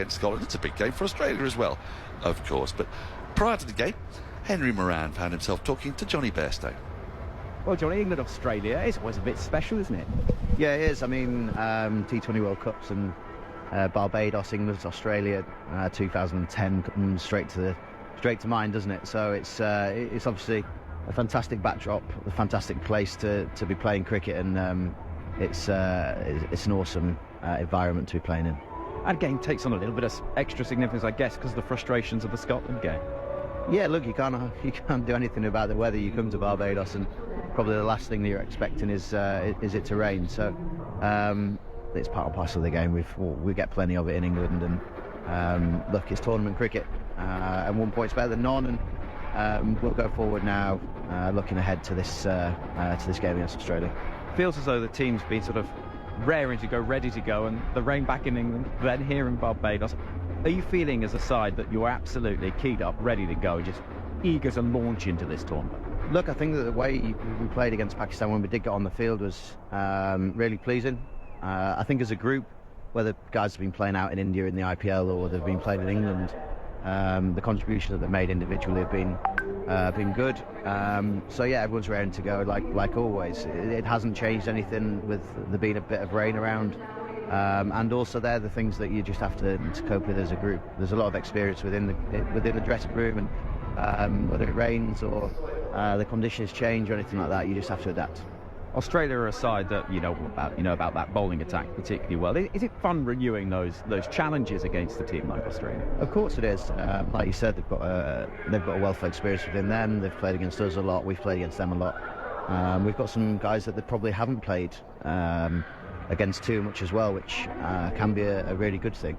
against Scotland. It's a big game for Australia as well, of course. But prior to the game, Henry Moran found himself talking to Johnny Bairstow. Well, Johnny, England-Australia is always a bit special, isn't it? Yeah, it is. I mean, T20 World Cups and Barbados, England, Australia, 2010 comes straight to mind, doesn't it? So it's obviously a fantastic backdrop, a fantastic place to be playing cricket, and it's an awesome environment to be playing in. And game takes on a little bit of extra significance, I guess, because of the frustrations of the Scotland game. Yeah, look, you can't do anything about the weather. You come to Barbados, and probably the last thing that you're expecting is it to rain. So it's part and parcel of the game. We get plenty of it in England, and look, it's tournament cricket, and 1 point's better than none. And we'll go forward now, looking ahead to this game against Australia. Feels as though the team's been sort of raring to go, ready to go, and the rain back in England, then here in Barbados. Are you feeling as a side that you're absolutely keyed up, ready to go, just eager to launch into this tournament? Look, I think that the way we played against Pakistan when we did get on the field was really pleasing. I think as a group, whether guys have been playing out in India in the IPL or they've been playing in England, the contributions that they've made individually have been good. So yeah, everyone's raring to go, like always. It hasn't changed anything with there being a bit of rain around. And also they're the things that you just have to cope with as a group. There's a lot of experience within the dressing room, and whether it rains or the conditions change or anything like that, you just have to adapt. Australia are a side that you know about that bowling attack particularly well. Is it fun renewing those challenges against a team like Australia? Of course it is. Like you said, they've got a wealth of experience within them. They've played against us a lot. We've played against them a lot. We've got some guys that they probably haven't played against too much as well, which can be a really good thing.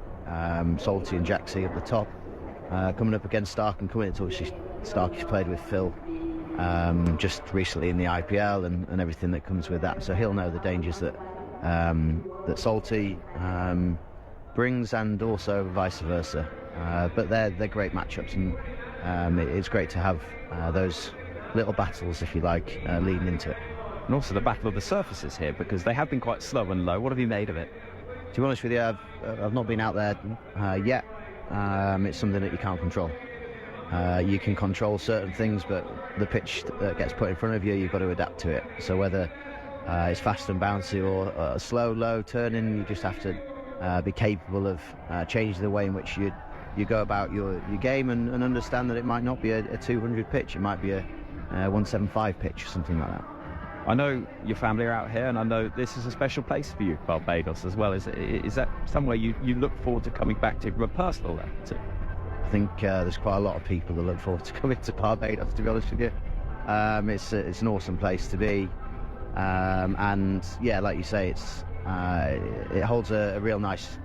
Salty and Jaxie at the top, coming up against Stark, and coming into obviously Stark, played with Phil just recently in the IPL and everything that comes with that, so he'll know the dangers that Salty brings, and also vice versa. But they're great matchups, and it's great to have those little battles, if you like, leading into it. And also the battle of the surfaces here, because they have been quite slow and low. What have you made of it? To be honest with you, I've not been out there yet. It's something that you can't control. You can control certain things, but the pitch that gets put in front of you, you've got to adapt to it. So whether it's fast and bouncy or slow, low turning, you just have to be capable of changing the way in which you go about your game, and understand that it might not be a 200 pitch, it might be a 175 pitch or something like that. I know your family are out here, and I know this is a special place for you, Barbados, as well. Is that somewhere you look forward to coming back to from a personal level too? I think there's quite a lot of people that look forward to coming to Barbados, to be honest with you. It's an awesome place to be, and yeah, like you say, it holds a real nice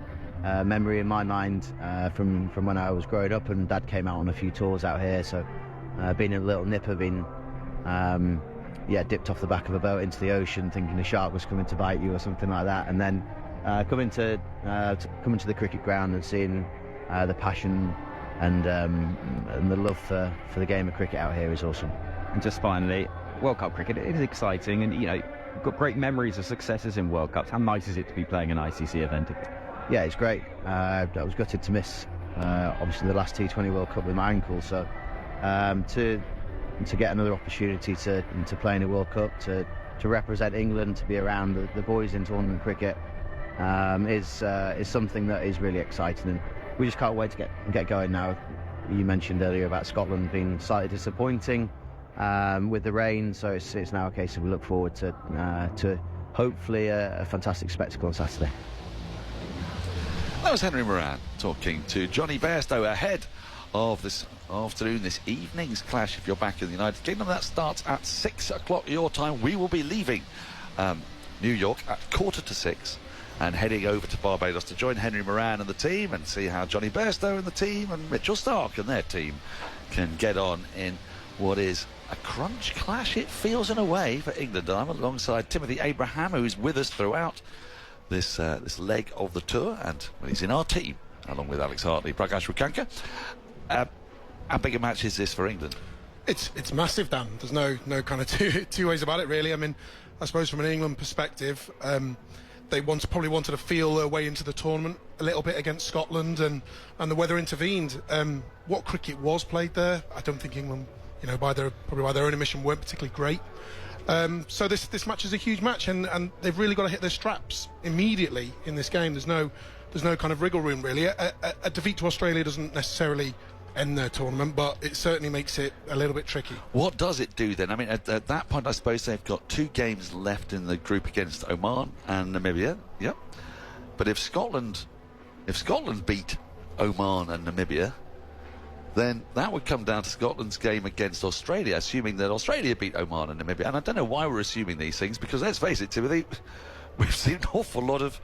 memory in my mind from when I was growing up, and Dad came out on a few tours out here, so being a little nipper, been dipped off the back of a boat into the ocean thinking a shark was coming to bite you or something like that, and then coming to the cricket ground and seeing the passion and the love for the game of cricket out here is awesome. And just finally, World Cup cricket, it is exciting, and you've got great memories of successes in World Cups. How nice is it to be playing an ICC event again? Yeah, it's great. I was gutted to miss obviously the last T20 World Cup with my ankle, so to get another opportunity to play in a World Cup, to represent England, to be around the boys in tournament cricket is something that is really exciting, and we just can't wait to get going now. You mentioned earlier about Scotland being slightly disappointing with the rain, so it's now a case of we look forward to hopefully a fantastic spectacle on Saturday. That was Henry Moran talking to Johnny Bairstow ahead of this afternoon, this evening's clash. If you're back in the United Kingdom, that starts at 6 o'clock your time. We will be leaving New York at 5:45 and heading over to Barbados to join Henry Moran and the team, and see how Johnny Bairstow and the team and Mitchell Stark and their team can get on in what is a crunch clash, it feels, in a way, for England. I'm alongside Timothy Abraham, who's with us throughout this leg of the tour, and he's in our team along with Alex Hartley, Prakash Rukanka. How big a match is this for England? It's massive, Dan. There's no kind of two ways about it, really. I mean, I suppose from an England perspective, they probably wanted to feel their way into the tournament a little bit against Scotland, and the weather intervened. What cricket was played there, I don't think England, probably by their own admission, weren't particularly great. So this match is a huge match, and they've really got to hit their straps immediately in this game. There's no kind of wriggle room really. A defeat to Australia doesn't necessarily end their tournament, but it certainly makes it a little bit tricky. What does it do then? I mean, at that point, I suppose they've got 2 games left in the group against Oman and Namibia. Yep. But if Scotland beat Oman and Namibia, then that would come down to Scotland's game against Australia, assuming that Australia beat Oman and Namibia. And I don't know why we're assuming these things, because let's face it, Timothy, we've seen an awful lot of,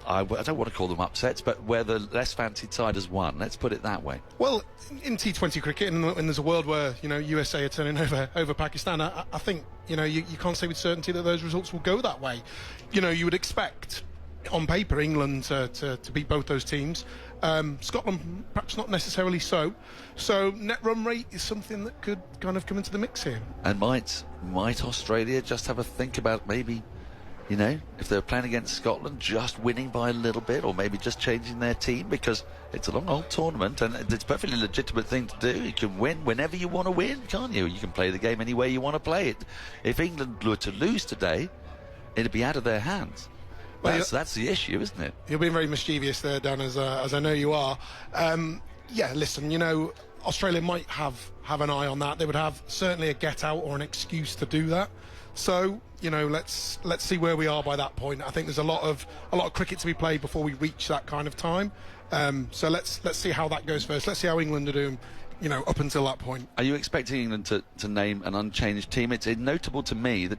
I don't want to call them upsets, but where the less fancied side has won. Let's put it that way. Well, in T20 cricket, and there's a world where USA are turning over Pakistan, I think you can't say with certainty that those results will go that way. You would expect on paper England to beat both those teams. Scotland perhaps not necessarily so. So net run rate is something that could kind of come into the mix here. And might Australia just have a think about maybe, if they're playing against Scotland, just winning by a little bit, or maybe just changing their team, because it's a long old tournament and it's a perfectly legitimate thing to do. You can win whenever you want to win, can't you? You can play the game any way you want to play it. If England were to lose today, it'd be out of their hands. Well, that's the issue, isn't it? You're being very mischievous there, Dan, as I know you are. Yeah, listen, Australia might have an eye on that. They would have certainly a get out or an excuse to do that. So let's see where we are by that point. I think there's a lot of cricket to be played before we reach that kind of time. So let's see how that goes first. Let's see how England are doing, up until that point. Are you expecting England to name an unchanged team? It's notable to me that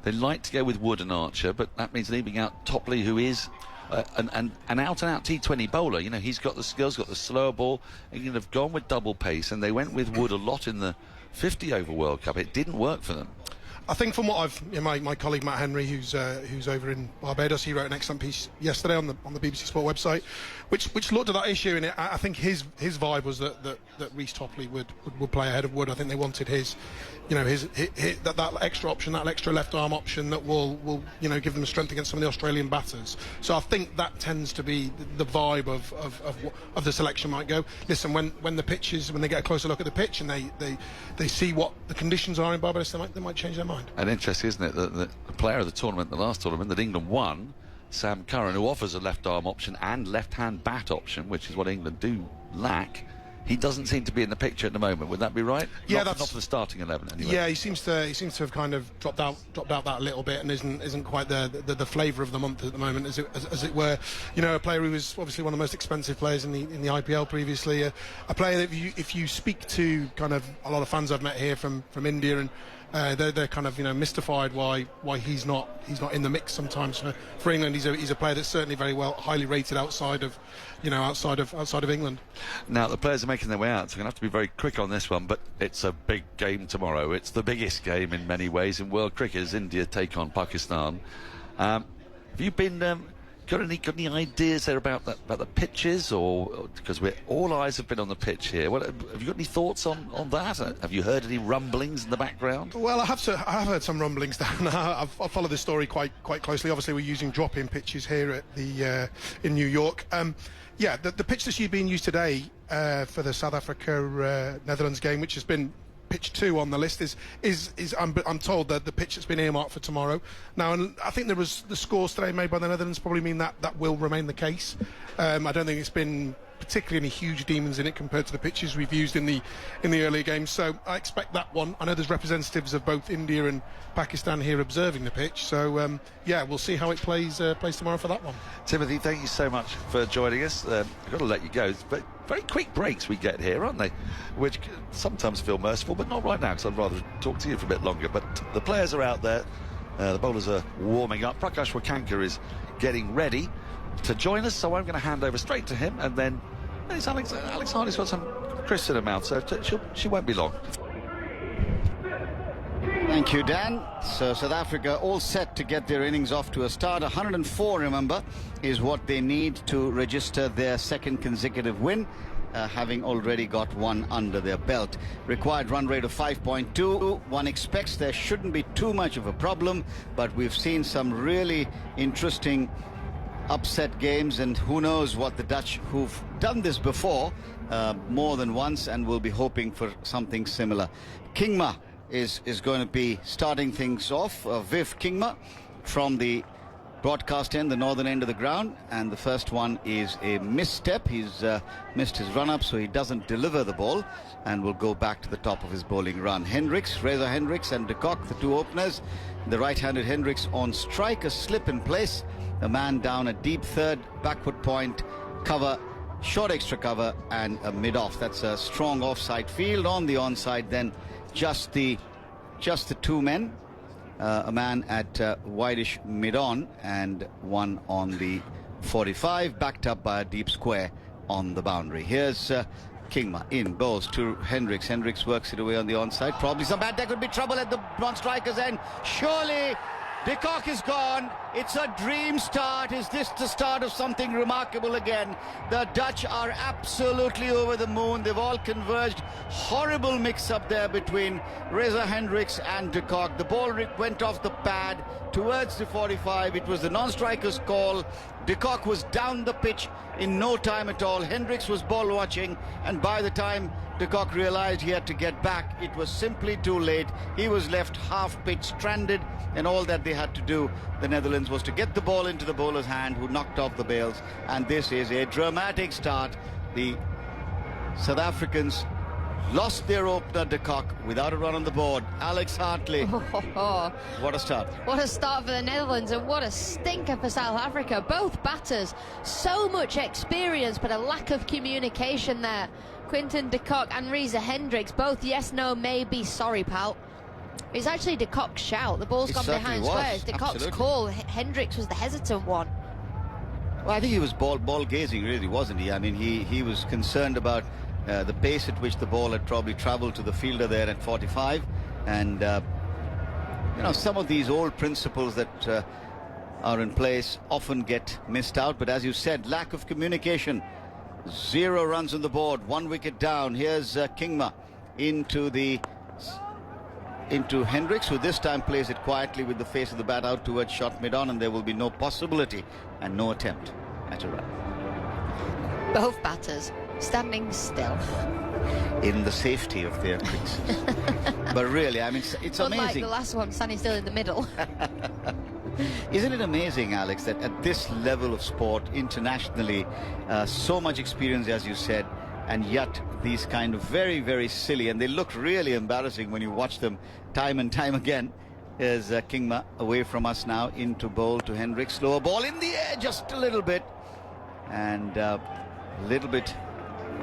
they like to go with Wood and Archer, but that means leaving out Topley, who is an out-and-out T20 bowler. He's got the skills, got the slower ball. England have gone with double pace, and they went with Wood a lot in the 50-over World Cup. It didn't work for them. I think from what my colleague Matt Henry, who's over in Barbados, he wrote an excellent piece yesterday on the BBC Sport website, which looked at that issue, and I think his vibe was that Reece Topley would play ahead of Wood. I think they wanted his that extra option, that extra left arm option that will give them strength against some of the Australian batters. So I think that tends to be the vibe of the selection might go. Listen, when they get a closer look at the pitch and they see what the conditions are in Barbados, they might change their mind. And interesting, isn't it, that the player of the tournament, the last tournament that England won, Sam Curran, who offers a left arm option and left hand bat option, which is what England do lack, he doesn't seem to be in the picture at the moment. Would that be right? Yeah, not for the starting 11 anyway. Yeah, he seems to have kind of dropped out that a little bit, and isn't quite the flavour of the month at the moment, as it were. A player who was obviously one of the most expensive players in the IPL previously. A player that if you speak to kind of a lot of fans I've met here from India, and they're kind of mystified why he's not in the mix sometimes for England. He's a player that's certainly very highly rated outside of England. Now the players are making their way out, so we're going to have to be very quick on this one, but it's a big game tomorrow. It's the biggest game in many ways in world cricket as India take on Pakistan. Have you been got any ideas there about the pitches, or because all eyes have been on the pitch here? Have you got any thoughts on that? Have you heard any rumblings in the background? Well, I have heard some rumblings down. I've followed this story quite closely. Obviously, we're using drop-in pitches here at the in New York. Yeah, the pitch that's being used today for the South Africa Netherlands game, which has been pitch 2 on the list, is I'm told that the pitch that's been earmarked for tomorrow. Now, and I think the scores today made by the Netherlands probably mean that will remain the case. I don't think it's been particularly any huge demons in it compared to the pitches we've used in the earlier games. So I expect that one. I know there's representatives of both India and Pakistan here observing the pitch. So yeah, we'll see how it plays tomorrow for that one. Timothy, thank you so much for joining us. I've got to let you go, but very quick breaks we get here, aren't they? Which sometimes feel merciful, but not right now, because I'd rather talk to you for a bit longer. But the players are out there. The bowlers are warming up. Prakash Wakanka is getting ready to join us, so I'm going to hand over straight to him, and then Alex Hardy's got some crisps in her mouth, so she won't be long. Thank you, Dan. So South Africa all set to get their innings off to a start. 104, remember, is what they need to register their second consecutive win, having already got one under their belt. Required run rate of 5.2. One expects there shouldn't be too much of a problem, but we've seen some really interesting upset games, and who knows what the Dutch, who've done this before more than once, and will be hoping for something similar. Kingma is going to be starting things off. Viv Kingma from the broadcast end, the northern end of the ground, and the first one is a misstep. He's missed his run-up, so he doesn't deliver the ball and will go back to the top of his bowling run. Reza Hendricks and de Kock, the two openers. The right-handed Hendricks on strike, a slip in place, a man down a deep third, backward point, cover, short extra cover, and a mid-off. That's a strong offside field. On the onside then, just the two men, a man at wideish mid-on and one on the 45, backed up by a deep square on the boundary. Here's Kingma in, bowls to Hendricks. Hendricks works it away on the onside. Probably some bad. There could be trouble at the non-striker's end. Surely de Kock is gone. It's a dream start. Is this the start of something remarkable again? The Dutch are absolutely over the moon. They've all converged. Horrible mix-up there between Reza Hendricks and de Kock. The ball went off the pad towards the 45. It was the non-striker's call. De Kock was down the pitch in no time at all. Hendricks was ball watching, and by the time de Kock realized he had to get back, it was simply too late. He was left half pitch, stranded, and all that they had to do, the Netherlands, was to get the ball into the bowler's hand, who knocked off the bails. And this is a dramatic start. The South Africans lost their opener, de Kock, without a run on the board. Alex Hartley. What a start. What a start for the Netherlands, and what a stinker for South Africa. Both batters, so much experience, but a lack of communication there. Quinton de Kock and Reza Hendricks, both yes, no, maybe, sorry, pal. It's actually de Kock's shout. The ball's gone behind squares. De Kock's call. Hendricks was the hesitant one. Well, I think he was ball gazing, really, wasn't he? I mean, he was concerned about the pace at which the ball had probably travelled to the fielder there at 45, and you know, some of these old principles that are in place often get missed out. But as you said, lack of communication. 0 runs on the board, 1 wicket down. Here's Kingma into Hendricks, who this time plays it quietly with the face of the bat out towards short mid-on, and there will be no possibility and no attempt at a run. Both batters standing still in the safety of their creases. But really, I mean, it's amazing. Unlike the last one, standing still in the middle. Isn't it amazing, Alex, that at this level of sport internationally, so much experience, as you said, and yet these kind of very, very silly, and they look really embarrassing when you watch them time and time again. Is Kingma away from us now, into bowl to Hendricks. Slower ball in the air just a little bit, and a little bit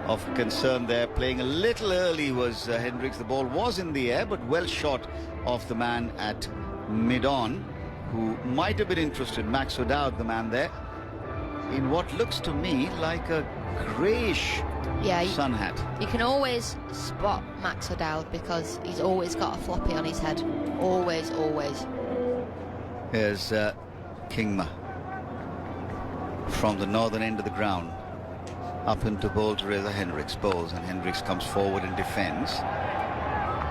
of concern there. Playing a little early was Hendricks. The ball was in the air, but well short of the man at mid-on, who might have been interested, Max O'Dowd, the man there, in what looks to me like a greyish sun hat. You can always spot Max O'Dowd because he's always got a floppy on his head. Always, always. Here's Kingma from the northern end of the ground, up into bowl to Reza Hendricks. Bowls, and Hendricks comes forward and defends.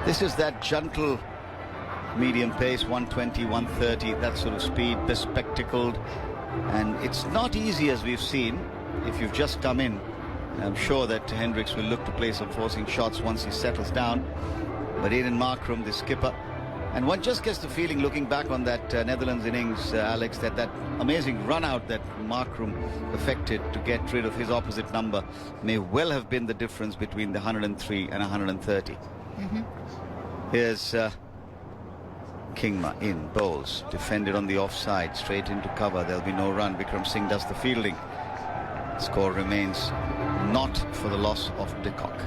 This is that gentle medium pace, 120, 130, that sort of speed, bespectacled, and it's not easy, as we've seen. If you've just come in, I'm sure that Hendricks will look to play some forcing shots once he settles down. But Aiden Markram, the skipper, and one just gets the feeling, looking back on that Netherlands innings, Alex, that amazing run out that Markram effected to get rid of his opposite number may well have been the difference between the 103 and 130. Here's Kingma in, bowls, defended on the offside, straight into cover. There'll be no run. Vikram Singh does the fielding. Score remains not for the loss of de Kock.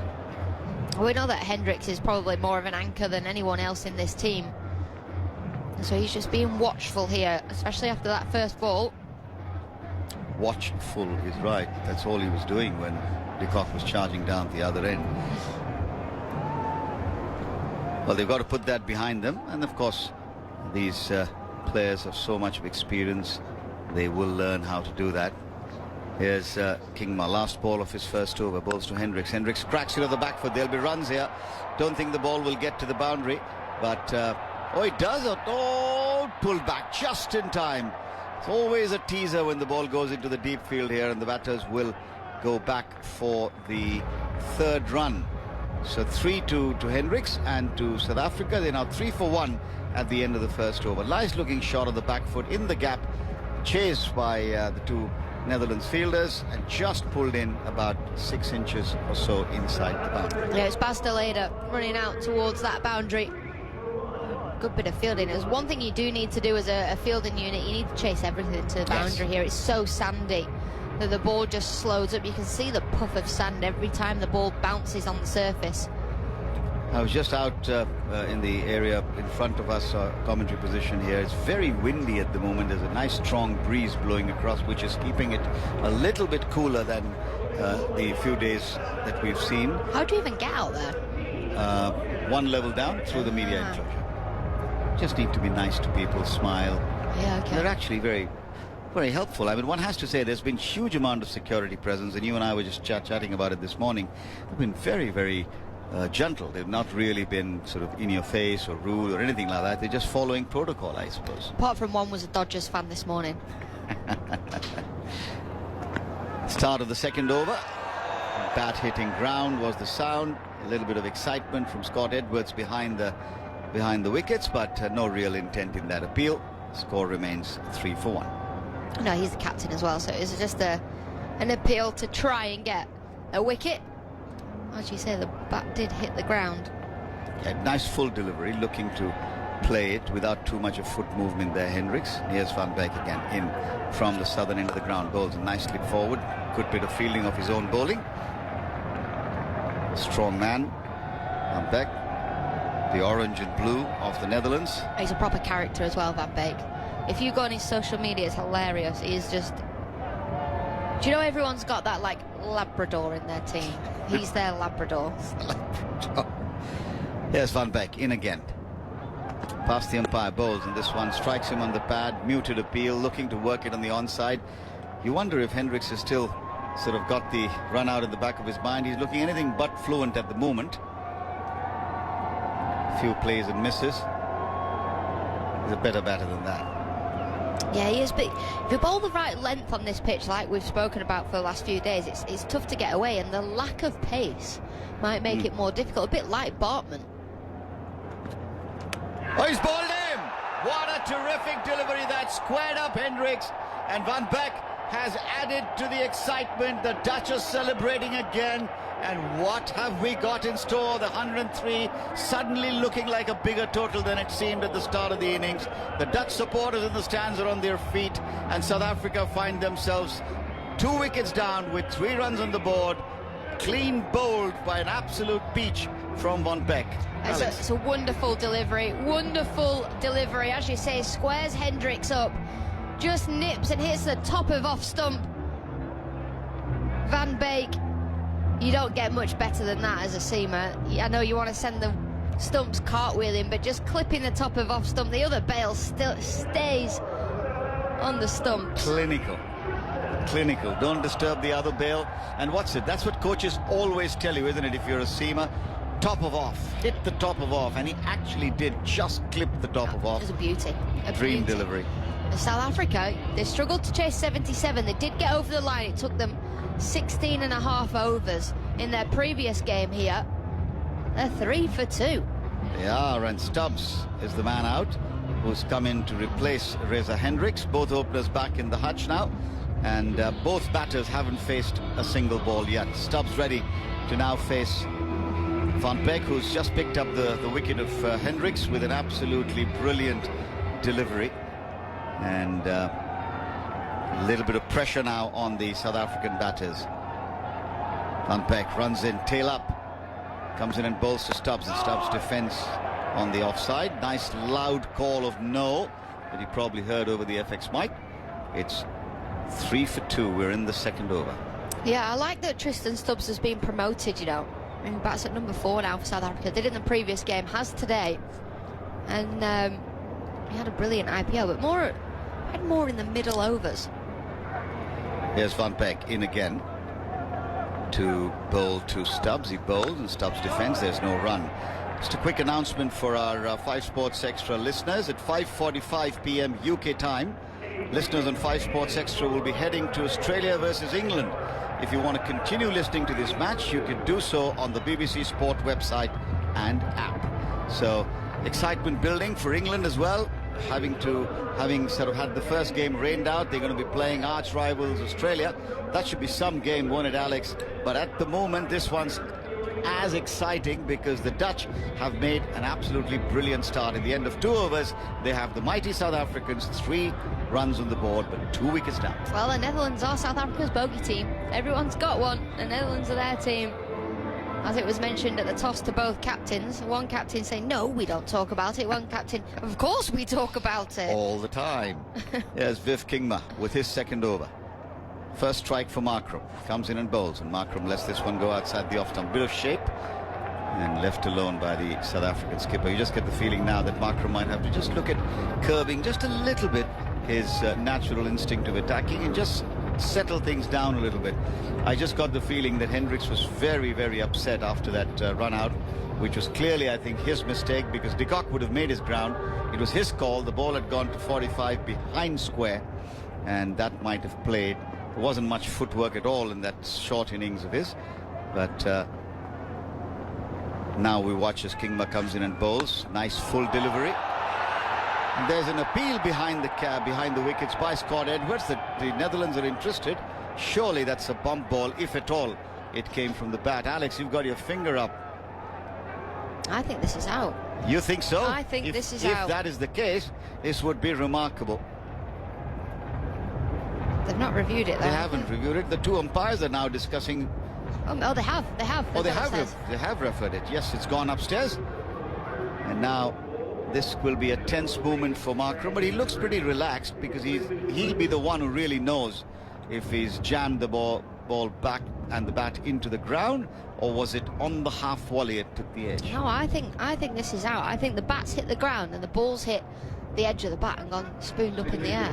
We know that Hendricks is probably more of an anchor than anyone else in this team, and so he's just being watchful here, especially after that first ball. Watchful is right. That's all he was doing when de Kock was charging down the other end. Well, they've got to put that behind them, and of course these players have so much of experience, they will learn how to do that. Here's Kingma, last ball of his first over, balls to Hendricks. Hendricks cracks it on the back foot. There'll be runs here. Don't think the ball will get to the boundary, but oh, it does. Oh, pulled back just in time. It's always a teaser when the ball goes into the deep field here, and the batters will go back for the third run. So 3-2 to Hendricks, and to South Africa they're now 3 for 1 at the end of the first over. Nice looking shot on the back foot in the gap, chased by the two Netherlands fielders, and just pulled in about 6 inches or so inside the boundary. Yeah, it's Basteleda running out towards that boundary. Good bit of fielding. There's one thing you do need to do as a fielding unit. You need to chase everything to the boundary here. It's so sandy that the ball just slows up. You can see the puff of sand every time the ball bounces on the surface. I was just out in the area in front of us, commentary position here. It's very windy at the moment. There's a nice strong breeze blowing across, which is keeping it a little bit cooler than the few days that we've seen. How do you even get out there? One level down through the media enclosure. Just need to be nice to people, smile. Yeah, okay. They're actually very, very helpful. I mean, one has to say there's been huge amount of security presence, and you and I were just chatting about it this morning. They've been very, very gentle. They've not really been sort of in your face or rude or anything like that. They're just following protocol, I suppose. Apart from one was a Dodgers fan this morning. Start of the second over. Bat hitting ground was the sound. A little bit of excitement from Scott Edwards behind the wickets, but no real intent in that appeal. Score remains 3 for 1. No, he's the captain as well, so it's just an appeal to try and get a wicket. As you say, the bat did hit the ground. Yeah, nice full delivery, looking to play it without too much of foot movement there, Hendricks. Here's Van Beek again, in from the southern end of the ground. Bowls a nice slip forward. Good bit of fielding of his own bowling. Strong man, Van Beek. The orange and blue of the Netherlands. He's a proper character as well, Van Beek. If you go on his social media, it's hilarious. He's just... Do you know everyone's got that, like, Labrador in their team? He's their Labrador. Here's Van Beek in again. Past the umpire, bowls, and this one strikes him on the pad. Muted appeal, looking to work it on the onside. You wonder if Hendricks has still sort of got the run out in the back of his mind. He's looking anything but fluent at the moment. Few plays and misses. He's a better batter than that. Yeah, he is, but if you bowl the right length on this pitch, like we've spoken about for the last few days, it's tough to get away, and the lack of pace might make it more difficult. A bit like Bartman. Oh, he's bowled him! What a terrific delivery that squared up Hendricks, and Van Beek has added to the excitement. The Dutch are celebrating again. And what have we got in store? The 103 suddenly looking like a bigger total than it seemed at the start of the innings. The Dutch supporters in the stands are on their feet, and South Africa find themselves 2 wickets down with 3 runs on the board. Clean bowled by an absolute peach from Van Beek. It's a wonderful delivery. Wonderful delivery. As you say, squares Hendricks up. Just nips and hits the top of off stump. Van Beek. You don't get much better than that as a seamer. I know you want to send the stumps cartwheeling, but just clipping the top of off stump, the other bail still stays on the stumps. Clinical. Don't disturb the other bail. And what's it? That's what coaches always tell you, isn't it? If you're a seamer, top of off, hit the top of off, and he actually did just clip the top of off. It was a beauty. Dream delivery. South Africa, they struggled to chase 77. They did get over the line. It took them 16 and a half overs in their previous game here. They're 3 for 2. They are, and Stubbs is the man out, who's come in to replace Reza Hendricks. Both openers back in the hutch now, and both batters haven't faced a single ball yet. Stubbs ready to now face Van Beek, who's just picked up the wicket of Hendricks with an absolutely brilliant delivery. And a little bit of pressure now on the South African batters. Van Beek runs in, tail up, comes in and bowls to Stubbs, and Stubbs defends on the offside. Nice loud call of no that you probably heard over the FX mic. It's 3 for 2. We're in the second over. Yeah, I like that Tristan Stubbs has been promoted, you know. I mean, bats at number 4 now for South Africa. Did in the previous game, has today. And he had a brilliant IPO, but had more in the middle overs. Here's Van Beek in again to bowl to Stubbs. He bowled and Stubbs defends. There's no run. Just a quick announcement for our 5 Sports Extra listeners. At 5:45 p.m. UK time, listeners on 5 Sports Extra will be heading to Australia versus England. If you want to continue listening to this match, you can do so on the BBC Sport website and app. So excitement building for England as well. Having sort of had the first game rained out, they're going to be playing arch rivals Australia. That should be some game, won't it, Alex? But at the moment, this one's as exciting because the Dutch have made an absolutely brilliant start. At the end of 2 overs, they have the mighty South Africans 3 runs on the board, but 2 wickets down. Well, the Netherlands are South Africa's bogey team. Everyone's got one. The Netherlands are their team. As it was mentioned at the toss to both captains, one captain saying, no, we don't talk about it. One captain, of course we talk about it. All the time. Here's Viv Kingma with his second over. First strike for Markram. Comes in and bowls, and Markram lets this one go outside the off-stump. Bit of shape, and left alone by the South African skipper. You just get the feeling now that Markram might have to just look at curbing just a little bit his natural instinct of attacking and just settle things down a little bit. I just got the feeling that Hendricks was very, very upset after that run out, which was clearly, I think, his mistake, because de Kock would have made his ground. It was his call. The ball had gone to 45 behind square, and that might have played. There wasn't much footwork at all in that short innings of his, but now we watch as Kingma comes in and bowls. Nice full delivery. And there's an appeal behind the wickets by Scott Edwards that the Netherlands are interested. Surely that's a bump ball, if at all it came from the bat. Alex, you've got your finger up. I think this is out. You think so? I think this is out. If that is the case, this would be remarkable. They've not reviewed it, though. They haven't reviewed it. The 2 umpires are now discussing. Oh, they have. Oh, they have referred it. Yes, it's gone upstairs. And now this will be a tense moment for Markram, but he looks pretty relaxed because he'll be the one who really knows if he's jammed the ball back and the bat into the ground, or was it on the half volley it took the edge. No, I think this is out. I think the bat's hit the ground and the ball's hit the edge of the bat and gone spooned up in the air.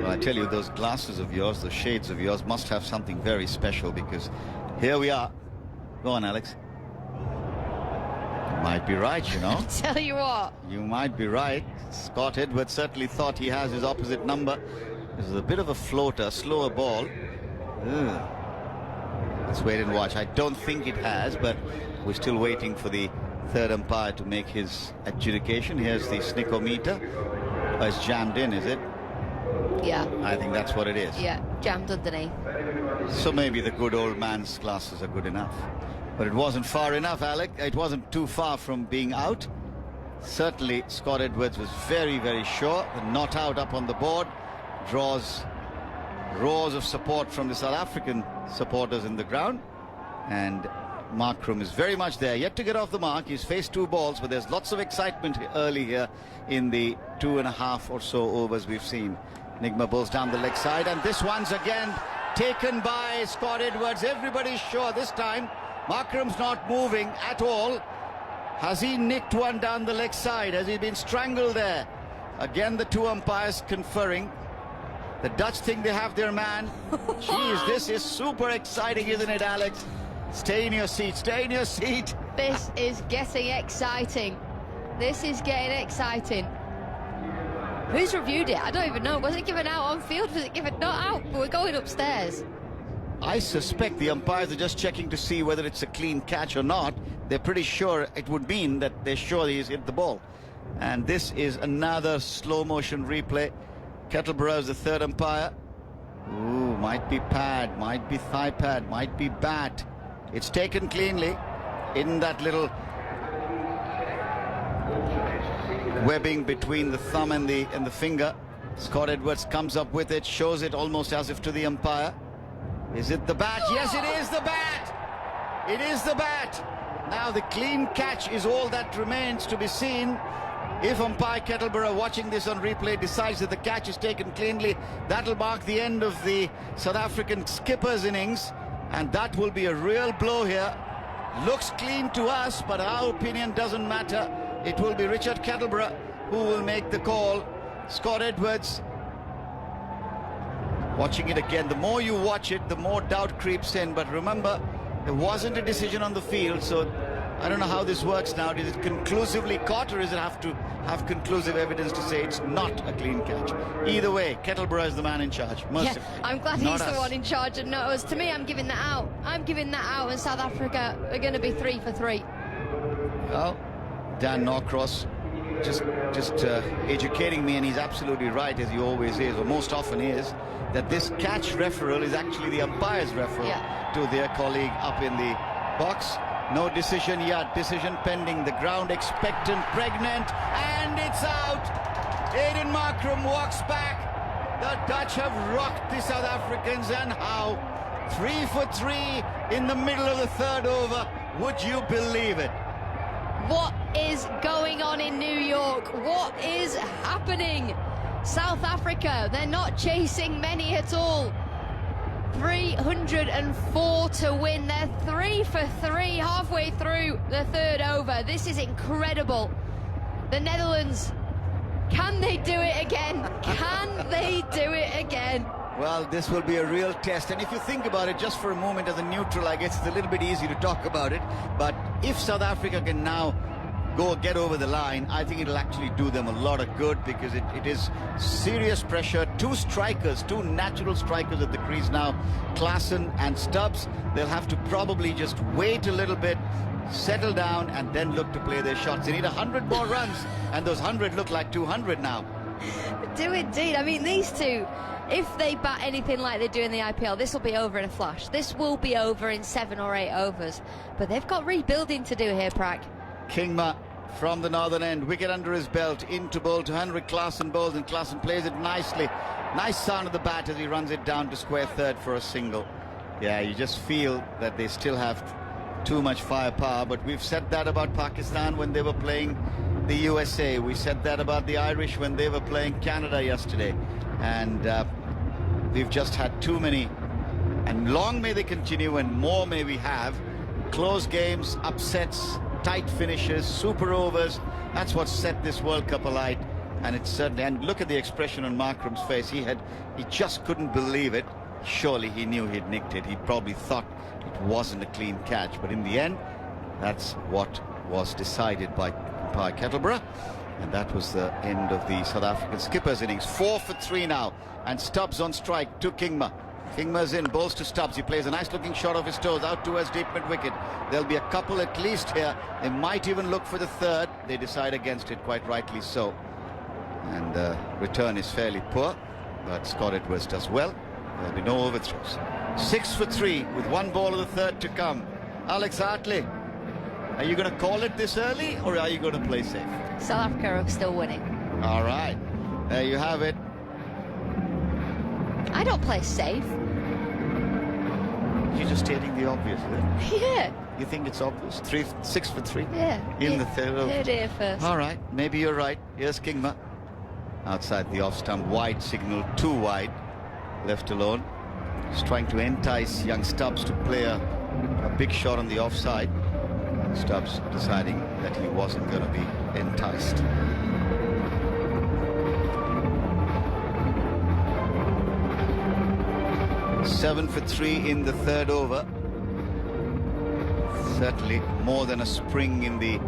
Well, I tell you, those glasses of yours, the shades of yours, must have something very special, because here we are. Go on, Alex. Might be right, you know. Tell you what. You might be right. Scott Edwards certainly thought he has his opposite number. This is a bit of a floater, slower ball. Let's wait and watch. I don't think it has, but we're still waiting for the 3rd umpire to make his adjudication. Here's the snickometer. Oh, it's jammed in, is it? Yeah. I think that's what it is. Yeah, jammed underneath. So maybe the good old man's glasses are good enough. But it wasn't far enough, Alec. It wasn't too far from being out. Certainly, Scott Edwards was very, very sure. The not out up on the board draws roars of support from the South African supporters in the ground. And Markram is very much there, yet to get off the mark. He's faced 2 balls, but there's lots of excitement early here in the 2.5 or so overs we've seen. Nigma bowls down the leg side, and this one's again taken by Scott Edwards. Everybody's sure this time. Markram's not moving at all. Has he nicked one down the leg side? Has he been strangled there? Again, the 2 umpires conferring. The Dutch think they have their man. Jeez, this is super exciting, isn't it, Alex? Stay in your seat. Stay in your seat. This is getting exciting. This is getting exciting. Who's reviewed it? I don't even know. Was it given out on field? Was it given not out? But we're going upstairs. I suspect the umpires are just checking to see whether it's a clean catch or not. They're pretty sure it would mean that they're sure he's hit the ball. And this is another slow motion replay. Kettleborough is the 3rd umpire. Ooh, might be pad, might be thigh pad, might be bat. It's taken cleanly in that little webbing between the thumb and the finger. Scott Edwards comes up with it, shows it almost as if to the umpire. Is it the bat? Yes, it is the bat. It is the bat. Now the clean catch is all that remains to be seen. If umpire Kettleborough, watching this on replay, decides that the catch is taken cleanly, that'll mark the end of the South African skipper's innings, and that will be a real blow here Looks clean to us, but our opinion doesn't matter. It will be Richard Kettleborough who will make the call. Scott Edwards watching it again. The more you watch it, the more doubt creeps in. But remember, there wasn't a decision on the field, so I don't know how this works now. Is it conclusively caught, or does it have to have conclusive evidence to say it's not a clean catch? Either way, Kettleborough is the man in charge. Mercifully. Yeah, I'm glad he's the one in charge and not us. To me, I'm giving that out. I'm giving that out, and South Africa are going to be 3 for 3. Well, Dan Norcross just educating me, and he's absolutely right, as he always is, or most often is, that this catch referral is actually the umpire's referral to their colleague up in the box. No decision yet. Decision pending. The ground expectant, pregnant, and it's out. Aiden Markram walks back. The Dutch have rocked the South Africans, and how? 3 for 3 in the middle of the third over. Would you believe it? What is going on in New York? What is happening? South Africa, they're not chasing many at all. 304 to win. They're 3 for 3 halfway through the third over. This is incredible. The Netherlands, can they do it again? Can they do it again? Well, this will be a real test. And if you think about it just for a moment as a neutral, I guess it's a little bit easy to talk about it. But if South Africa can now get over the line, I think it'll actually do them a lot of good, because it is serious pressure. Two strikers, two natural strikers at the crease now, Klaassen and Stubbs. They'll have to probably just wait a little bit, settle down, and then look to play their shots. They need 100 more runs, and those 100 look like 200 now. Do indeed. I mean, these two, if they bat anything like they do in the IPL, this will be over in a flash. This will be over in 7 or 8 overs. But they've got rebuilding to do here, Prag. Kingma from the northern end, wicket under his belt, into bowl to Henrik Klaassen bowls, and Klaassen plays it nicely. Nice sound of the bat as he runs it down to square third for a single. Yeah, you just feel that they still have too much firepower, but we've said that about Pakistan when they were playing the USA. We said that about the Irish when they were playing Canada yesterday, and we've just had too many, and long may they continue, and more may we have. Close games, upsets, tight finishes, super overs. That's what set this World Cup alight, and it's certainly, and look at the expression on Markram's face. He just couldn't believe it. Surely he knew he'd nicked it. He probably thought it wasn't a clean catch, but in the end, that's what was decided by Kettleborough, and that was the end of the South African skipper's innings. 4 for 3 now, and Stubbs on strike to Kingma. Kingma's in, bowls to Stubbs. He plays a nice looking shot off his toes out towards deep mid wicket. There'll be a couple at least here. They might even look for the third. They decide against it, quite rightly so. And the return is fairly poor, but Scott Edwards does well. There'll be no overthrows. 6 for 3 with one ball of the third to come. Alex Hartley, are you going to call it this early, or are you going to play safe? South Africa are still winning. All right, there you have it. I don't play safe. You're just stating the obvious, then. Yeah. You think it's obvious? 6 for 3? Yeah. In the third over. Heard here first. All right, maybe you're right. Here's Kingma. Outside the off stump, wide signal, too wide. Left alone. He's trying to entice young Stubbs to play a big shot on the offside. Stubbs deciding that he wasn't going to be enticed. Seven for 3 in the third over. Certainly more than a spring in the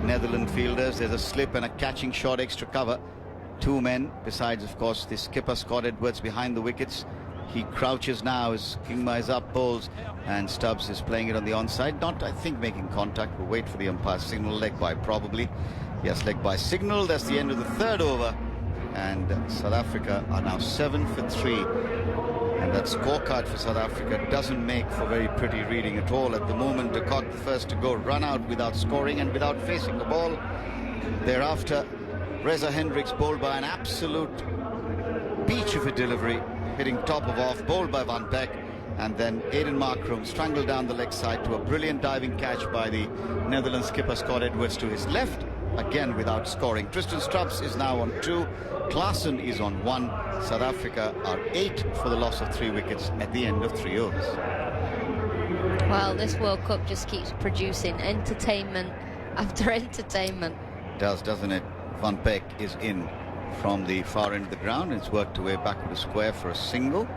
Netherlands fielders. There's a slip and a catching shot, extra cover. 2 men, besides, of course, the skipper Scott Edwards behind the wickets. He crouches now as Kingma is up, bowls, and Stubbs is playing it on the onside. Not, I think, making contact. We'll wait for the umpire signal. Leg by, probably. Yes, leg by signal. That's the end of the third over. And South Africa are now 7 for 3. And that scorecard for South Africa doesn't make for very pretty reading at all. At the moment, de Kock the first to go, run out without scoring and without facing the ball. Thereafter, Reza Hendricks bowled by an absolute beach of a delivery, hitting top of off, bowled by Van Beek, and then Aiden Markram strangled down the leg side to a brilliant diving catch by the Netherlands skipper Scott Edwards to his left, again without scoring. Tristan Stubbs is now on 2, Klaassen is on 1. South Africa are 8 for the loss of 3 wickets at the end of 3 overs. Well, this World Cup just keeps producing entertainment after entertainment. Does, doesn't it? Van Beek is in from the far end of the ground. It's worked away back to the square for a single.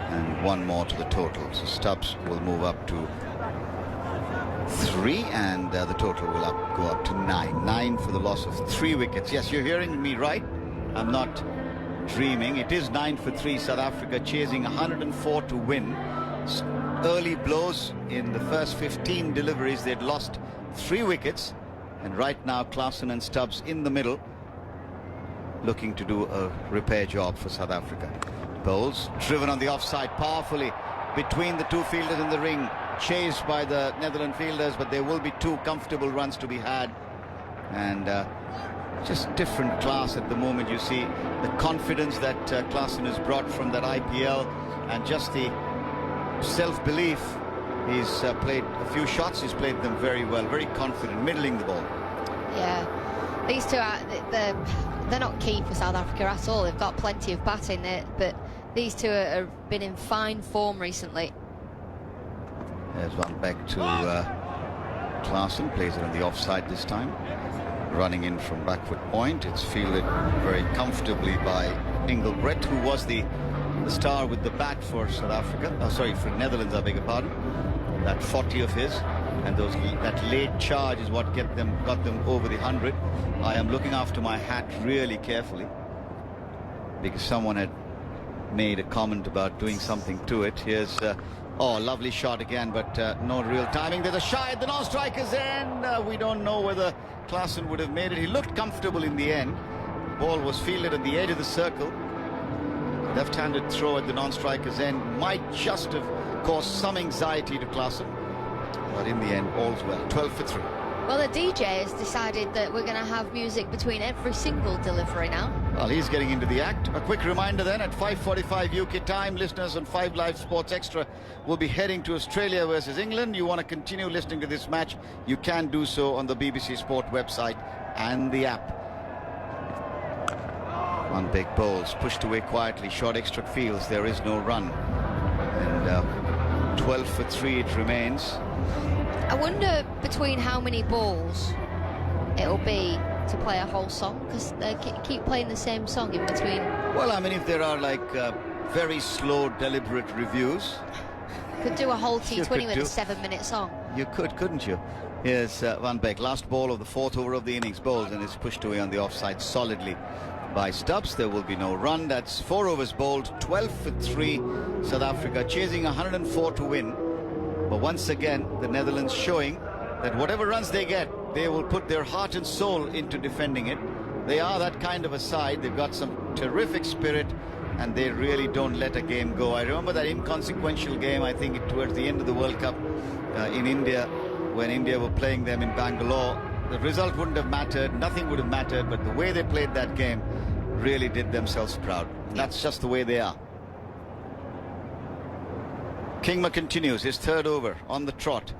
And one more to the total. So Stubbs will move up to 3, and the total will go up to 9. 9 for the loss of 3 wickets. Yes, you're hearing me right. I'm not dreaming. It is 9 for 3. South Africa chasing 104 to win. Early blows in the first 15 deliveries. They'd lost 3 wickets. And right now, Klaasen and Stubbs in the middle, looking to do a repair job for South Africa. Bowles driven on the offside powerfully between the 2 fielders in the ring, chased by the Netherlands fielders, but there will be 2 comfortable runs to be had. And just different class at the moment. You see the confidence that Klaasen has brought from that IPL, and just the self-belief. He's played a few shots, he's played them very well, very confident, middling the ball. Yeah, these two are, they're not key for South Africa at all. They've got plenty of batting there, but these two have been in fine form recently. There's one back to Klaasen, plays it on the offside this time. Running in from backward point, it's fielded very comfortably by Engelbrecht, who was the star with the bat for South Africa. Oh, sorry, for Netherlands, I beg your pardon. That 40 of his, and that late charge is what got them over the 100. I am looking after my hat really carefully because someone had made a comment about doing something to it. Here's oh, lovely shot again, but no real timing. There's a shy at the non-striker's end. We don't know whether Klaasen would have made it. He looked comfortable in the end. Ball was fielded at the edge of the circle. Left-handed throw at the non-striker's end might just have caused some anxiety to Klaasen, but in the end, all's well. 12 for 3. Well, the DJ has decided that we're going to have music between every single delivery now. Well, he's getting into the act. A quick reminder then, at 5:45 UK time, listeners on 5 Live Sports Extra will be heading to Australia versus England. You want to continue listening to this match, you can do so on the BBC Sport website and the app. One big bowls, pushed away quietly, short extra fields, there is no run. And 12 for 3 it remains. I wonder between how many balls it'll be to play a whole song, because they keep playing the same song in between. Well, I mean, if there are like very slow, deliberate reviews, could do a whole T20 with a 7-minute song. You could, couldn't you? Here's Van Beek, last ball of the 4th over of the innings, bowls, and it's pushed away on the offside solidly by Stubbs. There will be no run. That's 4 overs bowled, 12 for 3. South Africa chasing 104 to win. But once again, the Netherlands showing that whatever runs they get, they will put their heart and soul into defending it. They are that kind of a side. They've got some terrific spirit, and they really don't let a game go. I remember that inconsequential game, I think, towards the end of the World Cup in India, when India were playing them in Bangalore. The result wouldn't have mattered, nothing would have mattered, but the way they played that game really did themselves proud. That's just the way they are. Kingma continues his 3rd over on the trot,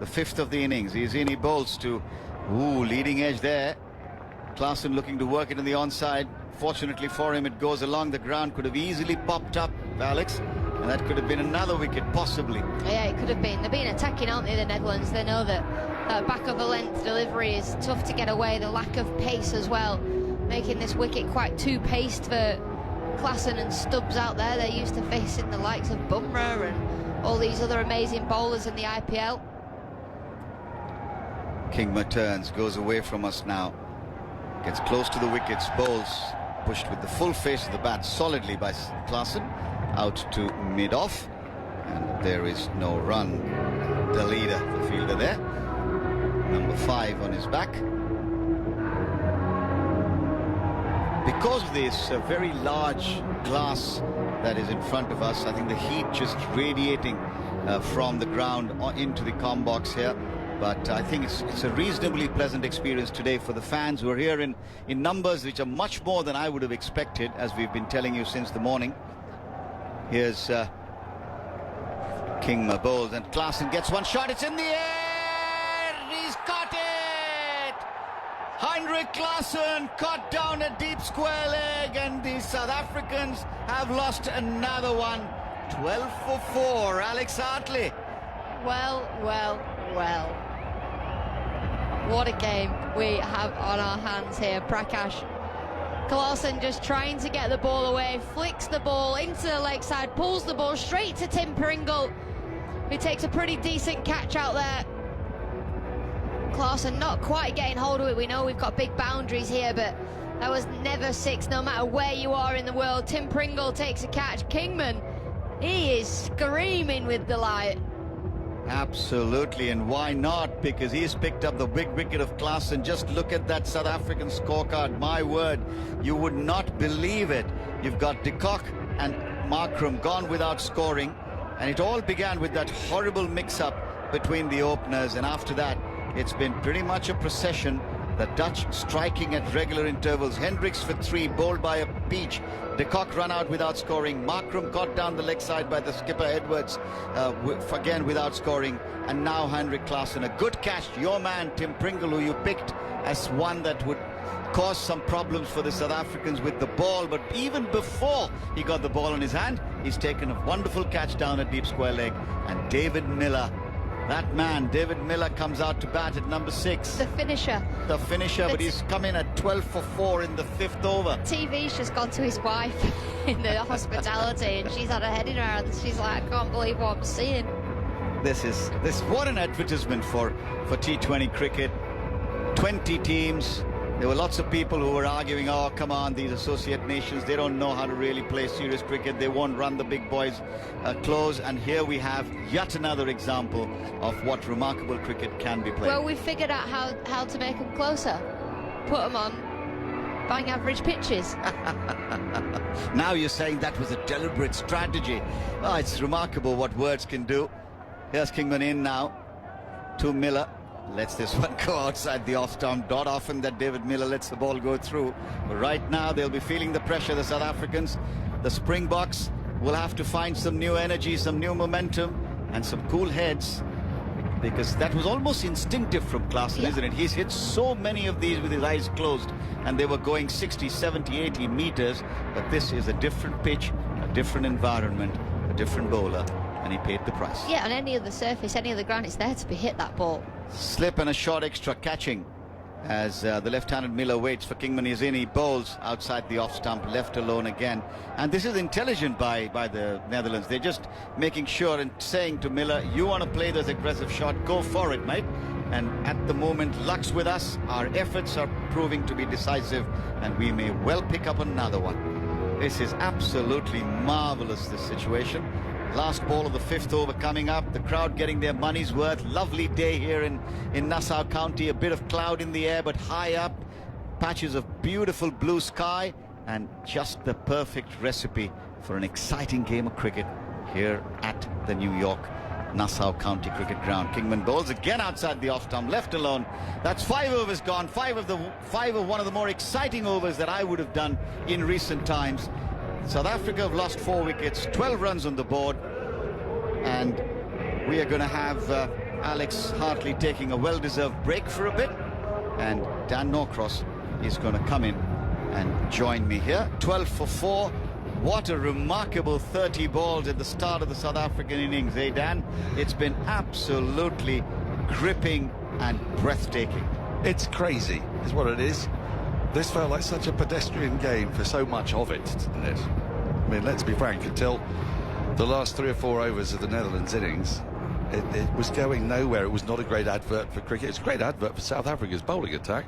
the 5th of the innings. He's in, he bowls to leading edge there. Klaasen looking to work it in the onside. Fortunately for him, it goes along the ground. Could have easily popped up, Alex, and that could have been another wicket possibly. Yeah, it could have been. They've been attacking, aren't they, the Netherlands? They know that back of the length delivery is tough to get away. The lack of pace as well, making this wicket quite too paced for Klaasen and Stubbs out there. They're used to facing the likes of Bumrah and all these other amazing bowlers in the IPL. Kingma turns, goes away from us now, gets close to the wickets, bowls, pushed with the full face of the bat solidly by Klaasen, out to mid-off, and there is no run. The leader, the fielder there, number 5 on his back. Because of this very large glass that is in front of us, I think the heat just radiating from the ground into the comm box here. But I think it's a reasonably pleasant experience today for the fans who are here in numbers which are much more than I would have expected, as we've been telling you since the morning. Here's Kingma bowls, and Klaasen gets one shot. It's in the air! He's caught it! Heinrich Klaasen caught down a deep square leg, and the South Africans have lost another one. 12 for 4. Alex Hartley Well, well, well. What a game we have on our hands here. Prakash Clausen just trying to get the ball away, flicks the ball into the leg side, pulls the ball straight to Tim Pringle, who takes a pretty decent catch out there. Clausen not quite getting hold of it. We know we've got big boundaries here, but that was never six, no matter where you are in the world. Tim Pringle takes a catch. Kingman, he is screaming with delight. Absolutely, and why not? Because he's picked up the big wicket of class. And just look at that South African scorecard. My word, you would not believe it. You've got de Kock and Markram gone without scoring, and it all began with that horrible mix-up between the openers, and after that it's been pretty much a procession. The Dutch striking at regular intervals. Hendricks for 3, bowled by a peach. De Kock run out without scoring. Markram caught down the leg side by the skipper Edwards, again without scoring. And now Henrik Klaasen, a good catch. Your man Tim Pringle, who you picked as one that would cause some problems for the South Africans with the ball. But even before he got the ball in his hand, he's taken a wonderful catch down at deep square leg. And David Miller, that man, David Miller, comes out to bat at number 6. The finisher. The finisher, but he's come in at 12 for 4 in the 5th over. TV's just gone to his wife in the hospitality, and she's had her head in her hands. She's like, I can't believe what I'm seeing. This what an advertisement for T20 cricket. 20 teams. There were lots of people who were arguing, oh, come on, these associate nations, they don't know how to really play serious cricket. They won't run the big boys close. And here we have yet another example of what remarkable cricket can be played. Well, we've figured out how to make them closer. Put them on bang average pitches. Now you're saying that was a deliberate strategy. Oh, it's remarkable what words can do. Here's Kingman in now to Miller. Lets this one go outside the off stump. Not often that David Miller lets the ball go through. But right now they'll be feeling the pressure, the South Africans. The Springboks will have to find some new energy, some new momentum, and some cool heads. Because that was almost instinctive from Klaasen, isn't it? He's hit so many of these with his eyes closed, and they were going 60, 70, 80 meters. But this is a different pitch, a different environment, a different bowler, and he paid the price. Yeah, on any other surface, any other ground, it's there to be hit, that ball. Slip and a short extra catching as the left-handed Miller waits for Kingman. He's in, he bowls outside the off stump, left alone again. And this is intelligent by the Netherlands. They're just making sure and saying to Miller, you want to play this aggressive shot, go for it, mate. And at the moment, luck's with us. Our efforts are proving to be decisive, and we may well pick up another one. This is absolutely marvelous, this situation. Last ball of the 5th over coming up. The crowd getting their money's worth. Lovely day here in Nassau County. A bit of cloud in the air, but high up. Patches of beautiful blue sky. And just the perfect recipe for an exciting game of cricket here at the New York Nassau County Cricket Ground. Kingman bowls again outside the off stump, left alone. That's 5 overs gone. 5 of one of the more exciting overs that I would have done in recent times. South Africa have lost 4 wickets, 12 runs on the board, and we are going to have Alex Hartley taking a well-deserved break for a bit, and Dan Norcross is going to come in and join me here. 12 for 4. What a remarkable 30 balls at the start of the South African innings, eh, Dan? It's been absolutely gripping and breathtaking. It's crazy, is what it is. This felt like such a pedestrian game for so much of it, didn't it? I mean, let's be frank, until the last 3 or 4 overs of the Netherlands innings, it was going nowhere. It was not a great advert for cricket. It's a great advert for South Africa's bowling attack.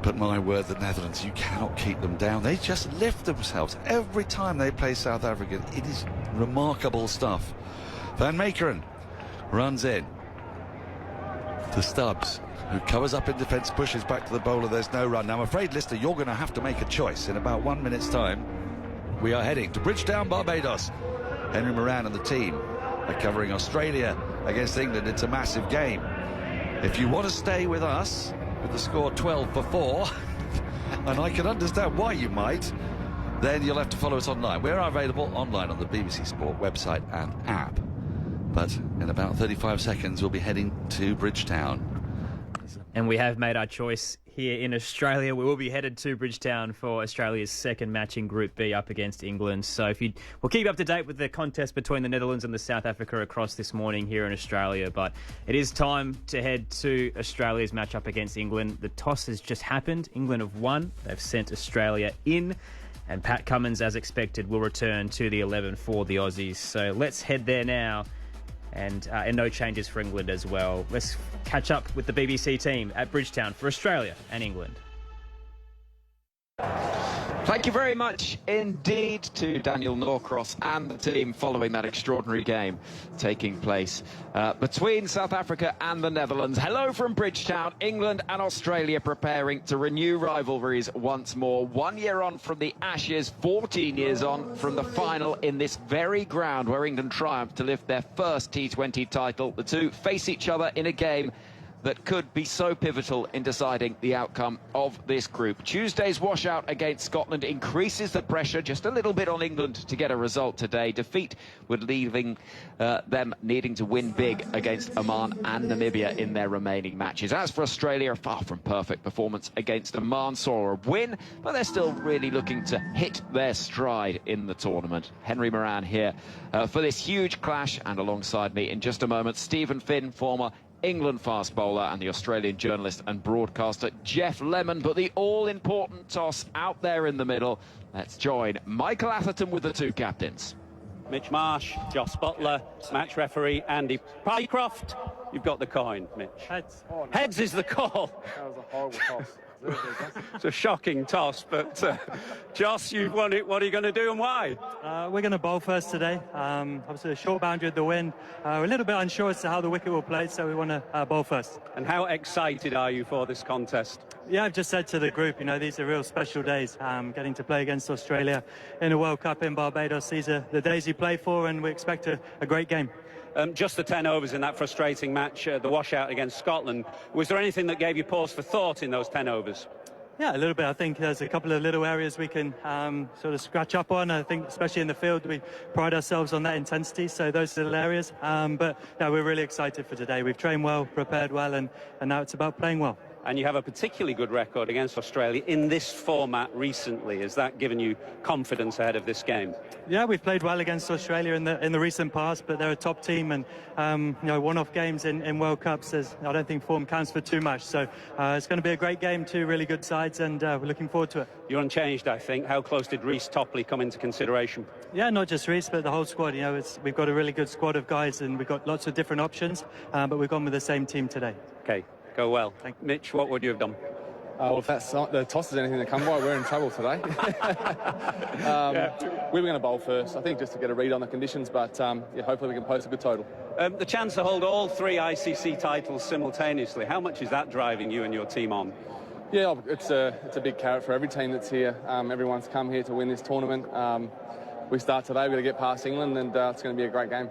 But my word, the Netherlands, you cannot keep them down. They just lift themselves every time they play South Africa. It is remarkable stuff. Van Meekeren runs in to Stubbs, who covers up in defence, pushes back to the bowler. There's no run. Now, I'm afraid, Lister, you're going to have to make a choice. In about 1 minute's time, we are heading to Bridgetown, Barbados. Henry Moran and the team are covering Australia against England. It's a massive game. If you want to stay with us with the score 12 for 4, and I can understand why you might, then you'll have to follow us online. We're available online on the BBC Sport website and app. But in about 35 seconds, we'll be heading to Bridgetown. And we have made our choice here in Australia. We will be headed to Bridgetown for Australia's second match in Group B up against England. So we'll keep you up to date with the contest between the Netherlands and the South Africa across this morning here in Australia. But it is time to head to Australia's match up against England. The toss has just happened. England have won. They've sent Australia in. And Pat Cummins, as expected, will return to the 11 for the Aussies. So let's head there now. And no changes for England as well. Let's catch up with the BBC team at Bridgetown for Australia and England. Thank you very much indeed to Daniel Norcross and the team following that extraordinary game taking place between South Africa and the Netherlands. Hello from Bridgetown. England and Australia preparing to renew rivalries once more. 1 year on from the Ashes, 14 years on from the final in this very ground where England triumphed to lift their first T20 title. The two face each other in a game that could be so pivotal in deciding the outcome of this group. Tuesday's washout against Scotland increases the pressure just a little bit on England to get a result today. Defeat would leaving them needing to win big against Oman and Namibia in their remaining matches. As for Australia, a far from perfect performance against Oman saw a win, but they're still really looking to hit their stride in the tournament. Henry Moran here for this huge clash, and alongside me in just a moment, Stephen Finn, former England fast bowler, and the Australian journalist and broadcaster Geoff Lemon. But the all-important toss out there in the middle. Let's join Michael Atherton with the two captains. Mitch Marsh, Joss Butler, match referee Andy Pycroft. You've got the coin, Mitch. Heads. Heads is the call. That was a horrible toss. It's a shocking toss, but Joss, you've won it. What are you going to do and why? We're going to bowl first today. Obviously a short boundary with the wind. We're a little bit unsure as to how the wicket will play, so we want to bowl first. And how excited are you for this contest? Yeah, I've just said to the group, these are real special days. Getting to play against Australia in a World Cup in Barbados. These are the days you play for, and we expect a great game. Just the 10 overs in that frustrating match, the washout against Scotland. Was there anything that gave you pause for thought in those 10 overs? Yeah, a little bit. I think there's a couple of little areas we can sort of scratch up on. I think especially in the field, we pride ourselves on that intensity, so those little areas. But yeah, we're really excited for today. We've trained well, prepared well, and now it's about playing well. And you have a particularly good record against Australia in this format recently. Has that given you confidence ahead of this game? Yeah, we've played well against Australia in the recent past, but they're a top team, and one-off games in World Cups, I don't think form counts for too much. So it's going to be a great game, two really good sides, and we're looking forward to it. You're unchanged, I think. How close did Reece Topley come into consideration? Yeah, not just Reece, but the whole squad. We've got a really good squad of guys, and we've got lots of different options, but we've gone with the same team today. Okay. Go well. Mitch, what would you have done? Well, if the toss is anything to come by, we're in trouble today. We were going to bowl first, I think, just to get a read on the conditions, but hopefully we can post a good total. The chance to hold all 3 ICC titles simultaneously, how much is that driving you and your team on? Yeah, it's a big carrot for every team that's here. Everyone's come here to win this tournament. We start today, we're going to get past England, and it's going to be a great game.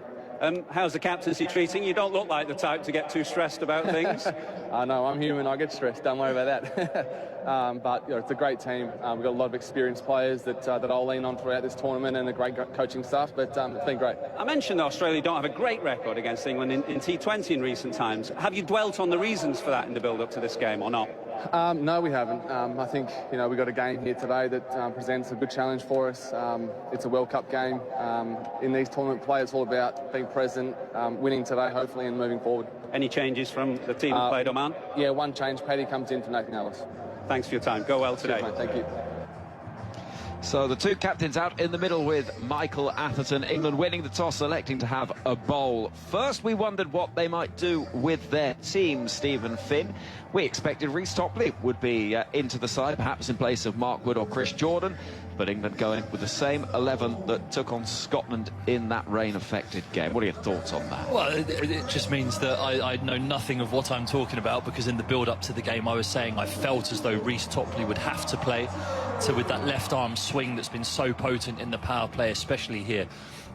How's the captaincy treating? You don't look like the type to get too stressed about things. I know, I'm human, I get stressed, don't worry about that. But it's a great team. We've got a lot of experienced players that I'll lean on throughout this tournament, and a great coaching staff, but it's been great. I mentioned that Australia don't have a great record against England in T20 in recent times. Have you dwelt on the reasons for that in the build-up to this game or not? No, we haven't. I think we've got a game here today that presents a good challenge for us. It's a World Cup game. In these tournament play, it's all about being present, winning today, hopefully, and moving forward. Any changes from the team that played Oman? Yeah, one change. Paddy comes in for Nathan Ellis. Thanks for your time. Go well today. Cheers, mate. Thank you. So the two captains out in the middle with Michael Atherton. England winning the toss, electing to have a bowl. First, we wondered what they might do with their team, Stephen Finn. We expected Reece Topley would be into the side, perhaps in place of Mark Wood or Chris Jordan. But England going with the same 11 that took on Scotland in that rain-affected game. What are your thoughts on that? Well, it just means that I know nothing of what I'm talking about, because in the build-up to the game I was saying I felt as though Reece Topley would have to play. So with that left-arm swing that's been so potent in the power play, especially here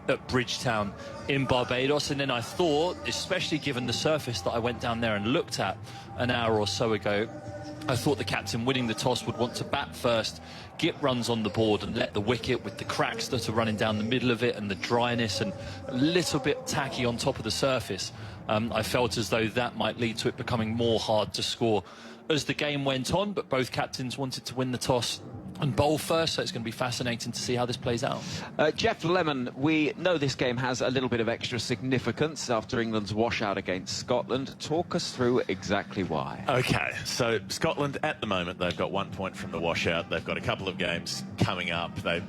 at Bridgetown in Barbados. And then I thought, especially given the surface that I went down there and looked at an hour or so ago, I thought the captain winning the toss would want to bat first, get runs on the board and let the wicket, with the cracks that are running down the middle of it and the dryness and a little bit tacky on top of the surface. I felt as though that might lead to it becoming more hard to score as the game went on, but both captains wanted to win the toss and bowl first, so it's going to be fascinating to see how this plays out. Geoff Lemon, we know this game has a little bit of extra significance after England's washout against Scotland. Talk us through exactly why. OK, so Scotland, at the moment, they've got 1 point from the washout. They've got a couple of games coming up. They've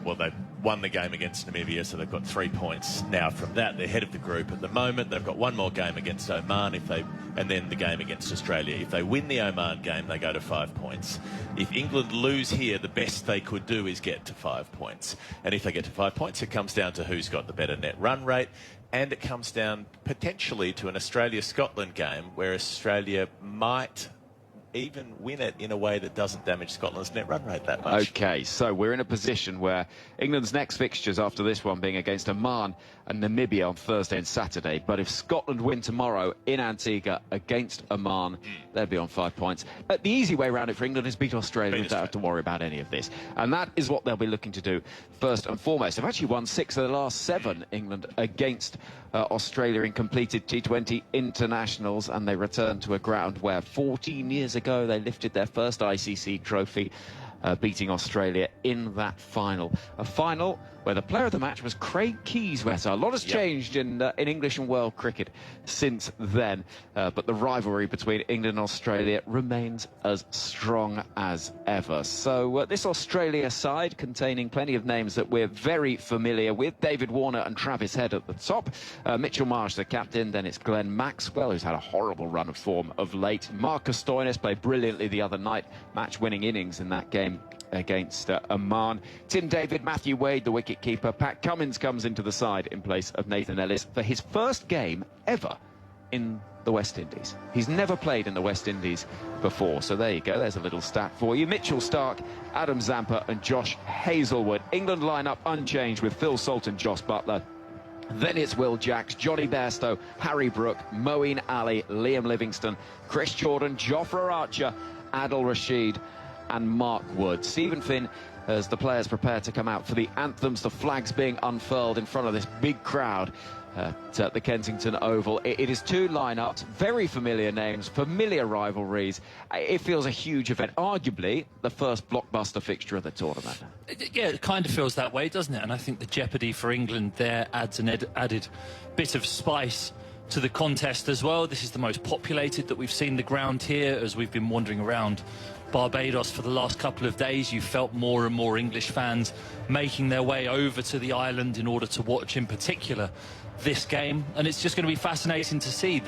won the game against Namibia, so they've got 3 points now from that. They're head of the group at the moment. They've got one more game against Oman, and then the game against Australia. If they win the Oman game, they go to 5 points. If England lose here, the best they could do is get to 5 points. And if they get to 5 points, it comes down to who's got the better net run rate. And it comes down potentially to an Australia-Scotland game where Australia might even win it in a way that doesn't damage Scotland's net run rate that much. OK, so we're in a position where England's next fixtures after this one being against Oman and Namibia on Thursday and Saturday. But if Scotland win tomorrow in Antigua against Oman, they'll be on 5 points. But the easy way around it for England is beat Australia without having to worry about any of this. And that is what they'll be looking to do first and foremost. They've actually won 6 of the last 7, England, against Australia in completed T20 internationals, and they return to a ground where 14 years ago they lifted their first ICC trophy, beating Australia in that final. A final where the player of the match was Craig Keyswetter. A lot has changed in English and world cricket since then, but the rivalry between England and Australia remains as strong as ever. So this Australia side, containing plenty of names that we're very familiar with, David Warner and Travis Head at the top, Mitchell Marsh the captain, then it's Glenn Maxwell, who's had a horrible run of form of late. Marcus Stoinis played brilliantly the other night, match-winning innings in that game against Oman. Tim David, Matthew Wade, the wicket-keeper. Pat Cummins comes into the side in place of Nathan Ellis for his first game ever in the West Indies. He's never played in the West Indies before, so there you go, there's a little stat for you. Mitchell Starc, Adam Zampa and Josh Hazlewood. England line up unchanged with Phil Salt and Joss Buttler. Then it's Will Jacks, Johnny Bairstow, Harry Brook, Moeen Ali, Liam Livingstone, Chris Jordan, Jofra Archer, Adil Rashid and Mark Wood. Stephen Finn, as the players prepare to come out for the anthems, the flags being unfurled in front of this big crowd at the Kensington Oval. It is 2 lineups, very familiar names, familiar rivalries. It feels a huge event, arguably the first blockbuster fixture of the tournament. Yeah, it kind of feels that way, doesn't it? And I think the jeopardy for England there adds an added bit of spice to the contest as well. This is the most populated that we've seen the ground here. As we've been wandering around Barbados for the last couple of days, you felt more and more English fans making their way over to the island in order to watch, in particular, this game. And it's just going to be fascinating to see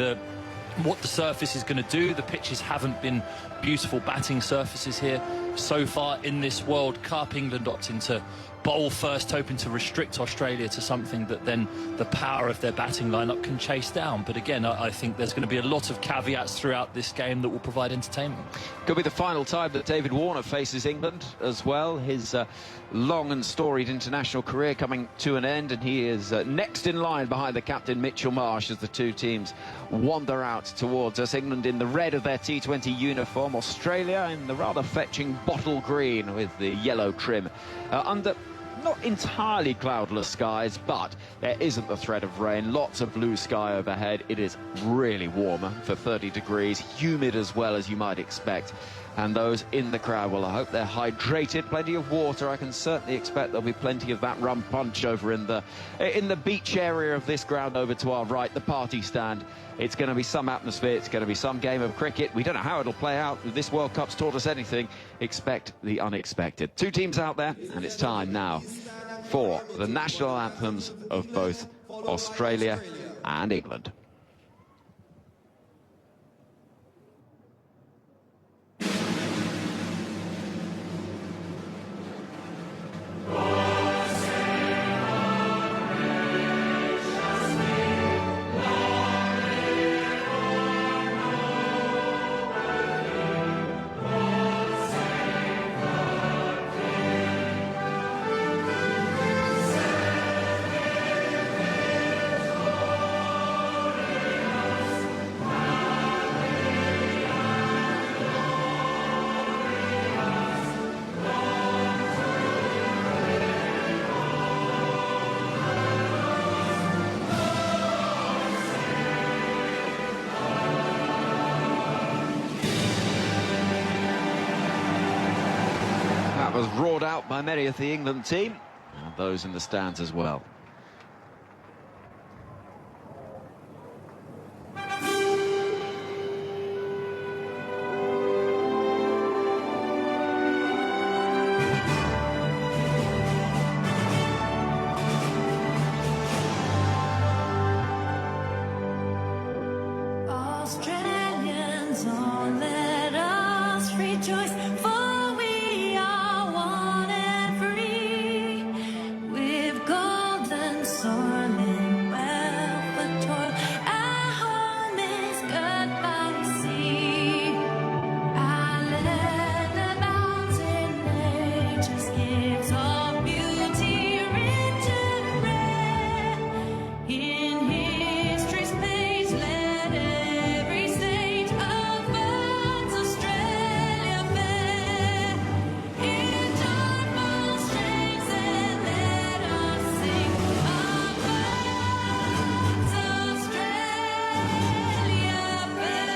what the surface is going to do. The pitches haven't been beautiful batting surfaces here so far in this World Cup. England opting to bowl first, hoping to restrict Australia to something that then the power of their batting lineup can chase down. But again, I think there's going to be a lot of caveats throughout this game that will provide entertainment. Could be the final time that David Warner faces England as well. His long and storied international career coming to an end, and he is next in line behind the captain Mitchell Marsh as the two teams wander out towards us. England in the red of their T20 uniform, Australia in the rather fetching bottle green with the yellow trim. Under not entirely cloudless skies, but there isn't the threat of rain. Lots of blue sky overhead. It is really warm for 30 degrees, humid as well as you might expect. And those in the crowd, well, I hope they're hydrated. Plenty of water. I can certainly expect there'll be plenty of that rum punch over in the beach area of this ground over to our right, the party stand. It's going to be some atmosphere. It's going to be some game of cricket. We don't know how it'll play out. If this World Cup's taught us anything, expect the unexpected. 2 teams out there, and it's time now for the national anthems of both Australia and England. was roared out by many of the England team, and those in the stands as well. Australians, oh, let us rejoice, for we are one and free, with golden soiling wealth and toil. Our home is good by sea. Our land abounds in nature's gifts of beauty, rich and rare. In history's page, let every stage of birds Australia fair. In joyful strains, and let us sing of birds Australia fair.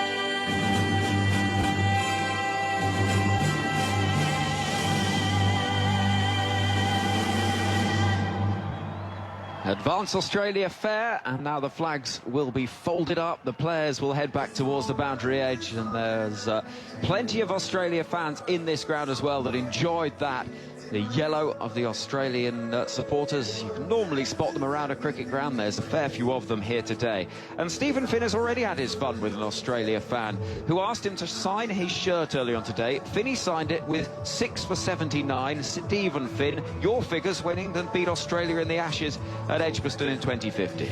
Advance Australia fair, and now the flags will be folded up. The players will head back towards the boundary edge, and there's plenty of Australia fans in this ground as well that enjoyed that. The yellow of the Australian supporters, you can normally spot them around a cricket ground. There's a fair few of them here today. And Stephen Finn has already had his fun with an Australia fan who asked him to sign his shirt early on today. Finney signed it with 6 for 79. Stephen Finn, your figures when England beat Australia in the Ashes at Edgbaston in 2015.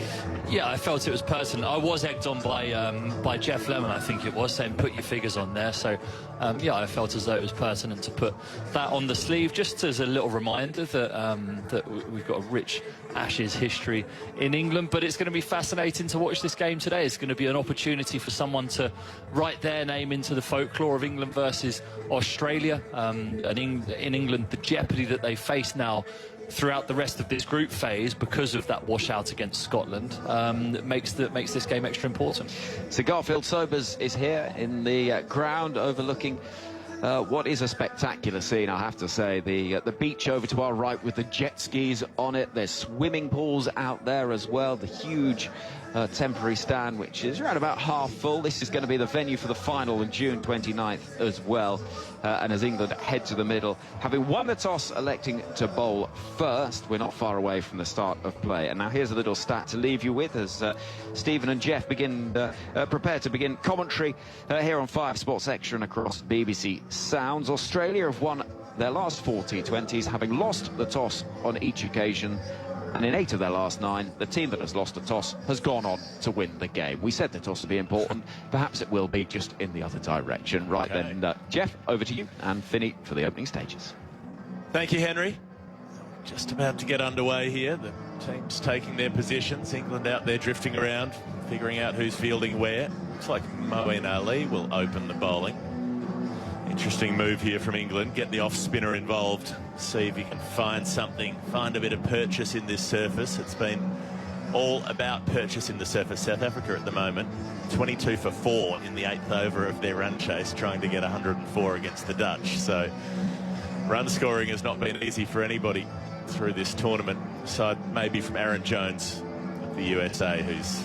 Yeah, I felt it was pertinent. I was egged on by Geoff Lemon, I think it was, saying put your figures on there. So, yeah, I felt as though it was pertinent to put that on the sleeve, just as a little reminder that that we've got a rich Ashes history in England. But it's going to be fascinating to watch this game today. It's going to be an opportunity for someone to write their name into the folklore of England versus Australia. And in England, the jeopardy that they face now throughout the rest of this group phase because of that washout against Scotland makes this game extra important. So Garfield Sobers is here in the ground overlooking what is a spectacular scene, I have to say. The beach over to our right with the jet skis on it. There's swimming pools out there as well. The huge temporary stand, which is around about half full. This is going to be the venue for the final on June 29th as well. And as England head to the middle, having won the toss, electing to bowl first. We're not far away from the start of play. And now here's a little stat to leave you with as Stephen and Geoff prepare to begin commentary here on 5 Sports Extra and across BBC Sounds. Australia have won their last 4 T20s, having lost the toss on each occasion. And in 8 of their last 9, the team that has lost the toss has gone on to win the game. We said the toss would be important. Perhaps it will be, just in the other direction. Right okay. Then, Geoff, over to you, and Finney for the opening stages. Thank you, Henry. Just about to get underway here. The team's taking their positions. England out there drifting around, figuring out who's fielding where. Looks like Moeen Ali will open the bowling. Interesting move here from England. Get the off-spinner involved. See if you can find something, find a bit of purchase in this surface. It's been all about purchase in the surface. South Africa at the moment, 22 for 4 in the 8th over of their run chase, trying to get 104 against the Dutch. So run scoring has not been easy for anybody through this tournament, aside maybe from Aaron Jones of the USA, who's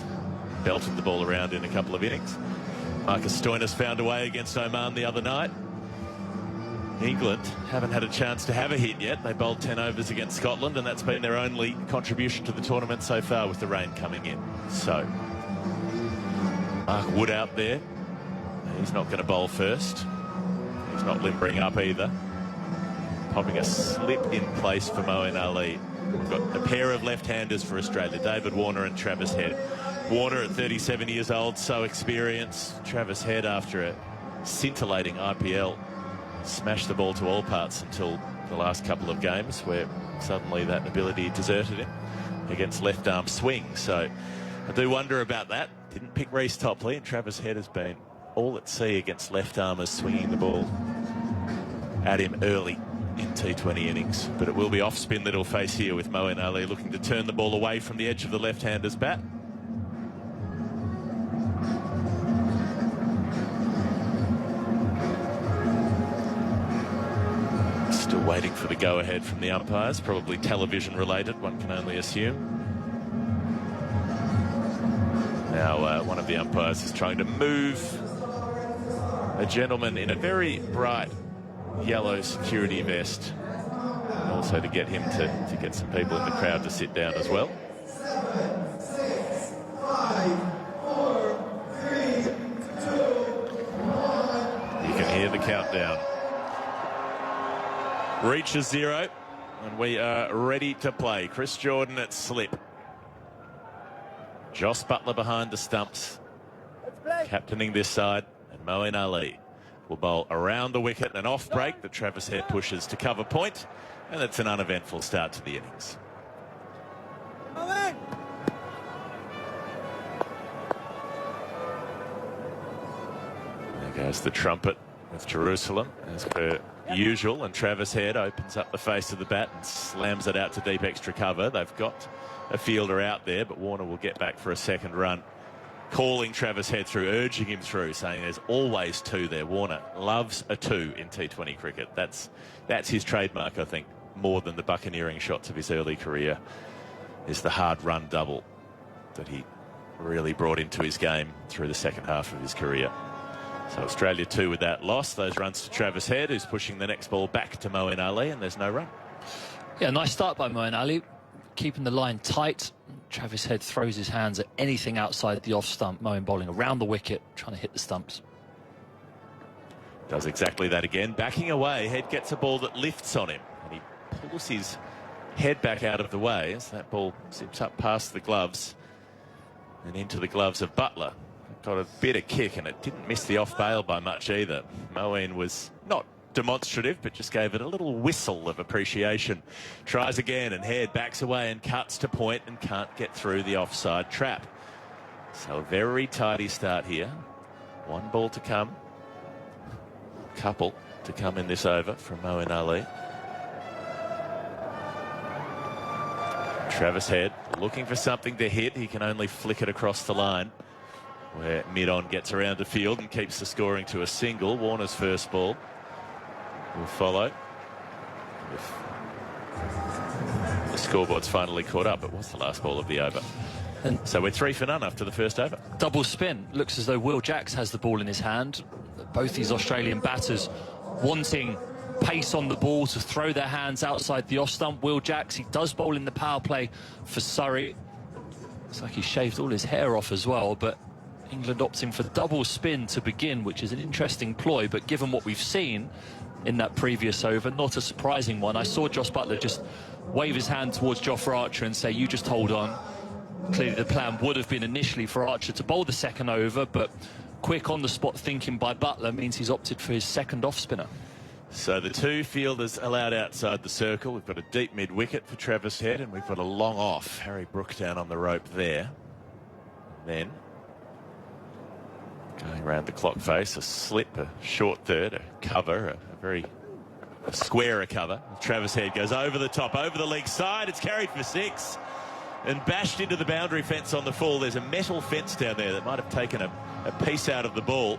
belted the ball around in a couple of innings. Marcus Stoinis found a way against Oman the other night. England haven't had a chance to have a hit yet. They bowled 10 overs against Scotland, and that's been their only contribution to the tournament so far, with the rain coming in. So Mark Wood out there. He's not going to bowl first. He's not limbering up either. Popping a slip in place for Moeen Ali. We've got a pair of left-handers for Australia, David Warner and Travis Head. Warner at 37 years old, so experienced. Travis Head, after a scintillating IPL, smashed the ball to all parts until the last couple of games, where suddenly that ability deserted him against left-arm swing. So I do wonder about that. Didn't pick Reece Topley, and Travis Head has been all at sea against left-armers swinging the ball at him early in T20 innings. But it will be off-spin that he'll face here, with Moeen Ali looking to turn the ball away from the edge of the left-hander's bat. waiting for the go-ahead from the umpires, probably television related, one can only assume. Now one of the umpires is trying to move a gentleman in a very bright yellow security vest, and also to get him to get some people in the crowd to sit down as well. You can hear the countdown. Reaches 0, and we are ready to play. Chris Jordan at slip. Joss Buttler behind the stumps, captaining this side, and Moeen Ali will bowl around the wicket. An off break that Travis Head pushes to cover point, and it's an uneventful start to the innings. There goes the trumpet with Jerusalem as per usual, and Travis Head opens up the face of the bat and slams it out to deep extra cover. They've got a fielder out there, but Warner will get back for a second run, calling Travis Head through, urging him through, saying there's always 2 there. Warner loves a 2 in T20 cricket. That's his trademark, I think, more than the buccaneering shots of his early career, is the hard run double that he really brought into his game through the second half of his career. So Australia 2 with that loss. Those runs to Travis Head, who's pushing the next ball back to Moeen Ali, and there's no run. Yeah, nice start by Moeen Ali, keeping the line tight. Travis Head throws his hands at anything outside the off stump. Moeen bowling around the wicket, trying to hit the stumps. Does exactly that again. Backing away, Head gets a ball that lifts on him, and he pulls his head back out of the way as that ball zips up past the gloves and into the gloves of Buttler. Got a bit of kick, and it didn't miss the off bail by much either. Moeen was not demonstrative, but just gave it a little whistle of appreciation. Tries again, and Head backs away and cuts to point and can't get through the offside trap. So a very tidy start here. 1 ball to come. Couple to come in this over from Moeen Ali. Travis Head looking for something to hit. He can only flick it across the line, where mid-on gets around the field and keeps the scoring to a single. Warner's first ball will follow. If the scoreboard's finally caught up, it was the last ball of the over. And so we're 3 for none after the first over. Double spin. Looks as though Will Jacks has the ball in his hand. Both these Australian batters wanting pace on the ball to throw their hands outside the off stump. Will Jacks, he does bowl in the power play for Surrey. Looks like he shaved all his hair off as well, but England opting for double spin to begin, which is an interesting ploy, but given what we've seen in that previous over, not a surprising one. I saw Joss Buttler just wave his hand towards Jofra Archer and say, you just hold on. Clearly the plan would have been initially for Archer to bowl the second over, but quick on the spot thinking by Buttler means he's opted for his second off spinner. So the 2 fielders allowed outside the circle. We've got a deep mid wicket for Travis Head, and we've got a long off. Harry Brook down on the rope there. Then going around the clock face, a slip, a short third, a cover, a square cover. Travis Head goes over the top, over the leg side. It's carried for 6 and bashed into the boundary fence on the full. There's a metal fence down there that might have taken a piece out of the ball.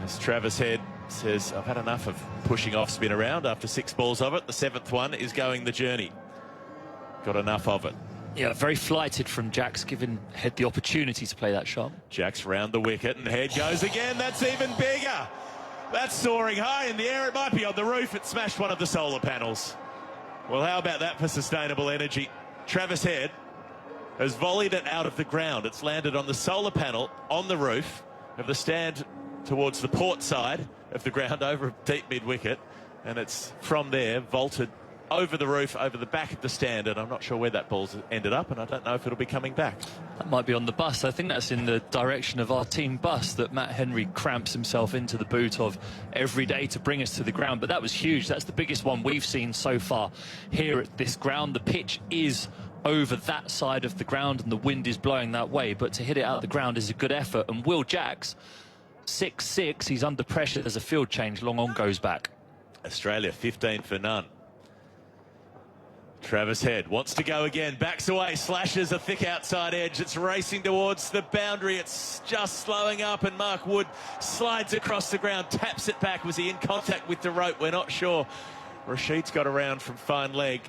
As Travis Head says, I've had enough of pushing off spin around after 6 balls of it. The 7th one is going the journey. Got enough of it. Yeah, very flighted from Jacks, giving Head the opportunity to play that shot. Jacks round the wicket, and Head goes again. That's even bigger. That's soaring high in the air. It might be on the roof. It smashed one of the solar panels. Well, how about that for sustainable energy? Travis Head has volleyed it out of the ground. It's landed on the solar panel on the roof of the stand towards the port side of the ground over a deep mid-wicket, and it's from there vaulted over the roof, over the back of the stand, and I'm not sure where that ball's ended up, and I don't know if it'll be coming back. That might be on the bus. I think that's in the direction of our team bus that Matt Henry cramps himself into the boot of every day to bring us to the ground. But that was huge. That's the biggest one we've seen so far here at this ground. The pitch is over that side of the ground and the wind is blowing that way, but to hit it out of the ground is a good effort. And Will Jacks, 6-6, he's under pressure. There's a field change. Long on goes back. Australia 15 for none. Travis Head wants to go again, backs away, slashes a thick outside edge. It's racing towards the boundary. It's just slowing up, and Mark Wood slides across the ground, taps it back. Was he in contact with the rope? We're not sure. Rashid's got around from fine leg.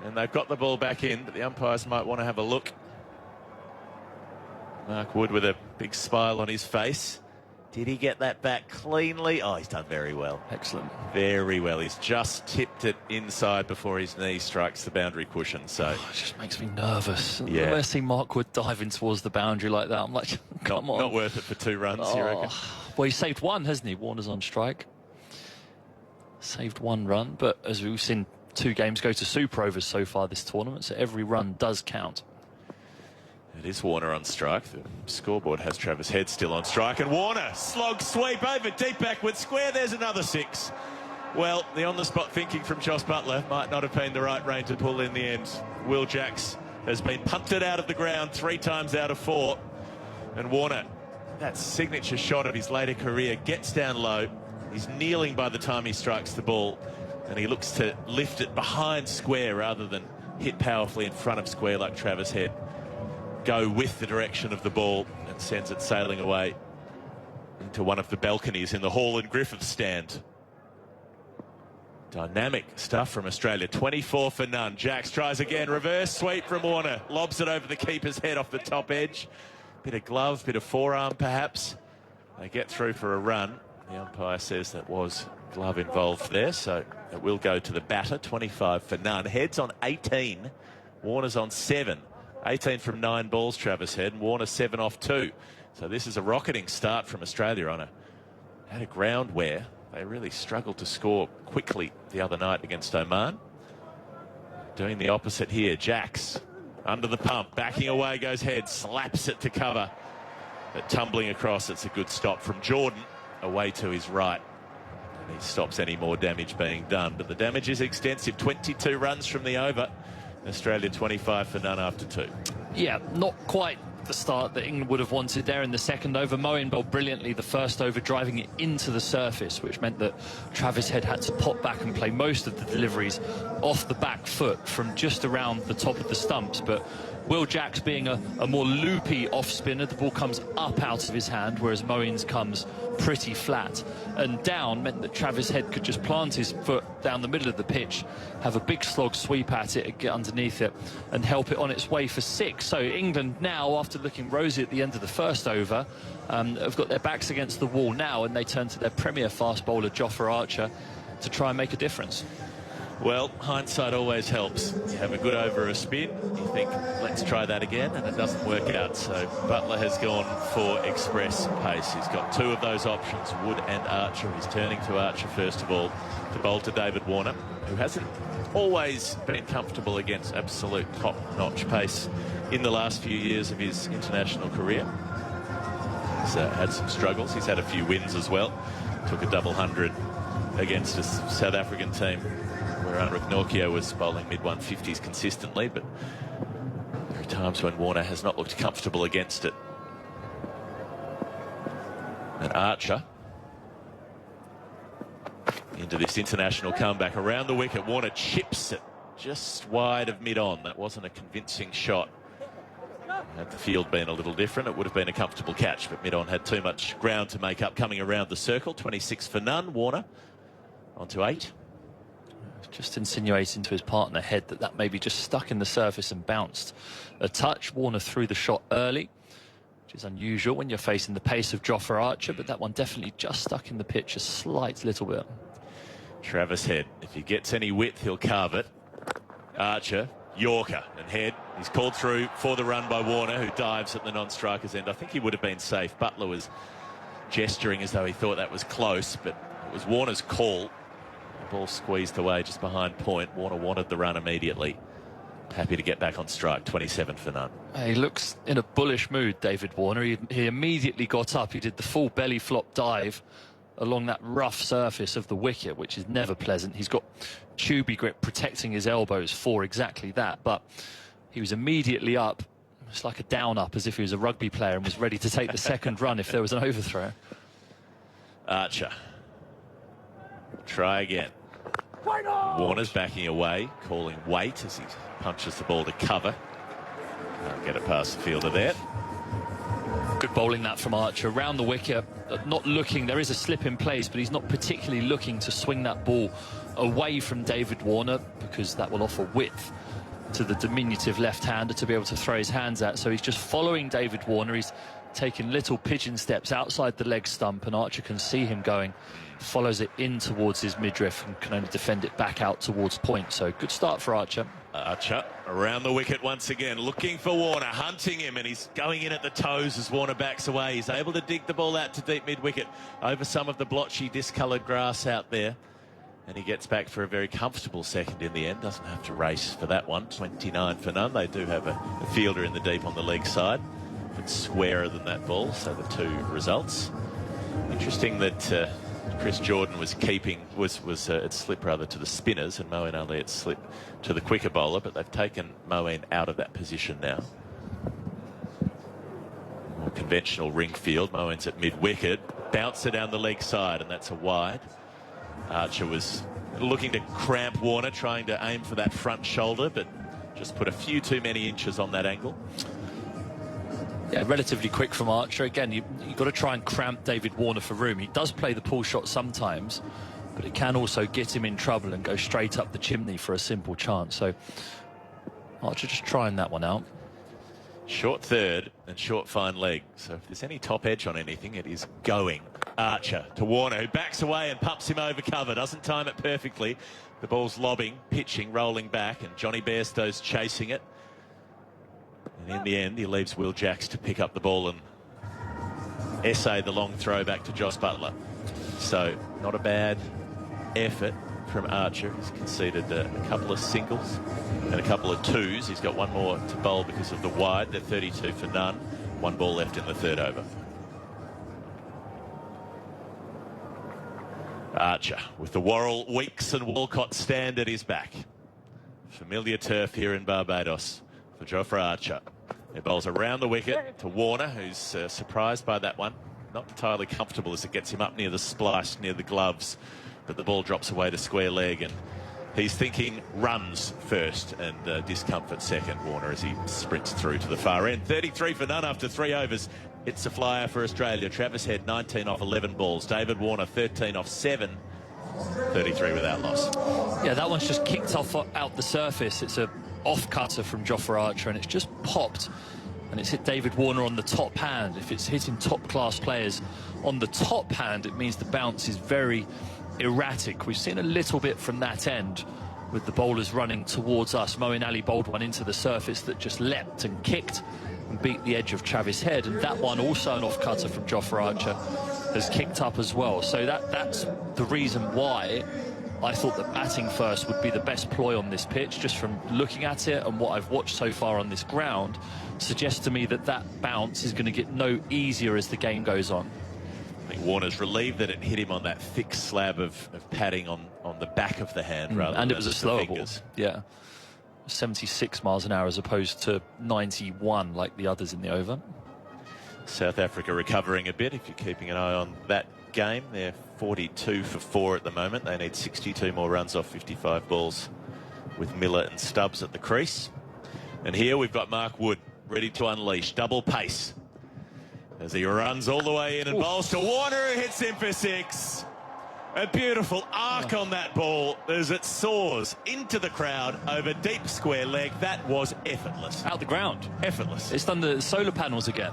And they've got the ball back in, but the umpires might want to have a look. Mark Wood with a big smile on his face. Did he get that back cleanly? Oh, he's done very well. Excellent. Very well. He's just tipped it inside before his knee strikes the boundary cushion. So it just makes me nervous. Yeah. When I see Mark Wood diving towards the boundary like that, I'm like, come on. Not worth it for 2 runs, you reckon? Well, he saved one, hasn't he? Warner's on strike. Saved 1 run, but as we've seen 2 games go to super overs so far this tournament, so every run does count. It is Warner on strike. The scoreboard has Travis Head still on strike. And Warner, slog sweep over deep backward square. There's another 6. Well, the on-the-spot thinking from Josh Buttler might not have been the right rain to pull in the end. Will Jacks has been punted out of the ground 3 times out of 4. And Warner, that signature shot of his later career, gets down low. He's kneeling by the time he strikes the ball. And he looks to lift it behind square rather than hit powerfully in front of square like Travis Head. Go with the direction of the ball and sends it sailing away into one of the balconies in the Hall and Griffiths stand. Dynamic stuff from Australia. 24 for none. Jacks tries again. Reverse sweep from Warner. Lobs it over the keeper's head off the top edge. Bit of glove, bit of forearm perhaps. They get through for a run. The umpire says that was glove involved there, so it will go to the batter. 25 for none. Head's on 18. Warner's on 7. 18 from 9 balls, Travis Head, and Warner 7 off 2. So this is a rocketing start from Australia on a ground where they really struggled to score quickly the other night against Oman. Doing the opposite here. Jacks under the pump, backing away goes Head, slaps it to cover. But tumbling across, it's a good stop from Jordan away to his right. And he stops any more damage being done. But the damage is extensive. 22 runs from the over. Australia 25 for none after 2. Yeah, not quite the start that England would have wanted there in the second over. Moran bowled brilliantly the first over, driving it into the surface, which meant that Travis Head had to pop back and play most of the deliveries off the back foot from just around the top of the stumps. But Will Jacks being a more loopy off-spinner, the ball comes up out of his hand, whereas Moran's comes pretty flat. And down meant that Travis Head could just plant his foot down the middle of the pitch, have a big slog sweep at it, get underneath it, and help it on its way for 6. So England now, after looking rosy at the end of the first over, have got their backs against the wall now, and they turn to their premier fast bowler, Geoff Archer, to try and make a difference. Well, hindsight always helps. You have a good over a spin, you think, let's try that again, and it doesn't work out. So Buttler has gone for express pace. He's got 2 of those options, Wood and Archer. He's turning to Archer first of all to bowl to David Warner, who hasn't always been comfortable against absolute top-notch pace in the last few years of his international career. He's had some struggles. He's had a few wins as well. Took a double 100 against a South African team where Anrich Nortje was bowling mid-150s consistently, but there are times when Warner has not looked comfortable against it. And Archer into this international comeback around the wicket. Warner chips it just wide of mid-on. That wasn't a convincing shot. Had the field been a little different, it would have been a comfortable catch, but mid-on had too much ground to make up coming around the circle. 26 for none. Warner on to 8. Just insinuating to his partner Head that maybe just stuck in the surface and bounced a touch. Warner threw the shot early, which is unusual when you're facing the pace of Geoff Archer, but that one definitely just stuck in the pitch a slight little bit. Travis Head, if he gets any width, he'll carve it. Archer, Yorker, and Head. He's called through for the run by Warner, who dives at the non-striker's end. I think he would have been safe. Buttler was gesturing as though he thought that was close, but it was Warner's call. The ball squeezed away just behind point. Warner wanted the run immediately. Happy to get back on strike. 27 for none. He looks in a bullish mood, David Warner. He immediately got up. He did the full belly flop dive along that rough surface of the wicket, which is never pleasant. He's got tubey grip protecting his elbows for exactly that, but he was immediately up. It's like a down up, as if he was a rugby player and was ready to take the second run if there was an overthrow. Archer. Try again. Warner's backing away, calling wait as he punches the ball to cover. Can't get it past the fielder there. Good bowling that from Archer around the wicket, not looking. There is a slip in place, but he's not particularly looking to swing that ball away from David Warner, because that will offer width to the diminutive left-hander to be able to throw his hands at. So he's just following David Warner. He's taking little pigeon steps outside the leg stump, and Archer can see him going, follows it in towards his midriff and can only defend it back out towards point. So good start for Archer. Archer around the wicket once again, looking for Warner, hunting him, and he's going in at the toes as Warner backs away. He's able to dig the ball out to deep mid-wicket over some of the blotchy, discoloured grass out there. And he gets back for a very comfortable second in the end. Doesn't have to race for that one. 29 for none. They do have a fielder in the deep on the leg side. But squarer than that ball, so the two results. Interesting that Chris Jordan was keeping, it slipped rather to the spinners, and Moeen Ali had slipped to the quicker bowler, but they've taken Moeen out of that position now. More conventional ring field. Moeen's at mid-wicket. Bouncer down the leg side, and that's a wide. Archer was looking to cramp Warner, trying to aim for that front shoulder, but just put a few too many inches on that angle. Yeah, relatively quick from Archer. Again, you've got to try and cramp David Warner for room. He does play the pull shot sometimes, but it can also get him in trouble and go straight up the chimney for a simple chance. So Archer just trying that one out. Short third and short fine leg. So if there's any top edge on anything, it is going. Archer to Warner, who backs away and pumps him over cover. Doesn't time it perfectly. The ball's lobbing, pitching, rolling back, and Johnny Bairstow's chasing it. And in the end, he leaves Will Jacks to pick up the ball and essay the long throw back to Joss Butler. So not a bad effort from Archer. He's conceded a couple of singles and a couple of twos. He's got one more to bowl because of the wide. They're 32 for none. One ball left in the third over. Archer with the Worrell, Weeks and Walcott stand at his back. Familiar turf here in Barbados for Geoff Archer. He bowls around the wicket to Warner, who's surprised by that one. Not entirely comfortable as it gets him up near the splice, near the gloves. But the ball drops away to square leg, and he's thinking runs first and discomfort second, Warner, as he sprints through to the far end. 33 for none after 3 overs. It's a flyer for Australia. Travis Head, 19 off 11 balls. David Warner, 13 off 7. 33 without loss. Yeah, that one's just kicked off out the surface. It's a off-cutter from Geoff Archer, and it's just popped. And it's hit David Warner on the top hand. If it's hitting top-class players on the top hand, it means the bounce is very erratic. We've seen a little bit from that end with the bowlers running towards us. Moeen Ali bowled one into the surface that just leapt and kicked and beat the edge of Travis Head, and that one, also an off-cutter from Geoff Archer, has kicked up as well. So that's the reason why I thought that batting first would be the best ploy on this pitch. Just from looking at it and what I've watched so far on this ground suggests to me that that bounce is going to get no easier as the game goes on. I think Warner's relieved that it hit him on that thick slab of padding on the back of the hand rather and than it was a slower ball. Yeah, 76 miles an hour as opposed to 91 like the others in the over. South Africa recovering a bit. If you're keeping an eye on that game, they're 42 for 4 at the moment. They need 62 more runs off 55 balls with Miller and Stubbs at the crease. And here we've got Mark Wood ready to unleash. Double pace as he runs all the way in and bowls to Warner, who hits him for 6. A beautiful arc on that ball as it soars into the crowd over deep square leg. That was effortless. Out the ground. Effortless. It's done the solar panels again.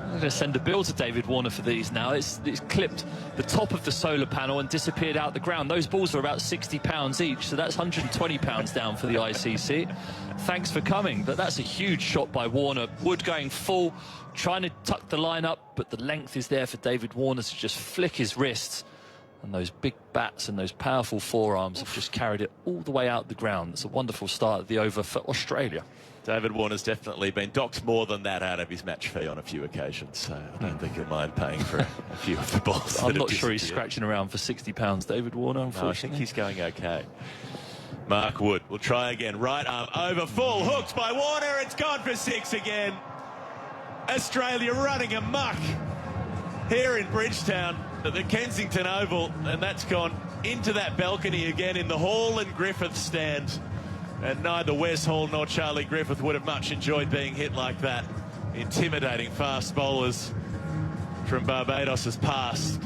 I'm going to send a bill to David Warner for these now. It's clipped the top of the solar panel and disappeared out the ground. Those balls are about £60 each, so that's £120 down for the ICC. Thanks for coming, but that's a huge shot by Warner. Wood going full, trying to tuck the line up, but the length is there for David Warner to just flick his wrists. And those big bats and those powerful forearms have just carried it all the way out the ground. It's a wonderful start of the over for Australia. David Warner's definitely been docked more than that out of his match fee on a few occasions, so I don't think he'll mind paying for a few of the balls. I'm not sure he's scratching around for £60, David Warner, unfortunately. No, I think he's going okay. Mark Wood will try again. Right arm over full, hooked by Warner. It's gone for 6 again. Australia running amok here in Bridgetown at the Kensington Oval, and that's gone into that balcony again in the Hall and Griffith stand. And neither Wes Hall nor Charlie Griffith would have much enjoyed being hit like that. Intimidating fast bowlers from Barbados' past.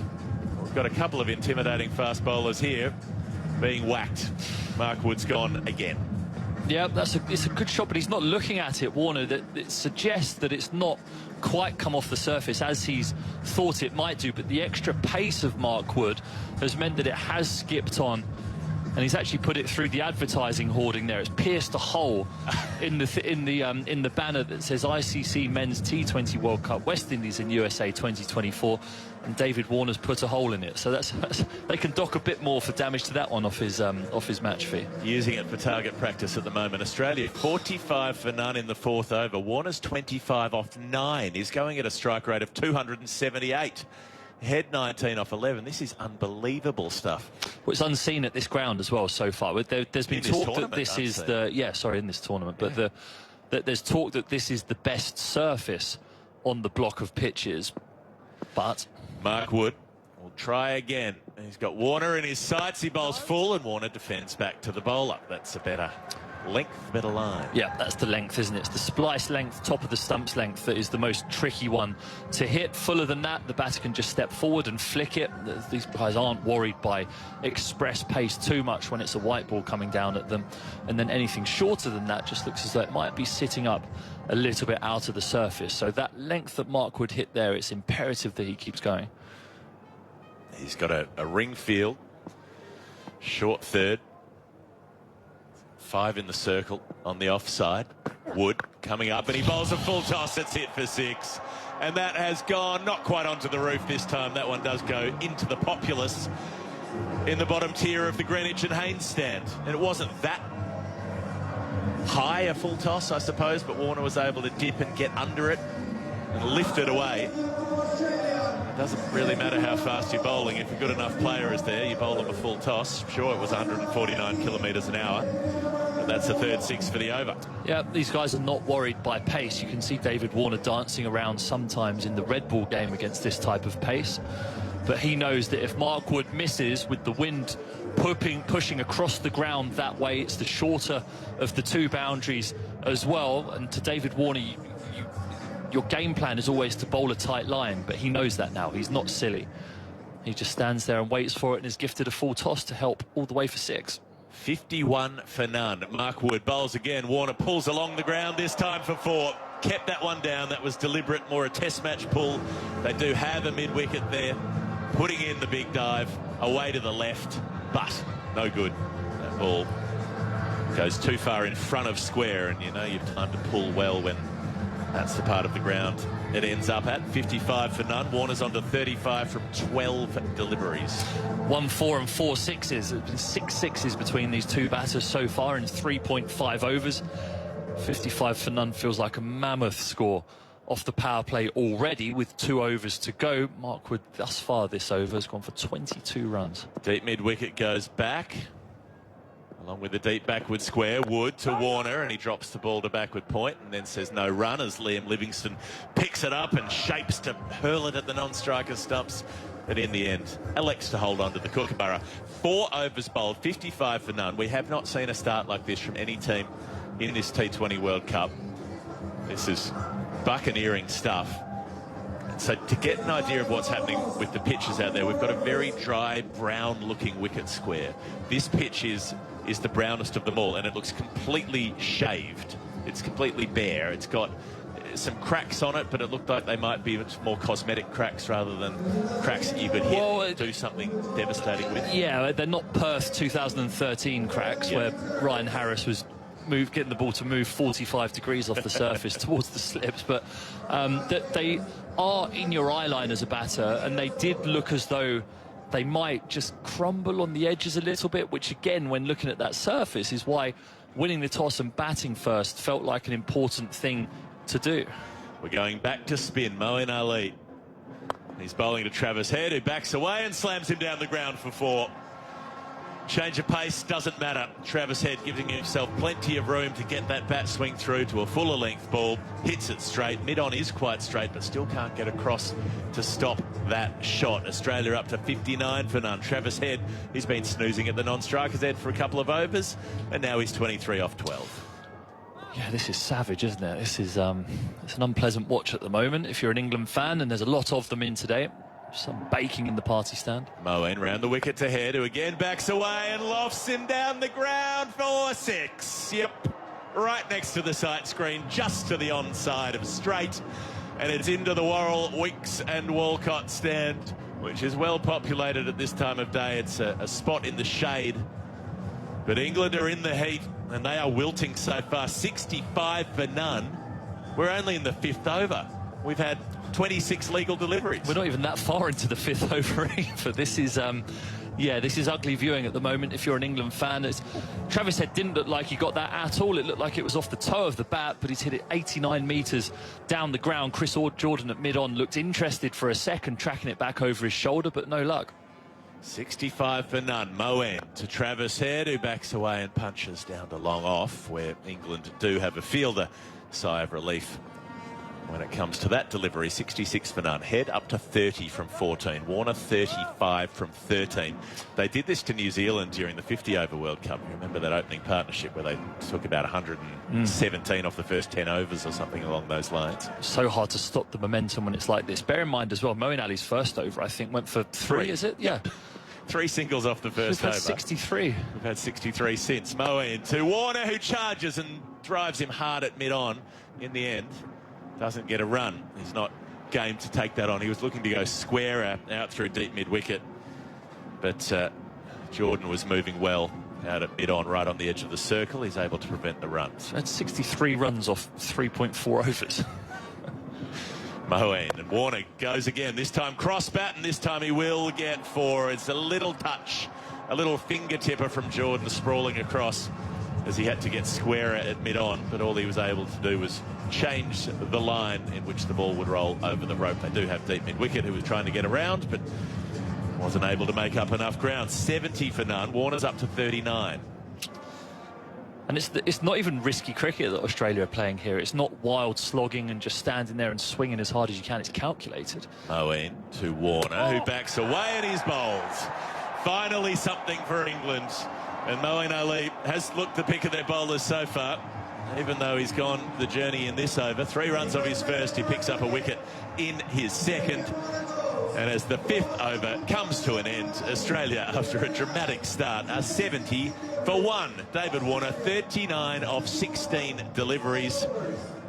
We've got a couple of intimidating fast bowlers here. being whacked. Mark Wood's gone again. Yeah, it's a good shot, but he's not looking at it, Warner. That it suggests that it's not quite come off the surface as he's thought it might do, but the extra pace of Mark Wood has meant that it has skipped on, and he's actually put it through the advertising hoarding there. It's pierced a hole in the banner that says ICC Men's T20 World Cup, West Indies and USA 2024, and David Warner's put a hole in it. So that's they can dock a bit more for damage to that one off his match fee. Using it for target practice at the moment. Australia 45 for none in the 4th over. Warner's 25 off 9. He's going at a strike rate of 278. Head 19 off 11. This is unbelievable stuff. Well, it's unseen at this ground as well so far. There's been talk that this is in this tournament, but there's talk that this is the best surface on the block of pitches. But Mark Wood will try again. He's got Warner in his sights. He bowls full, and Warner defends back to the bowler. That's a better length, better line. Yeah, that's the length, isn't it? It's the splice length, top of the stumps length that is the most tricky one to hit. Fuller than that, the batter can just step forward and flick it. These guys aren't worried by express pace too much when it's a white ball coming down at them. And then anything shorter than that just looks as though it might be sitting up a little bit out of the surface. So that length that Mark Wood hit there, it's imperative that he keeps going. He's got a ring field, short third. 5 in the circle on the offside. Wood coming up, and he bowls a full toss. It's hit for 6. And that has gone not quite onto the roof this time. That one does go into the populace in the bottom tier of the Greenwich and Haynes stand. And it wasn't that high a full toss, I suppose, but Warner was able to dip and get under it and lift it away. It doesn't really matter how fast you're bowling. If a good enough player is there, you bowl them a full toss. Sure, it was 149 kilometres an hour. That's the 3rd 6 for the over. Yeah, these guys are not worried by pace. You can see David Warner dancing around sometimes in the red ball game against this type of pace. But he knows that if Mark Wood misses with the wind pushing across the ground that way, it's the shorter of the 2 boundaries as well. And to David Warner, your game plan is always to bowl a tight line, but he knows that now. He's not silly. He just stands there and waits for it and is gifted a full toss to help all the way for 6. 51 for none. Mark Wood bowls again. Warner pulls along the ground, this time for 4. Kept that one down. That was deliberate, more a test match pull. They do have a mid-wicket there. Putting in the big dive, away to the left, but no good. That ball goes too far in front of square, and you know you've time to pull well when that's the part of the ground it ends up at. 55 for none. Warner's on to 35 from 12 deliveries. 1 4 and 4 6s. There's been 6 6s between these 2 batters so far in 3.5 overs. 55 for none feels like a mammoth score off the power play already with 2 overs to go. Mark Wood thus far this over has gone for 22 runs. Deep mid-wicket goes back. Along with the deep backward square, Wood to Warner, and he drops the ball to backward point and then says no run as Liam Livingstone picks it up and shapes to hurl it at the non-striker stumps. But in the end, elects to hold on to the Kookaburra. 4 overs bowled, 55 for none. We have not seen a start like this from any team in this T20 World Cup. This is buccaneering stuff. So to get an idea of what's happening with the pitches out there, we've got a very dry, brown-looking wicket square. This pitch is the brownest of them all, and it looks completely shaved. It's completely bare. It's got some cracks on it, but it looked like they might be more cosmetic cracks rather than cracks that you could hit and do something devastating with. Yeah, they're not Perth 2013 cracks where Ryan Harris was getting the ball to move 45 degrees off the surface towards the slips, but they are in your eye line as a batter, and they did look as though they might just crumble on the edges a little bit, which again, when looking at that surface, is why winning the toss and batting first felt like an important thing to do. We're going back to spin. Moeen Ali. He's bowling to Travis Head, who backs away and slams him down the ground for 4. Change of pace doesn't matter. Travis Head giving himself plenty of room to get that bat swing through to a fuller length ball. Hits it straight. Mid-on is quite straight, but still can't get across to stop that shot. Australia up to 59 for none. Travis Head, he's been snoozing at the non-striker's end for a couple of overs, and now he's 23 off 12. Yeah, this is savage, isn't it? This is it's an unpleasant watch at the moment if you're an England fan, and there's a lot of them in today. Some baking in the party stand. Moran round the wicket to Head, who again backs away and lofts him down the ground for 6. Yep, right next to the sight screen, just to the onside of straight. And it's into the Worrell, Weeks and Walcott stand, which is well populated at this time of day. It's a spot in the shade. But England are in the heat, and they are wilting so far. 65 for none. We're only in the 5th over. We've had 26 legal deliveries. We're not even that far into the 5th over either. This is, this is ugly viewing at the moment if you're an England fan. Travis Head didn't look like he got that at all. It looked like it was off the toe of the bat, but he's hit it 89 metres down the ground. Chris Jordan at mid-on looked interested for a second, tracking it back over his shoulder, but no luck. 65 for none. Moran to Travis Head, who backs away and punches down to long off, where England do have a fielder. Sigh of relief when it comes to that delivery. 66 for none. Head up to 30 from 14. Warner 35 from 13. They did this to New Zealand during the 50-over World Cup. You remember that opening partnership where they took about 117 off the first 10 overs or something along those lines. So hard to stop the momentum when it's like this. Bear in mind as well, Moeen Ali's first over, I think, went for 3, is it? Yeah. 3 singles off the first over. We've had 63. We've had 63 since. Moeen to Warner, who charges and drives him hard at mid-on. In the end, doesn't get a run. He's not game to take that on. He was looking to go square out through deep mid-wicket. But Jordan was moving well out at mid-on, right on the edge of the circle. He's able to prevent the run. So that's 63 runs off 3.4 overs. Moeen, and Warner goes again. This time cross bat, and this time he will get 4. It's a little touch, a little fingertipper from Jordan sprawling across as he had to get square at mid-on, but all he was able to do was change the line in which the ball would roll over the rope. They do have deep mid-wicket, who was trying to get around, but wasn't able to make up enough ground. 70 for none. Warner's up to 39. And it's not even risky cricket that Australia are playing here. It's not wild slogging and just standing there and swinging as hard as you can. It's calculated. Moeen to Warner, who backs away and he's bowled. Finally something for England. And Moeen Ali has looked the pick of their bowlers so far, even though he's gone the journey in this over. 3 runs off his first, he picks up a wicket in his second. And as the 5th over comes to an end, Australia, after a dramatic start, are 70 for 1. David Warner, 39 of 16 deliveries.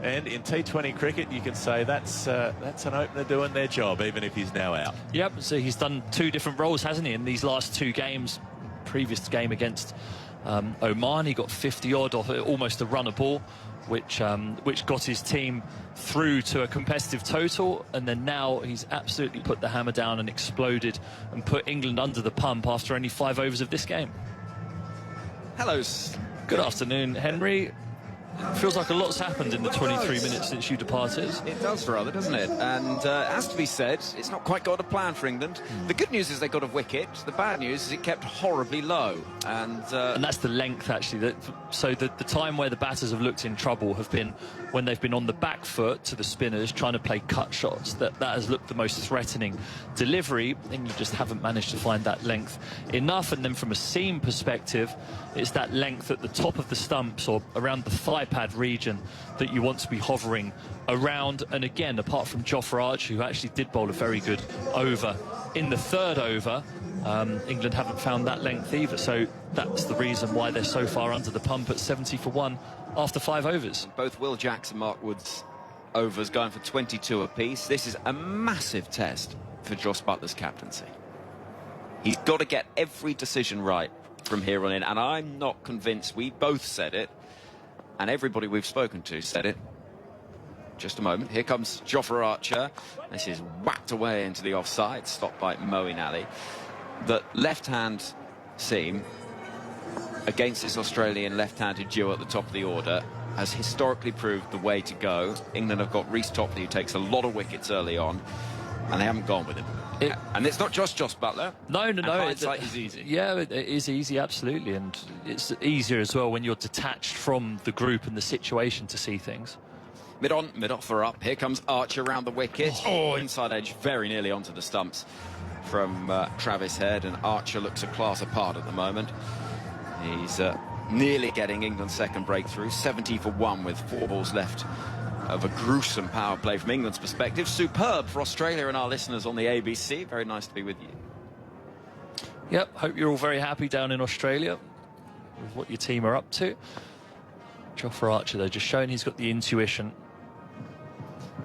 And in T20 cricket, you can say that's an opener doing their job, even if he's now out. Yep, so he's done 2 different roles, hasn't he, in these last 2 games. Previous game against Oman, he got 50-odd off almost a run a ball, which got his team through to a competitive total, and then now he's absolutely put the hammer down and exploded and put England under the pump after only 5 overs of this game. Hello. Good afternoon, Henry. Feels like a lot's happened in the 23 minutes since you departed. It does rather, doesn't it? And has to be said, it's not quite got a plan for England. The good news is they got a wicket. The bad news is it kept horribly low. And that's the length, actually. So the time where the batters have looked in trouble have been when they've been on the back foot to the spinners trying to play cut shots. That has looked the most threatening delivery. England just haven't managed to find that length enough. And then from a seam perspective, it's that length at the top of the stumps or around the thigh pad region that you want to be hovering around. And again, apart from Geoff, who actually did bowl a very good over in the 3rd over, England haven't found that length either. So that's the reason why they're so far under the pump at 70 for 1 after 5 overs. Both Will Jacks and Mark Wood's overs going for 22 apiece. This is a massive test for Jos Buttler's captaincy. He's got to get every decision right from here on in, and I'm not convinced. We both said it, and everybody we've spoken to said it. Just a moment. Here comes Jofra Archer. This is whacked away into the offside, stopped by Moeen Ali. The left-hand seam against this Australian left-handed duo at the top of the order has historically proved the way to go. England have got Reece Topley, who takes a lot of wickets early on, and they haven't gone with him. And it's not just Jos Buttler. No. Hindsight is easy. Yeah, it is easy, absolutely. And it's easier as well when you're detached from the group and the situation to see things. Mid-on, mid-off are up. Here comes Archer around the wicket. Oh, inside edge, very nearly onto the stumps from Travis Head. And Archer looks a class apart at the moment. He's nearly getting England's second breakthrough. 70 for 1 with 4 balls left of a gruesome power play from England's perspective. Superb for Australia and our listeners on the ABC. Very nice to be with you. Yep, hope you're all very happy down in Australia with what your team are up to. Geoff Archer, though, just showing he's got the intuition.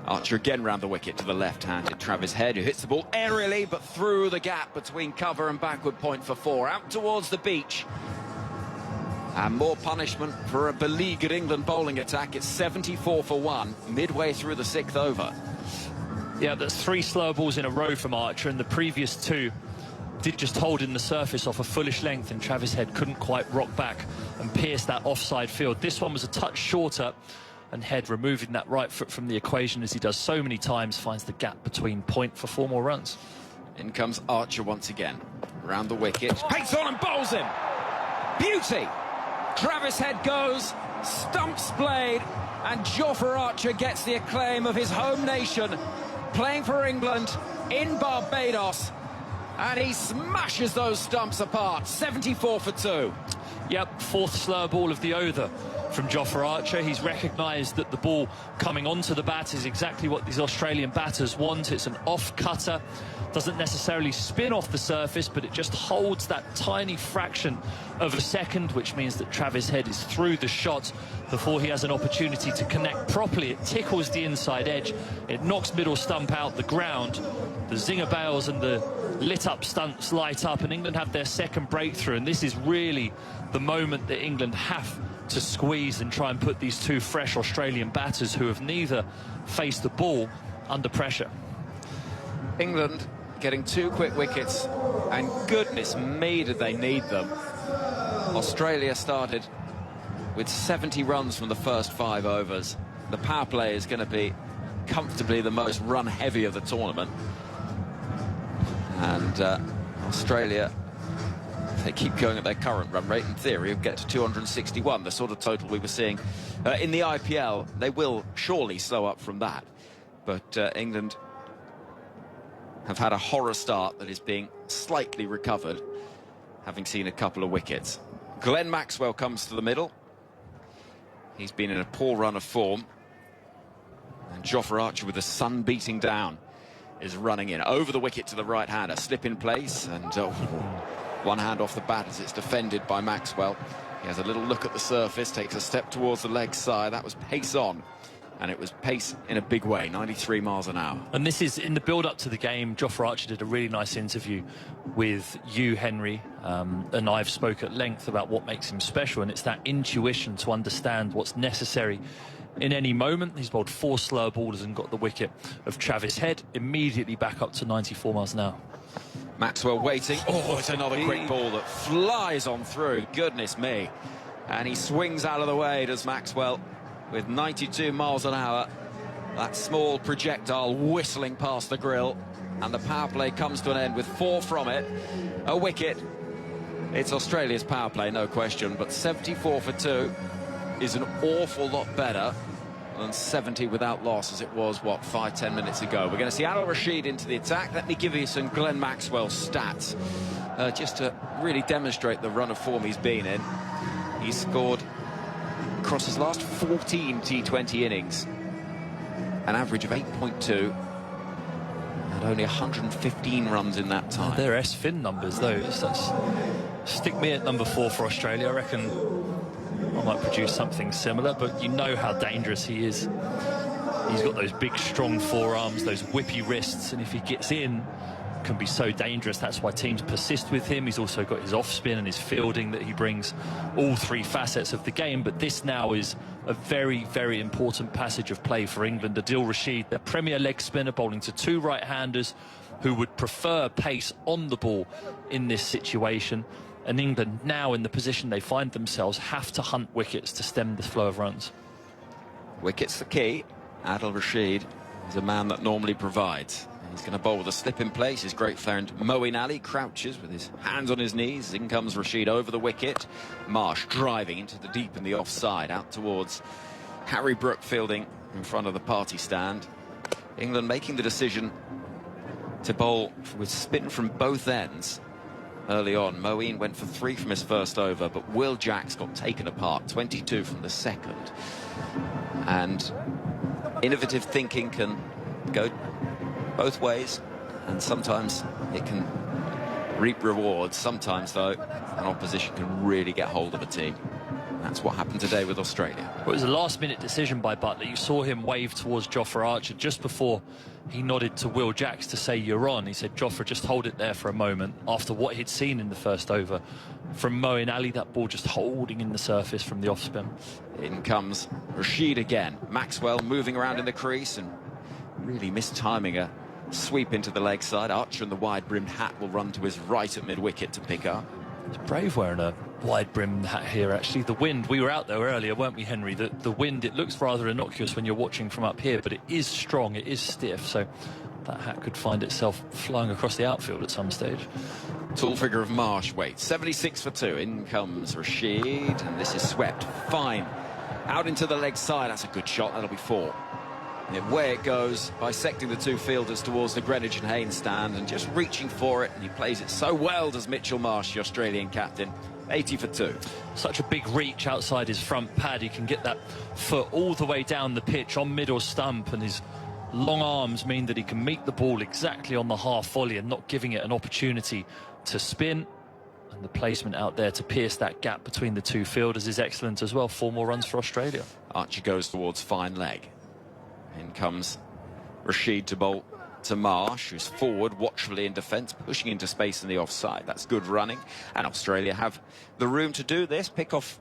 Archer again round the wicket to the left-handed Travis Head, who hits the ball aerially, but through the gap between cover and backward point for 4. Out towards the beach. And more punishment for a beleaguered England bowling attack. It's 74 for 1, midway through the 6th over. Yeah, that's 3 slow balls in a row from Archer, and the previous 2 did just hold in the surface off a fullish length, and Travis Head couldn't quite rock back and pierce that offside field. This one was a touch shorter, and Head, removing that right foot from the equation as he does so many times, finds the gap between point for 4 more runs. In comes Archer once again. Round the wicket, pace on and bowls him. Beauty! Travis Head goes, stumps played, and Geoff Archer gets the acclaim of his home nation, playing for England in Barbados. And he smashes those stumps apart. 74 for 2. Yep, 4th slower ball of the over from Geoff Archer. He's recognised that the ball coming onto the bat is exactly what these Australian batters want. It's an off-cutter. Doesn't necessarily spin off the surface, but it just holds that tiny fraction of a second, which means that Travis Head is through the shot before he has an opportunity to connect properly. It tickles the inside edge. It knocks middle stump out the ground. The zinger bails and the lit-up stumps light up, and England have their second breakthrough. And this is really the moment that England have to squeeze and try and put these 2 fresh Australian batters, who have neither faced the ball, under pressure. England getting 2 quick wickets, and goodness me did they need them. Australia started with 70 runs from the first 5 overs. The power play is going to be comfortably the most run-heavy of the tournament. And Australia, if they keep going at their current run rate, in theory, will get to 261, the sort of total we were seeing in the IPL. They will surely slow up from that. But England have had a horror start that is being slightly recovered, having seen a couple of wickets. Glenn Maxwell comes to the middle. He's been in a poor run of form. And Geoff Archer, with the sun beating down, is running in over the wicket to the right-hander. Slip in place, and one hand off the bat as it's defended by Maxwell. He has a little look at the surface, takes a step towards the leg side. That was pace on, and it was pace in a big way, 93 miles an hour. And this is in the build-up to the game. Geoff Archer did a really nice interview with you, Henry, and I've spoke at length about what makes him special, and it's that intuition to understand what's necessary in any moment. He's bowled 4 slow balls and got the wicket of Travis Head, immediately back up to 94 miles an hour. Maxwell waiting. Oh, it's another quick ball that flies on through. Goodness me. And he swings out of the way, does Maxwell, with 92 miles an hour. That small projectile whistling past the grill. And the power play comes to an end with 4 from it. A wicket. It's Australia's power play, no question. But 74 for 2 is an awful lot better than 70 without loss, as it was, what, 5-10 minutes ago. We're going to see Adil Rashid into the attack. Let me give you some Glenn Maxwell stats, just to really demonstrate the run of form he's been in. He's scored, across his last 14 T20 innings, an average of 8.2, and only 115 runs in that time. They're S-Fin numbers, though. Stick me at number 4 for Australia. I reckon I might produce something similar, but you know how dangerous he is. He's got those big, strong forearms, those whippy wrists, and if he gets in, can be so dangerous. That's why teams persist with him. He's also got his off-spin and his fielding that he brings, all 3 facets of the game. But this now is a very, very important passage of play for England. Adil Rashid, their premier leg spinner, bowling to 2 right-handers who would prefer pace on the ball in this situation. And England, now in the position they find themselves, have to hunt wickets to stem the flow of runs. Wickets the key. Adil Rashid is a man that normally provides. He's going to bowl with a slip in place. His great friend Moeen Ali crouches with his hands on his knees. In comes Rashid over the wicket. Marsh driving into the deep and the offside, out towards Harry Brook fielding in front of the party stand. England making the decision to bowl with spin from both ends. Early on, Moeen went for 3 from his first over, but Will Jacks got taken apart, 22 from the second. And Innovative thinking can go both ways, and sometimes it can reap rewards. Sometimes, though, an opposition can really get hold of a team. And that's what happened today with Australia. Well, it was a last-minute decision by Butler. You saw him wave towards Jofra Archer just before he nodded to Will Jacks to say, "You're on." He said, "Jofra, just hold it there for a moment." After what he'd seen in the first over from Moeen Ali, that ball just holding in the surface from the off-spin. In comes Rashid again. Maxwell moving around in the crease and really mistiming a sweep into the leg side. Archer and the wide-brimmed hat will run to his right at mid-wicket to pick up. It's brave wearing a wide-brimmed hat here, actually. The wind, we were out there earlier, weren't we, Henry? The wind, it looks rather innocuous when you're watching from up here, but it is strong, it is stiff, so that hat could find itself flying across the outfield at some stage. Tall figure of Marsh waits. 76 for 2. In comes Rashid, and this is swept fine out into the leg side. That's a good shot. That'll be 4. And away it goes, bisecting the two fielders towards the Greenwich and Haynes stand and just reaching for it. And he plays it so well, does Mitchell Marsh, the Australian captain. 80 for 2. Such a big reach outside his front pad. He can get that foot all the way down the pitch on middle stump, and his long arms mean that he can meet the ball exactly on the half volley and not giving it an opportunity to spin. And the placement out there to pierce that gap between the two fielders is excellent as well. 4 more runs for Australia. Archer goes towards fine leg. In comes Rashid to bowl to Marsh, who's forward watchfully in defence, pushing into space in the offside. That's good running, and Australia have the room to do this. Pick off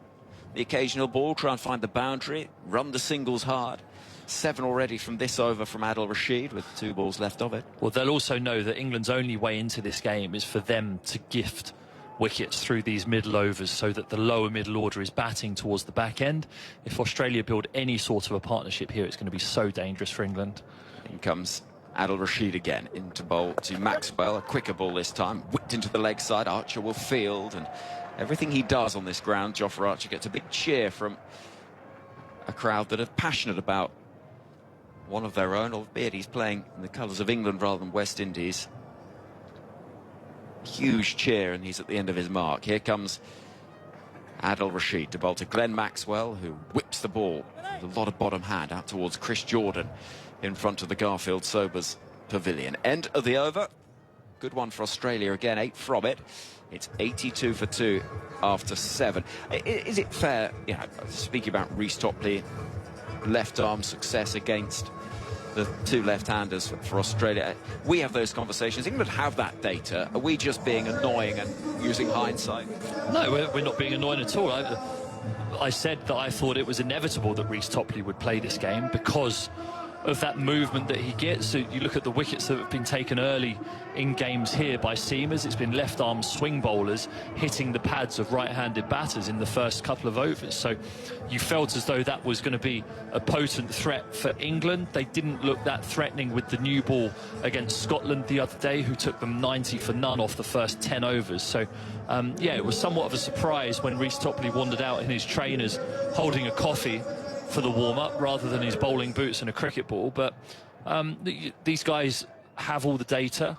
the occasional ball, try and find the boundary, run the singles hard. 7 already from this over from Adil Rashid with 2 balls left of it. Well, they'll also know that England's only way into this game is for them to gift wickets through these middle overs so that the lower middle order is batting towards the back end. If Australia build any sort of a partnership here, it's going to be so dangerous for England. In comes Adil Rashid again, into bowl to Maxwell. A quicker ball this time, whipped into the leg side. Archer will field, and everything he does on this ground, Jofra Archer gets a big cheer from a crowd that are passionate about one of their own, albeit he's playing in the colours of England rather than West Indies. Huge cheer, and he's at the end of his mark. Here comes Adil Rashid to bowl to Glenn Maxwell, who whips the ball with a lot of bottom hand out towards Chris Jordan in front of the Garfield Sobers pavilion. End of the over. Good one for Australia again, 8 from it. It's 82 for 2 after 7. Is it fair, you know, speaking about Reece Topley, left arm success against the 2 left-handers for Australia, we have those conversations. England have that data. Are we just being annoying and using hindsight? No, we're not being annoying at all. I said that I thought it was inevitable that Reece Topley would play this game because of that movement that he gets. So you look at the wickets that have been taken early in games here by seamers. It's been left-arm swing bowlers hitting the pads of right-handed batters in the first couple of overs. So you felt as though that was going to be a potent threat for England. They didn't look that threatening with the new ball against Scotland the other day, who took them 90 for none off the first 10 overs. So, yeah, it was somewhat of a surprise when Reece Topley wandered out in his trainers holding a coffee for the warm-up rather than his bowling boots and a cricket ball. But these guys have all the data.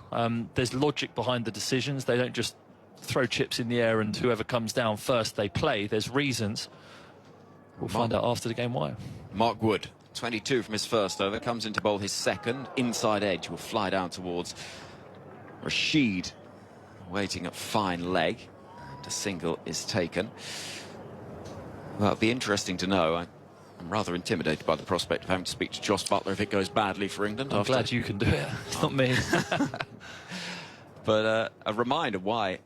There's logic behind the decisions. They don't just throw chips in the air and whoever comes down first they play. There's reasons. We'll find out after the game why. Mark Wood, 22 from his first over, comes into bowl his second. Inside edge will fly down towards Rashid, waiting at fine leg, and a single is taken. Well, it'll be interesting to know. I'm rather intimidated by the prospect of having to speak to Jos Buttler if it goes badly for England. I'm glad you can do it. It's not me. But a reminder why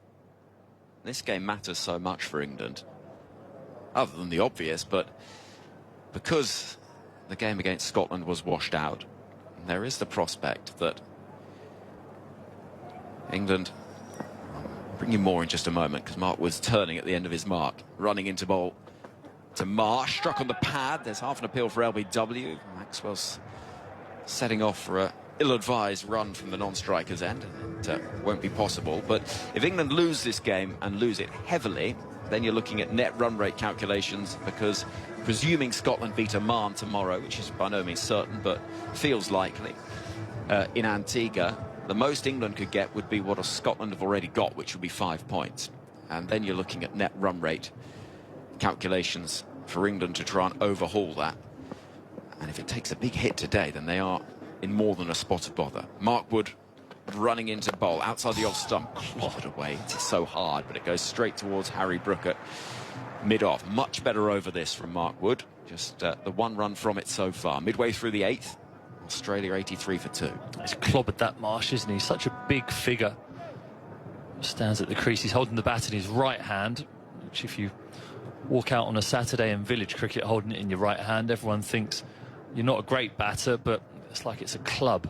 this game matters so much for England, other than the obvious, but because the game against Scotland was washed out, there is the prospect that England... I'll bring you more in just a moment, because Mark was turning at the end of his mark, running into bowl to Marsh, struck on the pad. There's half an appeal for LBW. Maxwell's setting off for a ill-advised run from the non-striker's end. It won't be possible. But if England lose this game and lose it heavily, then you're looking at net run rate calculations, because presuming Scotland beat Oman tomorrow, which is by no means certain but feels likely, in Antigua, the most England could get would be what Scotland have already got, which would be 5 points. And then you're looking at net run rate calculations for England to try and overhaul that. And if it takes a big hit today, then they are in more than a spot of bother. Mark Wood running into bowl, outside the off stump, clobbered away. It's so hard, but it goes straight towards Harry Brook at mid-off. Much better over this from Mark Wood. Just the one run from it so far. Midway through the 8th, Australia 83 for 2. He's clobbered that Marsh, isn't he? Such a big figure. Stands at the crease. He's holding the bat in his right hand, which if you walk out on a Saturday in village cricket holding it in your right hand, everyone thinks you're not a great batter, but it's like it's a club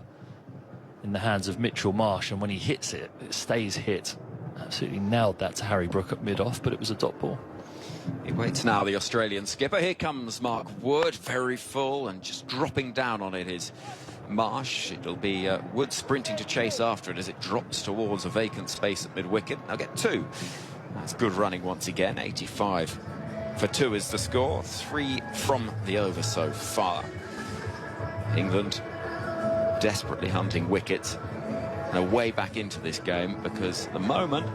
in the hands of Mitchell Marsh, and when he hits it, it stays hit. Absolutely nailed that to Harry Brook at mid-off, but it was a dot ball. He waits now, the Australian skipper. Here comes Mark Wood, very full, and just dropping down on it is Marsh. It'll be Wood sprinting to chase after it as it drops towards a vacant space at mid-wicket. They'll get 2. That's good running once again. 85 for 2 is the score. 3 from the over so far. England desperately hunting wickets. They're way back into this game because at the moment,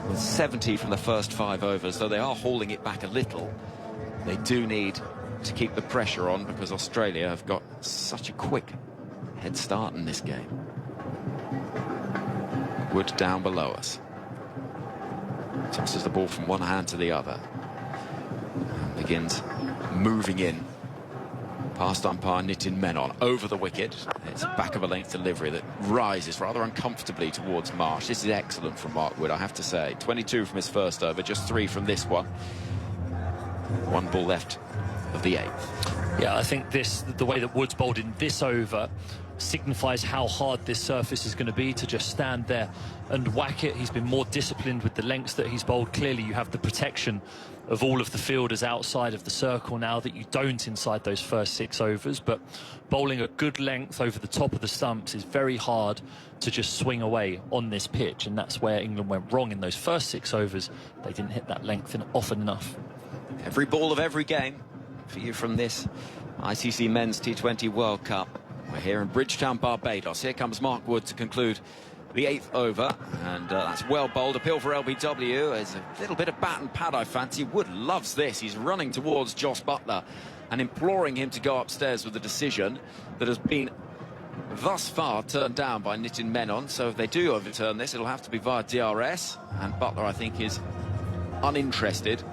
with 70 from the first 5 overs, though they are hauling it back a little, they do need to keep the pressure on because Australia have got such a quick head start in this game. Wood down below us. Tosses the ball from one hand to the other. And begins moving in. Past umpire Nitin Menon over the wicket. It's a back of a length delivery that rises rather uncomfortably towards Marsh. This is excellent from Mark Wood, I have to say. 22 from his first over, just 3 from this one. 1 ball left of the 8th. Yeah, I think the way that Wood's bowled in this over signifies how hard this surface is going to be to just stand there and whack it. He's been more disciplined with the lengths that he's bowled. Clearly you have the protection of all of the fielders outside of the circle now that you don't inside those first 6 overs, but bowling a good length over the top of the stumps is very hard to just swing away on this pitch, and that's where England went wrong in those first 6 overs. They didn't hit that length often enough. Every ball of every game for you from this ICC Men's T20 World Cup. We're here in Bridgetown, Barbados. Here comes Mark Wood to conclude the 8th over, and that's well bowled. Appeal for LBW. There's a little bit of bat and pad, I fancy. Wood loves this. He's running towards Josh Buttler and imploring him to go upstairs with a decision that has been thus far turned down by Nitin Menon. So if they do overturn this, it'll have to be via DRS, and Buttler, I think, is uninterested,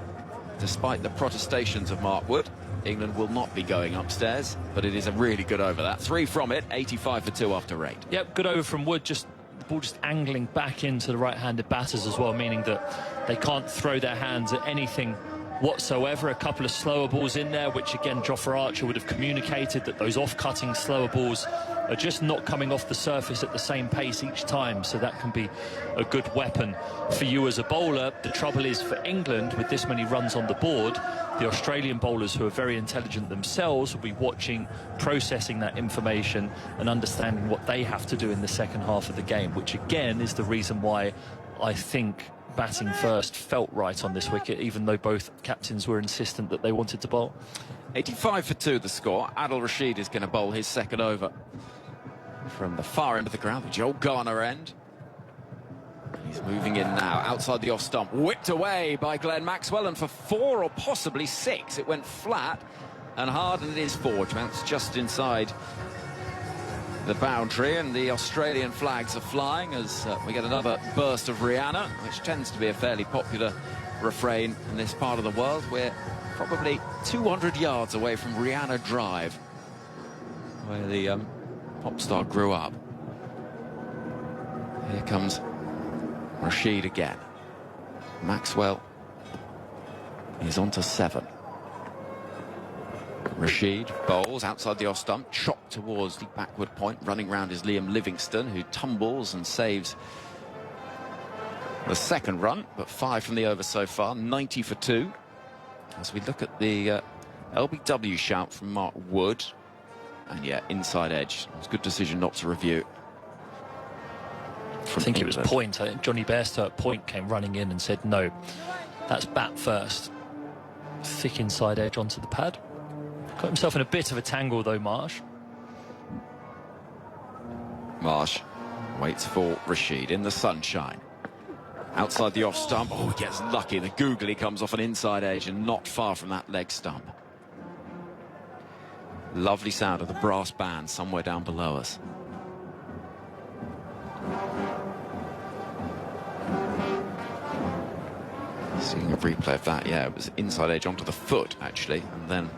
despite the protestations of Mark Wood. England will not be going upstairs, but it is a really good over. That 3 from it, 85 for 2 after 8. Yep, good over from Wood. Just the ball just angling back into the right-handed batters as well, meaning that they can't throw their hands at anything whatsoever. A couple of slower balls in there, which again Jofra Archer would have communicated that those off-cutting slower balls are just not coming off the surface at the same pace each time, so that can be a good weapon for you as a bowler. The trouble is for England, with this many runs on the board, the Australian bowlers, who are very intelligent themselves, will be watching, processing that information and understanding what they have to do in the second half of the game, which again is the reason why I think batting first felt right on this wicket, even though both captains were insistent that they wanted to bowl. 85 for 2 the score. Adil Rashid is going to bowl his second over from the far end of the ground, the Joel Garner end. He's moving in now, outside the off stump, whipped away by Glenn Maxwell, and for 4 or possibly 6, it went flat and hard, and it is forged. Bounced just inside the boundary, and the Australian flags are flying as we get another burst of Rihanna, which tends to be a fairly popular refrain in this part of the world. We're probably 200 yards away from Rihanna Drive, where the pop star grew up. Here comes Rashid again. Maxwell is on to 7. Rashid bowls outside the off stump, chopped towards the backward point. Running round is Liam Livingstone, who tumbles and saves the second run, but 5 from the over so far, 90 for 2. As we look at the LBW shout from Mark Wood, and yeah, inside edge. It's a good decision not to review. I think it was point. Johnny Bairstow at point came running in and said, no, that's bat first. Thick inside edge onto the pad. Got himself in a bit of a tangle though, Marsh. Marsh waits for Rashid in the sunshine. Outside the off stump. Oh, he gets lucky. The googly comes off an inside edge and not far from that leg stump. Lovely sound of the brass band somewhere down below us. Seeing a replay of that, yeah, it was inside edge onto the foot, actually, and then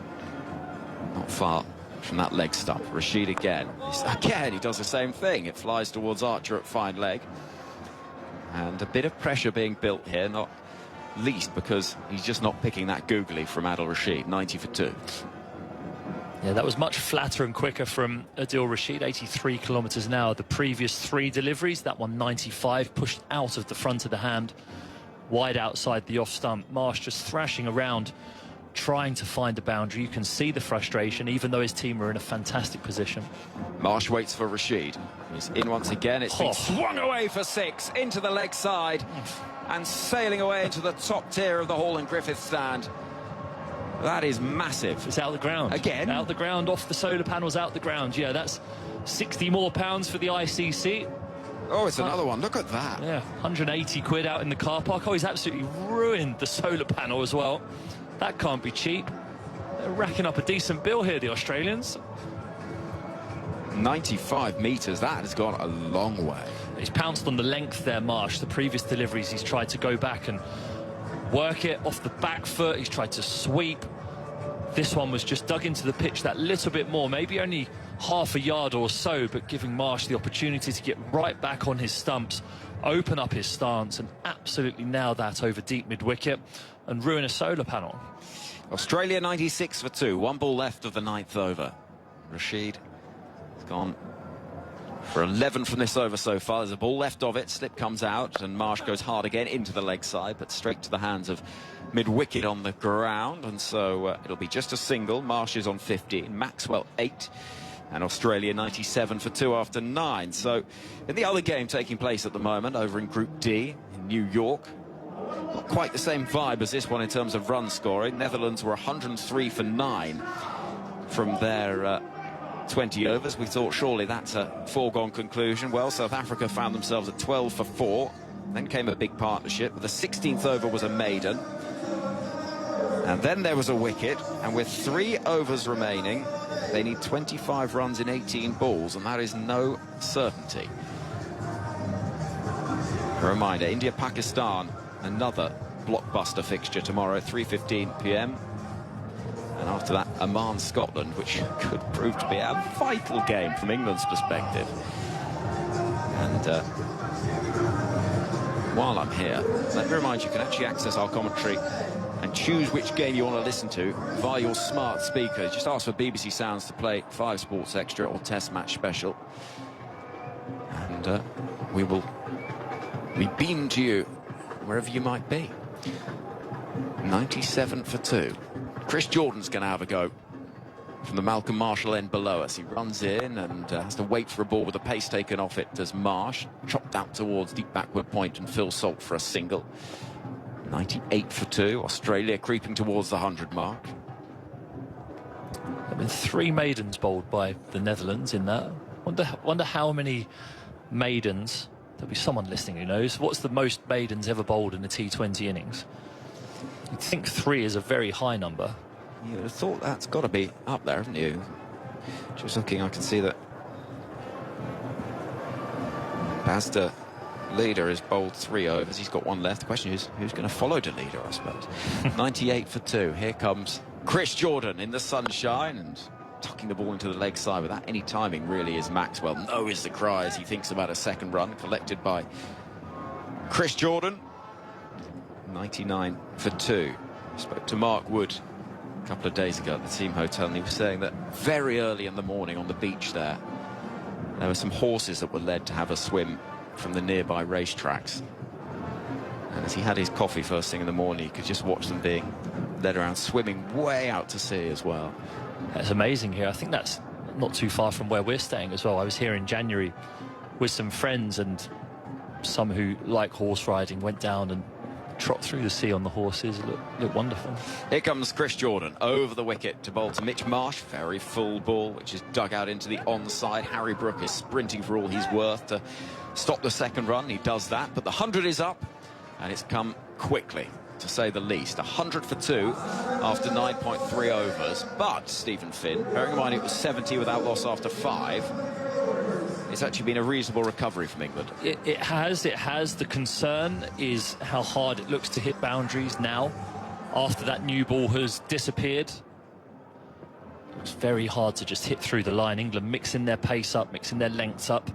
not far from that leg stump. Rashid again. Again, he does the same thing. It flies towards Archer at fine leg. And a bit of pressure being built here, not least because he's just not picking that googly from Adil Rashid. 90 for 2. Yeah, that was much flatter and quicker from Adil Rashid, 83 kilometres an hour. The previous 3 deliveries, that one 95, pushed out of the front of the hand, wide outside the off stump. Marsh just thrashing around, trying to find a boundary. You can see the frustration, even though his team are in a fantastic position. Marsh waits for Rashid. He's in once again. It's been swung away for 6 into the leg side and sailing away into the top tier of the Hall and Griffith stand. That is massive. It's out the ground. Again? Out the ground, off the solar panels, out the ground. Yeah, that's 60 more pounds for the ICC. Oh, it's another one. Look at that. Yeah, 180 quid out in the car park. Oh, he's absolutely ruined the solar panel as well. That can't be cheap. They're racking up a decent bill here, the Australians. 95 metres. That has gone a long way. He's pounced on the length there, Marsh. The previous deliveries, he's tried to go back and work it off the back foot. He's tried to sweep. This one was just dug into the pitch that little bit more, maybe only half a yard or so, but giving Marsh the opportunity to get right back on his stumps, open up his stance and absolutely nail that over deep mid-wicket and ruin a solar panel. Australia 96 for 2. 1 ball left of the 9th over. Rashid has gone for 11 from this over so far. There's a ball left of it. Slip comes out and Marsh goes hard again into the leg side, but straight to the hands of mid-wicket on the ground. And so it'll be just a single. Marsh is on 15. Maxwell 8. And Australia 97 for 2 after 9. So in the other game taking place at the moment over in Group D in New York, not quite the same vibe as this one in terms of run scoring. Netherlands were 103 for 9 from their 20 overs. We thought surely that's a foregone conclusion. Well, South Africa found themselves at 12 for 4. Then came a big partnership. The 16th over was a maiden. And then there was a wicket. And with 3 overs remaining, they need 25 runs in 18 balls, and that is no certainty. A reminder, India-Pakistan, another blockbuster fixture tomorrow, 3:15 p.m. And after that, Oman-Scotland, which could prove to be a vital game from England's perspective. And while I'm here, let me remind you, you can actually access our commentary and choose which game you want to listen to via your smart speaker. Just ask for BBC Sounds to play 5 Sports Extra or Test Match Special. And we beam to you wherever you might be. 97 for 2. Chris Jordan's going to have a go from the Malcolm Marshall end below us. He runs in and has to wait for a ball with the pace taken off it. Does Marsh. Chopped out towards deep backward point and Phil Salt for a single. 98 for 2. Australia creeping towards the 100 mark. There have been 3 maidens bowled by the Netherlands in that. Wonder how many maidens. There'll be someone listening who knows. What's the most maidens ever bowled in a T20 innings? You'd think 3 is a very high number. You would have thought that's got to be up there, haven't you? Just looking, I can see that Bazda Leader has bowled 3 overs. He's got 1 left. The question is, who's going to follow the leader, I suppose? 98 for 2. Here comes Chris Jordan in the sunshine and tucking the ball into the leg side without any timing, really, is Maxwell. No is the cry as he thinks about a second run collected by Chris Jordan. 99 for 2. I spoke to Mark Wood a couple of days ago at the team hotel, and he was saying that very early in the morning on the beach there were some horses that were led to have a swim from the nearby racetracks. And as he had his coffee first thing in the morning, you could just watch them being led around, swimming way out to sea as well. That's amazing here. I think that's not too far from where we're staying as well. I was here in January with some friends, and some who like horse riding went down and trot through the sea on the horses. Look wonderful. Here comes Chris Jordan over the wicket to bowl to Mitch Marsh. Very full ball, which is dug out into the onside. Harry Brook is sprinting for all he's worth to stop the second run. He does that, but the 100 is up, and it's come quickly to to say the least. 100 for 2 after 9.3 overs. But, Stephen Finn, bearing in mind it was 70 without loss after 5, it's actually been a reasonable recovery from England. It has. The concern is how hard it looks to hit boundaries now after that new ball has disappeared. It's very hard to just hit through the line. England mixing their pace up, mixing their lengths up,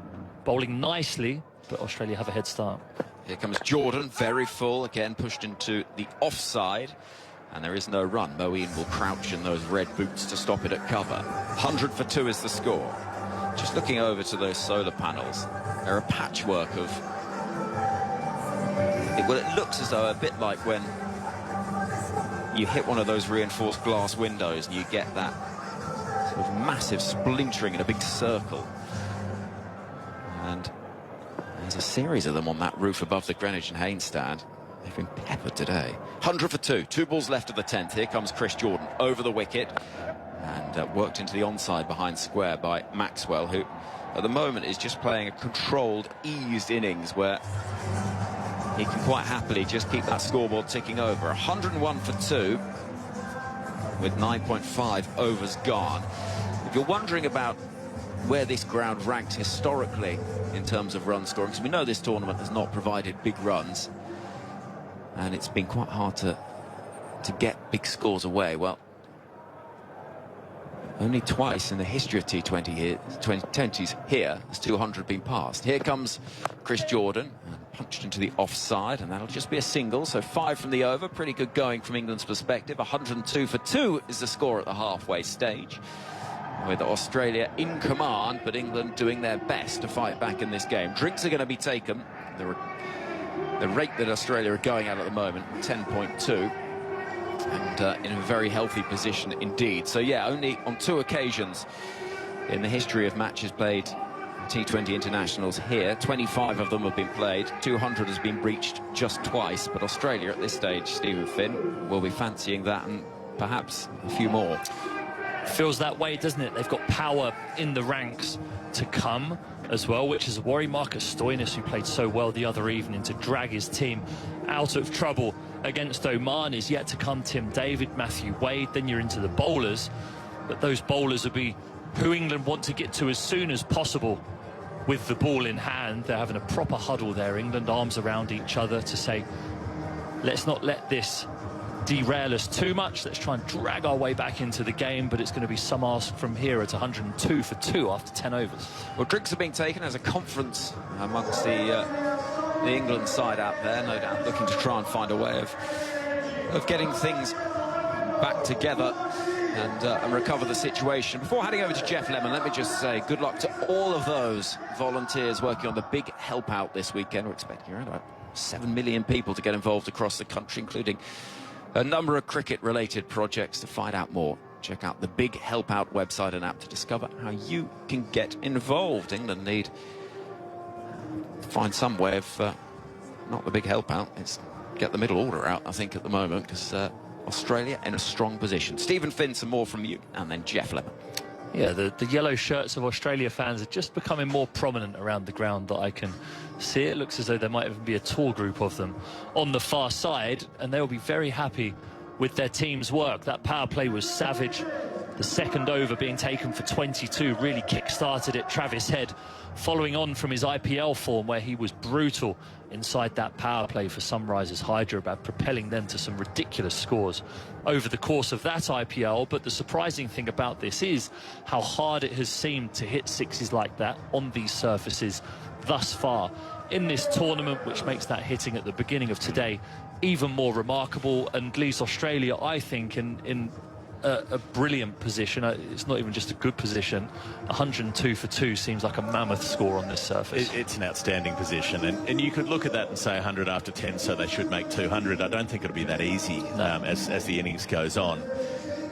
bowling nicely, but Australia have a head start. Here comes Jordan, very full, again pushed into the offside, and there is no run. Moeen will crouch in those red boots to stop it at cover. 100 for 2 is the score. Just looking over to those solar panels, they're a patchwork of... Well, it looks as though a bit like when you hit one of those reinforced glass windows and you get that sort of massive splintering in a big circle. And there's a series of them on that roof above the Greenwich and Haynes stand. They've been peppered today. 100 for 2. 2 balls left of the 10th. Here comes Chris Jordan over the wicket and worked into the onside behind square by Maxwell, who at the moment is just playing a controlled, eased innings where he can quite happily just keep that scoreboard ticking over. 101 for 2 with 9.5 overs gone. If you're wondering about where this ground ranked historically in terms of run scoring, because we know this tournament has not provided big runs and it's been quite hard to get big scores away. Well, only twice in the history of T20s here has 200 been passed. Here comes Chris Jordan, punched into the offside, and that'll just be a single. So 5 from the over, pretty good going from England's perspective. 102 for 2 is the score at the halfway stage, with Australia in command, but England doing their best to fight back in this game. Drinks are going to be taken. The rate that Australia are going at the moment, 10.2. And in a very healthy position indeed. So yeah, only on 2 occasions in the history of matches played T20 internationals here, 25 of them have been played. 200 has been breached just twice, but Australia at this stage, Stephen Finn, will be fancying that and perhaps a few more. Feels that way, doesn't it? They've got power in the ranks to come as well, which is a worry. Marcus Stoinis, who played so well the other evening to drag his team out of trouble against Oman, is yet to come. Tim David, Matthew Wade, then you're into the bowlers, but those bowlers will be who England want to get to as soon as possible with the ball in hand. They're having a proper huddle there, England, arms around each other to say, let's not let this derail us too much, let's try and drag our way back into the game, but it's going to be some ask from here at 102 for 2 after 10 overs. Well, drinks are being taken as a conference amongst the England side out there, no doubt looking to try and find a way of getting things back together and recover the situation. Before handing over to Geoff Lemon, let me just say good luck to all of those volunteers working on the big help out this weekend. We're expecting around about 7 million people to get involved across the country, including a number of cricket-related projects. To find out more, check out the Big Help Out website and app to discover how you can get involved. England need to find some way of, not the big help out, it's get the middle order out, I think, at the moment, because Australia in a strong position. Stephen Finn, some more from you, and then Geoff Lemon. Yeah, the yellow shirts of Australia fans are just becoming more prominent around the ground that I can see. It looks as though there might even be a tall group of them on the far side, and they'll be very happy with their team's work. That power play was savage. The second over being taken for 22 really kick-started it. Travis Head following on from his IPL form, where he was brutal inside that power play for Sunrisers Hyderabad, propelling them to some ridiculous scores over the course of that IPL. But the surprising thing about this is how hard it has seemed to hit sixes like that on these surfaces thus far in this tournament, which makes that hitting at the beginning of today even more remarkable and leaves Australia, I think, in a brilliant position. It's not even just a good position. 102 for 2 seems like a mammoth score on this surface. It's an outstanding position, and you could look at that and say 100 after 10, so they should make 200. I don't think it'll be that easy. No. As the innings goes on.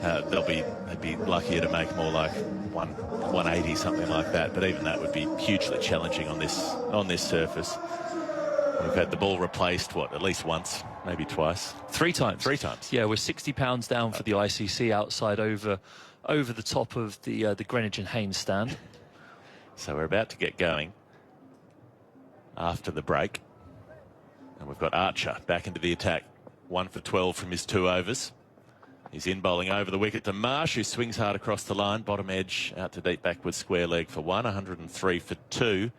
They'd be luckier to make more like 180, something like that, but even that would be hugely challenging on this surface. We've had the ball replaced, at least once, maybe twice. 3 times. 3 times. Yeah, we're 60 pounds down for the ICC outside over the top of the Greenwich and Haynes stand. So we're about to get going after the break. And we've got Archer back into the attack. 1 for 12 from his 2 overs. He's in bowling over the wicket to Marsh, who swings hard across the line, bottom edge, out to deep backward square leg for 1, 103 for 2.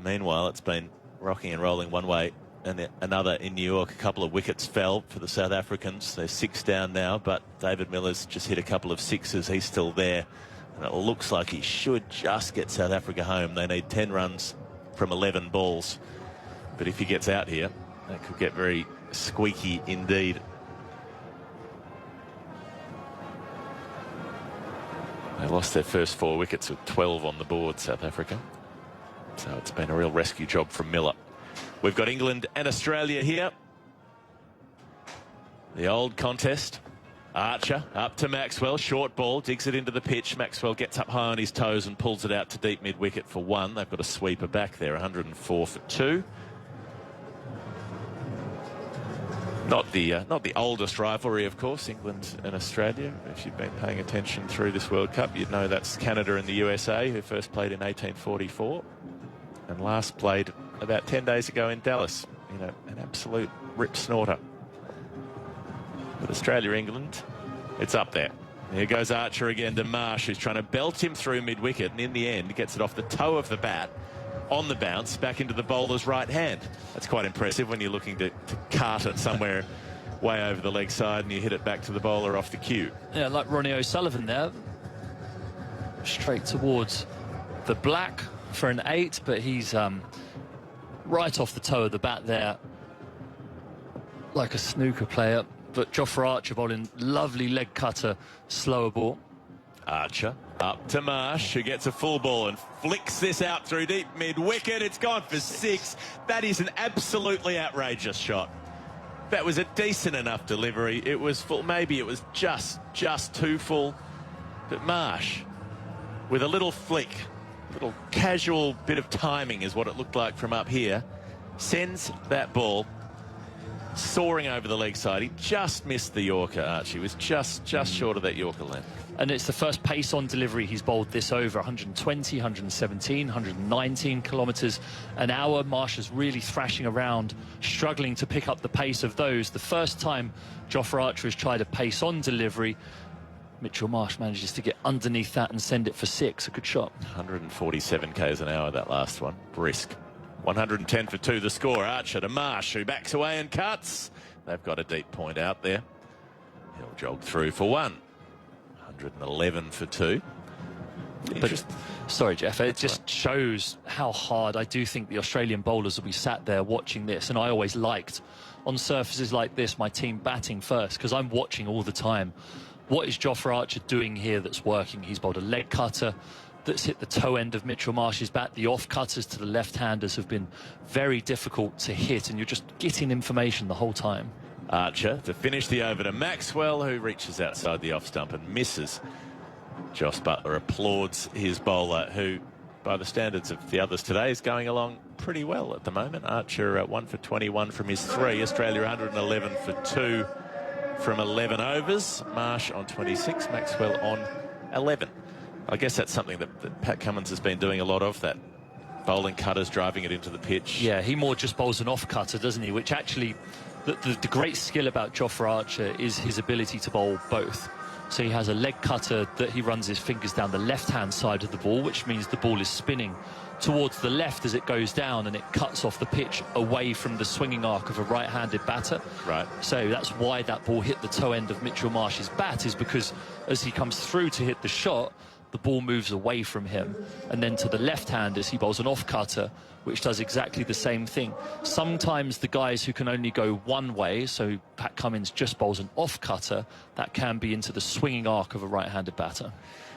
Meanwhile, it's been rocking and rolling one way and another in New York. A couple of wickets fell for the South Africans. They're 6 down now, but David Miller's just hit a couple of 6s. He's still there, and it looks like he should just get South Africa home. They need 10 runs from 11 balls, but if he gets out here, that could get very squeaky indeed. They lost their first 4 wickets with 12 on the board, South Africa. So it's been a real rescue job from Miller. We've got England and Australia here. The old contest. Archer up to Maxwell. Short ball, digs it into the pitch. Maxwell gets up high on his toes and pulls it out to deep mid-wicket for 1. They've got a sweeper back there, 104 for 2. Not the oldest rivalry, of course, England and Australia. If you've been paying attention through this World Cup, you'd know that's Canada and the USA, who first played in 1844 and last played about 10 days ago in Dallas. You know, an absolute rip snorter. But Australia-England, it's up there. Here goes Archer again to Marsh, who's trying to belt him through mid-wicket, and in the end gets it off the toe of the bat on the bounce back into the bowler's right hand. That's quite impressive when you're looking to cart it somewhere way over the leg side and you hit it back to the bowler off the cue. Yeah, like Ronnie O'Sullivan there. Straight towards the black for an 8, but he's right off the toe of the bat there, like a snooker player. But Geoff Archer bowling lovely leg cutter, slower ball. Archer up to Marsh, who gets a full ball and flicks this out through deep mid-wicket. It's gone for 6. That is an absolutely outrageous shot. That was a decent enough delivery. It was full. Maybe it was just too full. But Marsh, with a little flick, little casual bit of timing is what it looked like from up here, sends that ball soaring over the leg side. He just missed the Yorker, Archie. Was just short of that Yorker length. And it's the first pace-on delivery he's bowled this over. 120, 117, 119 kilometres an hour. Marsh is really thrashing around, struggling to pick up the pace of those. The first time Geoff Archer has tried a pace-on delivery, Mitchell Marsh manages to get underneath that and send it for 6. A good shot. 147 k's an hour, that last one. Brisk. 110 for 2, the score. Archer to Marsh, who backs away and cuts. They've got a deep point out there. He'll jog through for 1. 111 for 2. But, sorry, Geoff, it just shows how hard I do think the Australian bowlers will be sat there watching this. And I always liked, on surfaces like this, my team batting first, because I'm watching all the time. What is Geoff Archer doing here that's working? He's bowled a leg cutter that's hit the toe end of Mitchell Marsh's bat. The off cutters to the left-handers have been very difficult to hit, and you're just getting information the whole time. Archer to finish the over to Maxwell, who reaches outside the off stump and misses. Joss Buttler applauds his bowler, who, by the standards of the others today, is going along pretty well at the moment. Archer at 1 for 21 from his 3. Australia 111 for 2 from 11 overs. Marsh on 26, Maxwell on 11. I guess that's something that Pat Cummins has been doing a lot of, that bowling cutters, driving it into the pitch. Yeah, he more just bowls an off cutter, doesn't he? Which actually, the great skill about Geoff Archer is his ability to bowl both. So he has a leg cutter that he runs his fingers down the left-hand side of the ball, which means the ball is spinning towards the left as it goes down, and it cuts off the pitch away from the swinging arc of a right-handed batter. Right. So that's why that ball hit the toe end of Mitchell Marsh's bat, is because as he comes through to hit the shot, the ball moves away from him. And then to the left-handers, he bowls an off-cutter, which does exactly the same thing. Sometimes the guys who can only go one way, so Pat Cummins just bowls an off-cutter, that can be into the swinging arc of a right-handed batter.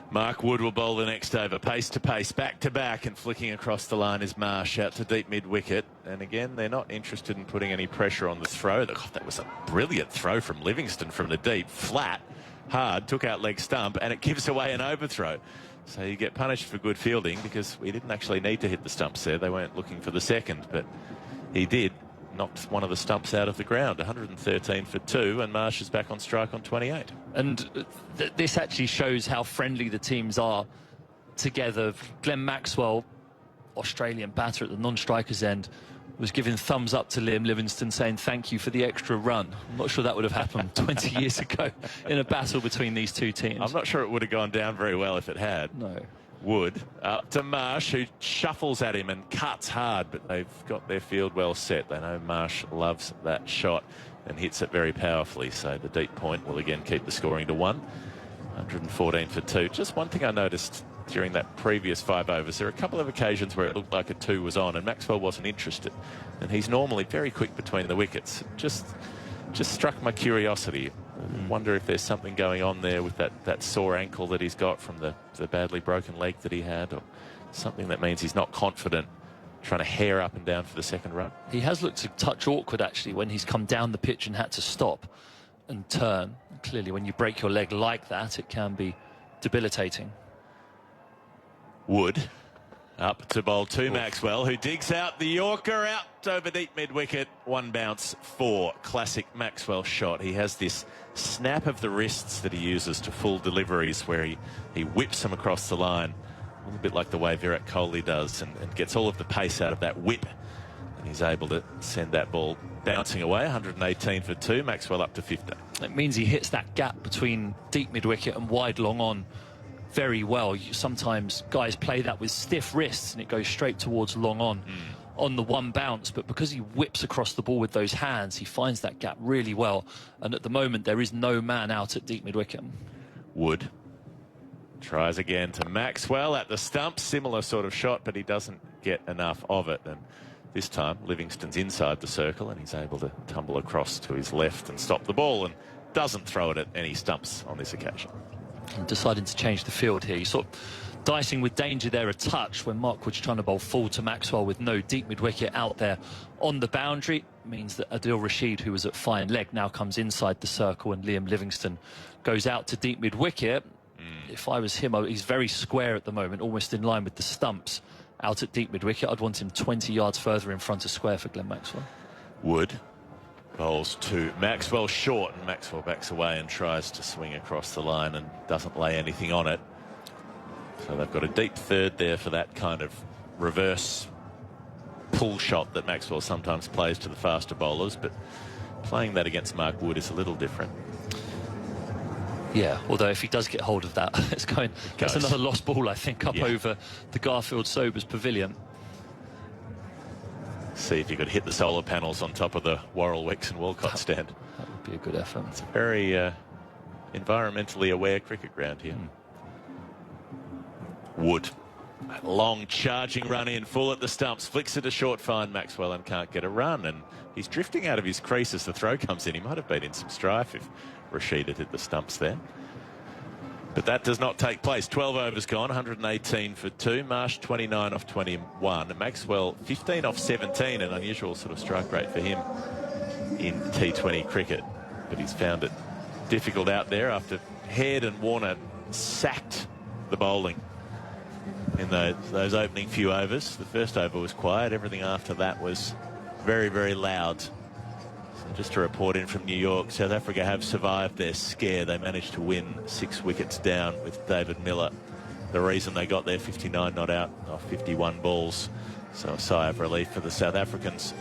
Mark Wood will bowl the next over. Pace to pace, back to back, and flicking across the line is Marsh out to deep mid-wicket. And again, they're not interested in putting any pressure on the throw. God, that was a brilliant throw from Livingston from the deep. Flat, hard, took out leg stump, and it gives away an overthrow. So you get punished for good fielding, because we didn't actually need to hit the stumps there. They weren't looking for the second, but he did. Knocked one of the stumps out of the ground. 113 for 2, and Marsh is back on strike on 28. And this actually shows how friendly the teams are together. Glenn Maxwell, Australian batter at the non-strikers end, was giving thumbs up to Liam Livingstone saying thank you for the extra run. I'm not sure that would have happened 20 years ago in a battle between these two teams. I'm not sure it would have gone down very well if it had. No. Wood up to Marsh, who shuffles at him and cuts hard, but they've got their field well set. They know Marsh loves that shot and hits it very powerfully, so the deep point will again keep the scoring to 1. 114 for 2. Just one thing I noticed during that previous 5 overs, there are a couple of occasions where it looked like a 2 was on and Maxwell wasn't interested, and he's normally very quick between the wickets. Just struck my curiosity. I wonder if there's something going on there with that sore ankle that he's got from the badly broken leg that he had, or something that means he's not confident trying to hair up and down for the second run. He has looked a touch awkward actually when he's come down the pitch and had to stop and turn. Clearly when you break your leg like that, it can be debilitating. Wood up to bowl to Maxwell, who digs out the Yorker out over deep mid-wicket. 1 bounce, 4. Classic Maxwell shot. He has this snap of the wrists that he uses to full deliveries where he whips them across the line, a little bit like the way Virat Kohli does, and gets all of the pace out of that whip. And he's able to send that ball bouncing away. 118 for 2. Maxwell up to 15. It means he hits that gap between deep mid-wicket and wide long on very well. Sometimes guys play that with stiff wrists and it goes straight towards long on the 1 bounce, but because he whips across the ball with those hands, he finds that gap really well, and at the moment there is no man out at deep mid-wicket. Wood tries again to Maxwell at the stumps. Similar sort of shot, but he doesn't get enough of it, and this time Livingstone's inside the circle and he's able to tumble across to his left and stop the ball, and doesn't throw it at any stumps on this occasion. And deciding to change the field here. You sort of dicing with danger there a touch when Mark Wood's trying to bowl full to Maxwell with no deep mid-wicket out there on the boundary. Means that Adil Rashid, who was at fine leg, now comes inside the circle and Liam Livingstone goes out to deep mid-wicket. If I was him, he's very square at the moment, almost in line with the stumps out at deep mid-wicket. I'd want him 20 yards further in front of square for Glenn Maxwell. Wood bowls to Maxwell short, and Maxwell backs away and tries to swing across the line and doesn't lay anything on it. So they've got a deep third there for that kind of reverse pull shot that Maxwell sometimes plays to the faster bowlers, but playing that against Mark Wood is a little different. Yeah, although if he does get hold of that, that's another lost ball, I think, up over the Garfield Sobers pavilion. See if you could hit the solar panels on top of the Worrell, Wicks and Walcott stand. That would be a good effort. It's a very environmentally aware cricket ground here. Wood, a long charging run in, full at the stumps, flicks it a short fine Maxwell and can't get a run, and he's drifting out of his crease as the throw comes in. He might have been in some strife if Rashid had hit the stumps there. But that does not take place. 12 overs gone, 118 for 2. Marsh 29 off 21. And Maxwell 15 off 17, an unusual sort of strike rate for him in T20 cricket. But he's found it difficult out there after Head and Warner sacked the bowling in those opening few overs. The first over was quiet. Everything after that was very, very loud. Just a report in from New York, South Africa have survived their scare. They managed to win 6 wickets down with David Miller. The reason they got their 59 not out off 51 balls. So a sigh of relief for the South Africans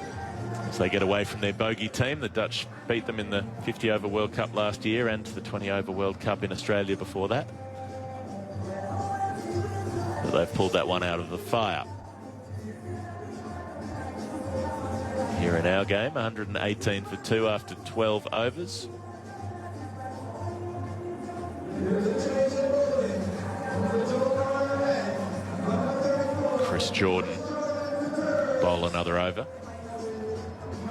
as they get away from their bogey team. The Dutch beat them in the 50-over World Cup last year and the 20-over World Cup in Australia before that. But they've pulled that one out of the fire. Here in our game, 118 for 2 after 12 overs. Chris Jordan bowl another over.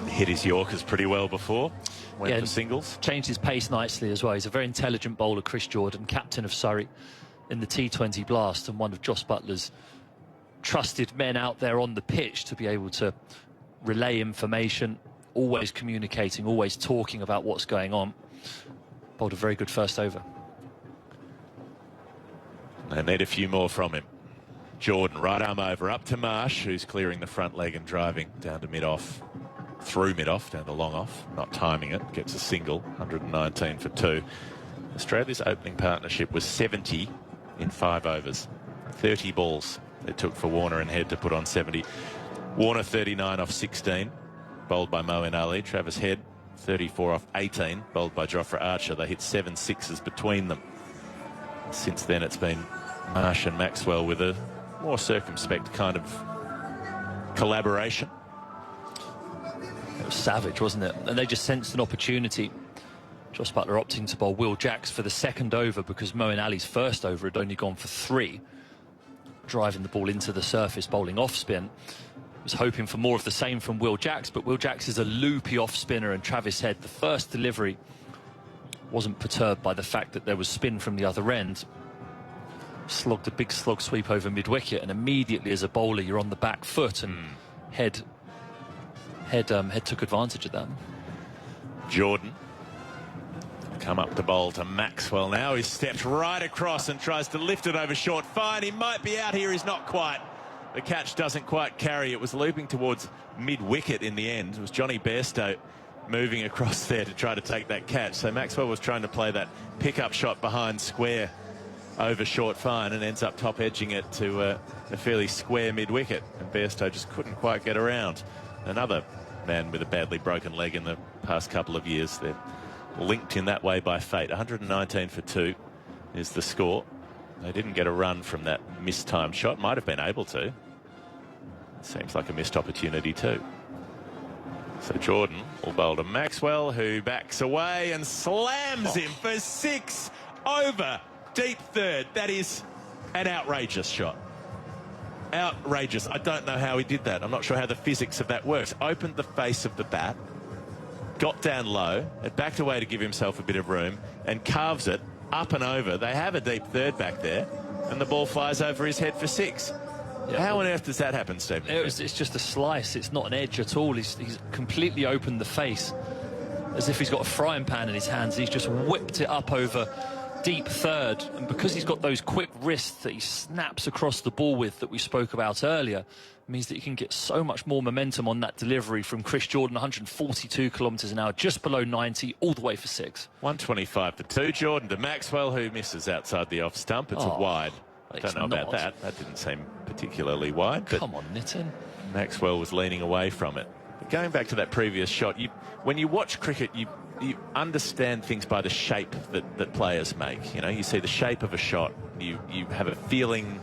Hit his Yorkers pretty well before. Went for singles. Changed his pace nicely as well. He's a very intelligent bowler, Chris Jordan, captain of Surrey in the T20 Blast and one of Jos Buttler's trusted men out there on the pitch to be able to relay information, always communicating, always talking about what's going on. Bowled a very good first over. They need a few more from him. Jordan, right arm over, up to Marsh, who's clearing the front leg and driving down to mid-off, through mid-off, down to long-off, not timing it, gets a single, 119 for 2. Australia's opening partnership was 70 in 5 overs. 30 balls it took for Warner and Head to put on 70. Warner 39 off 16, bowled by Moeen Ali. Travis Head 34 off 18, bowled by Jofra Archer. They hit 7 sixes between them. Since then it's been Marsh and Maxwell with a more circumspect kind of collaboration. It was savage, wasn't it? And they just sensed an opportunity. Jos Buttler opting to bowl Will Jacks for the second over because Moeen Ali's first over had only gone for 3. Driving the ball into the surface, bowling off spin. Was hoping for more of the same from Will Jacks, but Will Jacks is a loopy off spinner, and Travis Head, the first delivery, wasn't perturbed by the fact that there was spin from the other end. Slogged a big slog sweep over mid-wicket, and immediately as a bowler you're on the back foot, and Head took advantage of that. Jordan come up to bowl to Maxwell now. He's stepped right across and tries to lift it over short. Fine, he might be out here. He's not quite. The catch doesn't quite carry. It was looping towards mid-wicket in the end. It was Johnny Bairstow moving across there to try to take that catch. So Maxwell was trying to play that pickup shot behind square over short fine and ends up top edging it to a fairly square mid-wicket. And Bairstow just couldn't quite get around. Another man with a badly broken leg in the past couple of years. They're linked in that way by fate. 119 for 2 is the score. They didn't get a run from that mistimed shot. Might have been able to. Seems like a missed opportunity too. So Jordan will bowl to Maxwell, who backs away and slams him for 6 over deep third. That is an outrageous shot. Outrageous. I don't know how he did that. I'm not sure how the physics of that works. Opened the face of the bat, got down low, and backed away to give himself a bit of room, and carves it up and over. They have a deep third back there, and the ball flies over his head for 6. Yeah. How on earth does that happen, Steve? It's just a slice. It's not an edge at all. He's completely opened the face as if he's got a frying pan in his hands. He's just whipped it up over deep third, and because he's got those quick wrists that he snaps across the ball with that we spoke about earlier, means that you can get so much more momentum on that delivery from Chris Jordan. 142 kilometres an hour, just below 90, all the way for 6. 125 for 2. Jordan to Maxwell, who misses outside the off stump. It's a wide. I don't know about that. That didn't seem particularly wide. But come on, Nitin. Maxwell was leaning away from it. But going back to that previous shot, when you watch cricket, you understand things by the shape that players make. You know, you see the shape of a shot. You have a feeling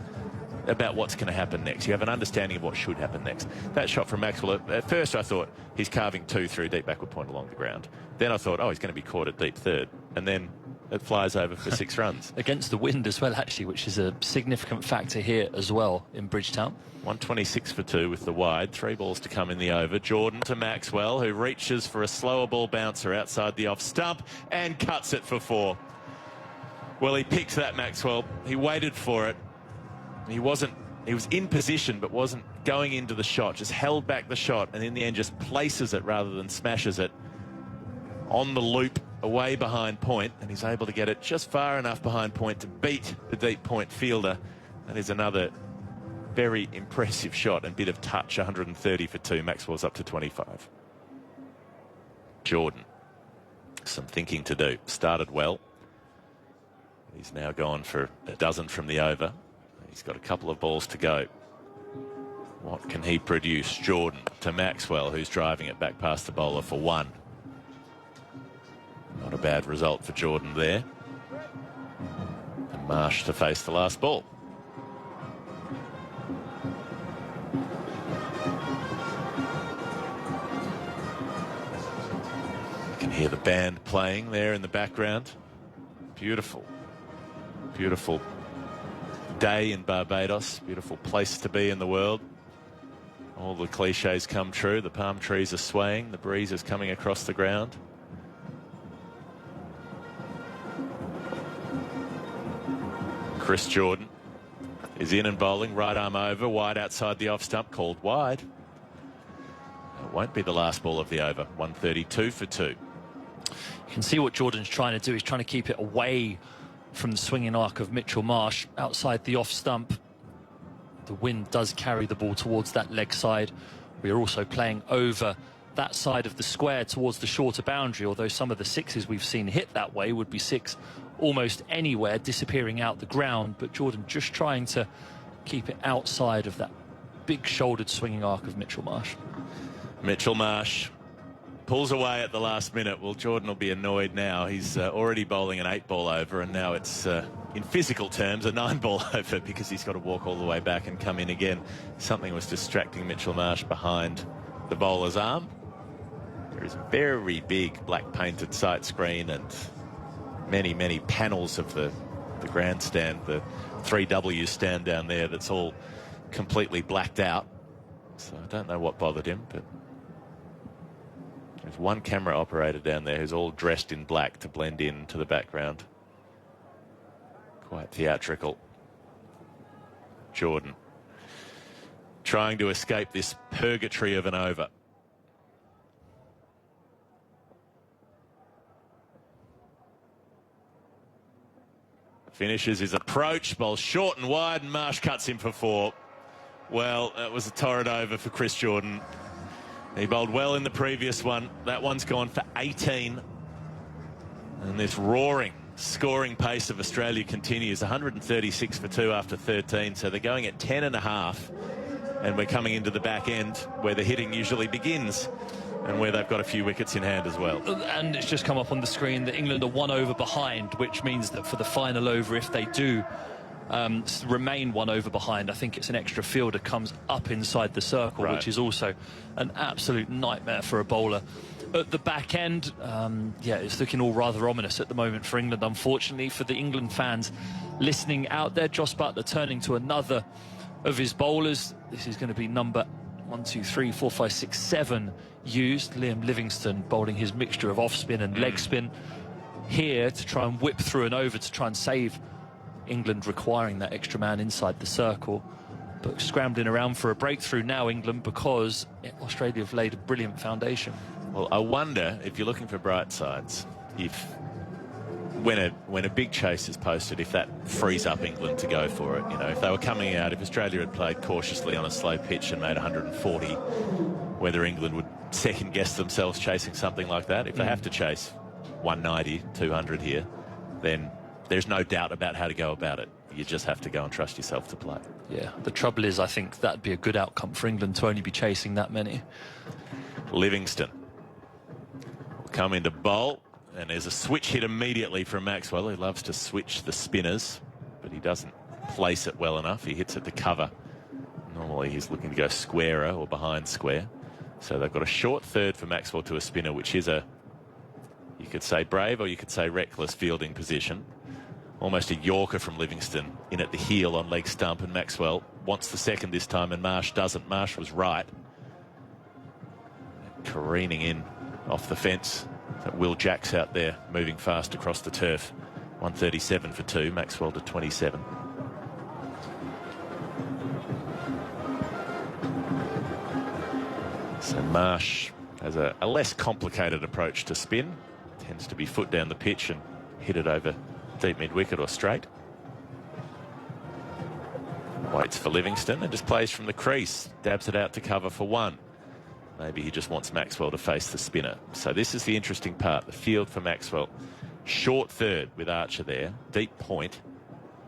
about what's going to happen next. You have an understanding of what should happen next. That shot from Maxwell, at first I thought he's carving 2 through deep backward point along the ground. Then I thought, oh, he's going to be caught at deep third. And then it flies over for 6 runs. Against the wind as well, actually, which is a significant factor here as well in Bridgetown. 126 for 2 with the wide. 3 balls to come in the over. Jordan to Maxwell, who reaches for a slower ball bouncer outside the off stump and cuts it for 4. Well, he picked that, Maxwell. He waited for it. He was in position but wasn't going into the shot, just held back the shot, and in the end just places it rather than smashes it on the loop away behind point, and he's able to get it just far enough behind point to beat the deep point fielder. That is another very impressive shot and bit of touch. 130 for 2. Maxwell's up to 25. Jordan, some thinking to do. Started well. He's now gone for a dozen from the over. He's got a couple of balls to go. What can he produce? Jordan to Maxwell, who's driving it back past the bowler for 1. Not a bad result for Jordan there. And Marsh to face the last ball. You can hear the band playing there in the background. Beautiful, beautiful day in Barbados. Beautiful place to be in the world. All the cliches come true. The palm trees are swaying. The breeze is coming across the ground. Chris Jordan is in and bowling. Right arm over. Wide outside the off stump. Called wide. It won't be the last ball of the over. 132 for 2. You can see what Jordan's trying to do. He's trying to keep it away from the swinging arc of Mitchell Marsh outside the off stump. The wind does carry the ball towards that leg side. We are also playing over that side of the square towards the shorter boundary, although some of the 6s we've seen hit that way would be 6 almost anywhere, disappearing out the ground. But Jordan just trying to keep it outside of that big-shouldered swinging arc of Mitchell Marsh. Mitchell Marsh pulls away at the last minute. Well, Jordan will be annoyed now. He's already bowling an 8-ball over, and now it's, in physical terms, a 9-ball over because he's got to walk all the way back and come in again. Something was distracting Mitchell Marsh behind the bowler's arm. There is a very big black painted sight screen and many, many panels of the grandstand, the 3W stand down there that's all completely blacked out. So I don't know what bothered him, but there's one camera operator down there who's all dressed in black to blend in to the background. Quite theatrical. Jordan trying to escape this purgatory of an over. Finishes his approach, bowls short and wide, and Marsh cuts him for 4. Well, that was a torrid over for Chris Jordan. He bowled well in the previous one. That one's gone for 18. And this roaring, scoring pace of Australia continues. 136 for 2 after 13. So they're going at 10.5. And we're coming into the back end where the hitting usually begins and where they've got a few wickets in hand as well. And it's just come up on the screen that England are 1 over behind, which means that for the final over, if they do remain 1 over behind, I think it's an extra fielder comes up inside the circle, right, which is also an absolute nightmare for a bowler. At the back end, yeah, it's looking all rather ominous at the moment for England. Unfortunately for the England fans listening out there, Jos Buttler turning to another of his bowlers. This is going to be number 1, 2, 3, 4, 5, 6, 7 used. Liam Livingstone bowling his mixture of off spin and leg spin here to try and whip through an over to try and save England, requiring that extra man inside the circle. But scrambling around for a breakthrough now, England, because Australia have laid a brilliant foundation. Well, I wonder, if you're looking for bright sides, if when a big chase is posted, if that frees up England to go for it. You know, if they were coming out, if Australia had played cautiously on a slow pitch and made 140, whether England would second guess themselves chasing something like that. If they have to chase 190, 200 here, then there's no doubt about how to go about it. You just have to go and trust yourself to play. Yeah, the trouble is, I think that'd be a good outcome for England to only be chasing that many. Livingstone will come into bowl, and there's a switch hit immediately from Maxwell. He loves to switch the spinners, but he doesn't place it well enough. He hits it to cover. Normally he's looking to go squarer or behind square. So they've got a short third for Maxwell to a spinner, which is a, you could say brave or you could say reckless fielding position. Almost a Yorker from Livingstone in at the heel on leg stump, and Maxwell wants the second this time and Marsh doesn't. Marsh was right. Careening in off the fence. That Will Jacks out there moving fast across the turf. 137 for 2, Maxwell to 27. So Marsh has a less complicated approach to spin. Tends to be foot down the pitch and hit it over deep mid-wicket or straight. Waits for Livingstone and just plays from the crease. Dabs it out to cover for 1. Maybe he just wants Maxwell to face the spinner. So this is the interesting part. The field for Maxwell. Short third with Archer there. Deep point.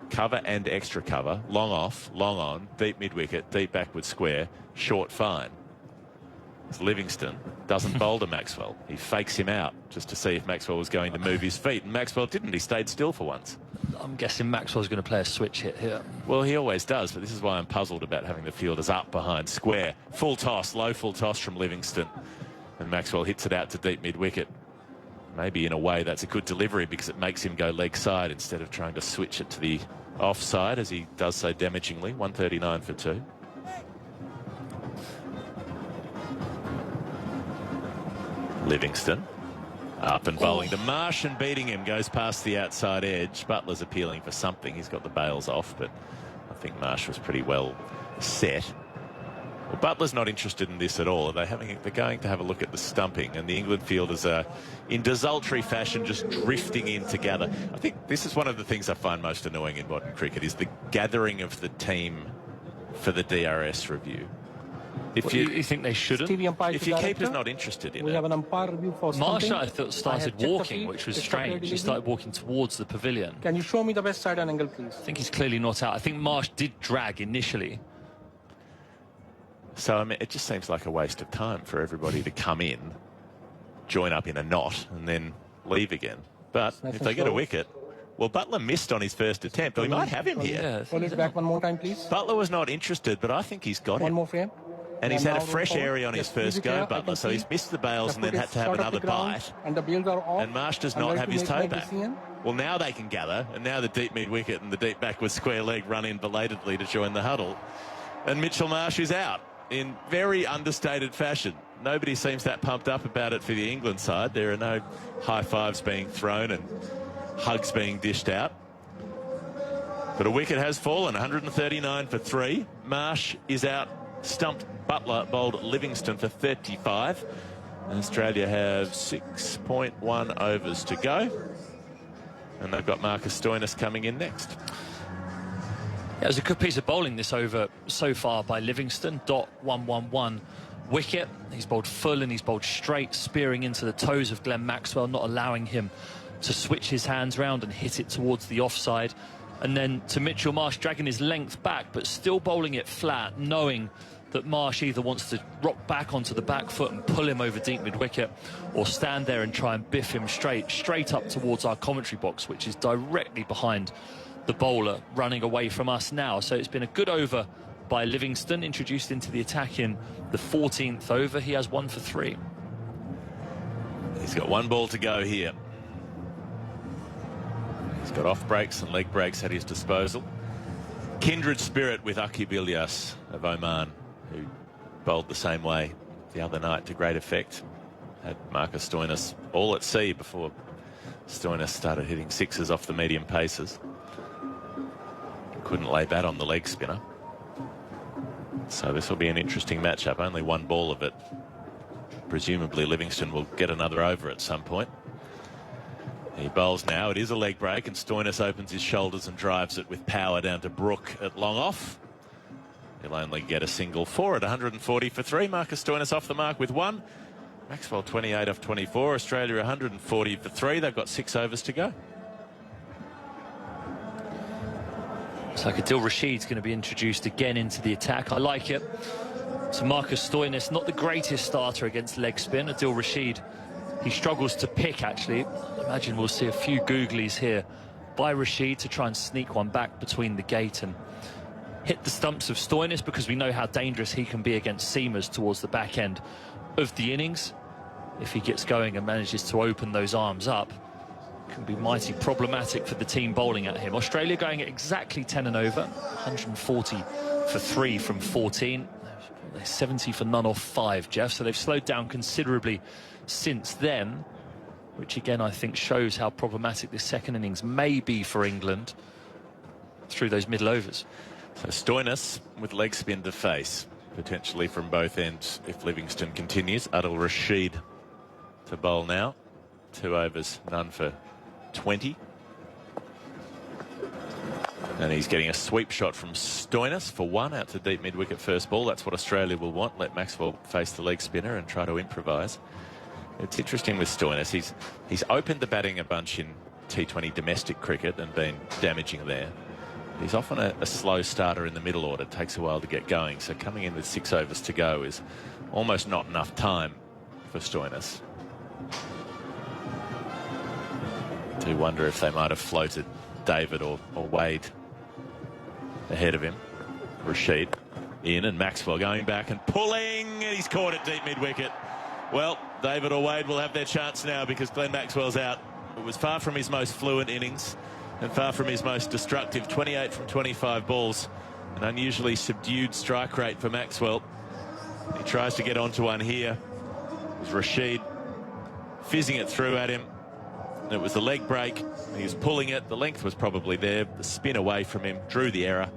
Cover and extra cover. Long off, long on. Deep mid-wicket, deep backward square. Short fine. Livingstone doesn't bowl to Maxwell. He fakes him out just to see if Maxwell was going to move his feet, and Maxwell didn't. He stayed still for once. I'm guessing Maxwell's going to play a switch hit here. Well, he always does, but this is why I'm puzzled about having the fielders up behind square. Full toss, low full toss from Livingstone, and Maxwell hits it out to deep mid-wicket. Maybe in a way that's a good delivery because it makes him go leg side instead of trying to switch it to the offside as he does so damagingly. 139 for 2. Livingstone up and bowling to Marsh and beating him, goes past the outside edge. Butler's appealing for something. He's got the bails off, but I think Marsh was pretty well set. Well, Butler's not interested in this at all. They're going to have a look at the stumping, and the England fielders are in desultory fashion just drifting in together. I think this is one of the things I find most annoying in modern cricket is the gathering of the team for the DRS review. If you think they shouldn't, if your keeper's not interested in it. Have an umpire review for Marsh, I thought, started walking, which was strange. He started walking towards the pavilion. Can you show me the best side angle, please? I think he's clearly not out. I think Marsh did drag initially. So, I mean, it just seems like a waste of time for everybody to come in, join up in a knot, and then leave again. But if they get a wicket... Well, Butler missed on his first attempt. We might have him here. Pull it back one more time, please. Butler was not interested, but I think he's got him. One more frame. And he's had a fresh area on his first go, Butler, so he's missed the bails and then had to have another bite. And the bails are off. And Marsh does not have his toe back. Well, now they can gather, and now the deep mid-wicket and the deep backward square leg run in belatedly to join the huddle. And Mitchell Marsh is out in very understated fashion. Nobody seems that pumped up about it for the England side. There are no high fives being thrown and hugs being dished out. But a wicket has fallen, 139 for 3. Marsh is out, stumped Butler, bowled Livingston for 35. And Australia have 6.1 overs to go. And they've got Marcus Stoinis coming in next. Yeah, it was a good piece of bowling this over so far by Livingston. Dot 111 wicket. He's bowled full and he's bowled straight, spearing into the toes of Glenn Maxwell, not allowing him to switch his hands round and hit it towards the offside. And then to Mitchell Marsh, dragging his length back, but still bowling it flat, knowing that Marsh either wants to rock back onto the back foot and pull him over deep mid-wicket, or stand there and try and biff him straight up towards our commentary box, which is directly behind the bowler, running away from us now. So it's been a good over by Livingston, introduced into the attack in the 14th over. He has 1 for 3. He's got 1 ball to go here. He's got off breaks and leg breaks at his disposal. Kindred spirit with Akib Ilyas of Oman, who bowled the same way the other night to great effect. Had Marcus Stoinis all at sea before Stoinis started hitting sixes off the medium paces. Couldn't lay bat on the leg spinner. So this will be an interesting matchup. Only 1 ball of it. Presumably Livingston will get another over at some point. He bowls now. It is a leg break, and Stoinis opens his shoulders and drives it with power down to Brook at long off. He'll only get a single 4 at 140 for 3. Marcus Stoinis off the mark with 1. Maxwell 28 off 24. Australia 140 for 3. They've got 6 overs to go. So Adil Rashid's going to be introduced again into the attack. I like it. So Marcus Stoinis, not the greatest starter against leg spin. Adil Rashid, he struggles to pick, actually. I imagine we'll see a few googlies here by Rashid to try and sneak one back between the gate and hit the stumps of Stoinis, because we know how dangerous he can be against seamers towards the back end of the innings. If he gets going and manages to open those arms up, it can be mighty problematic for the team bowling at him. Australia going at exactly 10 and over, 140 for 3 from 14. They're 70 for none off 5, Geoff. So they've slowed down considerably since then, which again I think shows how problematic this second innings may be for England through those middle overs. So Stoinis with leg spin to face, potentially from both ends if Livingston continues. Adil Rashid to bowl now. 2 overs, none for 20. And he's getting a sweep shot from Stoinis for 1 out to deep mid-wicket first ball. That's what Australia will want. Let Maxwell face the leg spinner and try to improvise. It's interesting with Stoinis. He's opened the batting a bunch in T20 domestic cricket and been damaging there. He's often a slow starter in the middle order. It takes a while to get going. So coming in with 6 overs to go is almost not enough time for Stoinis. I do wonder if they might have floated David or Wade ahead of him. Rashid in, and Maxwell going back and pulling, and he's caught it deep mid-wicket. Well, David or Wade will have their chance now because Glenn Maxwell's out. It was far from his most fluent innings and far from his most destructive. 28 from 25 balls. An unusually subdued strike rate for Maxwell. He tries to get onto one here. It was Rashid fizzing it through at him. And it was the leg break. He was pulling it. The length was probably there. The spin away from him drew the error.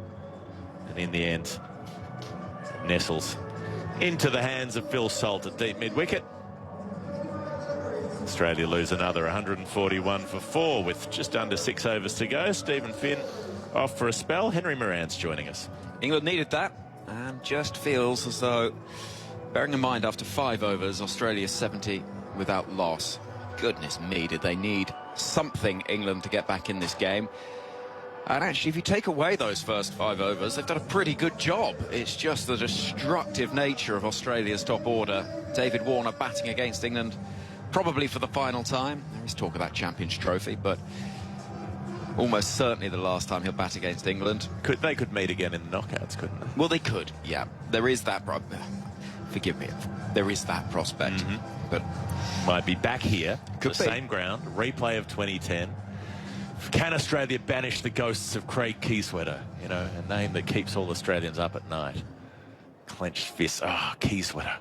And in the end, it nestles into the hands of Phil Salt at deep mid-wicket. Australia lose another 141 for 4 with just under 6 overs to go. Stephen Finn off for a spell. Henry Moran's joining us. England needed that and just feels as though, bearing in mind after 5 overs, Australia 70 without loss. Goodness me, did they need something, England, to get back in this game. And actually, if you take away those first 5 overs, they've done a pretty good job. It's just the destructive nature of Australia's top order. David Warner batting against England, probably for the final time. There is talk about Champions Trophy, but almost certainly the last time he'll bat against England. They could meet again in the knockouts, couldn't they? Well, they could, yeah. There is that forgive me. There is that prospect. But might be back here, could the be. same ground, replay of 2010. Can Australia banish the ghosts of Craig Keyswetter? You know, a name that keeps all Australians up at night. Clenched fists. Ah, Keyswetter.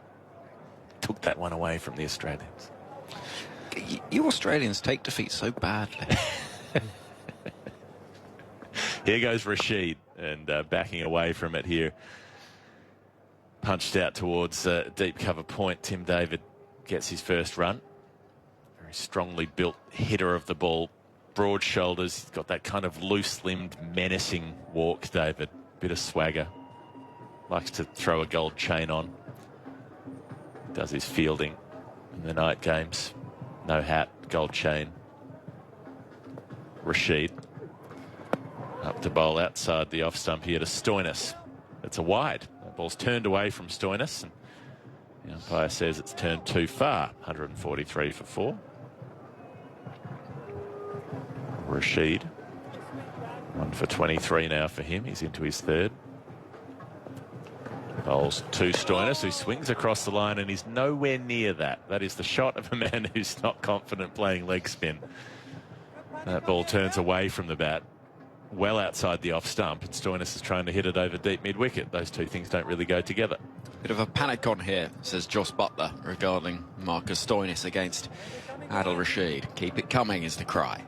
Took that one away from the Australians. You Australians take defeat so badly. Here goes Rashid, and backing away from it here. Punched out towards deep cover point. Tim David gets his first run. Very strongly built hitter of the ball. Broad shoulders. He's got that kind of loose-limbed, menacing walk, David. Bit of swagger. Likes to throw a gold chain on. Does his fielding in the night games. No hat, gold chain. Rashid. Up to bowl outside the off stump here to Stoinis. It's a wide. The ball's turned away from Stoinis. And the umpire says it's turned too far. 143 for 4. Rashid. 1 for 23 now for him. He's into his third. Bowls to Stoinis, who swings across the line, and he's nowhere near that. That is the shot of a man who's not confident playing leg spin. That ball turns away from the bat, well outside the off stump, and Stoinis is trying to hit it over deep mid-wicket. Those two things don't really go together. Bit of a panic on here, says Jos Buttler, regarding Marcus Stoinis against Adil Rashid. Keep it coming is the cry.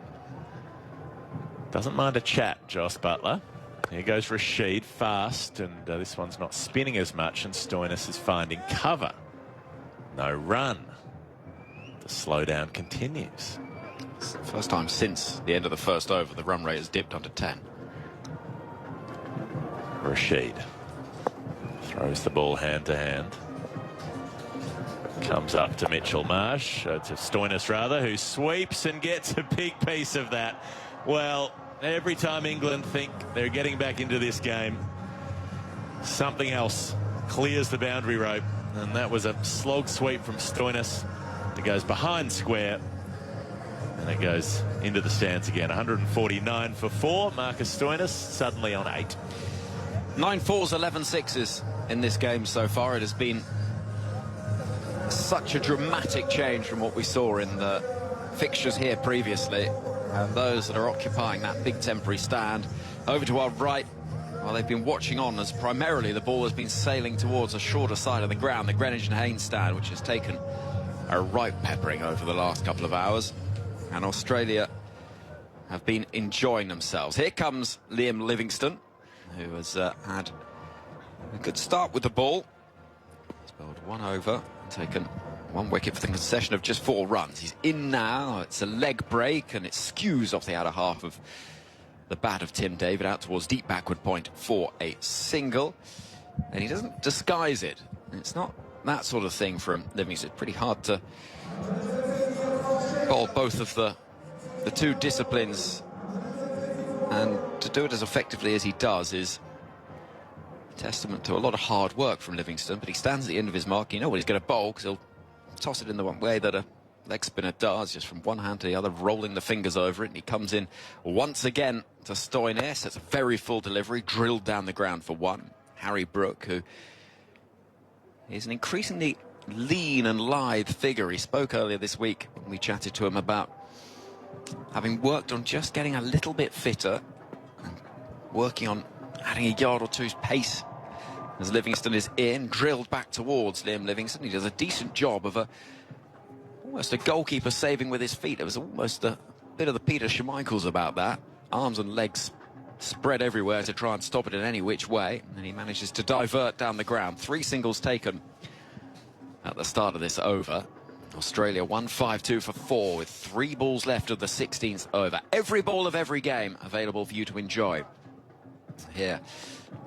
Doesn't mind a chat, Jos Buttler. Here goes Rashid, fast, and this one's not spinning as much, and Stoinis is finding cover. No run. The slowdown continues. It's the first time since the end of the first over the run rate has dipped under 10. Rashid throws the ball hand to hand. Comes up to Mitchell Marsh, to Stoinis rather, who sweeps and gets a big piece of that. Well, every time England think they're getting back into this game, something else clears the boundary rope, and that was a slog sweep from Stoinis. It goes behind square, and it goes into the stands again. 149 for 4. Marcus Stoinis suddenly on 8. 9 fours, 11 sixes in this game so far. It has been such a dramatic change from what we saw in the fixtures here previously. And those that are occupying that big temporary stand over to our right, well, they've been watching on as primarily the ball has been sailing towards a shorter side of the ground, the Greenwich and Haynes stand, which has taken a right peppering over the last couple of hours. And Australia have been enjoying themselves. Here comes Liam Livingstone, who has had a good start with the ball. He's bowled 1 over, taken 1 wicket for the concession of just 4 runs. He's in now. It's a leg break, and it skews off the outer half of the bat of Tim David out towards deep backward point for a single. And he doesn't disguise it. It's not that sort of thing from Livingstone. It's pretty hard to bowl both of the two disciplines, and to do it as effectively as he does is a testament to a lot of hard work from Livingstone. But he stands at the end of his mark. You know what he's going to bowl, because he'll toss it in the one way that a leg spinner does, just from one hand to the other, rolling the fingers over it. And he comes in once again to Stoinis. It's a very full delivery, drilled down the ground for 1. Harry Brook, who is an increasingly lean and lithe figure. He spoke earlier this week when we chatted to him about having worked on just getting a little bit fitter and working on adding a yard or two's pace. As Livingstone is in, drilled back towards Liam Livingstone. He does a decent job of almost a goalkeeper saving with his feet. There was almost a bit of the Peter Schmeichels about that. Arms and legs spread everywhere to try and stop it in any which way. And he manages to divert down the ground. 3 singles taken at the start of this over. Australia 152 for 4 with 3 balls left of the 16th over. Every ball of every game available for you to enjoy here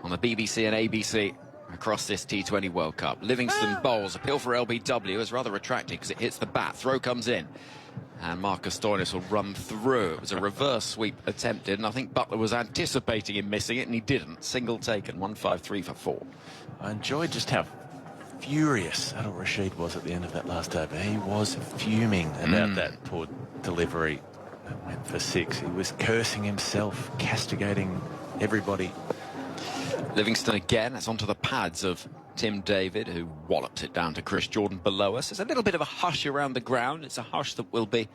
on the BBC and ABC across this T20 World Cup. Livingstone bowls. Appeal for LBW is rather retracted because it hits the bat. Throw comes in. And Marcus Stoinis will run through. It was a reverse sweep attempted, and I think Butler was anticipating him missing it, and he didn't. Single taken, 1-5-3 for 4. I enjoyed just how furious Adil Rashid was at the end of that last over. He was fuming about that poor delivery that went for 6. He was cursing himself, castigating everybody. Livingston again. That's onto the pads of Tim David, who walloped it down to Chris Jordan below us. There's a little bit of a hush around the ground. It's a hush that will be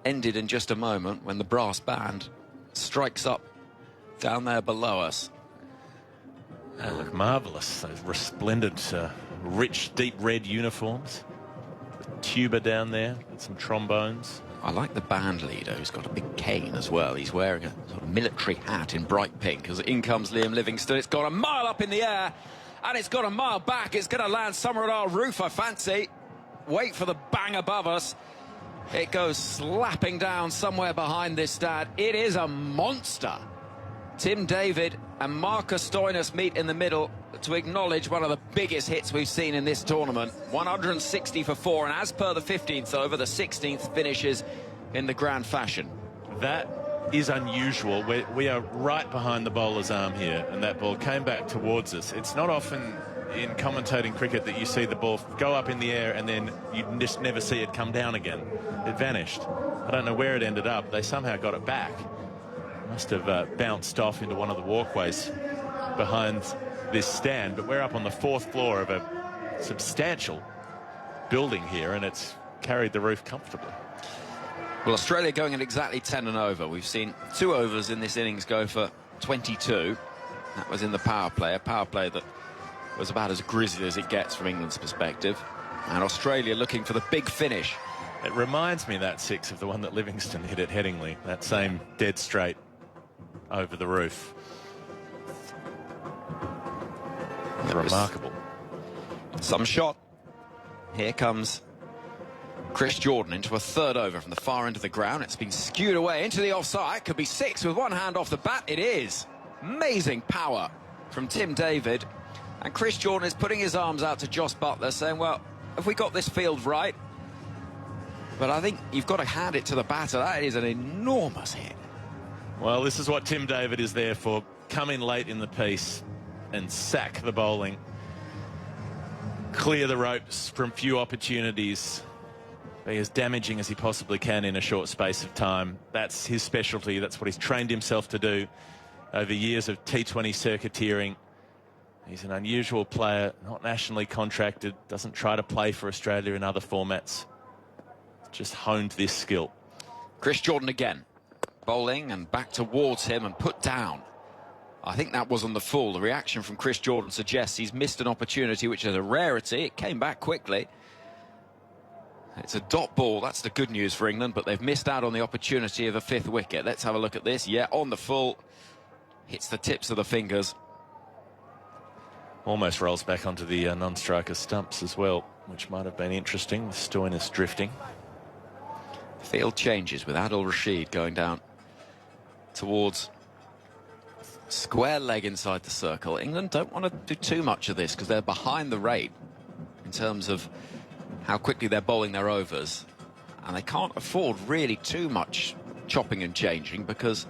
ended in just a moment when the brass band strikes up down there below us. They look marvellous. Those resplendent, rich, deep red uniforms. The tuba down there with some trombones. I like the band leader, who's got a big cane as well. He's wearing a sort of military hat in bright pink. As in comes Liam Livingston. It's got a mile up in the air, and it's got a mile back. It's going to land somewhere at our roof, I fancy. Wait for the bang above us. It goes slapping down somewhere behind this stand. It is a monster. Tim David and Marcus Stoinis meet in the middle to acknowledge one of the biggest hits we've seen in this tournament. 160 for 4, and as per the 15th over, the 16th finishes in the grand fashion. That is unusual. We are right behind the bowler's arm here, and that ball came back towards us. It's not often in commentating cricket that you see the ball go up in the air and then you just never see it come down again. It vanished. I don't know where it ended up. They somehow got it back. Must have bounced off into one of the walkways behind this stand, but we're up on the 4th floor of a substantial building here, and it's carried the roof comfortably. Well, Australia going at exactly 10 and over. We've seen 2 overs in this innings go for 22. That was in the power play, a power play that was about as grisly as it gets from England's perspective. And Australia looking for the big finish. It reminds me, that 6, of the one that Livingston hit at Headingley, that same dead straight over the roof. Remarkable. Some shot. Here comes Chris Jordan into a 3rd over from the far end of the ground. It's been skewed away into the offside. Could be 6 with one hand off the bat. It is. Amazing power from Tim David. And Chris Jordan is putting his arms out to Jos Buttler, saying, well, have we got this field right? But I think you've got to hand it to the batter. That is an enormous hit. Well, this is what Tim David is there for. Come in late in the piece and sack the bowling. Clear the ropes from few opportunities. Be as damaging as he possibly can in a short space of time. That's his specialty. That's what he's trained himself to do over years of T20 circuiteering. He's an unusual player, not nationally contracted, doesn't try to play for Australia in other formats. Just honed this skill. Chris Jordan again. Bowling and back towards him and put down. I think that was on the full. The reaction from Chris Jordan suggests he's missed an opportunity, which is a rarity. It came back quickly. It's a dot ball. That's the good news for England, but they've missed out on the opportunity of a 5th wicket. Let's have a look at this. Yeah, on the full. Hits the tips of the fingers. Almost rolls back onto the non-striker stumps as well, which might have been interesting with Stoinis drifting. Field changes with Adil Rashid going down towards square leg inside the circle. England don't want to do too much of this because they're behind the rate in terms of how quickly they're bowling their overs, and they can't afford really too much chopping and changing because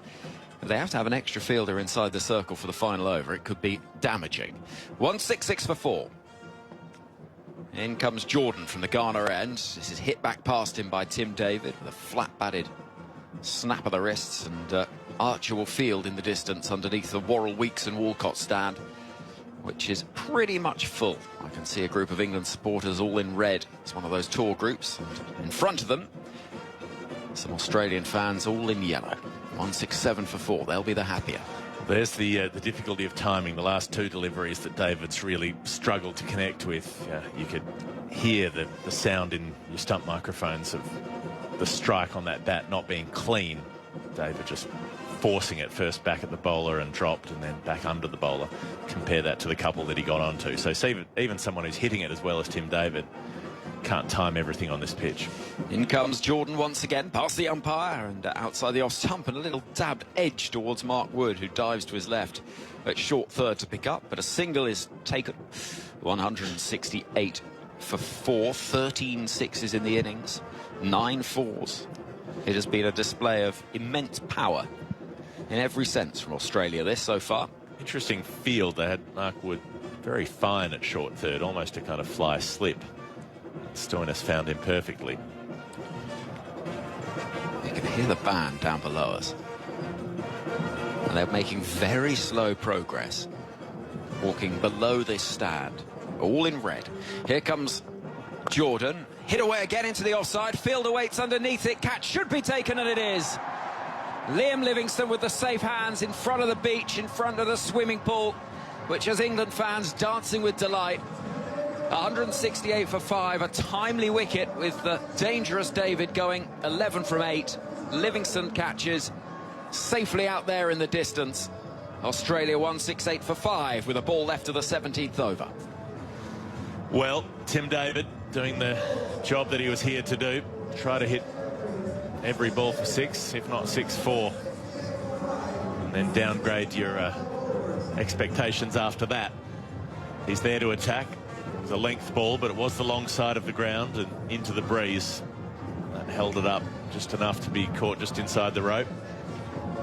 they have to have an extra fielder inside the circle for the final over. It could be damaging. 166 for 4. In comes Jordan from the Ghana end. This is hit back past him by Tim David with a flat-batted snap of the wrists, and Archer will field in the distance underneath the Worrell, Weeks and Walcott stand, which is pretty much full. I can see a group of England supporters all in red. It's one of those tour groups. And in front of them, some Australian fans all in yellow. 167 for 4. They'll be the happier. There's the difficulty of timing. The last 2 deliveries that David's really struggled to connect with. You could hear the sound in your stump microphones of the strike on that bat not being clean. David just forcing it first back at the bowler and dropped, and then back under the bowler. Compare that to the couple that he got onto. So even someone who's hitting it as well as Tim David can't time everything on this pitch. In comes Jordan once again, past the umpire and outside the off stump, and a little dabbed edge towards Mark Wood, who dives to his left at short 3rd to pick up, but a single is taken. 168 for 4, 13 sixes in the innings, 9 fours. It has been a display of immense power in every sense from Australia, this so far. Interesting field. They had Mark Wood very fine at short third, almost a kind of fly slip. Stoinis found him perfectly. You can hear the band down below us. And they're making very slow progress, walking below this stand, all in red. Here comes Jordan. Hit away again into the offside. Field awaits underneath it. Catch should be taken, and it is. Liam Livingstone with the safe hands in front of the beach, in front of the swimming pool, which has England fans dancing with delight. 168 for 5, a timely wicket with the dangerous David going 11 from 8. Livingstone catches safely out there in the distance. Australia 168 for 5 with a ball left of the 17th over. Well, Tim David doing the job that he was here to do. Try to hit every ball for 6, if not 6-4. And then downgrade your expectations after that. He's there to attack. It was a length ball, but it was the long side of the ground and into the breeze. And held it up just enough to be caught just inside the rope.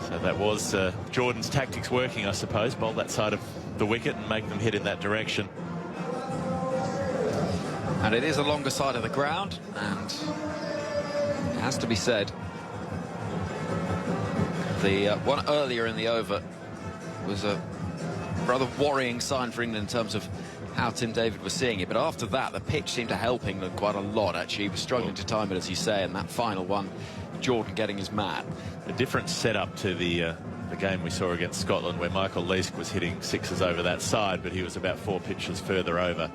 So that was Jordan's tactics working, I suppose. Bowl that side of the wicket and make them hit in that direction. And it is a longer side of the ground, and it has to be said, the one earlier in the over was a rather worrying sign for England in terms of how Tim David was seeing it. But after that, the pitch seemed to help England quite a lot, actually. He was struggling to time it, as you say, and that final one, Jordan getting his man. A different setup to the game we saw against Scotland, where Michael Leask was hitting sixes over that side, but he was about 4 pitches further over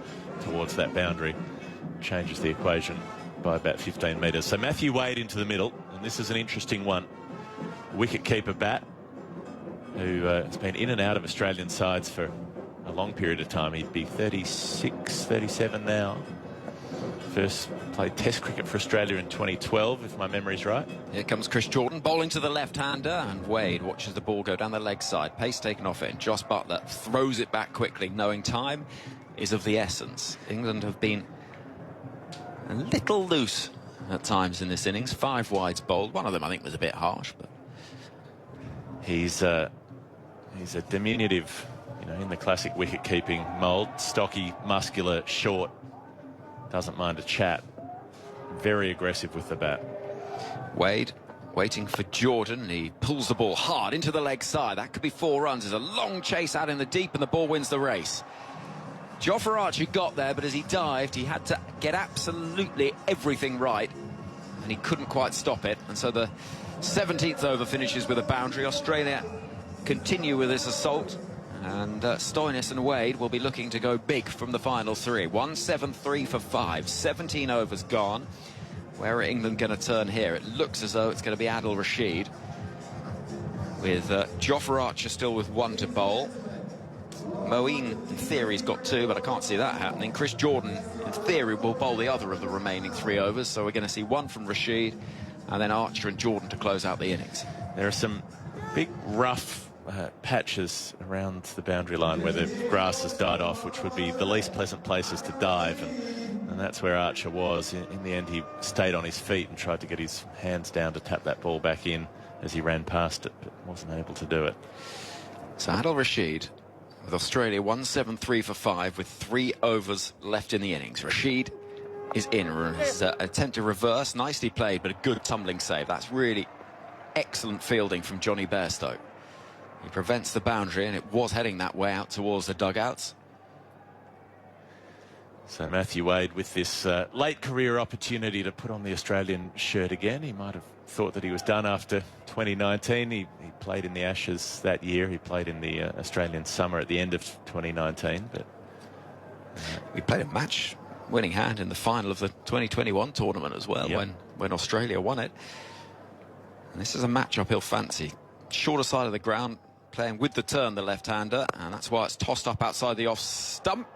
towards that boundary. Changes the equation by about 15 metres. So Matthew Wade into the middle, and this is an interesting one. Wicket-keeper bat, who has been in and out of Australian sides for a long period of time. He'd be 36, 37 now. First played Test cricket for Australia in 2012, if my memory's right. Here comes Chris Jordan, bowling to the left-hander, and Wade watches the ball go down the leg side. Pace taken off it, and Jos Buttler throws it back quickly, knowing time is of the essence. England have been a little loose at times in this innings. 5 wides bowled. One of them, I think, was a bit harsh, but he's a diminutive, in the classic wicket-keeping mould. Stocky, muscular, short, doesn't mind a chat. Very aggressive with the bat. Wade waiting for Jordan. He pulls the ball hard into the leg side. That could be 4 runs. There's a long chase out in the deep, and the ball wins the race. Geoff Archer got there, but as he dived, he had to get absolutely everything right, and he couldn't quite stop it. And so the 17th over finishes with a boundary. Australia continue with this assault, and Stoinis and Wade will be looking to go big from the final 3. 173 for 5, 17 overs gone. Where are England going to turn here? It looks as though it's going to be Adil Rashid, with Geoff Archer still with 1 to bowl. Moeen, in theory, has got 2, but I can't see that happening. Chris Jordan, in theory, will bowl the other of the remaining 3 overs, so we're going to see 1 from Rashid, and then Archer and Jordan to close out the innings. There are some big, rough patches around the boundary line where the grass has died off, which would be the least pleasant places to dive, and that's where Archer was. In the end, he stayed on his feet and tried to get his hands down to tap that ball back in as he ran past it, but wasn't able to do it. So Adil Rashid, with Australia 173 for 5 with 3 overs left in the innings. Rashid is in. His attempt to reverse, nicely played, but a good tumbling save. That's really excellent fielding from Johnny Bairstow. He prevents the boundary, and it was heading that way out towards the dugouts. So Matthew Wade with this late career opportunity to put on the Australian shirt again. He might have thought that he was done after 2019. He played in the Ashes that year. He played in the Australian summer at the end of 2019. But we played a match-winning hand in the final of the 2021 tournament as well, yep, when Australia won it. And this is a matchup he'll fancy. Shorter side of the ground, playing with the turn, the left-hander, and that's why it's tossed up outside the off stump.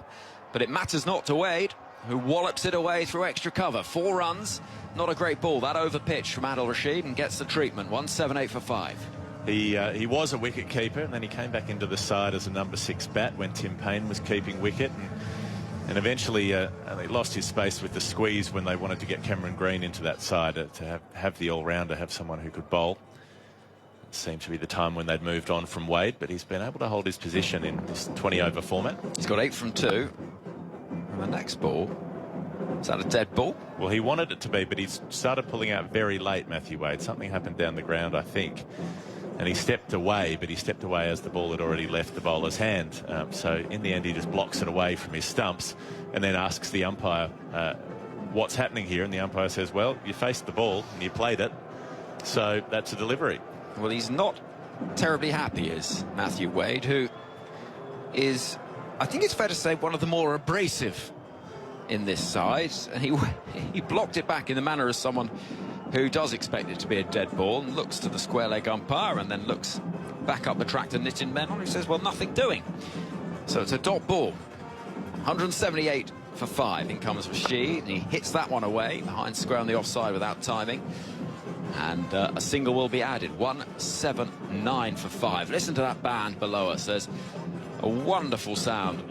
But it matters not to Wade, who wallops it away through extra cover. 4 runs, not a great ball. That over pitch from Adil Rashid, and gets the treatment. 178 for 5. He was a wicket-keeper, and then he came back into the side as a number 6 bat when Tim Payne was keeping wicket. And And eventually they lost his space with the squeeze when they wanted to get Cameron Green into that side to have the all-rounder, have someone who could bowl. It seemed to be the time when they'd moved on from Wade, but he's been able to hold his position in this 20-over format. He's got 8 from 2. And the next ball, is that a dead ball? Well, he wanted it to be, but he's started pulling out very late, Matthew Wade. Something happened down the ground, I think. And he stepped away, but he stepped away as the ball had already left the bowler's hand. So in the end, he just blocks it away from his stumps and then asks the umpire what's happening here. And the umpire says, well, you faced the ball and you played it, so that's a delivery. Well, he's not terribly happy, is Matthew Wade, who is, I think it's fair to say, one of the more abrasive in this side. And he blocked it back in the manner of someone who does expect it to be a dead ball and looks to the square leg umpire and then looks back up the track to Nitin Menon, who says, well, nothing doing. So it's a dot ball. 178 for 5. In comes Rashid, and he hits that one away behind square on the offside without timing. And a single will be added. 179 for 5. Listen to that band below us. There's a wonderful sound.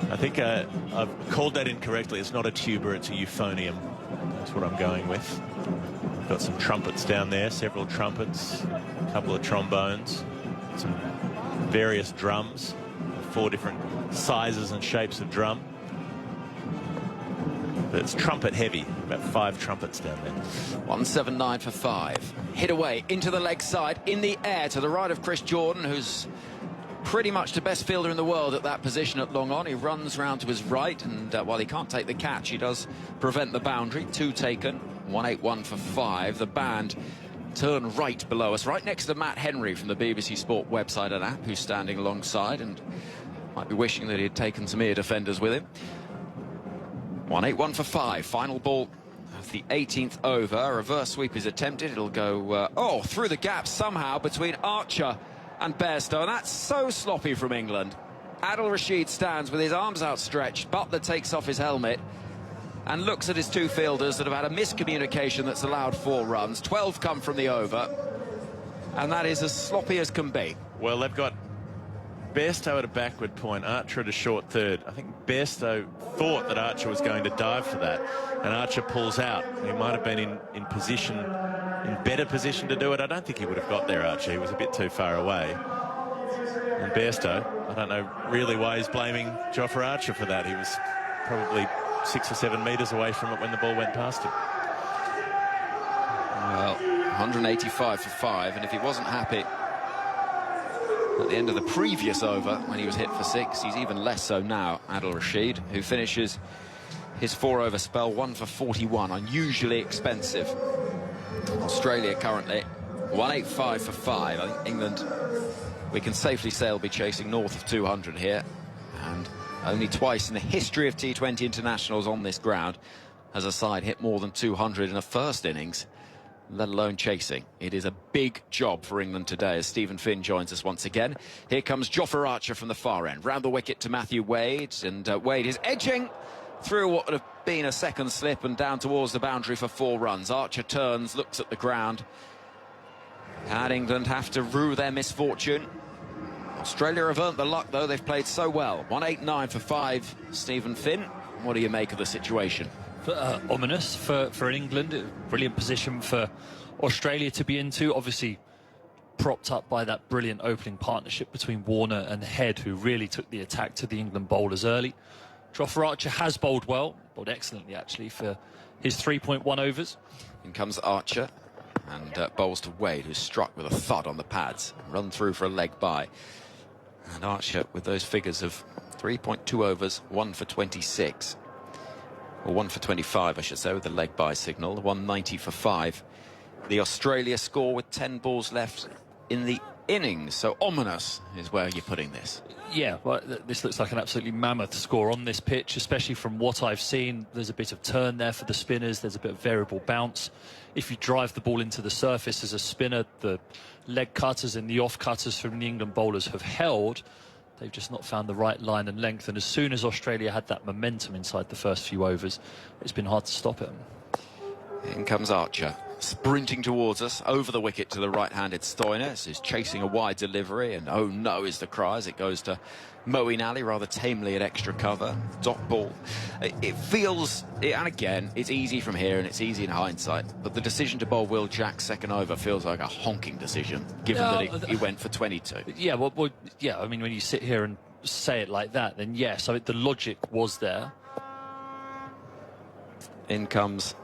I think I've called that incorrectly. It's not a tuba, it's a euphonium. That's what I'm going with. Got some trumpets down there, several trumpets, a couple of trombones, some various drums, 4 different sizes and shapes of drum. But it's trumpet heavy, about 5 trumpets down there. 179 for 5. Hit away into the leg side, in the air to the right of Chris Jordan, who's pretty much the best fielder in the world at that position at long on. He runs round to his right, and while he can't take the catch, he does prevent the boundary. 2 taken, 181 for 5. The band turn right below us, right next to Matt Henry from the BBC Sport website and app, who's standing alongside and might be wishing that he had taken some ear defenders with him. 181 for 5. Final ball of the 18th over. A reverse sweep is attempted. It'll go through the gap somehow between Archer and Bairstow, and that's so sloppy from England. Adil Rashid stands with his arms outstretched. Butler takes off his helmet and looks at his 2 fielders that have had a miscommunication that's allowed 4 runs. 12 come from the over, and that is as sloppy as can be. Well, they've got Bairstow at a backward point, Archer at a short third. I think Bairstow thought that Archer was going to dive for that, and Archer pulls out. He might have been in position, in better position to do it. I don't think he would have got there, Archer. He was a bit too far away. And Bairstow, I don't know really why he's blaming Geoff Archer for that. He was probably 6 or 7 metres away from it when the ball went past him. Well, 185 for 5, and if he wasn't happy at the end of the previous over when he was hit for 6, he's even less so now, Adil Rashid, who finishes his 4-over spell 1 for 41, unusually expensive. Australia currently 185 for 5. I think England, we can safely say, will be chasing north of 200 here, and only twice in the history of T20 internationals on this ground has a side hit more than 200 in a first innings, let alone chasing. It is a big job for England today as Stephen Finn joins us once again. Here comes Geoff Archer from the far end, round the wicket to Matthew Wade, and Wade is edging through what would have been a second slip and down towards the boundary for 4 runs. Archer turns, looks at the ground, and England have to rue their misfortune. Australia have earned the luck, though. They've played so well. 189 for 5, Stephen Finn. What do you make of the situation? Ominous for England. A brilliant position for Australia to be into. Obviously propped up by that brilliant opening partnership between Warner and Head, who really took the attack to the England bowlers early. Geoff Archer has bowled well, bowled excellently actually for his 3.1 overs. In comes Archer and bowls to Wade, who's struck with a thud on the pads, run through for a leg by. And Archer with those figures of 3.2 overs, 1 for 26. Or 1 for 25, I should say, with the leg by signal. 190 for 5. The Australia score with 10 balls left in the innings. So ominous is where you're putting this. Yeah, well, this looks like an absolutely mammoth score on this pitch, especially from what I've seen. There's a bit of turn there for the spinners. There's a bit of variable bounce. If you drive the ball into the surface as a spinner, the leg cutters and the off cutters from the England bowlers have held. They've just not found the right line and length. And as soon as Australia had that momentum inside the first few overs, it's been hard to stop it. In comes Archer. sprinting towards us over the wicket to the right-handed Stoinis, is chasing a wide delivery, and oh no is the cry as it goes to Moeen Ali rather tamely at extra cover. Dot ball. It feels, and again, it's easy from here and it's easy in hindsight, but the decision to bowl Will Jack's second over feels like a honking decision, given that he went for 22. Yeah, well, yeah, I mean, when you sit here and say it like that, then yes, so the logic was there. In comes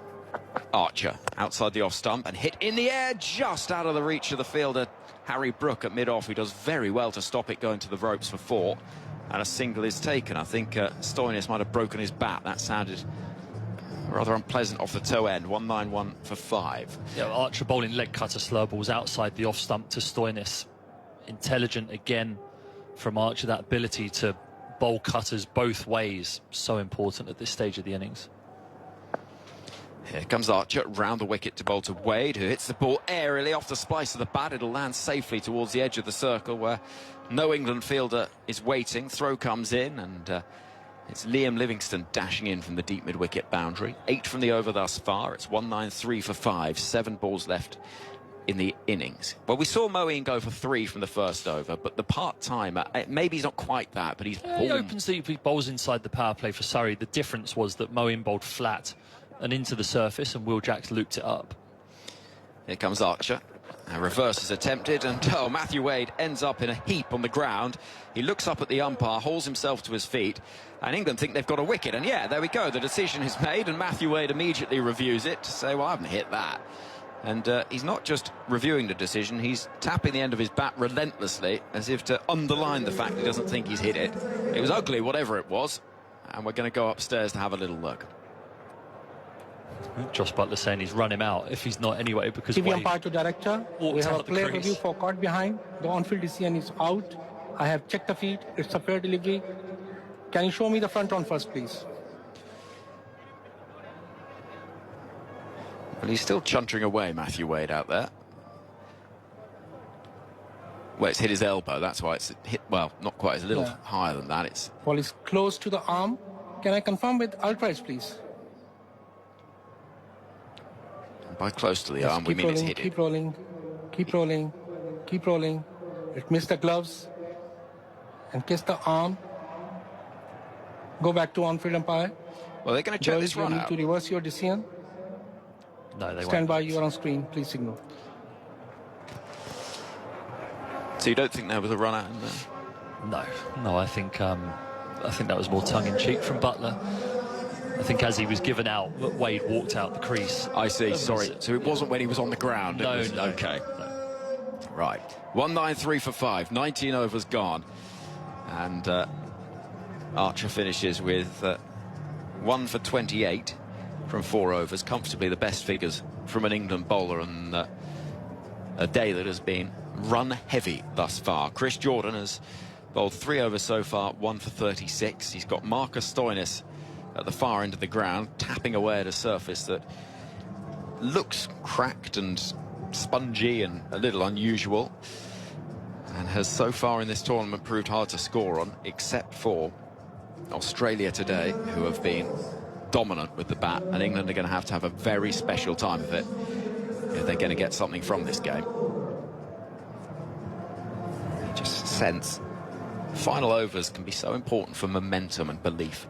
Archer, outside the off stump, and hit in the air, just out of the reach of the fielder, Harry Brook at mid-off, who does very well to stop it going to the ropes for 4. And a single is taken. I think Stoinis might have broken his bat. That sounded rather unpleasant off the toe end. 191 for 5. Yeah, Archer bowling leg cutter slow balls outside the off stump to Stoinis. Intelligent again from Archer, that ability to bowl cutters both ways. So important at this stage of the innings. Here comes Archer round the wicket to bowl to Wade, who hits the ball aerially off the splice of the bat. It'll land safely towards the edge of the circle where no England fielder is waiting. Throw comes in, and it's Liam Livingstone dashing in from the deep mid-wicket boundary. 8 from the over thus far. It's 193 for 5. 7 balls left in the innings. Well, we saw Moeen go for 3 from the first over, but the part-timer, maybe he's not quite that, but he's... He opens the bowls inside the power play for Surrey. The difference was that Moeen bowled flat and into the surface, and Will Jacks looped it up. Here comes Archer. A reverse is attempted, and Matthew Wade ends up in a heap on the ground. He looks up at the umpire, hauls himself to his feet, and England think they've got a wicket. And yeah, there we go. The decision is made, and Matthew Wade immediately reviews it to say, well, I haven't hit that. And he's not just reviewing the decision, he's tapping the end of his bat relentlessly, as if to underline the fact he doesn't think he's hit it. It was ugly, whatever it was, and we're going to go upstairs to have a little look. Josh Butler saying he's run him out if he's not anyway, because TV umpire to director. We have a player review for caught behind. The on-field decision is out. I have checked the feed. It's a fair delivery. Can you show me the front on first, please? Well, he's still chuntering away, Matthew Wade, out there. Well, it's hit his elbow. That's why it's hit, well, not quite. It's a little higher than that. It's... Ball is close to the arm. Can I confirm with ultras, please? By close to the arm, we mean it's hit it. Keep rolling, keep rolling, keep rolling. It missed the gloves and kissed the arm. Go back to on-field umpire. Well, they're going to check this run out. To reverse your decision. No, they won't. Stand by, you are on screen. Please signal. So you don't think there was a run out in there? No, I think that was more tongue-in-cheek from Butler. I think as he was given out, Wade walked out the crease. I see, sorry. So it wasn't when he was on the ground? No, okay. Right. 193 for 5. 19 overs gone. And Archer finishes with 1 for 28 from 4 overs. Comfortably the best figures from an England bowler on a day that has been run heavy thus far. Chris Jordan has bowled 3 overs so far, 1 for 36. He's got Marcus Stoinis at the far end of the ground, tapping away at a surface that looks cracked and spongy and a little unusual, and has so far in this tournament proved hard to score on, except for Australia today, who have been dominant with the bat, and England are going to have a very special time of it if they're going to get something from this game. Just sense final overs can be so important for momentum and belief.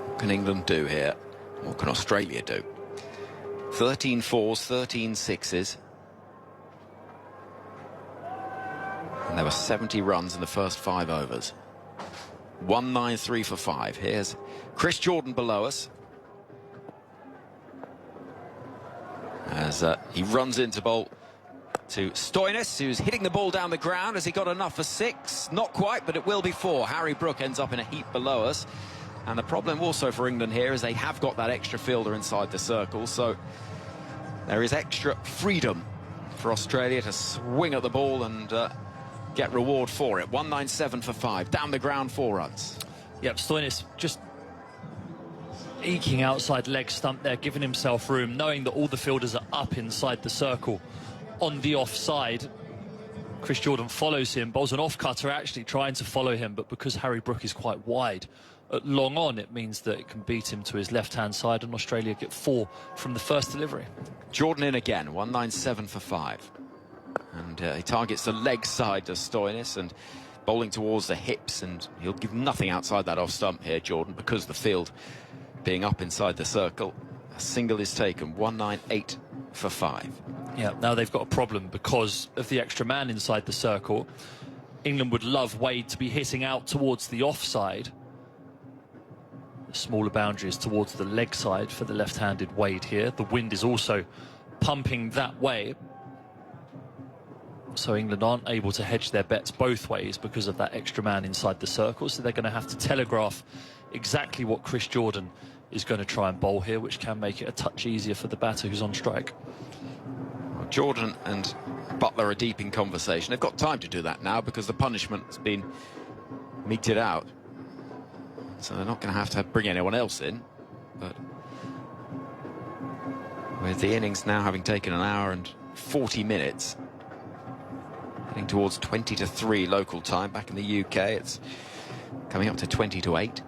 What can England do here? What can Australia do? 13 fours, 13 sixes. And there were 70 runs in the first 5 overs. 193 for 5. Here's Chris Jordan below us, as he runs into bowl to Stoinis, who's hitting the ball down the ground. Has he got enough for 6? Not quite, but it will be 4. Harry Brook ends up in a heap below us. And the problem also for England here is they have got that extra fielder inside the circle, so there is extra freedom for Australia to swing at the ball and get reward for it. 197 for 5. Down the ground, 4 runs. Yep, Stoinis just eking outside leg stump there, giving himself room, knowing that all the fielders are up inside the circle on the offside. Chris Jordan follows him, bowls an off cutter, actually trying to follow him, but because Harry Brook is quite wide at long on, it means that it can beat him to his left-hand side, and Australia get 4 from the first delivery. Jordan in again, 197 for 5. And he targets the leg side of Stoinis and bowling towards the hips, and he'll give nothing outside that off stump here, Jordan, because the field being up inside the circle. A single is taken, 198 for 5. Yeah, now they've got a problem because of the extra man inside the circle. England would love Wade to be hitting out towards the offside. The smaller boundary is towards the leg side for the left-handed Wade here. The wind is also pumping that way. So England aren't able to hedge their bets both ways because of that extra man inside the circle. So they're going to have to telegraph exactly what Chris Jordan is going to try and bowl here, which can make it a touch easier for the batter who's on strike. Well, Jordan and Buttler are deep in conversation. They've got time to do that now because the punishment has been meted out. So they're not going to have to bring anyone else in. But with the innings now having taken an hour and 40 minutes, heading towards 20 to 3 local time. Back in the UK, it's coming up to 20 to 8.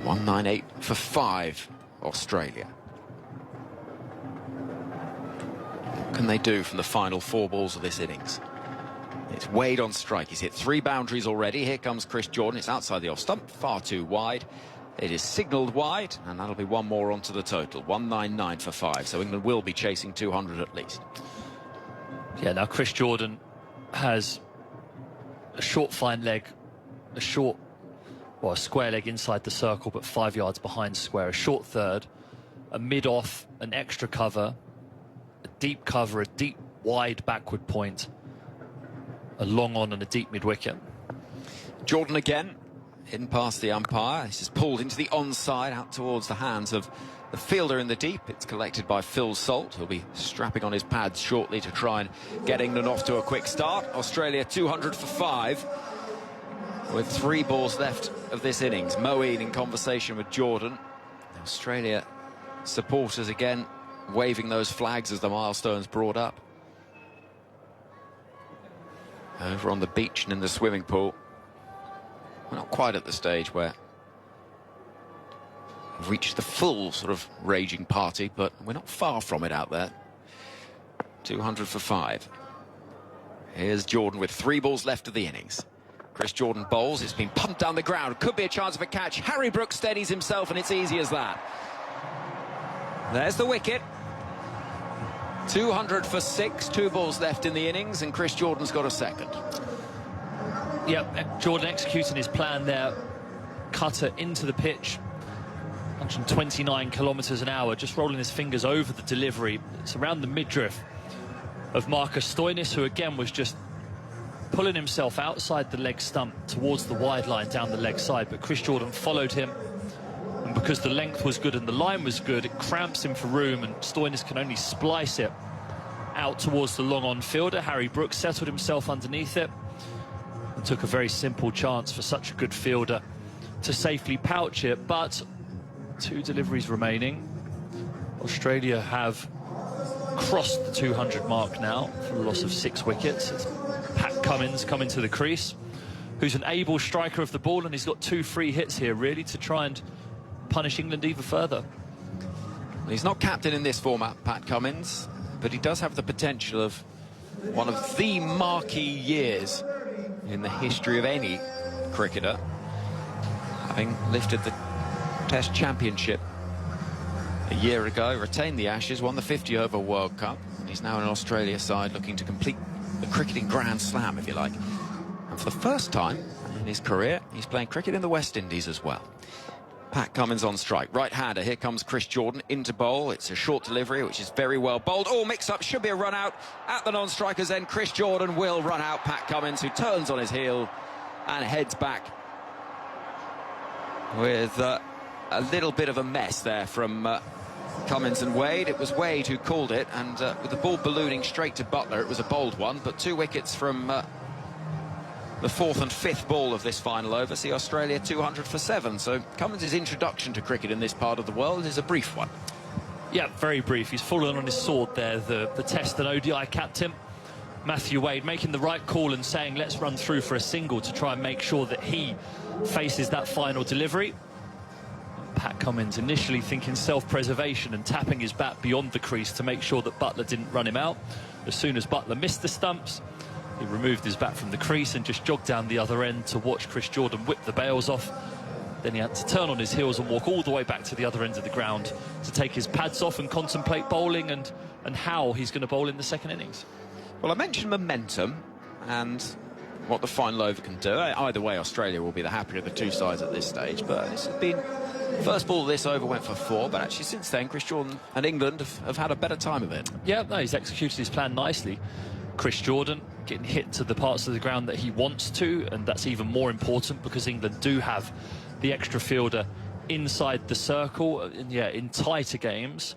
198 for 5, Australia. What can they do from the final 4 balls of this innings? It's Wade on strike. He's hit 3 boundaries already. Here comes Chris Jordan. It's outside the off stump, far too wide. It is signalled wide, and that'll be 1 more onto the total. 199 for 5, so England will be chasing 200 at least. Yeah, now Chris Jordan has a short fine leg, a square leg inside the circle, but 5 yards behind square, a short third, a mid-off, an extra cover, a deep cover, a deep wide backward point, a long on and a deep mid-wicket. Jordan again, in past the umpire. This is pulled into the onside, out towards the hands of the fielder in the deep. It's collected by Phil Salt, who'll be strapping on his pads shortly to try and get England off to a quick start. Australia 200 for 5 with 3 balls left of this innings. Moeen in conversation with Jordan. Australia supporters again waving those flags as the milestone's brought up. Over on the beach and in the swimming pool, we're not quite at the stage where we've reached the full sort of raging party, but we're not far from it out there. 200 for 5. Here's Jordan with 3 balls left of the innings. Chris Jordan bowls. It's been pumped down the ground. Could be a chance of a catch. Harry Brooks steadies himself, and it's easy as that. There's the wicket. 200 for 6. 2 balls left in the innings, and Chris Jordan's got a second. Yep, Jordan executing his plan there. Cutter into the pitch. 129 kilometres an hour, just rolling his fingers over the delivery. It's around the midriff of Marcus Stoinis, who again was just pulling himself outside the leg stump towards the wide line down the leg side, but Chris Jordan followed him, and because the length was good and the line was good, it cramps him for room, and Stoinis can only splice it out towards the long on fielder. Harry Brooks settled himself underneath it and took a very simple chance for such a good fielder to safely pouch it. But 2 deliveries remaining. Australia have crossed the 200 mark now for the loss of 6 wickets. It's Pat Cummins coming to the crease, who's an able striker of the ball, and he's got 2 free hits here really to try and punish England even further. He's not captain in this format, Pat Cummins, but he does have the potential of one of the marquee years in the history of any cricketer, having lifted the Test Championship a year ago, retained the Ashes, won the 50-over World Cup, and he's now in an Australia side looking to complete the cricketing Grand Slam, if you like. And for the first time in his career, he's playing cricket in the West Indies as well. Pat Cummins on strike. Right-hander. Here comes Chris Jordan into bowl. It's a short delivery, which is very well bowled. Oh, mix-up. Should be a run-out at the non-striker's end. Chris Jordan will run out Pat Cummins, who turns on his heel and heads back with a little bit of a mess there from Cummins and Wade. It was Wade who called it, and with the ball ballooning straight to Buttler, it was a bold one, but 2 wickets from the 4th and 5th ball of this final over see Australia 200 for 7. So Cummins' introduction to cricket in this part of the world is a brief one. Yeah, very brief. He's fallen on his sword there, the Test and ODI captain Matthew Wade making the right call and saying, let's run through for a single to try and make sure that he faces that final delivery. Pat Cummins initially thinking self-preservation and tapping his bat beyond the crease to make sure that Buttler didn't run him out. As soon as Buttler missed the stumps, he removed his bat from the crease and just jogged down the other end to watch Chris Jordan whip the bails off. Then he had to turn on his heels and walk all the way back to the other end of the ground to take his pads off and contemplate bowling and how he's going to bowl in the second innings. Well, I mentioned momentum and what the final over can do. Either way, Australia will be the happier of the two sides at this stage, but it's been... First ball of this over went for 4, but actually since then, Chris Jordan and England have had a better time of it. Yeah, no, he's executed his plan nicely. Chris Jordan getting hit to the parts of the ground that he wants to, and that's even more important because England do have the extra fielder inside the circle. And yeah, in tighter games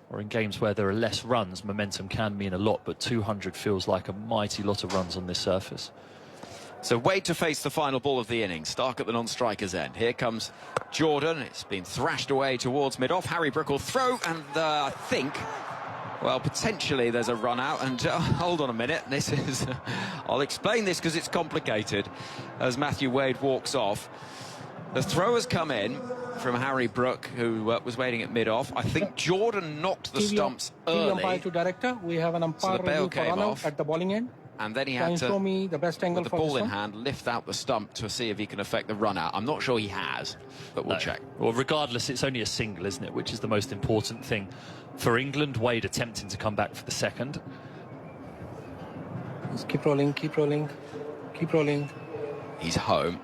or in games where there are less runs, momentum can mean a lot, but 200 feels like a mighty lot of runs on this surface. So Wade to face the final ball of the innings. Stark at the non-striker's end. Here comes Jordan. It's been thrashed away towards mid-off. Harry Brook will throw, and I think, well, potentially there's a run out. And hold on a minute. This is... I'll explain this because it's complicated as Matthew Wade walks off. The throw has come in from Harry Brook, who was waiting at mid-off. I think Jordan knocked the stumps early. Umpire to director. We have an umpire so the bail review for came run off out at the bowling end. And then he Can had you to, show me the best angle with the for ball this in one? hand, lift out the stump to see if he can affect the run out. I'm not sure he has, but we'll check. Well, regardless, it's only a single, isn't it? Which is the most important thing for England. Wade attempting to come back for the second. Just keep rolling, keep rolling, keep rolling. He's home.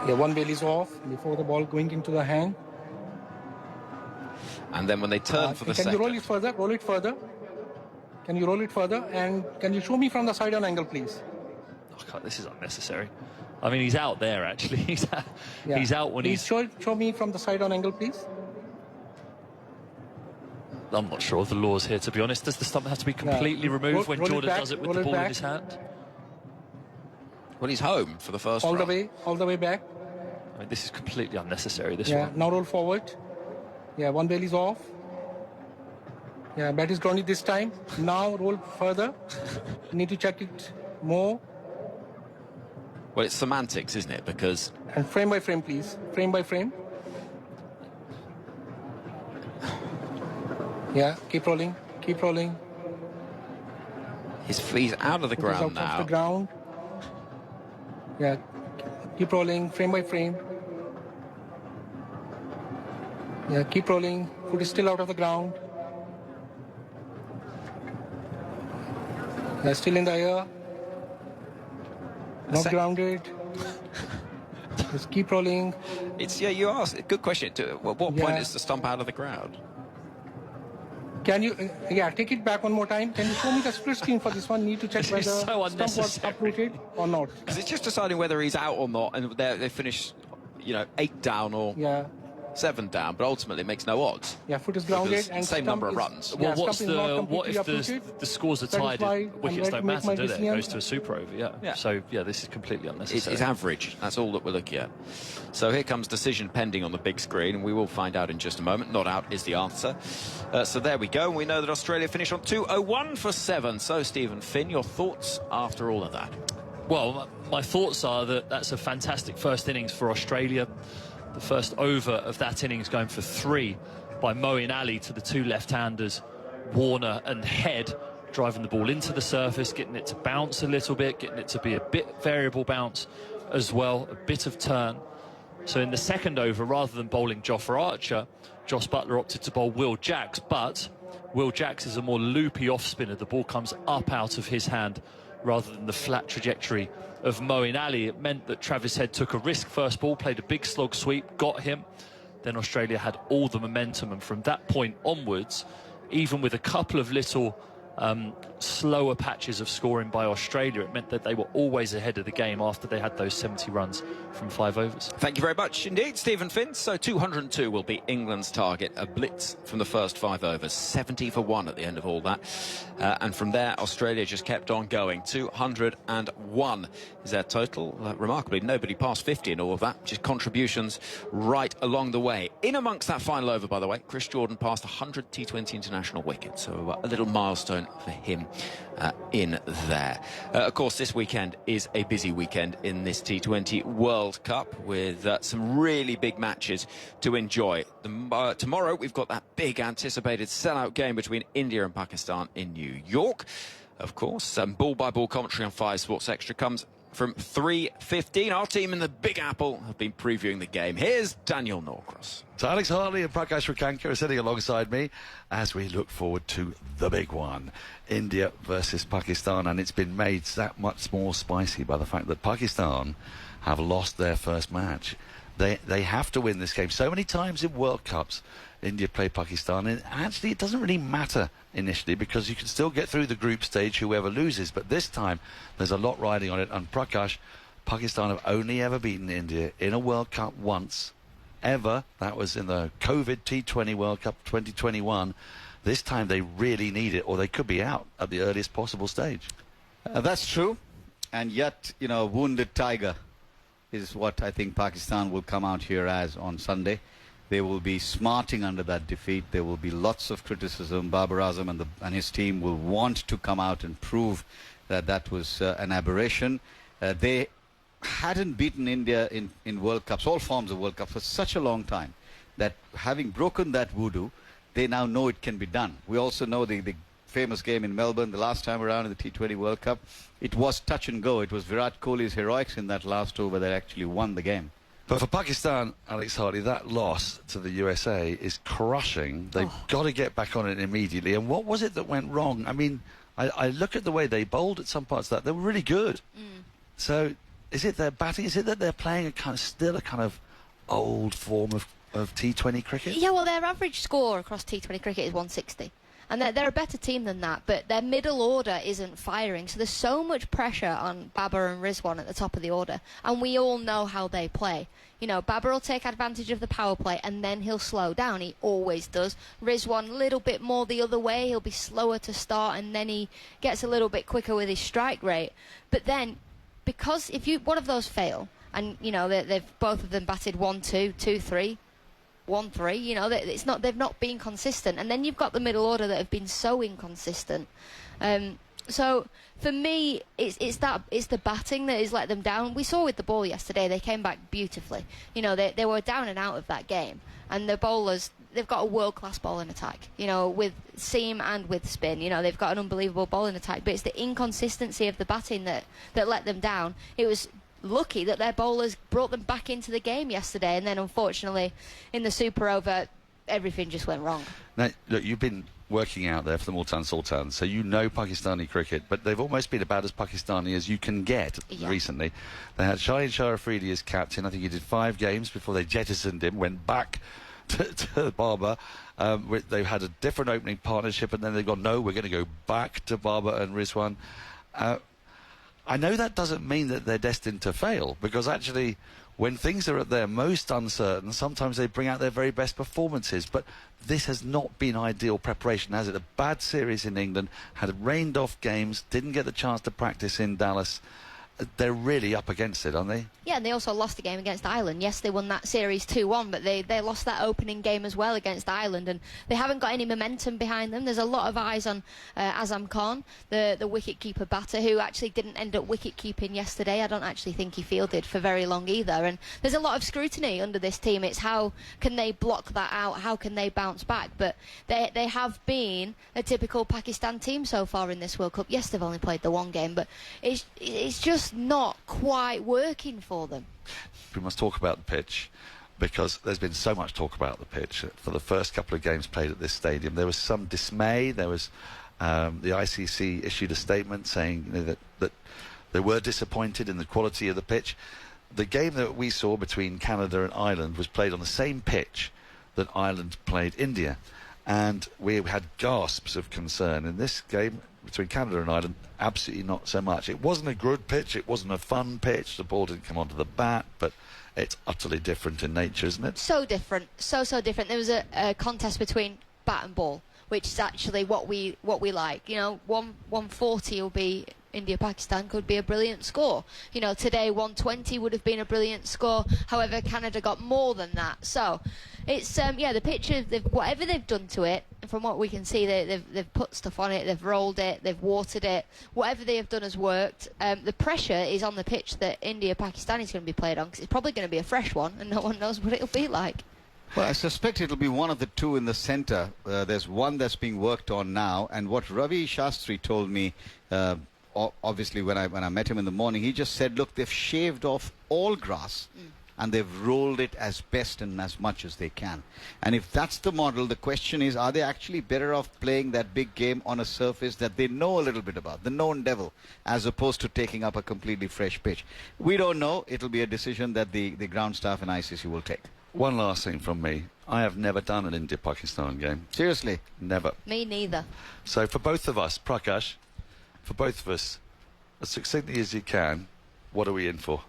Yeah, one bail is off before the ball going into the hand. And then when they turn for the second... Can you roll it further? Roll it further. Can you roll it further? And can you show me from the side on angle, please? Oh, God, this is unnecessary. I mean, he's out there, actually. He's out when please he's... show me from the side on angle, please. I'm not sure of the laws here, to be honest. Does the stump have to be completely removed when Jordan does it with the ball in his hand? Well, he's home for the first all run. All the way back. I mean, this is completely unnecessary, this one. one. Now roll forward. Yeah, one bail is off. Yeah, bat is grounded this time. Now roll further. Need to check it more. Well, it's semantics, isn't it? Because... And frame by frame, please. Frame by frame. Yeah, keep rolling. Keep rolling. He's out of the ground now. Off the ground. Yeah, keep rolling. Frame by frame. Yeah, keep rolling. Foot is still out of the ground. Yeah, still in the air. Not grounded. Just keep rolling. It's you asked. Good question. At what point is the stump out of the ground? Can you, take it back one more time. Can you show me the split screen for this one? Need to check whether the stump was uprooted or not. Because it's just deciding whether he's out or not, and they finish, 8 down or 7 down, but ultimately it makes no odds. Yeah, foot is grounded and same number of runs. Well, what if the scores are tied? Wickets don't matter, do they? It goes to a super over. Yeah. So this is completely unnecessary. It's average. That's all that we're looking at. So here comes decision pending on the big screen, and we will find out in just a moment. Not out is the answer. So there we go. And we know that Australia finished on 201 for 7. So Stephen Finn, your thoughts after all of that? Well, my thoughts are that that's a fantastic first innings for Australia. The first over of that innings going for 3 by Moeen Ali to the 2 left-handers, Warner and Head, driving the ball into the surface, getting it to bounce a little bit, getting it to be a bit variable bounce as well, a bit of turn. So in the second over, rather than bowling Geoff or Archer, Jos Buttler opted to bowl Will Jacks, but Will Jacks is a more loopy off-spinner. The ball comes up out of his hand rather than the flat trajectory of Moeen Ali. It meant that Travis Head took a risk first ball, played a big slog sweep, got him. Then Australia had all the momentum, and from that point onwards, even with a couple of little slower patches of scoring by Australia, it meant that they were always ahead of the game after they had those 70 runs from 5 overs. Thank you very much indeed, Stephen Finn. So 202 will be England's target. A blitz from the first 5 overs, 70 for 1 at the end of all that. And from there, Australia just kept on going. 201 is their total. Remarkably, nobody passed 50 in all of that. Just contributions right along the way. In amongst that final over, by the way, Chris Jordan passed 100 T20 international wickets. So a little milestone for him in there. Of course, this weekend is a busy weekend in this T20 World Cup with some really big matches to enjoy. Tomorrow, we've got that big anticipated sellout game between India and Pakistan in New York. Of course, ball-by-ball commentary on 5 Sports Extra comes from 3:15. Our team in the Big Apple have been previewing the game. Here's Daniel Norcross. So Alex Harley and Prakash Rakanka are sitting alongside me as we look forward to the big one, India versus Pakistan, and it's been made that much more spicy by the fact that Pakistan have lost their first match. They have to win this game. So many times in World Cups, India play Pakistan, and actually it doesn't really matter initially because you can still get through the group stage whoever loses, but this time there's a lot riding on it. And Prakash, Pakistan have only ever beaten India in a World Cup once ever. That was in the COVID T20 World Cup 2021. This time they really need it, or they could be out at the earliest possible stage. That's true, and yet, you know, wounded tiger is what I think Pakistan will come out here as on Sunday. They will be smarting under that defeat. There will be lots of criticism. Babar Azam and his team will want to come out and prove that that was an aberration. They hadn't beaten India in World Cups, all forms of World Cups, for such a long time that having broken that voodoo, they now know it can be done. We also know the famous game in Melbourne the last time around in the T20 World Cup. It was touch and go. It was Virat Kohli's heroics in that last over that actually won the game. But for Pakistan, Alex Hardy, that loss to the USA is crushing. They've got to get back on it immediately. And what was it that went wrong? I mean, I look at the way they bowled at some parts of that. They were really good. So is it their batting? Is it that they're playing a kind of old form of T20 cricket? Yeah, well, their average score across T20 cricket is 160. And they're a better team than that, but their middle order isn't firing. So there's so much pressure on Babar and Rizwan at the top of the order. And we all know how they play. You know, Babar will take advantage of the power play and then he'll slow down. He always does. Rizwan a little bit more the other way. He'll be slower to start and then he gets a little bit quicker with his strike rate. But then, because if one of those fail, and, you know, they've both of them batted 1-2, 2-3, 1-3, you know, they've not been consistent, and then you've got the middle order that have been so inconsistent. So for me, it's the batting that has let them down. We saw with the ball yesterday, they came back beautifully. You know, they were down and out of that game, and the bowlers, they've got a world-class bowling attack, you know, with seam and with spin. You know, they've got an unbelievable bowling attack, but it's the inconsistency of the batting that let them down. It was lucky that their bowlers brought them back into the game yesterday, and then unfortunately in the super over everything just went wrong. Now look, you've been working out there for the Multan Sultan, so you know Pakistani cricket, but they've almost been about as Pakistani as you can get recently. They had Shaheen Shah Afridi as captain. I think he did 5 games before they jettisoned him, went back to Babar. They've had a different opening partnership, and then they've gone, no, we're going to go back to Babar and Rizwan. I know that doesn't mean that they're destined to fail, because actually when things are at their most uncertain, sometimes they bring out their very best performances. But this has not been ideal preparation, has it? A bad series in England, had rained off games, didn't get the chance to practice in Dallas. They're really up against it, aren't they? Yeah, and they also lost a game against Ireland. Yes, they won that series 2-1, but they lost that opening game as well against Ireland, and they haven't got any momentum behind them. There's a lot of eyes on Azam Khan, the wicket-keeper batter, who actually didn't end up wicket-keeping yesterday. I don't actually think he fielded for very long either, and there's a lot of scrutiny under this team. It's how can they block that out, how can they bounce back, but they have been a typical Pakistan team so far in this World Cup. Yes, they've only played the one game, but it's just not quite working for them. We must talk about the pitch, because there's been so much talk about the pitch. For the first couple of games played at this stadium, there was some dismay. There was the ICC issued a statement saying, you know, that they were disappointed in the quality of the pitch. The game that we saw between Canada and Ireland was played on the same pitch that Ireland played India, and we had gasps of concern. In this game between Canada and Ireland, absolutely not so much. It wasn't a good pitch, it wasn't a fun pitch, the ball didn't come onto the bat, but it's utterly different in nature, isn't it? So different, so different. There was a contest between bat and ball, which is actually what we like. You know, 140 will be India-Pakistan could be a brilliant score. You know, today 120 would have been a brilliant score. However, Canada got more than that. So it's yeah, the picture, whatever they've done to it, from what we can see, they've put stuff on it, they've rolled it, they've watered it. Whatever they have done has worked. The pressure is on the pitch that India-Pakistan is going to be played on, because it's probably going to be a fresh one, and no one knows what it'll be like. Well, I suspect it'll be one of the two in the centre. There's one that's being worked on now, and what Ravi Shastri told me, obviously when I met him in the morning, he just said, look, they've shaved off all grass and they've rolled it as best and as much as they can. And if that's the model, the question is, are they actually better off playing that big game on a surface that they know a little bit about, the known devil, as opposed to taking up a completely fresh pitch? We don't know. It'll be a decision that the ground staff and ICC will take. One last thing from me. I have never done an India-Pakistan game. Seriously? Never. Me neither. So for both of us, Prakash, for both of us, as succinctly as you can, what are we in for?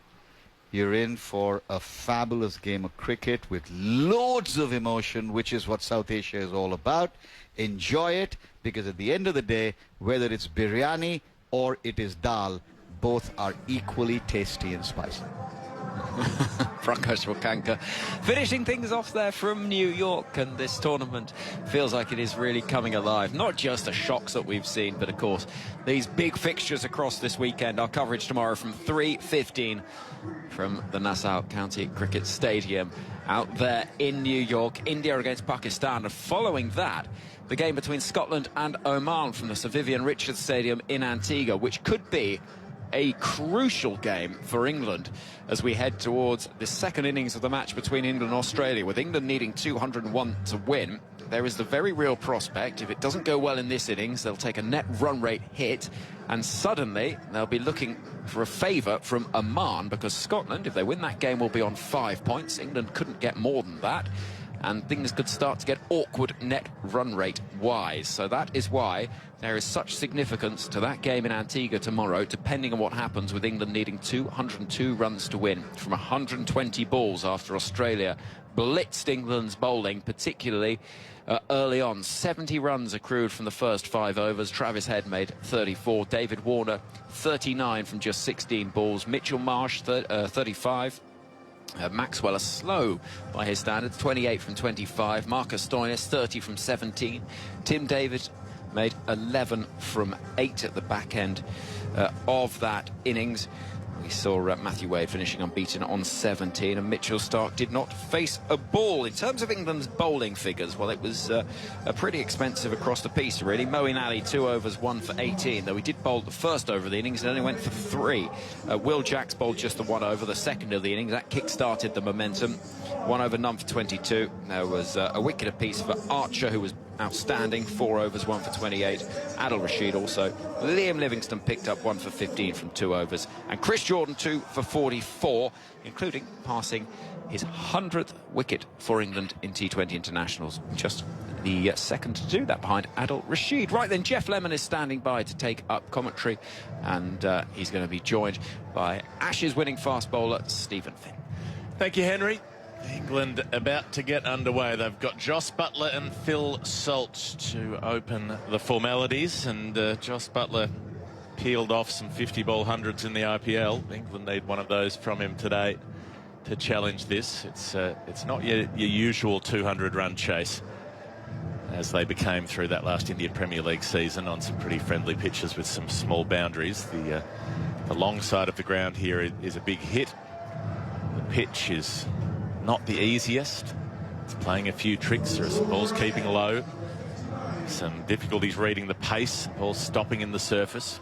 You're in for a fabulous game of cricket with loads of emotion, which is what South Asia is all about. Enjoy it, because at the end of the day, whether it's biryani or it is dal, both are equally tasty and spicy. Prakash Wakanka finishing things off there from New York, and this tournament feels like it is really coming alive. Not just the shocks that we've seen, but of course these big fixtures across this weekend. Our coverage tomorrow from 3:15 from the Nassau County Cricket Stadium out there in New York. India against Pakistan, and following that, the game between Scotland and Oman from the Sir Vivian Richards Stadium in Antigua, which could be a crucial game for England as we head towards the second innings of the match between England and Australia. With England needing 201 to win, there is the very real prospect, if it doesn't go well in this innings, they'll take a net run rate hit, and suddenly they'll be looking for a favour from Oman, because Scotland, if they win that game, will be on 5 points. England couldn't get more than that, and things could start to get awkward net run rate wise. So that is why there is such significance to that game in Antigua tomorrow, depending on what happens, with England needing 202 runs to win from 120 balls after Australia blitzed England's bowling, particularly early on. 70 runs accrued from the first 5 overs. Travis Head made 34. David Warner, 39 from just 16 balls. Mitchell Marsh, 35. Maxwell, slow by his standards, 28 from 25. Marcus Stoinis, 30 from 17. Tim David made 11 from 8 at the back end of that innings. We saw Matthew Wade finishing unbeaten on 17, and Mitchell Starc did not face a ball. In terms of England's bowling figures, well, it was pretty expensive across the piece, really. Moeen Ali, 2 overs, 1 for 18, though he did bowl the first over of the innings and only went for 3. Will Jacks bowled just the 1 over, the second of the innings. That kick-started the momentum. 1 over, none for 22. There was a wicket apiece for Archer, who was outstanding. 4 overs, 1 for 28. Adil Rashid also. Liam Livingstone picked up 1 for 15 from 2 overs. And Chris Jordan 2 for 44, including passing his 100th wicket for England in T20 internationals. Just the second to do that, behind Adil Rashid. Right then, Geoff Lemon is standing by to take up commentary, and he's going to be joined by Ashes winning fast bowler Stephen Finn. Thank you, Henry. England about to get underway. They've got Jos Buttler and Phil Salt to open the formalities, and Jos Buttler peeled off some 50-ball hundreds in the IPL. England need one of those from him today to challenge this. It's not your usual 200-run chase, as they became through that last Indian Premier League season on some pretty friendly pitches with some small boundaries. The long side of the ground here is a big hit. The pitch is not the easiest. It's playing a few tricks. There's balls keeping low, some difficulties reading the pace, balls stopping in the surface,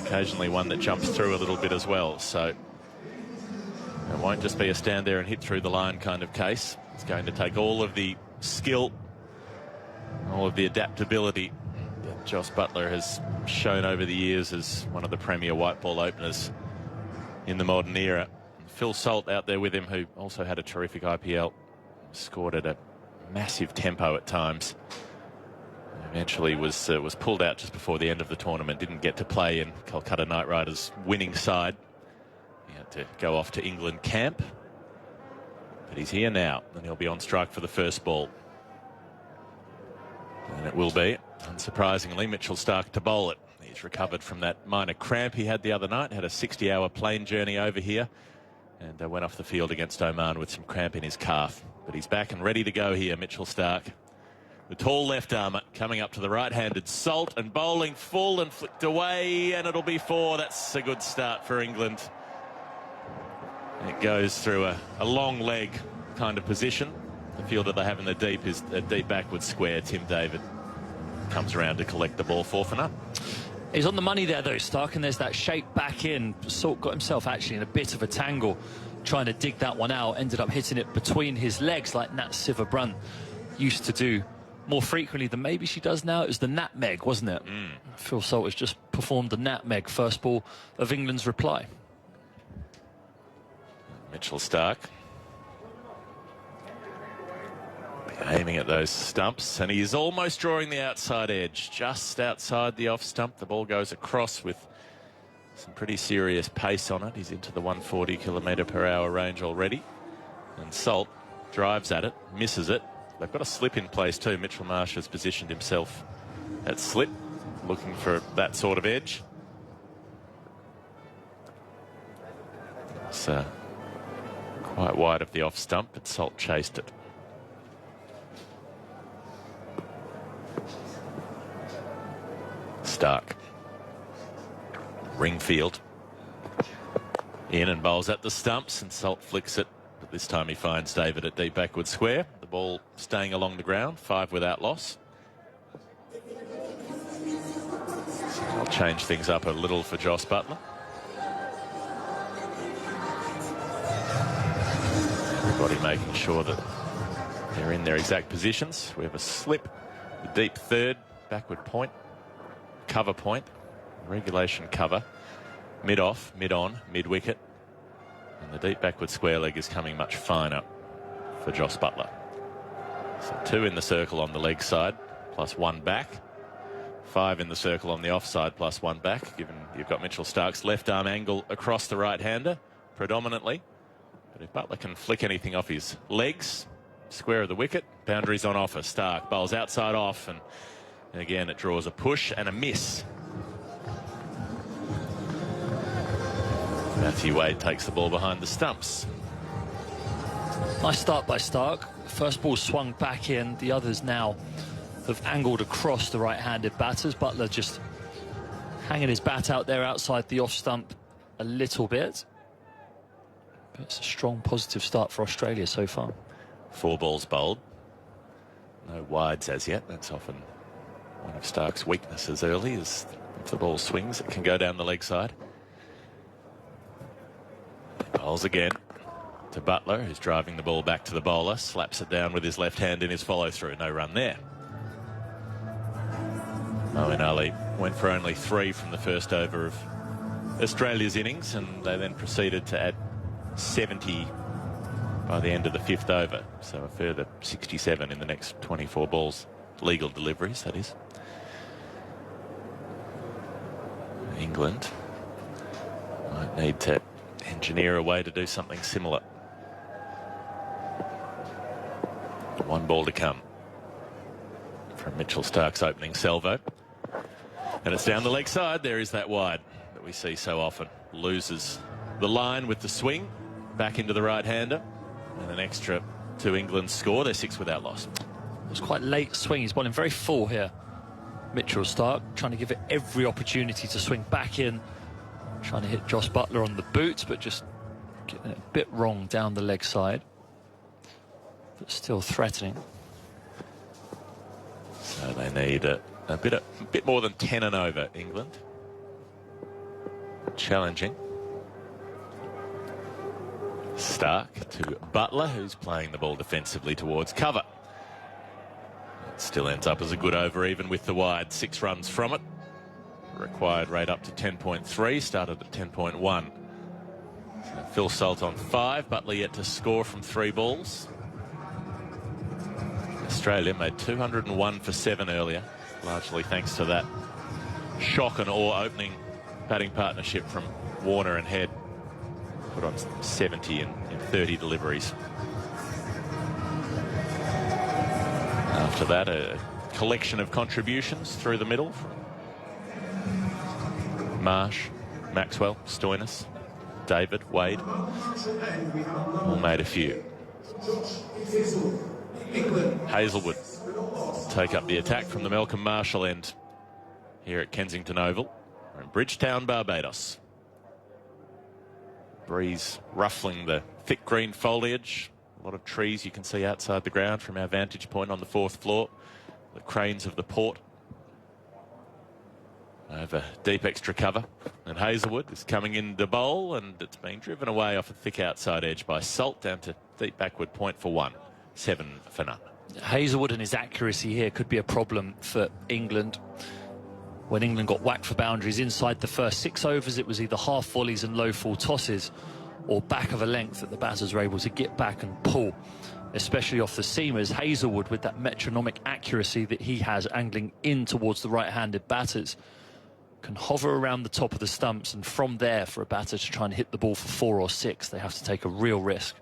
occasionally one that jumps through a little bit as well. So it won't just be a stand there and hit through the line kind of case. It's going to take all of the skill, all of the adaptability that Jos Buttler has shown over the years as one of the premier white ball openers in the modern era. Phil Salt out there with him, who also had a terrific IPL, scored at a massive tempo at times. Eventually was pulled out just before the end of the tournament, didn't get to play in Kolkata Knight Riders' winning side. He had to go off to England camp, but he's here now, and he'll be on strike for the first ball. And it will be, unsurprisingly, Mitchell Starc to bowl it. He's recovered from that minor cramp he had the other night, had a 60-hour plane journey over here, and went off the field against Oman with some cramp in his calf. But he's back and ready to go here, Mitchell Starc. The tall left armour coming up to the right-handed Salt and bowling full and flicked away, and it'll be 4. That's a good start for England. It goes through a long leg kind of position. The fielder they have in the deep is a deep backward square. Tim David comes around to collect the ball for none. He's on the money there, though, Starc, and there's that shape back in. Salt got himself actually in a bit of a tangle trying to dig that one out. Ended up hitting it between his legs like Nat Sivabrant used to do more frequently than maybe she does now. It was the Natmeg, wasn't it? Phil Salt has just performed the Natmeg, first ball of England's reply. Mitchell Starc aiming at those stumps, and he's almost drawing the outside edge, just outside the off stump. The ball goes across with some pretty serious pace on it. He's into the 140 km/h range already, and Salt drives at it, misses it. They've got a slip in place too. Mitchell Marsh has positioned himself at slip, looking for that sort of edge. It's quite wide of the off stump, but Salt chased it. Starc. Ringfield. In and bowls at the stumps, and Salt flicks it. But this time he finds David at deep backward square. The ball staying along the ground, 5 without loss. I'll change things up a little for Jos Buttler. Everybody making sure that they're in their exact positions. We have a slip, the deep third, backward point, cover point, regulation cover, mid-off, mid-on, mid-wicket. And the deep backward square leg is coming much finer for Jos Buttler. So 2 in the circle on the leg side, plus 1 back. 5 in the circle on the offside, plus 1 back, given you've got Mitchell Starc's left arm angle across the right-hander, predominantly. But if Buttler can flick anything off his legs, square of the wicket, boundaries on offer. Starc bowls outside off, and again it draws a push and a miss. Matthew Wade takes the ball behind the stumps. Nice start by Starc. First ball swung back in. The others now have angled across the right-handed batters. Buttler just hanging his bat out there outside the off stump a little bit. But it's a strong positive start for Australia so far. 4 balls bowled. No wides as yet. That's often one of Starc's weaknesses early, is if the ball swings, it can go down the leg side. Bowls again to Buttler, who's driving the ball back to the bowler, slaps it down with his left hand in his follow-through. No run there. Moeen Ali went for only 3 from the first over of Australia's innings, and they then proceeded to add 70 by the end of the 5th over. So a further 67 in the next 24 balls. Legal deliveries, that is. England might need to engineer a way to do something similar. 1 ball to come from Mitchell Starc's opening salvo. And it's down the leg side. There is that wide that we see so often. Loses the line with the swing back into the right-hander, and an extra to England's score. They're 6 without loss. It was quite late swing. He's bowling very full here. Mitchell Starc trying to give it every opportunity to swing back in, trying to hit Jos Buttler on the boot, but just getting it a bit wrong down the leg side. But still threatening. So they need a bit more than 10 and over, England. Challenging. Starc to Buttler, who's playing the ball defensively towards cover. It still ends up as a good over, even with the wide. 6 runs from it. Required rate up to 10.3, started at 10.1. So Phil Salt on 5, Buttler yet to score from 3 balls. Australia made 201 for 7 earlier, largely thanks to that shock and awe opening batting partnership from Warner and Head. Put on 70 in 30 deliveries. After that, a collection of contributions through the middle from Marsh, Maxwell, Stoinis, David, Wade, all made a few. Hazelwood take up the attack from the Malcolm Marshall end here at Kensington Oval. We're in Bridgetown, Barbados. Breeze ruffling the thick green foliage. A lot of trees you can see outside the ground from our vantage point on the 4th floor. The cranes of the port over deep extra cover. And Hazelwood is coming in to bowl, and it's being driven away off a thick outside edge by Salt down to deep backward point for 1. 7 for none. Hazelwood and his accuracy here could be a problem for England. When England got whacked for boundaries inside the first 6 overs, it was either half volleys and low full tosses or back of a length that the batters were able to get back and pull, especially off the seamers. Hazelwood, with that metronomic accuracy that he has, angling in towards the right-handed batters, can hover around the top of the stumps, and from there, for a batter to try and hit the ball for 4 or 6, they have to take a real risk.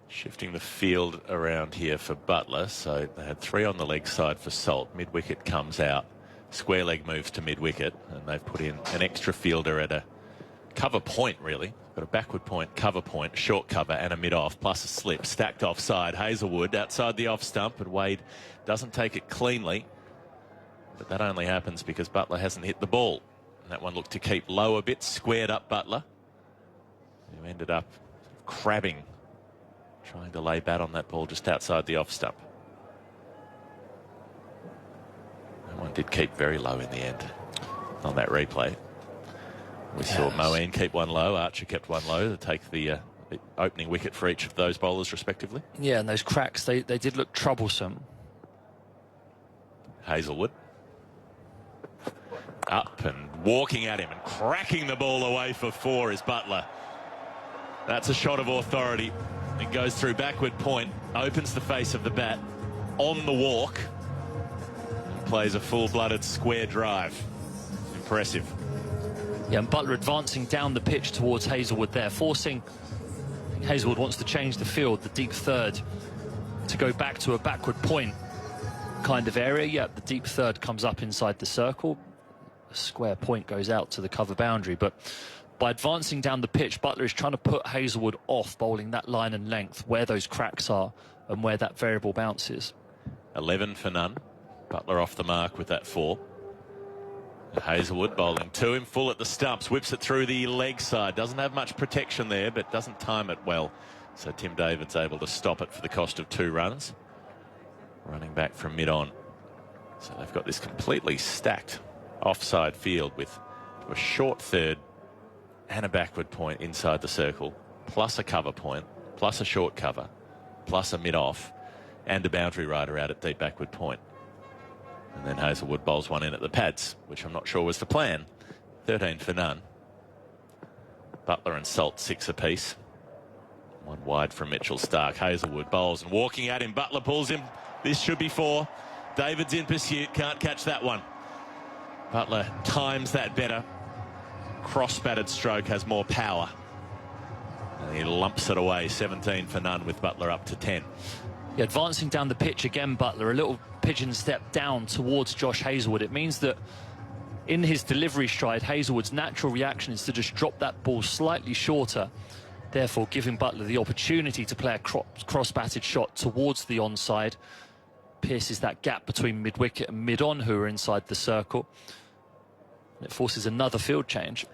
Shifting the field around here for Butler, so they had 3 on the leg side for Salt. Mid-wicket comes out. Square leg moves to mid-wicket, and they've put in an extra fielder at a cover point, really. Got a backward point, cover point, short cover, and a mid-off, plus a slip. Stacked offside. Hazelwood outside the off stump, but Wade doesn't take it cleanly. But that only happens because Butler hasn't hit the ball. And that one looked to keep low a bit, squared up Butler, who ended up crabbing, trying to lay bat on that ball just outside the off stump. That one did keep very low in the end on that replay. We saw Moran keep one low, Archer kept one low to take the opening wicket for each of those bowlers respectively. Yeah, and those cracks, they did look troublesome. Hazelwood up and walking at him and cracking the ball away for 4 is Butler. That's a shot of authority. It goes through backward point, opens the face of the bat on the walk, and plays a full-blooded square drive. Impressive. Yeah, and Butler advancing down the pitch towards Hazelwood there, forcing, I think Hazelwood wants to change the field, the deep third, to go back to a backward point kind of area. Yeah, the deep third comes up inside the circle. The square point goes out to the cover boundary, but by advancing down the pitch, Butler is trying to put Hazelwood off bowling that line and length where those cracks are and where that variable bounce is. 11 for none. Butler off the mark with that 4. Hazelwood bowling to him, full at the stumps, whips it through the leg side. Doesn't have much protection there, but doesn't time it well. So Tim David's able to stop it for the cost of 2 runs. Running back from mid-on. So they've got this completely stacked offside field with a short third and a backward point inside the circle, plus a cover point, plus a short cover, plus a mid-off, and a boundary rider out at deep backward point. And then Hazelwood bowls one in at the pads, which I'm not sure was the plan. 13 for none. Butler and Salt 6 apiece. 1 wide from Mitchell Stark. Hazelwood bowls and walking at him. Butler pulls him. This should be 4. David's in pursuit. Can't catch that one. Butler times that better. Cross-batted stroke has more power. And he lumps it away. 17 for none with Butler up to 10. Yeah, advancing down the pitch again, Butler, a little pigeon step down towards Josh Hazelwood. It means that in his delivery stride, Hazelwood's natural reaction is to just drop that ball slightly shorter, therefore giving Butler the opportunity to play a cross-batted shot towards the onside. Pierces that gap between mid-wicket and mid-on, who are inside the circle. It forces another field change.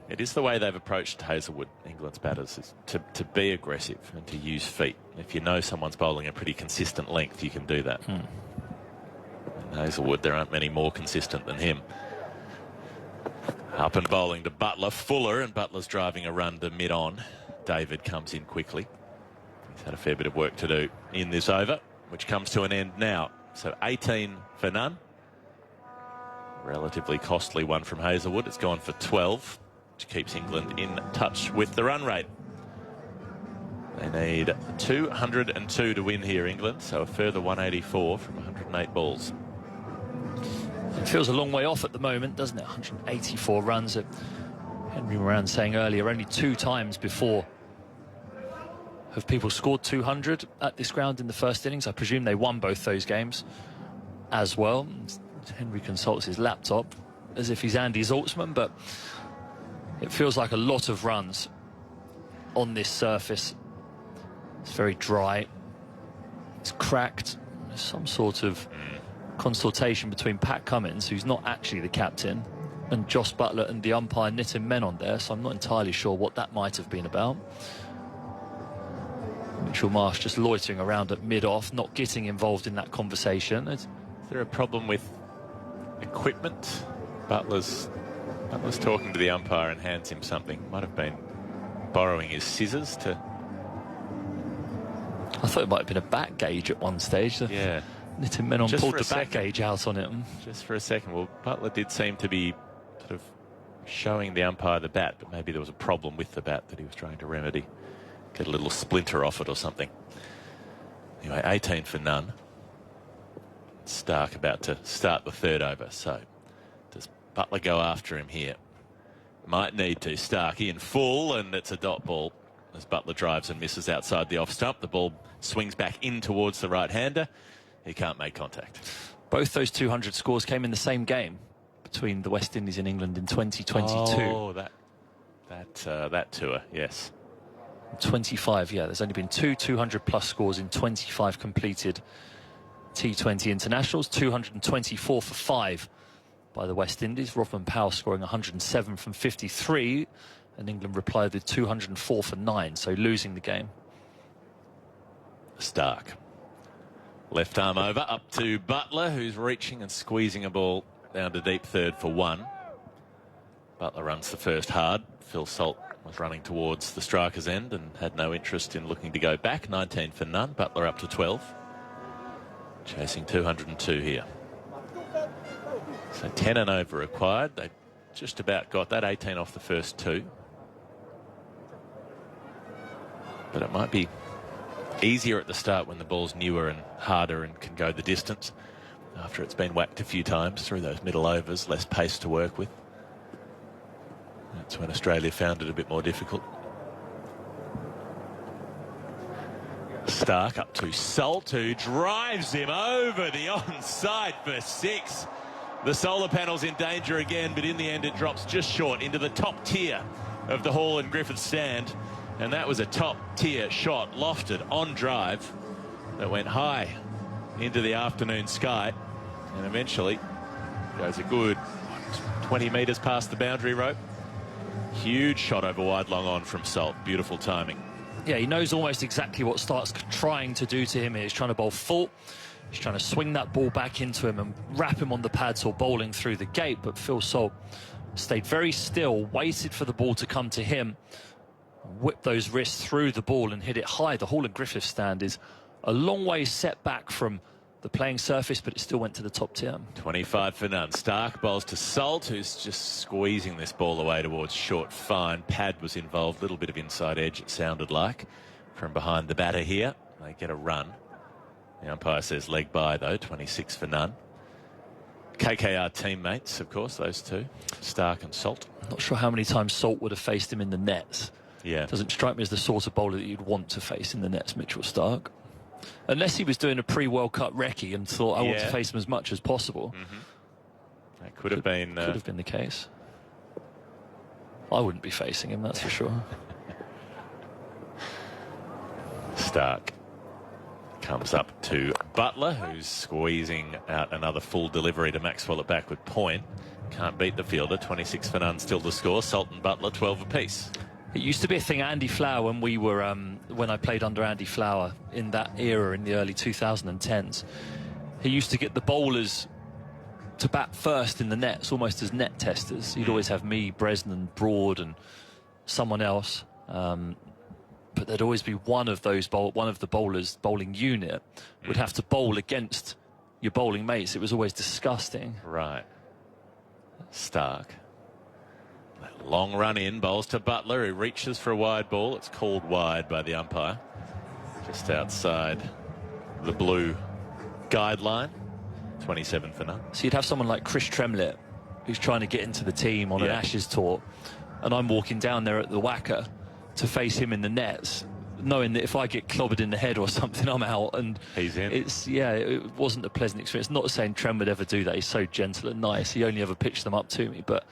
It is the way they've approached Hazelwood, England's batters, is to be aggressive and to use feet. If you know someone's bowling a pretty consistent length, you can do that. And Hazelwood, there aren't many more consistent than him. Up and bowling to Butler. Fuller, and Butler's driving a run to mid-on. David comes in quickly. He's had a fair bit of work to do in this over, which comes to an end now. So 18 for none. Relatively costly one from Hazelwood. It's gone for 12, which keeps England in touch with the run rate. They need 202 to win here, England, so a further 184 from 108 balls. It feels a long way off at the moment, doesn't it? 184 runs. Henry Moran saying earlier, only 2 times before have people scored 200 at this ground in the first innings. I presume they won both those games as well. Henry consults his laptop. as if he's Andy Zaltzman, but it feels like a lot of runs on this surface. It's very dry. It's cracked. There's some sort of consultation between Pat Cummins, who's not actually the captain, and Josh Butler and the umpire Nitin Menon there, so I'm not entirely sure what that might have been about. Mitchell Marsh just loitering around at mid-off, not getting involved in that conversation. Is there a problem with equipment? Butler's talking to the umpire and hands him something. Might have been borrowing his scissors to... I thought it might have been a back gauge at one stage. Yeah. Nitin Menon pulled the back gauge out on it. Just for a second. Well, Butler did seem to be sort of showing the umpire the bat, but maybe there was a problem with the bat that he was trying to remedy. Get a little splinter off it or something. Anyway, 18 for none. Stark about to start the third over. So does Butler go after him here? Might need to. Stark in full, and it's a dot ball as Butler drives and misses outside the off stump. The ball swings back in towards the right-hander. He can't make contact. Both those 200 scores came in the same game between the West Indies and England in 2022. Oh, that tour, yes. 25, yeah. There's only been two 200-plus scores in 25 completed T20 internationals. 224 for 5 by the West Indies. Rothman Powell scoring 107 from 53, and England replied with 204 for 9, so losing the game. Stark. Left arm over, up to Butler, who's reaching and squeezing a ball down to deep third for 1. Butler runs the first hard. Phil Salt was running towards the striker's end and had no interest in looking to go back. 19 for none. Butler up to 12. Chasing 202 here. So 10 and over required. They just about got that. 18 off the first 2. But it might be easier at the start when the ball's newer and harder and can go the distance. After it's been whacked a few times through those middle overs, less pace to work with. That's when Australia found it a bit more difficult. Stark up to Salt, who drives him over the onside for 6. The solar panel's in danger again, but in the end it drops just short into the top tier of the Hall and Griffith stand. And that was a top tier shot, lofted on drive, that went high into the afternoon sky, and eventually goes a good 20 metres past the boundary rope. Huge shot over wide long on from Salt. Beautiful timing. Yeah, he knows almost exactly what Stark's trying to do to him. He's trying to bowl full. He's trying to swing that ball back into him and wrap him on the pads or bowling through the gate. But Phil Salt stayed very still, waited for the ball to come to him, whipped those wrists through the ball and hit it high. The Hall and Griffith stand is a long way set back from the playing surface, but it still went to the top tier. 25 for none. Stark bowls to Salt, who's just squeezing this ball away towards short fine. Pad was involved, a little bit of inside edge, it sounded like, from behind the batter here. They get a run. The umpire says leg by, though. 26 for none. KKR teammates, of course, those two, Stark and Salt. Not sure how many times Salt would have faced him in the nets. Yeah. Doesn't strike me as the sort of bowler that you'd want to face in the nets, Mitchell Stark. Unless he was doing a pre-World Cup recce and thought, I want to face him as much as possible. That could have been the case. I wouldn't be facing him, that's for sure. Stark comes up to Butler, who's squeezing out another full delivery to Maxwell at backward point. Can't beat the fielder. 26 for none still to score. Salt and Butler 12 apiece. It used to be a thing, Andy Flower, when we were when I played under Andy Flower in that era in the early 2010s. He used to get the bowlers to bat first in the nets, almost as net testers. He'd always have me, Bresnan, Broad, and someone else. But there'd always be one of the bowlers bowling unit would have to bowl against your bowling mates. It was always disgusting. Right. Stark. Long run in, bowls to Butler, who reaches for a wide ball. It's called wide by the umpire. Just outside the blue guideline. 27 for none. So you'd have someone like Chris Tremlett, who's trying to get into the team on an Ashes tour, and I'm walking down there at the Wacker to face him in the nets. knowing that if I get clobbered in the head or something, I'm out. And he's in. It wasn't a pleasant experience. Not saying Trent would ever do that. He's so gentle and nice. He only ever pitched them up to me. But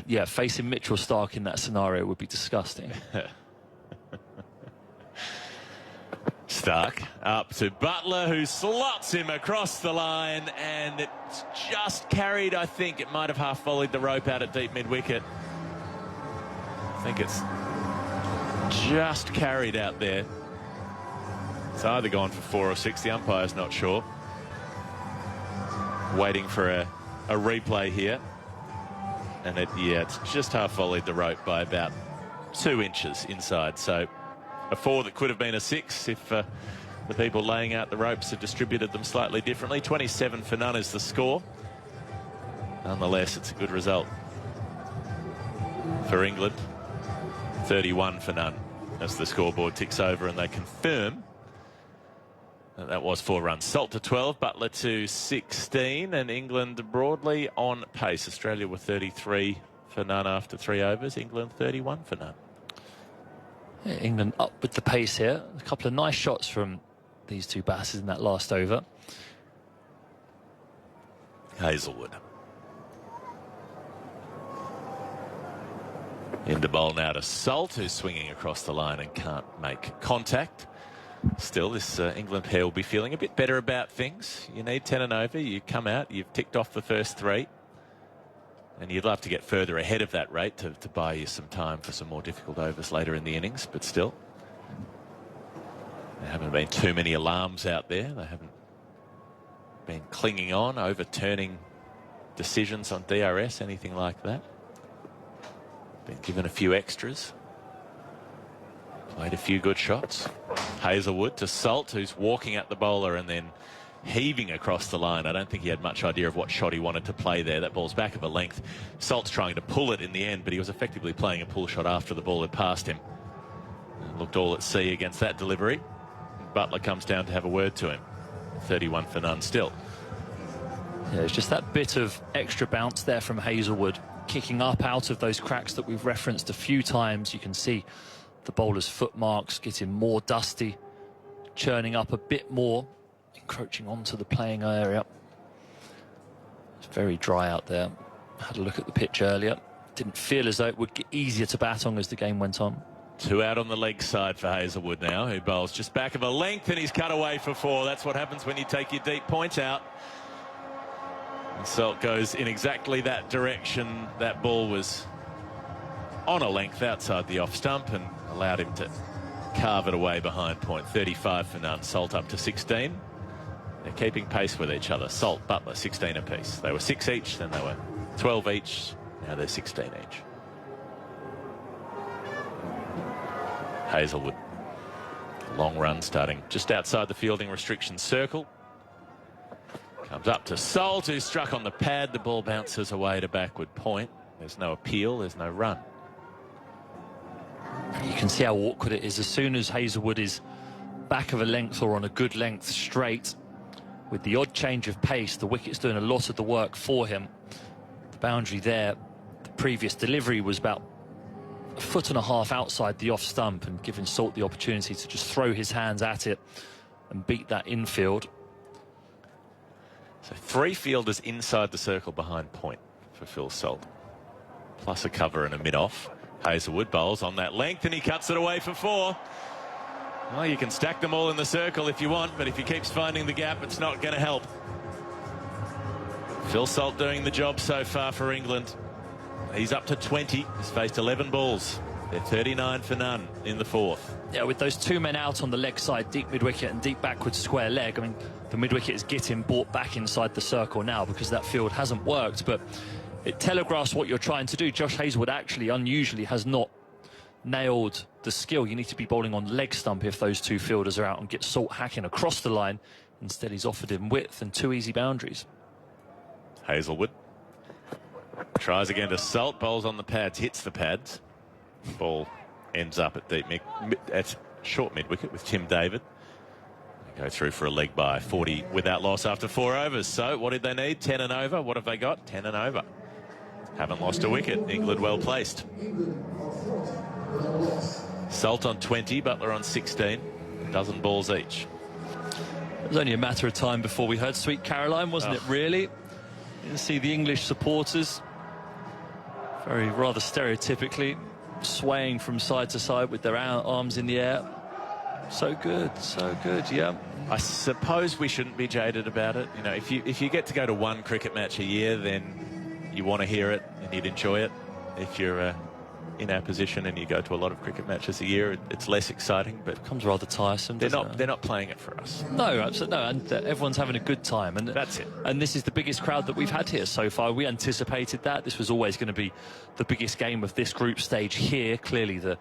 yeah, facing Mitchell Starc in that scenario would be disgusting. Starc up to Butler, who slots him across the line, and it's just carried. I think it might have half volleyed the rope out at deep mid-wicket. I think it's just carried out there. It's either gone for 4 or 6. The umpire's not sure. Waiting for a replay here. And it's just half volleyed the rope by about 2 inches inside. So a 4 that could have been a 6 if the people laying out the ropes had distributed them slightly differently. 27 for none is the score. Nonetheless, it's a good result for England. 31 for none as the scoreboard ticks over, and they confirm that was 4 runs. Salt to 12, Butler to 16, and England broadly on pace. Australia were 33 for none after 3 overs. England 31 for none. Yeah, England up with the pace here. A couple of nice shots from these two batters in that last over. Hazelwood. Into bowl now to Salt, who's swinging across the line and can't make contact. Still, this England pair will be feeling a bit better about things. You need 10 and over. You come out, you've ticked off the first 3. And you'd love to get further ahead of that rate to buy you some time for some more difficult overs later in the innings. But still, there haven't been too many alarms out there. They haven't been clinging on, overturning decisions on DRS, anything like that. Been given a few extras. Played a few good shots. Hazelwood to Salt, who's walking at the bowler and then heaving across the line. I don't think he had much idea of what shot he wanted to play there. That ball's back of a length. Salt's trying to pull it in the end, but he was effectively playing a pull shot after the ball had passed him. And looked all at sea against that delivery. Butler comes down to have a word to him. 31 for none still. Yeah, it's just that bit of extra bounce there from Hazelwood, kicking up out of those cracks that we've referenced a few times. You can see the bowler's footmarks getting more dusty, churning up a bit more, encroaching onto the playing area. It's very dry out there. Had a look at the pitch earlier. Didn't feel as though it would get easier to bat on as the game went on. 2 out on the leg side for Hazelwood now, who bowls just back of a length, and he's cut away for 4. That's what happens when you take your deep point out. And Salt goes in exactly that direction. That ball was on a length outside the off stump and allowed him to carve it away behind point. 35 for none. Salt up to 16. They're keeping pace with each other. Salt, Butler, 16 apiece. They were 6 each, then they were 12 each. Now they're 16 each. Hazelwood. Long run starting just outside the fielding restriction circle. Comes up to Salt, who struck on the pad. The ball bounces away to backward point. There's no appeal, there's no run. You can see how awkward it is. As soon as Hazelwood is back of a length or on a good length straight, with the odd change of pace, the wicket's doing a lot of the work for him. The boundary there, the previous delivery was about 1.5 foot outside the off stump, and giving Salt the opportunity to just throw his hands at it and beat that infield. So 3 fielders inside the circle behind point for Phil Salt, plus a cover and a mid-off. Hazelwood bowls on that length, and he cuts it away for 4. Well, you can stack them all in the circle if you want, but if he keeps finding the gap, it's not going to help. Phil Salt doing the job so far for England. He's up to 20. He's faced 11 balls. They're 39 for none in the 4th. Yeah, with those 2 men out on the leg side, deep mid-wicket and deep backwards square leg, I mean, the mid-wicket is getting brought back inside the circle now because that field hasn't worked, but it telegraphs what you're trying to do. Josh Hazelwood actually, unusually, has not nailed the skill. You need to be bowling on leg stump if those 2 fielders are out, and get Salt hacking across the line. Instead, he's offered him width and 2 easy boundaries. Hazelwood tries again to Salt, bowls on the pads, hits the pads. Ball ends up at at short mid-wicket with Tim David. They go through for a leg by 40 without loss after 4 overs. So what did they need? 10 and over. What have they got? 10 and over. Haven't lost a wicket. England well placed. Salt on 20, Butler on 16. A dozen balls each. It was only a matter of time before we heard Sweet Caroline, wasn't it, really? You can see the English supporters very rather stereotypically swaying from side to side with their arms in the air. So good, yeah. I suppose we shouldn't be jaded about it. You know, if you get to go to one cricket match a year, then you want to hear it and you'd enjoy it. If you're in our position and you go to a lot of cricket matches a year, it's less exciting, but it becomes rather tiresome. They're not playing it for us. No, absolutely no, and everyone's having a good time, and that's it. And this is the biggest crowd that we've had here so far. We anticipated that. This was always going to be the biggest game of this group stage here. Clearly, the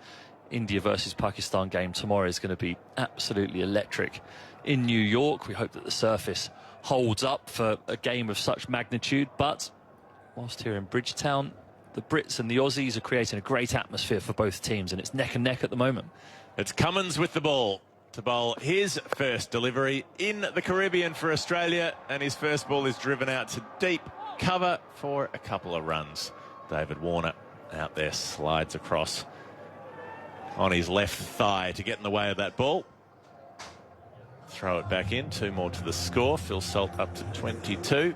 India versus Pakistan game tomorrow is going to be absolutely electric in New York. We hope that the surface holds up for a game of such magnitude, but whilst here in Bridgetown, the Brits and the Aussies are creating a great atmosphere for both teams, and it's neck and neck at the moment. It's Cummins with the ball to bowl his first delivery in the Caribbean for Australia, and his first ball is driven out to deep cover for a couple of runs. David Warner out there slides across on his left thigh to get in the way of that ball. Throw it back in, 2 more to the score. Phil Salt up to 22.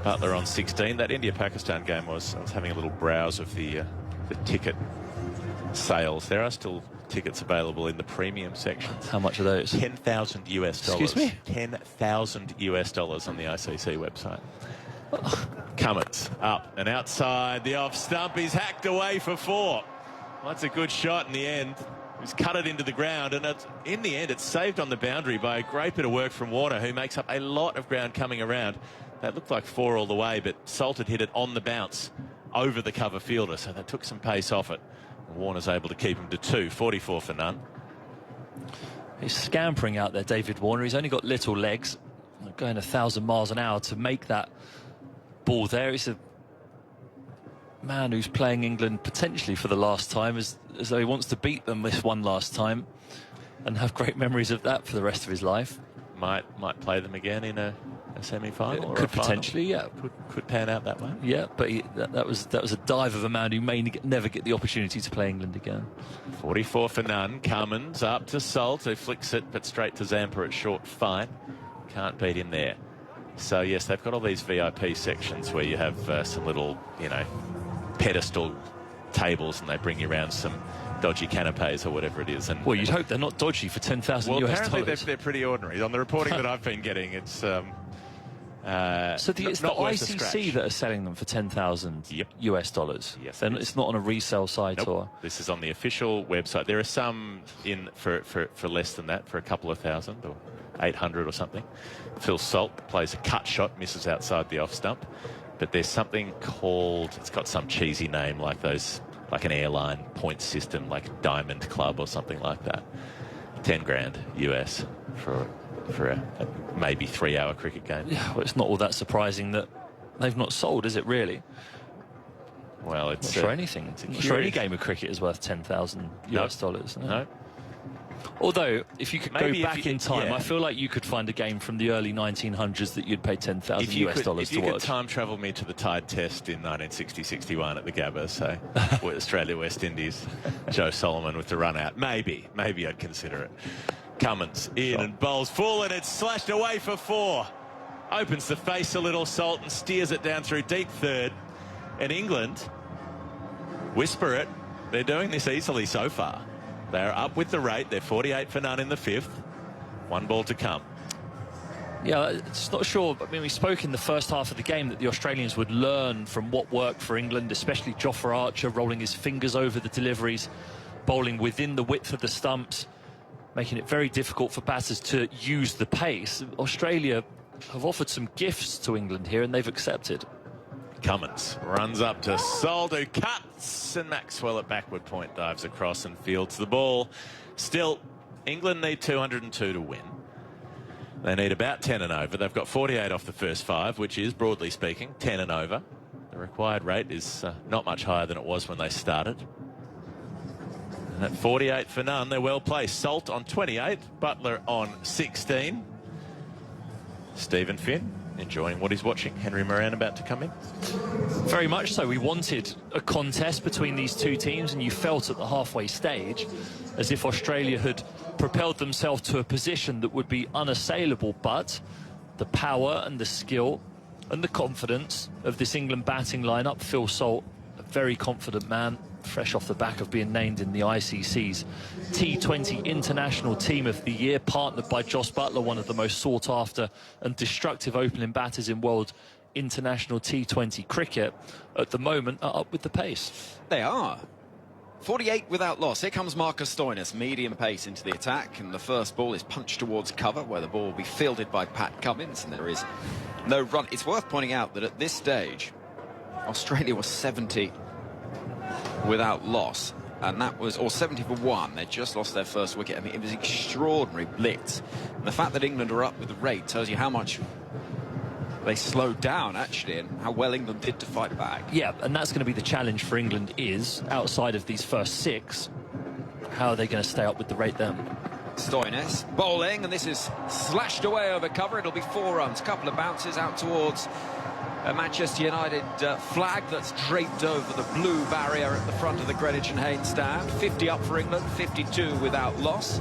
Butler on 16. That India-Pakistan game I was having a little browse of the ticket sales. There are still tickets available in the premium sections. How much are those? $10,000 US. Excuse me? $10,000 US on the ICC website. Cummins up and outside the off stump. He's hacked away for 4. Well, that's a good shot in the end. He's cut it into the ground, and in the end it's saved on the boundary by a great bit of work from Warner, who makes up a lot of ground coming around. That looked like 4 all the way, but Salt had hit it on the bounce over the cover fielder, so that took some pace off it. And Warner's able to keep him to 2, 44 for none. He's scampering out there, David Warner. He's only got little legs, going 1,000 miles an hour to make that ball there. He's a man who's playing England potentially for the last time, as though he wants to beat them this one last time and have great memories of that for the rest of his life. Might play them again in a semi-final. Could potentially, yeah. Could pan out that way. Yeah, but that was a dive of a man who may never get the opportunity to play England again. 44 for none. Cummins up to Salt, who flicks it, but straight to Zampa at short fine. Can't beat him there. So yes, they've got all these VIP sections where you have some little, pedestal tables, and they bring you around some dodgy canapes or whatever it is. And well, you'd hope they're not dodgy for $10,000 well, US. Apparently they're pretty ordinary. On the reporting that I've been getting, it's so it's the ICC that are selling them for $10,000 US. Yes, then it's not on a resale site. Nope. Or this is on the official website. There are some in for less than that, for a couple of thousand or 800 or something. Phil Salt plays a cut shot, misses outside the off stump. But there's something called, it's got some cheesy name like an airline point system, like Diamond Club or something like that. 10 grand US for a maybe 3-hour cricket game. Yeah, well, it's not all that surprising that they've not sold, is it really? Well, it's not sure anything. Not sure any game of cricket is worth $10,000 US. No. Although, if you could go back in time, I feel like you could find a game from the early 1900s that you'd pay $10,000 US to watch. If you could time travel me to the Tide Test in 1960-61 at the Gabba, say, Australia-West Indies, Joe Solomon with the run out, maybe I'd consider it. Cummins in and bowls full, and it's slashed away for 4. Opens the face a little, Salt, and steers it down through deep third. And England whisper it. They're doing this easily so far. They're up with the rate. They're 48 for none in the 5th. 1 ball to come. Yeah, it's not sure. I mean, we spoke in the first half of the game that the Australians would learn from what worked for England, especially Jofra Archer rolling his fingers over the deliveries, bowling within the width of the stumps, making it very difficult for batters to use the pace. Australia have offered some gifts to England here, and they've accepted. Cummins runs up to Salt, who cuts, and Maxwell at backward point dives across and fields the ball. Still, England need 202 to win. They need about 10 and over. They've got 48 off the first 5, which is, broadly speaking, 10 and over. The required rate is not much higher than it was when they started. And at 48 for none, they're well placed. Salt on 28, Butler on 16. Stephen Finn enjoying what he's watching. Henry Moran about to come in. Very much so. We wanted a contest between these two teams, and you felt at the halfway stage as if Australia had propelled themselves to a position that would be unassailable, but the power and the skill and the confidence of this England batting lineup, Phil Salt, a very confident man, fresh off the back of being named in the ICC's T20 International Team of the Year, partnered by Jos Buttler, one of the most sought-after and destructive opening batters in world international T20 cricket, at the moment are up with the pace. They are. 48 without loss. Here comes Marcus Stoinis, medium pace into the attack, and the first ball is punched towards cover, where the ball will be fielded by Pat Cummins, and there is no run. It's worth pointing out that at this stage, Australia was 70 without loss, and that was, or 70 for one. They just lost their first wicket. I mean, it was extraordinary blitz. And the fact that England are up with the rate tells you how much they slowed down, actually, and how well England did to fight back. Yeah, and that's going to be the challenge for England, is, outside of these first 6, how are they going to stay up with the rate then? Stoinis bowling, and this is slashed away over cover. It'll be 4 runs. Couple of bounces out towards a Manchester United flag that's draped over the blue barrier at the front of the Greenwich and Haynes stand. 50 up for England, 52 without loss.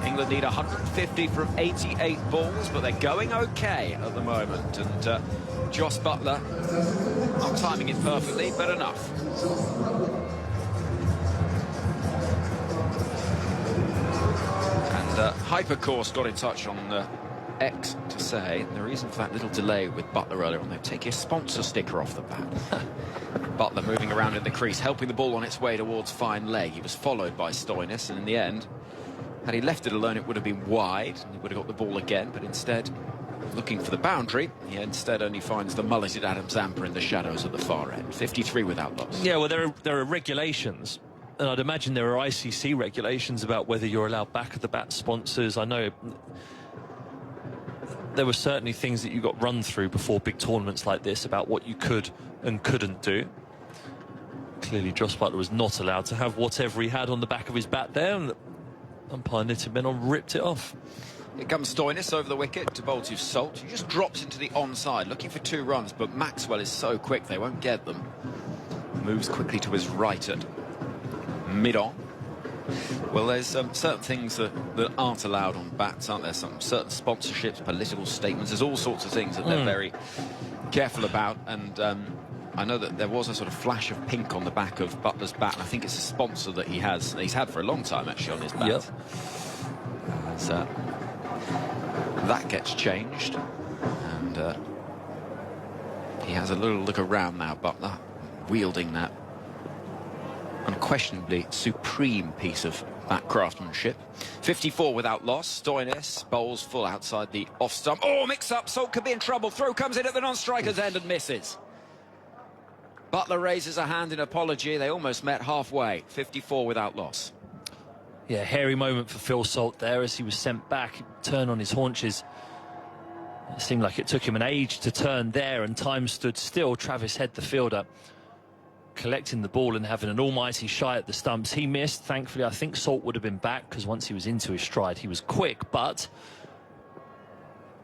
England need 150 from 88 balls, but they're going okay at the moment. And Jos Buttler not timing it perfectly, but enough. And Hypercourse got in touch on X to say the reason for that little delay with Buttler earlier on, they've taken a sponsor sticker off the bat. Butler moving around in the crease, helping the ball on its way towards fine leg. He was followed by Stoinis, and in the end, had he left it alone, it would have been wide, and he would have got the ball again, but instead, looking for the boundary, he instead only finds the mulleted Adam Zampa in the shadows at the far end. 53 without loss. Yeah, well, there are regulations, and I'd imagine there are ICC regulations about whether you're allowed back of the bat sponsors. I know there were certainly things that you got run through before big tournaments like this about what you could and couldn't do. Clearly, Jos Buttler was not allowed to have whatever he had on the back of his bat there, and the umpire knitted men on, ripped it off. Here comes Stoinis over the wicket to bowl to Salt. He just drops into the onside, looking for 2 runs, but Maxwell is so quick they won't get them. Moves quickly to his right at mid-on. Well, there's certain things that aren't allowed on bats, aren't there? Some certain sponsorships, political statements. There's all sorts of things that they're very careful about. And I know that there was a sort of flash of pink on the back of Buttler's bat. And I think it's a sponsor that he's had for a long time, actually, on his bat. Yep. So that gets changed. And he has a little look around now, Buttler, wielding that unquestionably supreme piece of bat craftsmanship. 54 without loss. Stoinis bowls full outside the off stump. Oh, mix up. Salt could be in trouble. Throw comes in at the non-striker's end and misses. Buttler raises a hand in apology. They almost met halfway. 54 without loss. Yeah, hairy moment for Phil Salt there as he was sent back, turn on his haunches. It seemed like it took him an age to turn there, and time stood still. Travis Head, the fielder, collecting the ball and having an almighty shy at the stumps. He missed. Thankfully, I think Salt would have been back, because once he was into his stride, he was quick, but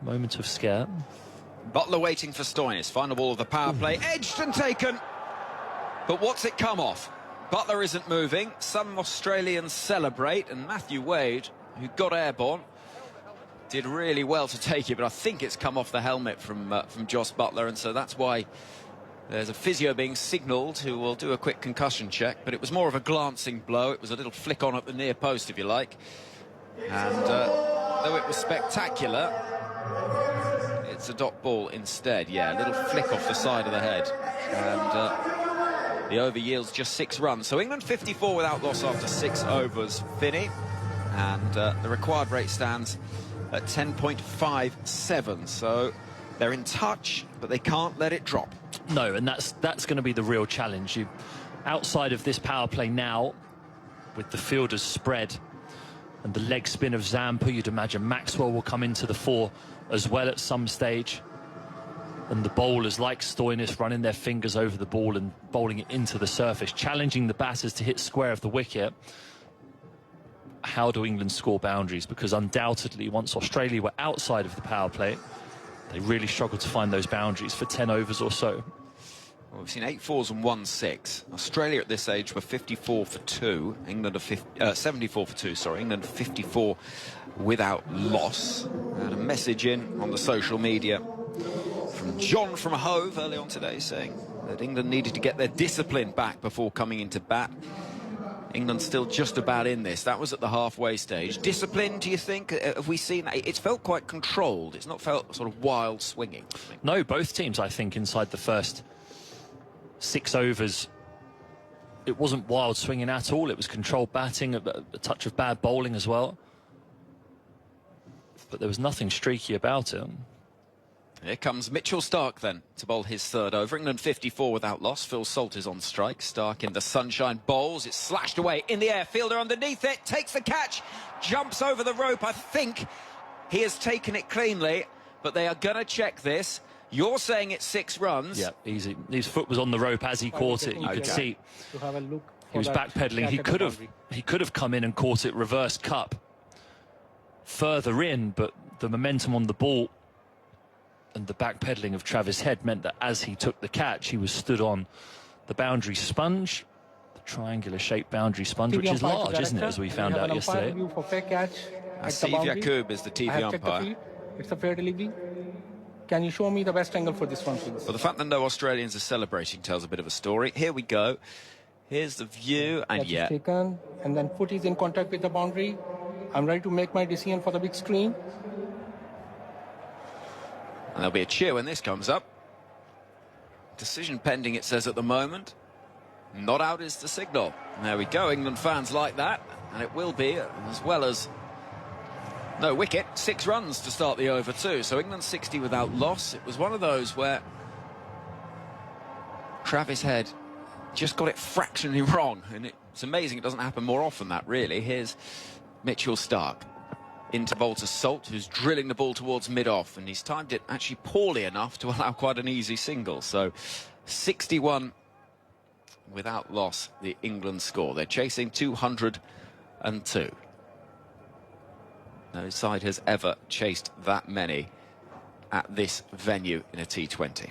moment of scare. Buttler waiting for Stoinis. Final ball of the power play. Edged and taken. But what's it come off? Buttler isn't moving. Some Australians celebrate, and Matthew Wade, who got airborne, did really well to take it, but I think it's come off the helmet from Jos Buttler, and so that's why there's a physio being signalled who will do a quick concussion check. But it was more of a glancing blow. It was a little flick on at the near post, if you like. And though it was spectacular, it's a dot ball instead. Yeah, a little flick off the side of the head. And the over yields just 6 runs. So England 54 without loss after 6 overs, Finney. And the required rate stands at 10.57. So they're in touch, but they can't let it drop. No, and that's going to be the real challenge. Outside of this power play now, with the fielders spread and the leg spin of Zampa, you'd imagine Maxwell will come into the fore as well at some stage. And the bowlers like Stoinis running their fingers over the ball and bowling it into the surface, challenging the batters to hit square of the wicket. How do England score boundaries? Because undoubtedly, once Australia were outside of the power play, they really struggled to find those boundaries for 10 overs or so. Well, we've seen 8 fours and 1 6. Australia at this age were 54 for 2. England are 74 for 2, sorry. England 54 without loss. And a message in on the social media from John from Hove early on today saying that England needed to get their discipline back before coming into bat. England still just about in this. That was at the halfway stage. Discipline, do you think? Have we seen that? It's felt quite controlled. It's not felt sort of wild swinging. No, both teams, I think, inside the first 6 overs, it wasn't wild swinging at all. It was controlled batting, a touch of bad bowling as well. But there was nothing streaky about it. Here comes Mitchell Starc then to bowl his 3rd over. England 54 without loss. Phil Salt is on strike. Starc in the sunshine bowls. It's slashed away in the air. Fielder underneath it. Takes the catch. Jumps over the rope. I think he has taken it cleanly. But they are going to check this. You're saying it's 6 runs. Yeah, easy. His foot was on the rope as he caught it. You could see he was backpedaling. He could have come in and caught it reverse cup further in, but the momentum on the ball and the backpedaling of Travis Head meant that as he took the catch, he was stood on the boundary sponge, the triangular shaped boundary sponge, which is large, isn't it, as we found out yesterday. Steve Yakub is the TV umpire. It's a fair delivery. Can you show me the best angle for this one, please? Well, the fact that no Australians are celebrating tells a bit of a story. Here we go. Here's the view, and catch is taken, and then foot is in contact with the boundary. I'm ready to make my decision for the big screen. And there'll be a cheer when this comes up. Decision pending, it says at the moment. Not out is the signal. And there we go. England fans like that. And it will be, as well as no wicket. 6 runs to start the over too. So England 60 without loss. It was one of those where Travis Head just got it fractionally wrong. And it's amazing it doesn't happen more often, that really. Here's Mitchell Starc. Into bowl to Salt, who's drilling the ball towards mid-off, and he's timed it actually poorly enough to allow quite an easy single. So 61 without loss, the England score. They're chasing 202. No side has ever chased that many at this venue in a T20.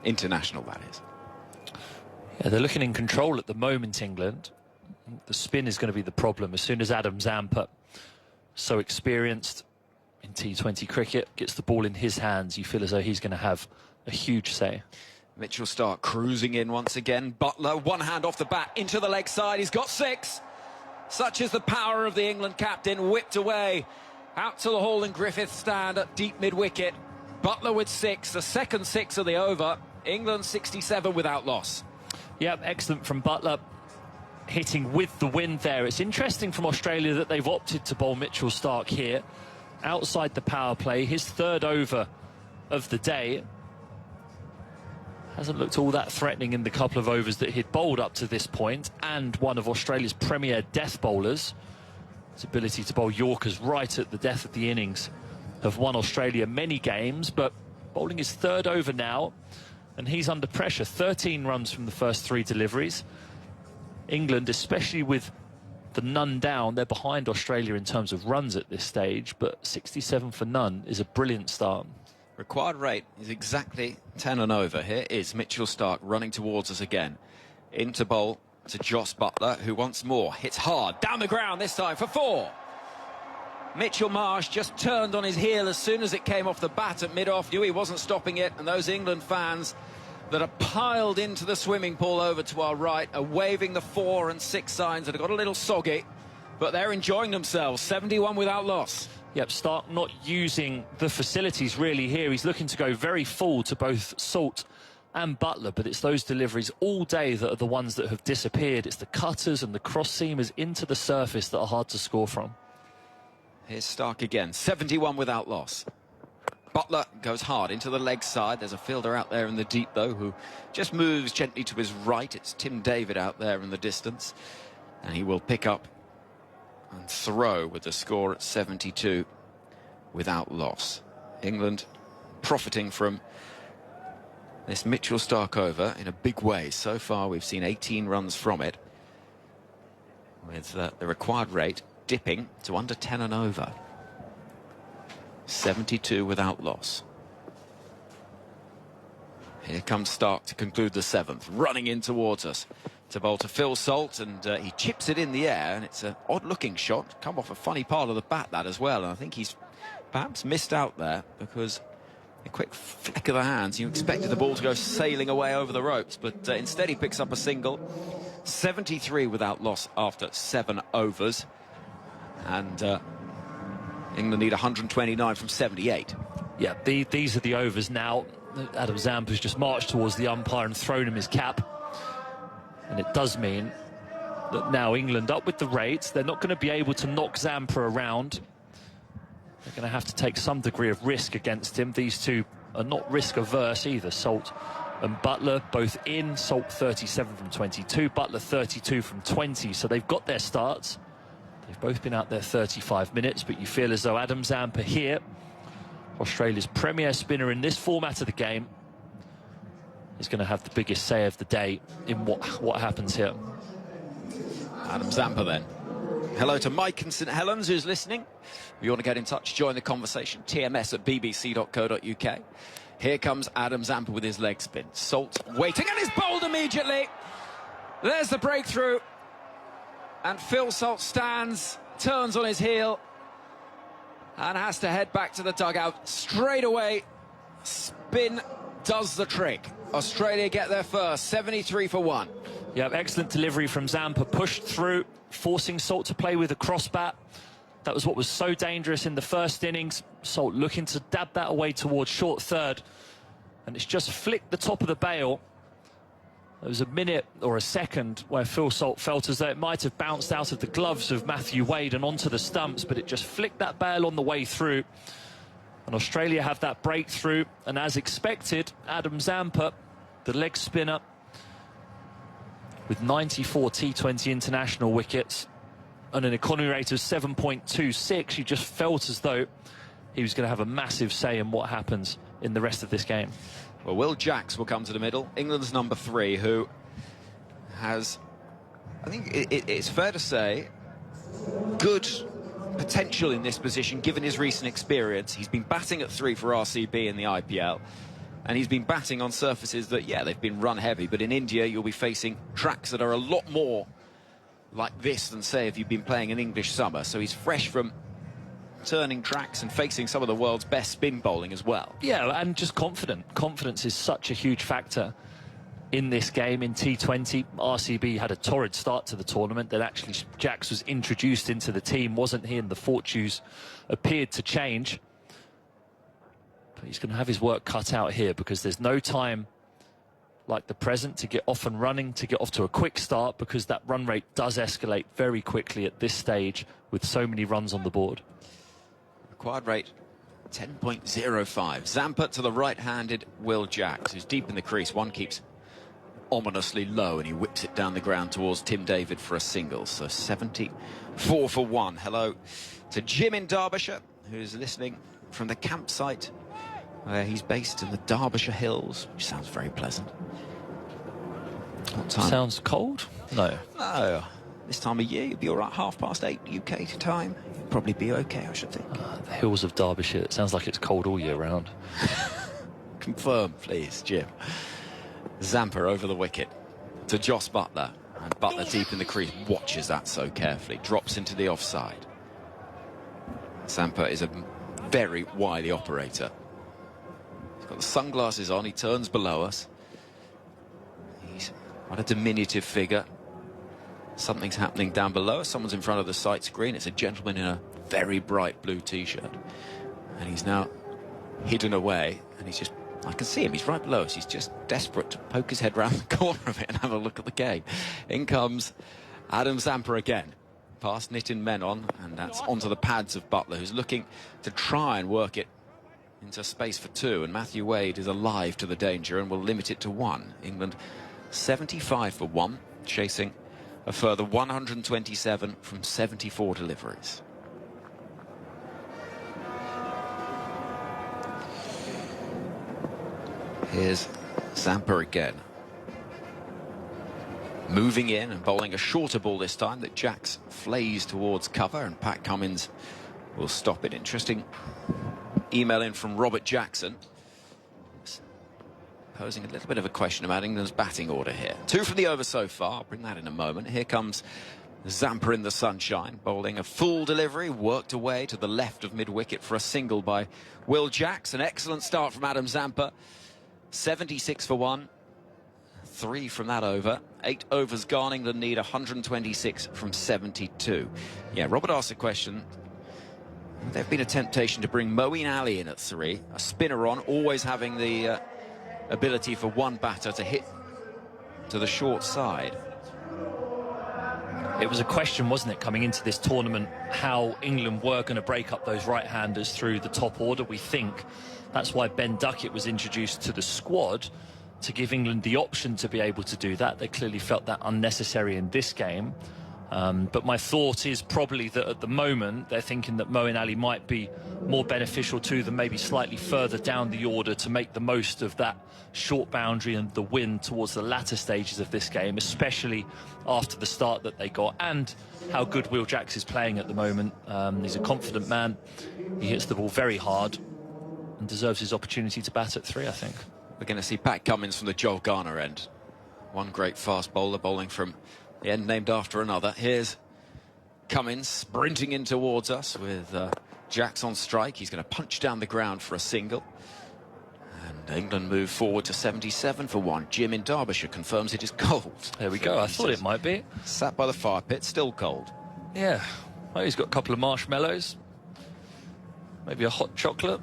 International, that is. Yeah, they're looking in control at the moment, England. The spin is going to be the problem. As soon as Adam Zampa, so experienced in T20 cricket, gets the ball in his hands, you feel as though he's going to have a huge say. Mitchell Starc cruising in once again. Butler, one hand off the bat, into the leg side. He's got 6. Such is the power of the England captain. Whipped away out to the Hall and Griffith stand at deep mid-wicket. Butler with 6, the second 6 of the over. England 67 without loss. Yep, excellent from Butler. Hitting with the wind there. It's interesting from Australia that they've opted to bowl Mitchell Starc here outside the power play. His 3rd over of the day. Hasn't looked all that threatening in the couple of overs that he'd bowled up to this point, and one of Australia's premier death bowlers. His ability to bowl Yorkers right at the death of the innings have won Australia many games, but bowling his 3rd over now, and he's under pressure. 13 runs from the first 3 deliveries. England, especially with the none down, they're behind Australia in terms of runs at this stage, but 67 for none is a brilliant start. Required rate is exactly 10 and over. Here is Mitchell Starc running towards us again. Into bowl to Jos Buttler, who once more hits hard down the ground, this time for 4. Mitchell Marsh just turned on his heel as soon as it came off the bat at mid-off, knew he wasn't stopping it, and those England fans that are piled into the swimming pool over to our right are waving the 4 and 6 signs that have got a little soggy, but they're enjoying themselves. 71 without loss. Yep, Starc not using the facilities really here. He's looking to go very full to both Salt and Butler, but it's those deliveries all day that are the ones that have disappeared. It's the cutters and the cross-seamers into the surface that are hard to score from. Here's Starc again, 71 without loss. Butler goes hard into the leg side. There's a fielder out there in the deep, though, who just moves gently to his right. It's Tim David out there in the distance. And he will pick up and throw with the score at 72 without loss. England profiting from this Mitchell Starc over in a big way. So far, we've seen 18 runs from it, with the required rate dipping to under 10 and over. 72 without loss. Here comes Stark to conclude the 7th, running in towards us. To bowl to Phil Salt, and he chips it in the air, and it's an odd-looking shot. Come off a funny part of the bat, that as well. And I think he's perhaps missed out there because a quick flick of the hands. You expected the ball to go sailing away over the ropes, but instead he picks up a single. 73 without loss after 7 overs. And England need 129 from 78. Yeah, these are the overs now. Adam Zampa's just marched towards the umpire and thrown him his cap. And it does mean that now England up with the rates. They're not going to be able to knock Zampa around. They're going to have to take some degree of risk against him. These two are not risk averse either. Salt and Buttler both in. Salt 37 from 22, Buttler 32 from 20. So they've got their starts. They've both been out there 35 minutes, but you feel as though Adam Zampa here, Australia's premier spinner in this format of the game, is going to have the biggest say of the day in what happens here. Adam Zampa then. Hello to Mike in St Helens who's listening. If you want to get in touch, join the conversation. tms@bbc.co.uk. Here comes Adam Zampa with his leg spin. Salt waiting and is bowled immediately. There's the breakthrough. And Phil Salt stands, turns on his heel, and has to head back to the dugout straight away. Spin does the trick. Australia get there first, 73 for 1. Yeah, excellent delivery from Zampa, pushed through, forcing Salt to play with a cross bat. That was what was so dangerous in the first innings. Salt looking to dab that away towards short third, and it's just flicked the top of the bail. There was a minute or a second where Phil Salt felt as though it might have bounced out of the gloves of Matthew Wade and onto the stumps, but it just flicked that bail on the way through. And Australia have that breakthrough, and as expected, Adam Zampa, the leg spinner, with 94 T20 international wickets and an economy rate of 7.26, you just felt as though he was going to have a massive say in what happens in the rest of this game. Well, Will Jacks will come to the middle, England's number 3, who has, I think it's fair to say, good potential in this position given his recent experience. He's been batting at 3 for RCB in the IPL, and he's been batting on surfaces that, yeah, they've been run heavy, but in India you'll be facing tracks that are a lot more like this than, say, if you've been playing an English summer. So he's fresh from turning tracks and facing some of the world's best spin bowling as well. Yeah, and just confident. Confidence is such a huge factor in this game. In T20, RCB had a torrid start to the tournament. Then actually Jacks was introduced into the team, wasn't he? And the fortunes appeared to change. But he's going to have his work cut out here, because there's no time like the present to get off and running, to get off to a quick start, because that run rate does escalate very quickly at this stage with so many runs on the board. Required rate 10.05. Zampa to the right-handed Will Jacks, who's deep in the crease. One keeps ominously low, and he whips it down the ground towards Tim David for a single. So 74 for 1. Hello to Jim in Derbyshire, who's listening from the campsite where he's based in the Derbyshire Hills, which sounds very pleasant. What time? Sounds cold? No. No. This time of year, you'd be all right. 8:30 UK time. You'd probably be okay, I should think. The hills of Derbyshire. It sounds like it's cold all year round. Confirm, please, Jim. Zampa over the wicket to Jos Buttler. And Buttler deep in the crease, watches that so carefully. Drops into the offside. Zampa is a very wily operator. He's got the sunglasses on. He turns below us. He's quite a diminutive figure. Something's happening down below. Someone's in front of the sight screen. It's a gentleman in a very bright blue T-shirt. And he's now hidden away. And he's just, I can see him. He's right below us. He's just desperate to poke his head round the corner of it and have a look at the game. In comes Adam Zampa again. Past Nitin Menon. And that's onto the pads of Buttler, who's looking to try and work it into space for 2. And Matthew Wade is alive to the danger and will limit it to 1. England 75 for 1, chasing a further 127 from 74 deliveries. Here's Zampa again. Moving in and bowling a shorter ball this time that Jacks flays towards cover, and Pat Cummins will stop it. Interesting email in from Robert Jackson. posing a little bit of a question about England's batting order here. 2 from the over so far. I'll bring that in a moment. Here comes Zampa in the sunshine, bowling a full delivery, worked away to the left of mid-wicket for a single by Will Jacks. An excellent start from Adam Zampa. 76 for 1. 3 from that over. 8 overs gone. England need 126 from 72. Yeah, Robert asked a question. There'd been a temptation to bring Moeen Ali in at 3. A spinner on, always having the ability for one batter to hit to the short side. It was a question, wasn't it, coming into this tournament, how England were going to break up those right-handers through the top order. We think that's why Ben Duckett was introduced to the squad, to give England the option to be able to do that. They clearly felt that unnecessary in this game. But my thought is probably that at the moment they're thinking that Moeen Ali might be more beneficial to them, maybe slightly further down the order, to make the most of that short boundary and the win towards the latter stages of this game, especially after the start that they got and how good Will Jacks is playing at the moment. He's a confident man. He hits the ball very hard and deserves his opportunity to bat at 3, I think. We're going to see Pat Cummins from the Joel Garner end. One great fast bowler bowling from the end named after another. Here's Cummins sprinting in towards us with Jacks on strike. He's going to punch down the ground for a single. And England move forward to 77 for 1. Jim in Derbyshire confirms it is cold. There we go. I thought it might be. Sat by the fire pit, still cold. Yeah. Well, he's got a couple of marshmallows. Maybe a hot chocolate.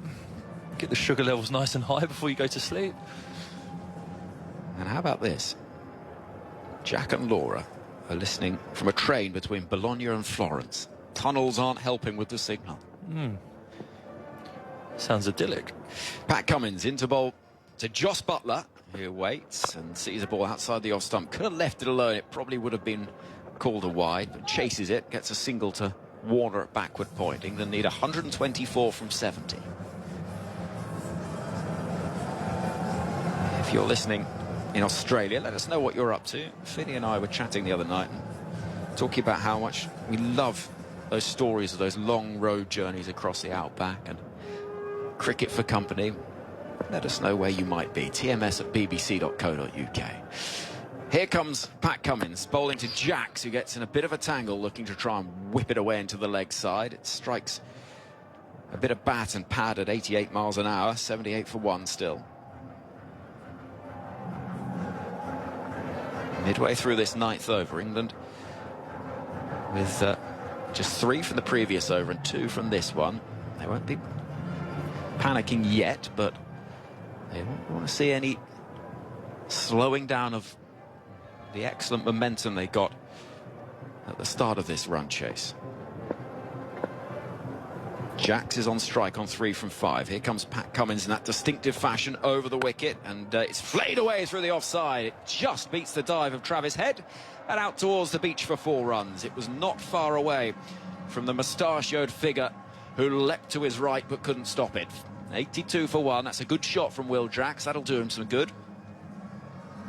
Get the sugar levels nice and high before you go to sleep. And how about this? Jack and Laura are listening from a train between Bologna and Florence. Tunnels aren't helping with the signal. Sounds idyllic. Pat Cummins into bowl to Joss Buttler, who waits and sees a ball outside the off stump. Could have left it alone. It probably would have been called a wide, but chases it, gets a single to Warner at backward point. England need 124 from 70. If you're listening in Australia, let us know what you're up to. Finney and I were chatting the other night and talking about how much we love those stories of those long road journeys across the outback and cricket for company. Let us know where you might be. tms@bbc.co.uk. Here comes Pat Cummins bowling to Jacks, who gets in a bit of a tangle, looking to try and whip it away into the leg side. It strikes a bit of bat and pad at 88 miles an hour. 78 for 1 still. Midway through this 9th over, England with just 3 from the previous over and 2 from this one. They won't be panicking yet, but they won't want to see any slowing down of the excellent momentum they got at the start of this run chase. Jacks is on strike on 3 from 5. Here comes Pat Cummins in that distinctive fashion over the wicket, and it's flayed away through the offside. It just beats the dive of Travis Head and out towards the beach for 4 runs. It was not far away from the mustachioed figure who leapt to his right but couldn't stop it. 82 for 1. That's a good shot from Will Jacks. That'll do him some good.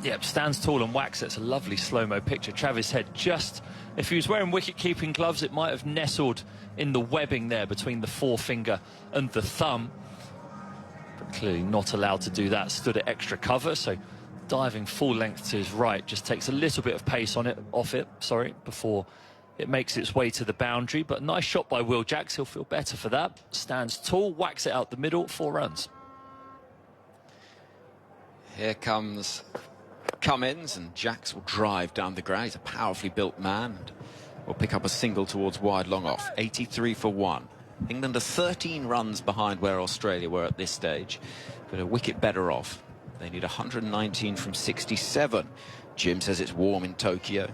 Yep, stands tall and whacks. It's a lovely slow-mo picture. Travis Head just, if he was wearing wicket-keeping gloves, it might have nestled in the webbing there between the forefinger and the thumb. But clearly not allowed to do that. Stood at extra cover, so diving full length to his right just takes a little bit of pace off it, before it makes its way to the boundary. But a nice shot by Will Jacks. He'll feel better for that. Stands tall, whacks it out the middle, 4 runs. Here comes Cummins, and Jacks will drive down the ground. He's a powerfully built man and will pick up a single towards wide long off. 83 for 1. England are 13 runs behind where Australia were at this stage, but a wicket better off. They need 119 from 67. Jim says it's warm in Tokyo.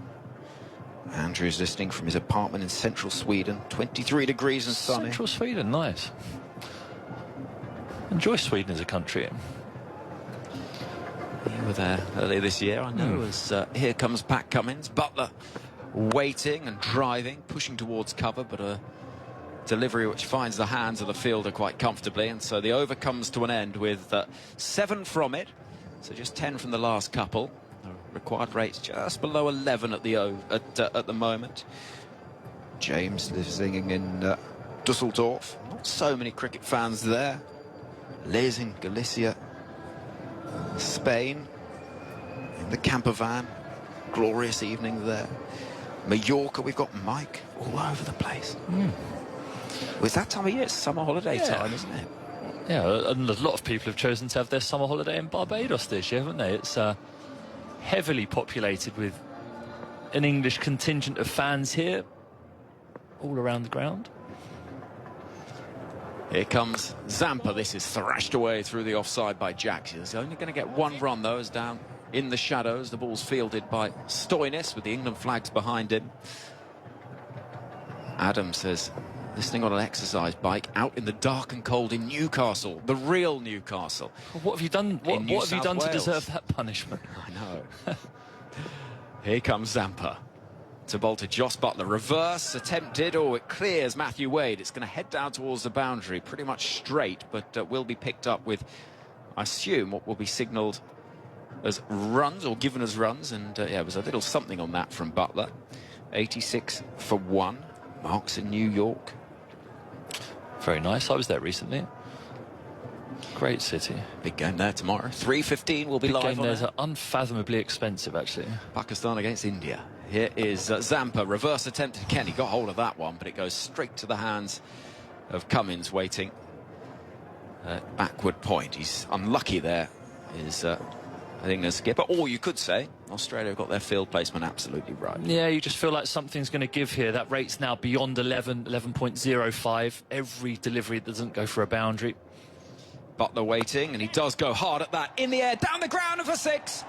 Andrew's listening from his apartment in central Sweden. 23 degrees and sunny. Central Sweden, nice. Enjoy Sweden as a country. You were there earlier this year, I know. As here comes Pat Cummins. Buttler waiting and driving, pushing towards cover, but a delivery which finds the hands of the fielder quite comfortably. And so the over comes to an end with 7 from it. So just 10 from the last couple. The required rate's just below 11 at the moment. James lives singing in Dusseldorf. Not so many cricket fans there. Les in Galicia. Spain, the camper van, glorious evening there. Mallorca, we've got Mike all over the place. It's that time of year, it's summer holiday time, isn't it? Yeah, and a lot of people have chosen to have their summer holiday in Barbados this year, haven't they? It's heavily populated with an English contingent of fans here, all around the ground. Here comes Zampa. This is thrashed away through the offside by Jack. He's only going to get one run, though, as down in the shadows. The ball's fielded by Stoinis with the England flags behind him. Adam says, listening on an exercise bike out in the dark and cold in Newcastle, the real Newcastle. What have you done? What have you done to deserve that punishment? I know. Here comes Zampa. To bowl to Jos Buttler. Reverse attempted. Oh, it clears Matthew Wade. It's going to head down towards the boundary. Pretty much straight, but will be picked up with, I assume, what will be signalled as runs or given as runs. And yeah, it was a little something on that from Buttler. 86 for 1. Marks in New York. Very nice. I was there recently. Great city. Big game there tomorrow. 3:15 will be live. Big game there's unfathomably expensive, actually. Pakistan against India. Here is Zampa. Reverse attempted. Kenny got hold of that one, but it goes straight to the hands of Cummins, waiting at backward point. He's unlucky there. Is I think the skipper, or you could say Australia got their field placement absolutely right. Yeah, you just feel like something's going to give here. That rate's now beyond 11.05. Every delivery doesn't go for a boundary. Buttler waiting, and he does go hard at that. In the air, down the ground for 6.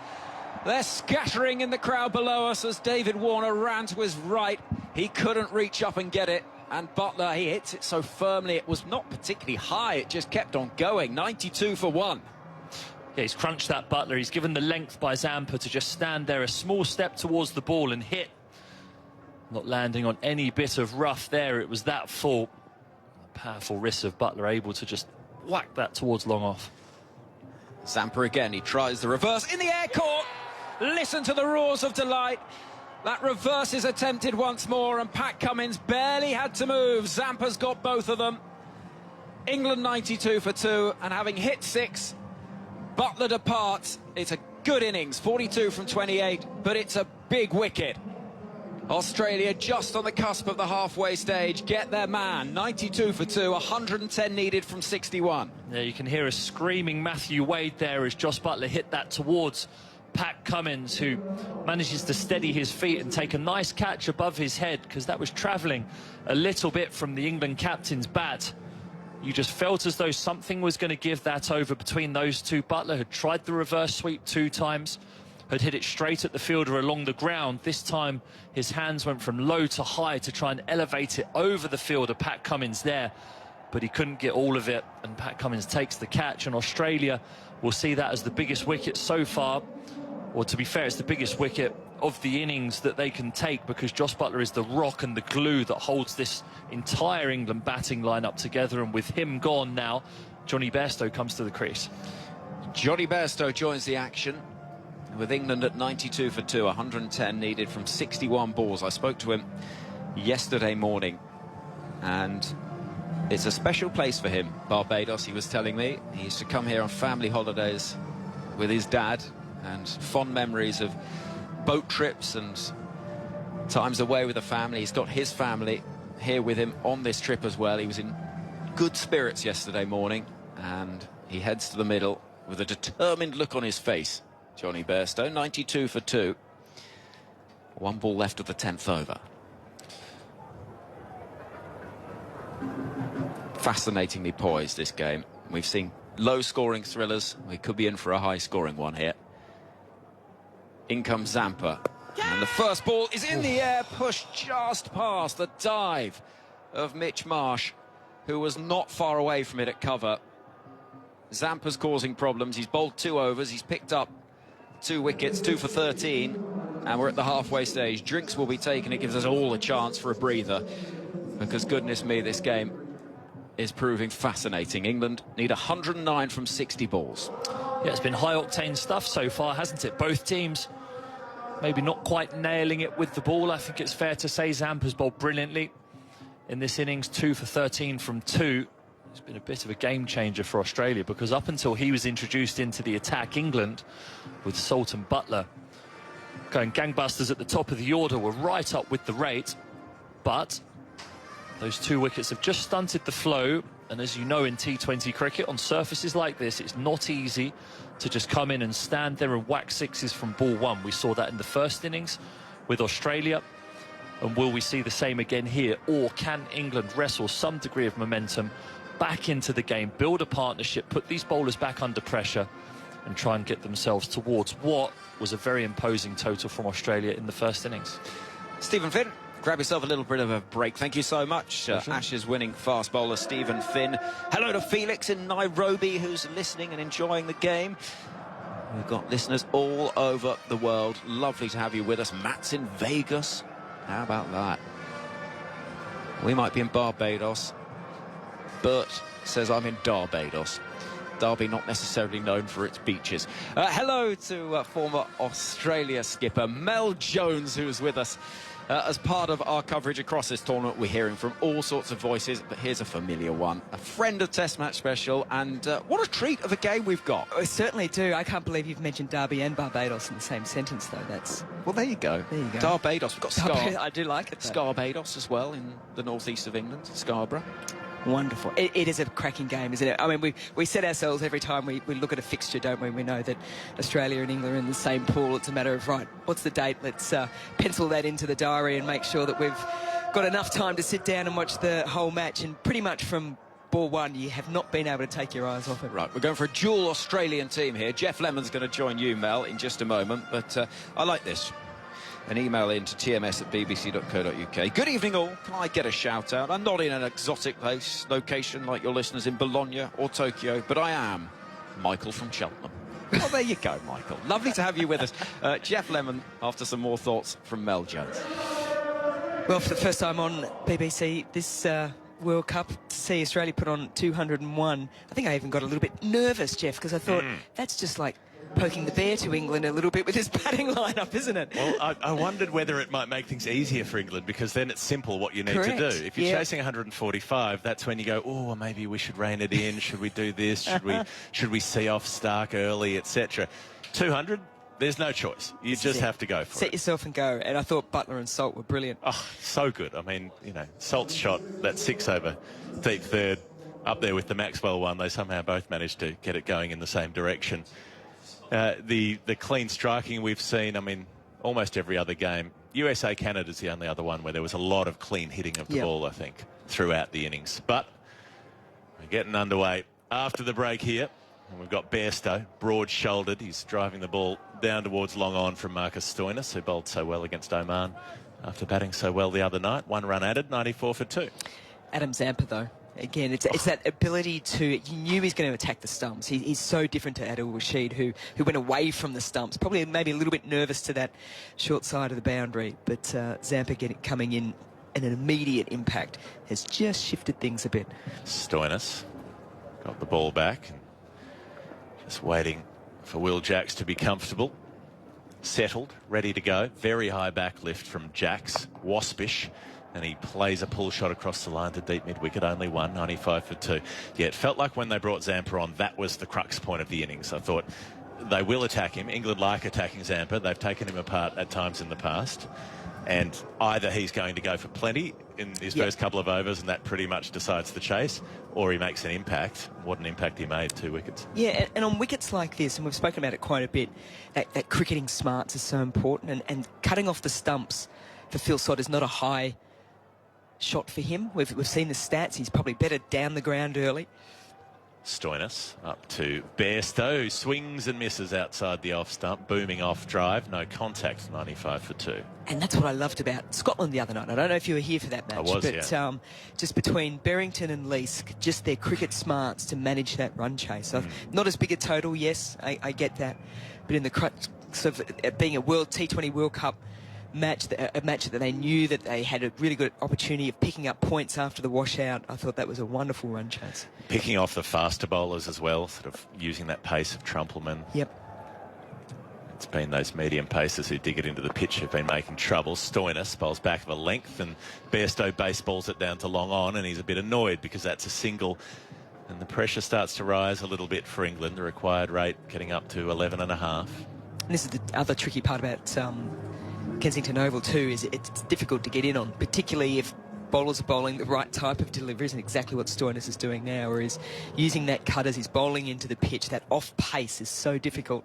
They're scattering in the crowd below us as David Warner ran to his right. He couldn't reach up and get it. And Buttler, he hits it so firmly. It was not particularly high. It just kept on going. 92 for 1. Yeah, he's crunched that Buttler. He's given the length by Zampa to just stand there a small step towards the ball and hit. Not landing on any bit of rough there. It was that full. A powerful wrist of Buttler able to just whack that towards long off. Zampa again. He tries the reverse. In the air, caught. Listen to the roars of delight. That reverse is attempted once more, and Pat Cummins barely had to move. Zampa's got both of them. England 92 for 2, and having hit 6, Buttler departs. It's a good innings, 42 from 28, but it's a big wicket. Australia just on the cusp of the halfway stage. Get their man. 92 for 2, 110 needed from 61. Yeah, you can hear a screaming Matthew Wade there as Jos Buttler hit that towards Pat Cummins, who manages to steady his feet and take a nice catch above his head, because that was travelling a little bit from the England captain's bat. You just felt as though something was going to give that over between those two. Buttler had tried the reverse sweep 2 times, had hit it straight at the fielder along the ground. This time his hands went from low to high to try and elevate it over the fielder, Pat Cummins there, but he couldn't get all of it, and Pat Cummins takes the catch, and Australia will see that as the biggest wicket so far. Or to be fair, it's the biggest wicket of the innings that they can take, because Jos Buttler is the rock and the glue that holds this entire England batting lineup together. And with him gone now, Johnny Bairstow comes to the crease. Johnny Bairstow joins the action with England at 92 for 2, 110 needed from 61 balls. I spoke to him yesterday morning, and it's a special place for him, Barbados. He was telling me he used to come here on family holidays with his dad, and fond memories of boat trips and times away with the family. He's got his family here with him on this trip as well. He was in good spirits yesterday morning, and he heads to the middle with a determined look on his face. Johnny Bairstow, 92 for 2. 1 ball left of the 10th over. Fascinatingly poised, this game. We've seen low-scoring thrillers. We could be in for a high-scoring one here. In comes Zampa, and the first ball is in the air, pushed just past the dive of Mitch Marsh, who was not far away from it at cover. Zampa's causing problems. He's bowled 2 overs, he's picked up 2 wickets, 2 for 13, and we're at the halfway stage. Drinks will be taken. It gives us all a chance for a breather, because goodness me, this game is proving fascinating. England need 109 from 60 balls. Yeah, it's been high-octane stuff so far, hasn't it? Both teams maybe not quite nailing it with the ball. I think it's fair to say Zampa's bowled brilliantly in this innings. 2 for 13 from 2. It's been a bit of a game changer for Australia, because up until he was introduced into the attack, England, with Salt and Butler going gangbusters at the top of the order, were right up with the rate. But those 2 wickets have just stunted the flow. And as you know, in T20 cricket, on surfaces like this, it's not easy to just come in and stand there and whack sixes from ball one. We saw that in the first innings with Australia. And will we see the same again here? Or can England wrestle some degree of momentum back into the game, build a partnership, put these bowlers back under pressure, and try and get themselves towards what was a very imposing total from Australia in the first innings? Stephen Finn, grab yourself a little bit of a break. Thank you so much. Ashes winning fast bowler Stephen Finn. Hello to Felix in Nairobi, who's listening and enjoying the game. We've got listeners all over the world. Lovely to have you with us. Matt's in Vegas. How about that? We might be in Barbados. Bert says I'm in Barbados. Derby not necessarily known for its beaches. Hello to former Australia skipper Mel Jones, who's with us as part of our coverage across this tournament. We're hearing from all sorts of voices, but here's a familiar one. A friend of Test Match Special, and what a treat of a game we've got. We certainly do. I can't believe you've mentioned Derby and Barbados in the same sentence, though. That's... Well, there you go. There you go. Barbados. We've got I do like it, though. Scarbados as well in the northeast of England, Scarborough. Wonderful. It is a cracking game, isn't it? I mean, we set ourselves every time we look at a fixture, don't we? We know that Australia and England are in the same pool. It's a matter of, right, what's the date? Let's pencil that into the diary and make sure that we've got enough time to sit down and watch the whole match. And pretty much from ball one, you have not been able to take your eyes off it. Right, we're going for a dual Australian team here. Geoff Lemon's going to join you, Mel, in just a moment. But I like this. An email in to tms@bbc.co.uk. Good evening all. Can I get a shout out? I'm not in an exotic place, location like your listeners in Bologna or Tokyo, but I am Michael from Cheltenham. Oh, there you go, Michael. Lovely to have you with us. Geoff Lemon, after some more thoughts from Mel Jones. Well, for the first time on BBC this World Cup, to see Australia put on 201, I think I even got a little bit nervous, Geoff, because I thought that's just like poking the bear to England a little bit with his batting lineup, isn't it? Well, I wondered whether it might make things easier for England, because then it's simple what you need Correct. to do. If you're chasing 145, that's when you go, oh, well, maybe we should rein it in. Should we do this? Should we see off Stark early, etc. 200, there's no choice. You just have to go for it. Set yourself and go. And I thought Butler and Salt were brilliant. Oh, so good. I mean, you know, Salt's shot, that 6 over deep third, up there with the Maxwell one. They somehow both managed to get it going in the same direction. The clean striking we've seen, I mean, almost every other game. USA-Canada's the only other one where there was a lot of clean hitting of the ball, I think, throughout the innings. But we're getting underway after the break here. And we've got Bairstow, broad-shouldered. He's driving the ball down towards long on from Marcus Stoinis, who bowled so well against Oman after batting so well the other night. 1 run added, 94 for 2. Adam Zampa, though. Again, it's that ability to... You knew he was going to attack the stumps. He's so different to Adil Rashid, who went away from the stumps. Probably maybe a little bit nervous to that short side of the boundary. But Zampa coming in and an immediate impact has just shifted things a bit. Stoinis got the ball back. Just waiting for Will Jacks to be comfortable. Settled, ready to go. Very high back lift from Jacks. Waspish. And he plays a pull shot across the line to deep mid-wicket, only 1, 95 for 2. Yeah, it felt like when they brought Zampa on, that was the crux point of the innings. I thought they will attack him. England like attacking Zampa. They've taken him apart at times in the past. And either he's going to go for plenty in his first couple of overs, and that pretty much decides the chase, or he makes an impact. What an impact he made, 2 wickets. Yeah, and on wickets like this, and we've spoken about it quite a bit, that cricketing smarts is so important, and cutting off the stumps for Phil Sod is not a high shot for him. We've seen the stats. He's probably better down the ground early. Stoinis up to Bairstow, who swings and misses outside the off stump, booming off drive, no contact, 95 for 2. And that's what I loved about Scotland the other night. I don't know if you were here for that match, I was, but just between Berrington and Leask, just their cricket smarts to manage that run chase. So not as big a total, yes, I get that, but in the crux of it being a T20 World Cup match, a match that they knew that they had a really good opportunity of picking up points after the washout, I thought that was a wonderful run chase. Picking off the faster bowlers as well, sort of using that pace of Trumpelman. Yep. It's been those medium pacers who dig it into the pitch who've been making trouble. Stoinis bowls back of a length, and Bairstow baseballs it down to long on, and he's a bit annoyed because that's a single And the pressure starts to rise a little bit for England, the required rate getting up to 11.5. And this is the other tricky part about Kensington Oval too, is it's difficult to get in on, particularly if bowlers are bowling the right type of deliveries, and exactly what Stoinis is doing now, where he's using that cut as he's bowling into the pitch. That off pace is so difficult.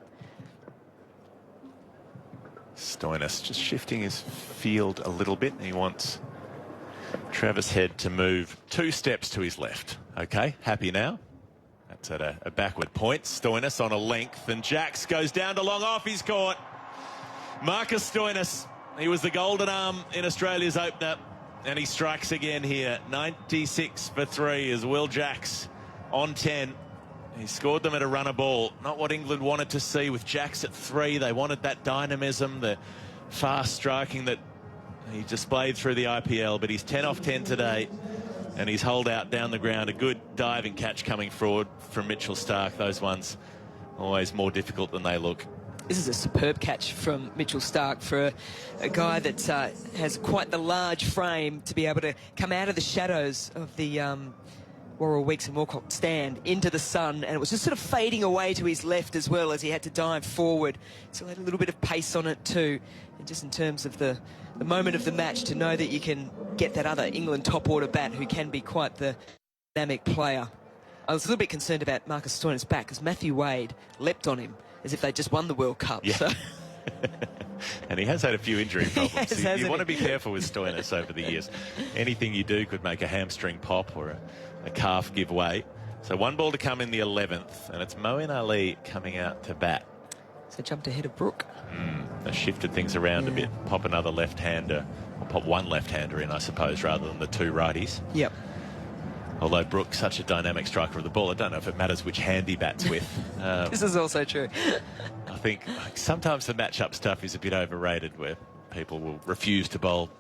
Stoinis just shifting his field a little bit. He wants Travis Head to move 2 steps to his left. Okay, happy now. That's at a backward point. Stoinis on a length, and Jacks goes down to long off. He's caught. Marcus Stoinis, he was the golden arm in Australia's opener, and he strikes again here. 96 for 3 as Will Jacks on 10. He scored them at a runner ball. Not what England wanted to see with Jacks at 3. They wanted that dynamism, the fast striking that he displayed through the IPL, but he's 10 off 10 today, and he's holed out down the ground. A good diving catch coming forward from Mitchell Starc. Those ones always more difficult than they look. This is a superb catch from Mitchell Starc for a guy that has quite the large frame to be able to come out of the shadows of the Warrell Weeks and Walcott stand into the sun, and it was just sort of fading away to his left as well as he had to dive forward. So he had a little bit of pace on it too, and just in terms of the moment of the match, to know that you can get that other England top order bat who can be quite the dynamic player. I was a little bit concerned about Marcus Stoinis' back, because Matthew Wade leapt on him as if they just won the World Cup. Yeah. So. And he has had a few injury problems. Yes, you want to be careful with Stoinis over the years. Anything you do could make a hamstring pop or a calf give way. So 1 ball to come in the 11th, and it's Moeen Ali coming out to bat. So jumped ahead of Brooke. They shifted things around a bit. Pop another left-hander, or pop one left-hander in, I suppose, rather than the 2 righties. Yep. Although Brooke's such a dynamic striker of the ball, I don't know if it matters which hand he bats with. This is also true. I think sometimes the matchup stuff is a bit overrated, where people will refuse to bowl,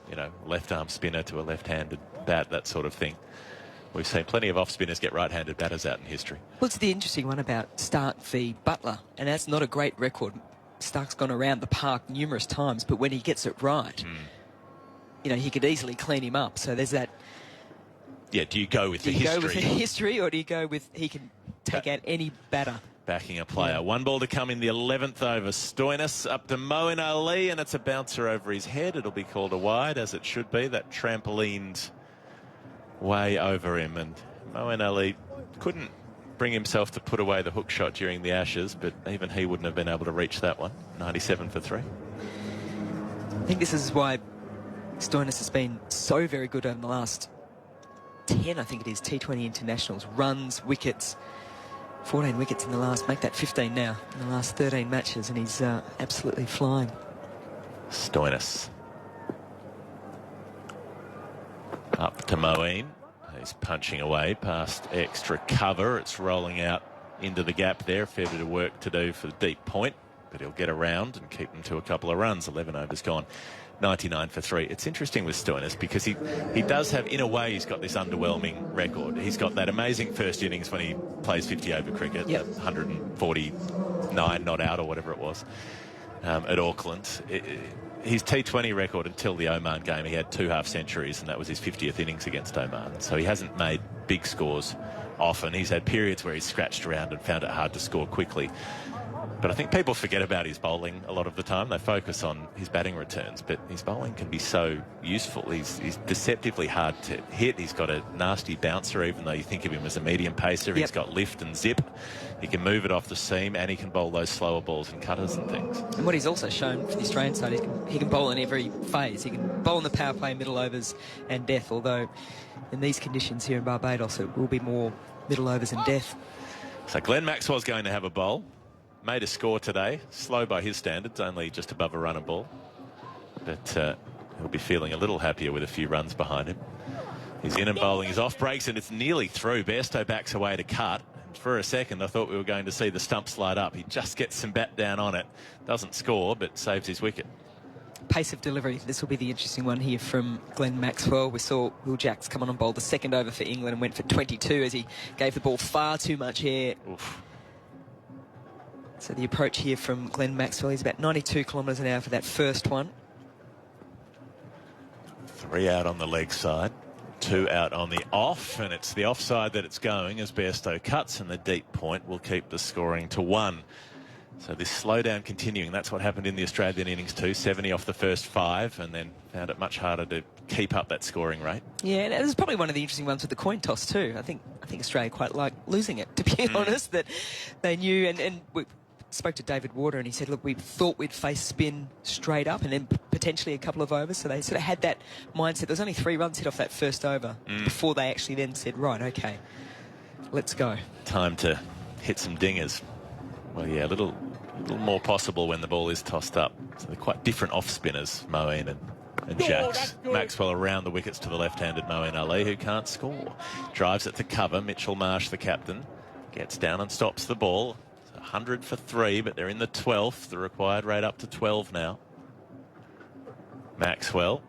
left-arm spinner to a left-handed bat, that sort of thing. We've seen plenty of off-spinners get right-handed batters out in history. Well, it's the interesting one about Starc v Butler, and that's not a great record. Starc's gone around the park numerous times, but when he gets it right, he could easily clean him up. So there's that. Yeah, do you go with the history? Do you go with the history, or do you go with he can take out any batter? Backing a player. Yeah. 1 ball to come in the 11th over. Stoinis up to Moeen Ali, and it's a bouncer over his head. It'll be called a wide, as it should be. That trampolined way over him, and Moeen Ali couldn't bring himself to put away the hook shot during the Ashes, but even he wouldn't have been able to reach that one. 97 for 3. I think this is why Stoinis has been so very good over the last 10, I think it is, T20 internationals. Runs, wickets, 14 wickets in the last, make that 15 now, in the last 13 matches, and he's absolutely flying. Stoinis. Up to Moeen. He's punching away past extra cover. It's rolling out into the gap there. A fair bit of work to do for the deep point, but he'll get around and keep them to a couple of runs. 11 overs gone. 99 for 3. It's interesting with Stoinis because he does have, in a way, he's got this underwhelming record. He's got that amazing first innings when he plays 50-over cricket, 149 not out or whatever it was, at Auckland. His T20 record until the Oman game, he had 2 half-centuries, and that was his 50th innings against Oman. So he hasn't made big scores often. He's had periods where he's scratched around and found it hard to score quickly. But I think people forget about his bowling a lot of the time. They focus on his batting returns, but his bowling can be so useful. He's deceptively hard to hit. He's got a nasty bouncer, even though you think of him as a medium pacer. Yep. He's got lift and zip. He can move it off the seam, and he can bowl those slower balls and cutters and things. And what he's also shown for the Australian side, he can bowl in every phase. He can bowl in the power play, middle overs and death, although in these conditions here in Barbados, it will be more middle overs and death. So Glenn Maxwell's going to have a bowl. Made a score today, slow by his standards, only just above a runner ball. But he'll be feeling a little happier with a few runs behind him. He's in and bowling his off breaks, and it's nearly through. Bairstow backs away to cut. And for a second, I thought we were going to see the stump slide up. He just gets some bat down on it. Doesn't score, but saves his wicket. Pace of delivery. This will be the interesting one here from Glenn Maxwell. We saw Will Jacks come on and bowl the second over for England and went for 22 as he gave the ball far too much air. Oof. So the approach here from Glenn Maxwell, he's about 92 kilometres an hour for that first one. 3 out on the leg side. 2 out on the off, and it's the offside that it's going as Bairstow cuts, and the deep point will keep the scoring to 1. So this slowdown continuing, that's what happened in the Australian innings too. 70 off the first 5, and then found it much harder to keep up that scoring rate. Yeah, and it was probably one of the interesting ones with the coin toss too. I think Australia quite liked losing it, to be honest, that they knew, and we spoke to David Warder and he said, look, we thought we'd face spin straight up and then potentially a couple of overs, so they sort of had that mindset. There was only 3 runs hit off that first over before they actually then said, right, okay, let's go. Time to hit some dingers. Well, yeah, a little more possible when the ball is tossed up. So they're quite different off-spinners, Moeen and Jacks. Maxwell around the wickets to the left-handed Moeen Ali, who can't score. Drives it to cover. Mitchell Marsh, the captain, gets down and stops the ball. 100 for 3, but they're in the 12th. The required rate up to 12 now. Maxwell,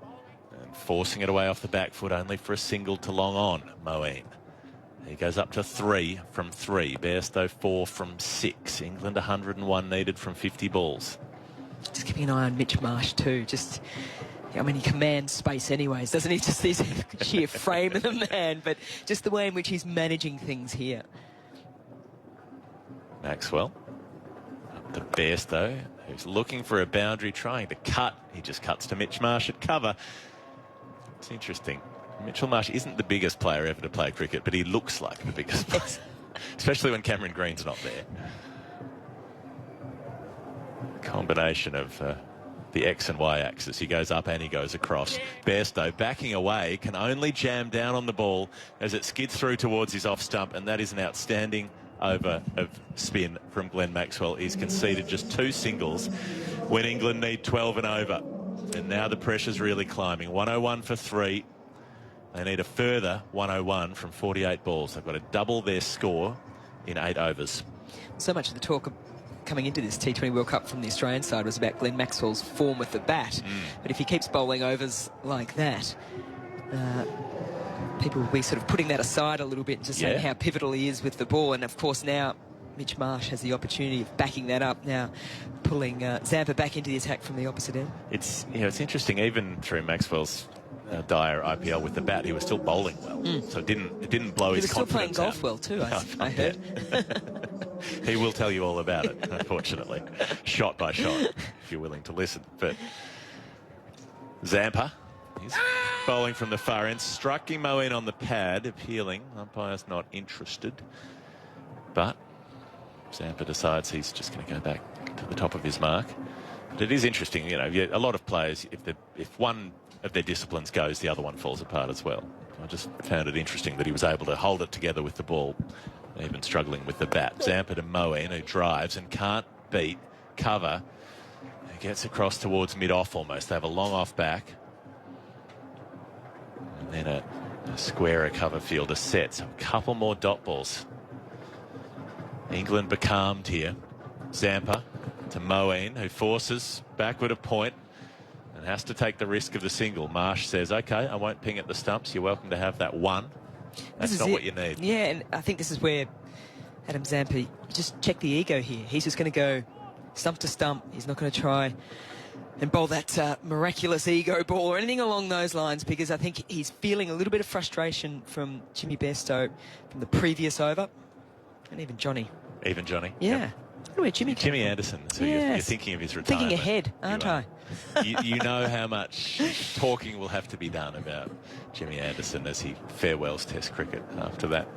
and forcing it away off the back foot only for a single to long on. Moeen. He goes up to 3 from 3. Bairstow 4 from 6. England 101 needed from 50 balls. Just keeping an eye on Mitch Marsh too. I mean, he commands space anyways, doesn't he? Just this sheer frame of the man, but just the way in which he's managing things here. Maxwell up to Bairstow, who's looking for a boundary, trying to cut. He just cuts to Mitch Marsh at cover. It's interesting. Mitchell Marsh isn't the biggest player ever to play cricket, but he looks like the biggest player, especially when Cameron Green's not there. Combination of the X and Y axis. He goes up and he goes across. Bairstow backing away, can only jam down on the ball as it skids through towards his off stump, and that is an outstanding over of spin from Glenn Maxwell. He's conceded just 2 singles when England need 12 and over. And now the pressure's really climbing. 101 for 3. They need a further 101 from 48 balls. They've got to double their score in 8 overs. So much of the talk coming into this T20 World Cup from the Australian side was about Glenn Maxwell's form with the bat. But if he keeps bowling overs like that, people will be sort of putting that aside a little bit and just saying how pivotal he is with the ball. And of course now Mitch Marsh has the opportunity of backing that up now, pulling Zampa back into the attack from the opposite end. It's interesting, even through Maxwell's dire IPL with the bat, he was still bowling well, so it didn't blow his confidence out. He was still playing golf well too, I heard. He will tell you all about it, unfortunately, shot by shot, if you're willing to listen. But Zampa, he's bowling from the far end, striking Moeen on the pad, appealing. Umpire's not interested, but Zampa decides he's just going to go back to the top of his mark. But it is interesting, a lot of players, if one of their disciplines goes, the other one falls apart as well. I just found it interesting that he was able to hold it together with the ball, even struggling with the bat. Zampa to Moeen, who drives and can't beat cover. He gets across towards mid-off almost. They have a long off back. And then a squarer cover fielder set. So a couple more dot balls. England becalmed here. Zampa to Moeen, who forces backward a point and has to take the risk of the single. Marsh says, OK, I won't ping at the stumps. You're welcome to have that 1. That's not what you need. Yeah, and I think this is where Adam Zampa, you just check the ego here. He's just going to go stump to stump. He's not going to try and bowl that miraculous ego ball or anything along those lines, because I think he's feeling a little bit of frustration from Jimmy Bairstow from the previous over, and even Johnny. Even Johnny? Yeah. Yep. Where Jimmy Anderson. So you're thinking of his retirement. Thinking ahead, aren't I? You know how much talking will have to be done about Jimmy Anderson as he farewells Test cricket after that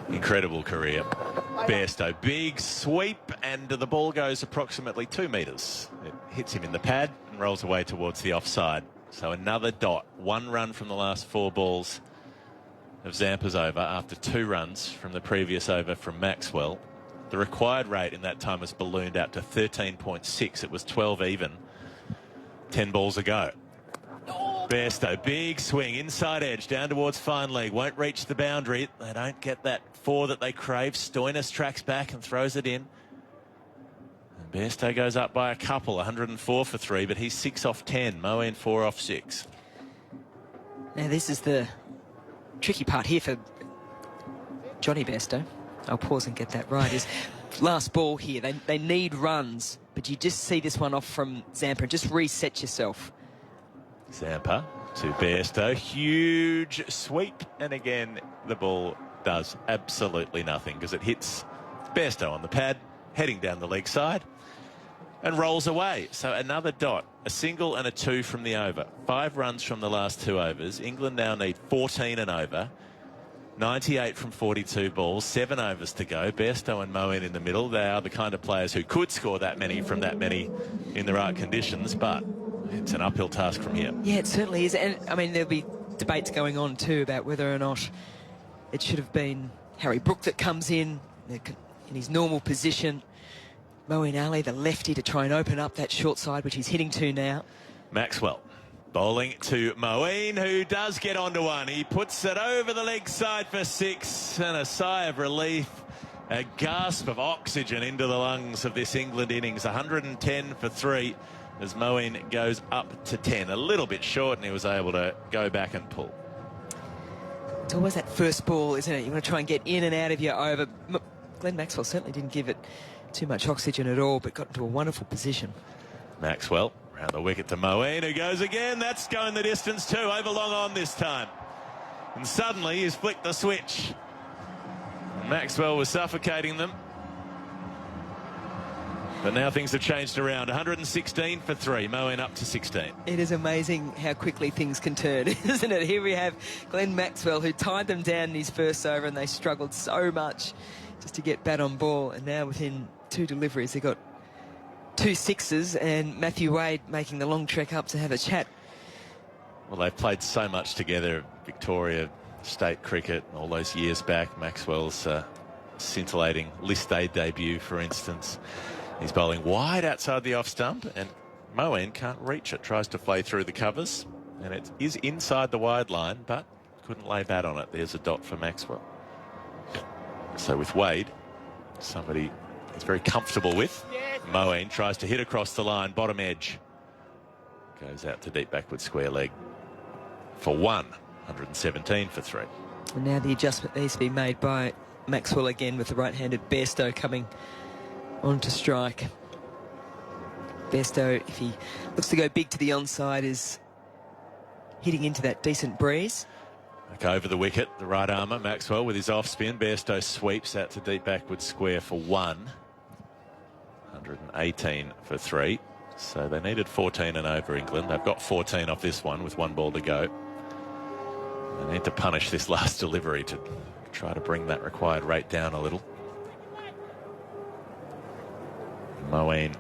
incredible career. Bairstow, big sweep, and the ball goes approximately 2 metres. It hits him in the pad and rolls away towards the offside. So another dot. 1 run from the last 4 balls of Zampa's over after 2 runs from the previous over from Maxwell. The required rate in that time was ballooned out to 13.6. It was 12 even. 10 balls ago. Bairstow, big swing, inside edge, down towards fine leg. Won't reach the boundary. They don't get that 4 that they crave. Stoinis tracks back and throws it in. And Bairstow goes up by a couple, 104 for 3, but he's 6 off 10. Moeen 4 off 6. Now this is the tricky part here for Johnny Bairstow. I'll pause and get that right. Is last ball here. They need runs, but you just see this one off from Zampa. Just reset yourself. Zampa to Bairstow. Huge sweep, and again the ball does absolutely nothing because it hits Bairstow on the pad, heading down the leg side, and rolls away. So another dot, a single and a 2 from the over. 5 runs from the last 2 overs. England now need 14 and over. 98 from 42 balls, 7 overs to go. Bairstow and Moran in the middle. They are the kind of players who could score that many from that many in the right conditions, but it's an uphill task from here. Yeah, it certainly is. And, I mean, there'll be debates going on, too, about whether or not it should have been Harry Brook that comes in his normal position. Moeen Ali, the lefty, to try and open up that short side, which he's hitting to now. Maxwell bowling to Moeen, who does get onto one. He puts it over the leg side for 6, and a sigh of relief, a gasp of oxygen into the lungs of this England innings. 110 for 3 as Moeen goes up to 10. A little bit short, and he was able to go back and pull. It's always that first ball, isn't it? You want to try and get in and out of your over. Glenn Maxwell certainly didn't give it too much oxygen at all, but got into a wonderful position. Maxwell round the wicket to Moeen, who goes again. That's going the distance too, over long on this time. And suddenly he's flicked the switch. Maxwell was suffocating them. But now things have changed around. 116 for 3. Moeen up to 16. It is amazing how quickly things can turn, isn't it? Here we have Glenn Maxwell, who tied them down in his first over, and they struggled so much just to get bat on ball. And now within 2 deliveries, they got 2 sixes, and Matthew Wade making the long trek up to have a chat. Well, they've played so much together. Victoria State cricket all those years back. Maxwell's scintillating List A debut, for instance. He's bowling wide outside the off stump, and Moeen can't reach it. Tries to play through the covers, and it is inside the wide line, but couldn't lay bat on it. There's a dot for Maxwell. So with Wade, somebody he's very comfortable with. Moeen tries to hit across the line, bottom edge. Goes out to deep backward square leg for 1. 117 for 3. And now the adjustment needs to be made by Maxwell again, with the right-handed Bairstow coming on to strike. Bairstow, if he looks to go big to the onside, is hitting into that decent breeze. Back over the wicket, the right armour, Maxwell with his off spin. Bairstow sweeps out to deep backward square for 1. 118 for 3. So they needed 14 and over, England. They've got 14 off this one with 1 ball to go. They need to punish this last delivery to try to bring that required rate down a little. Moeen,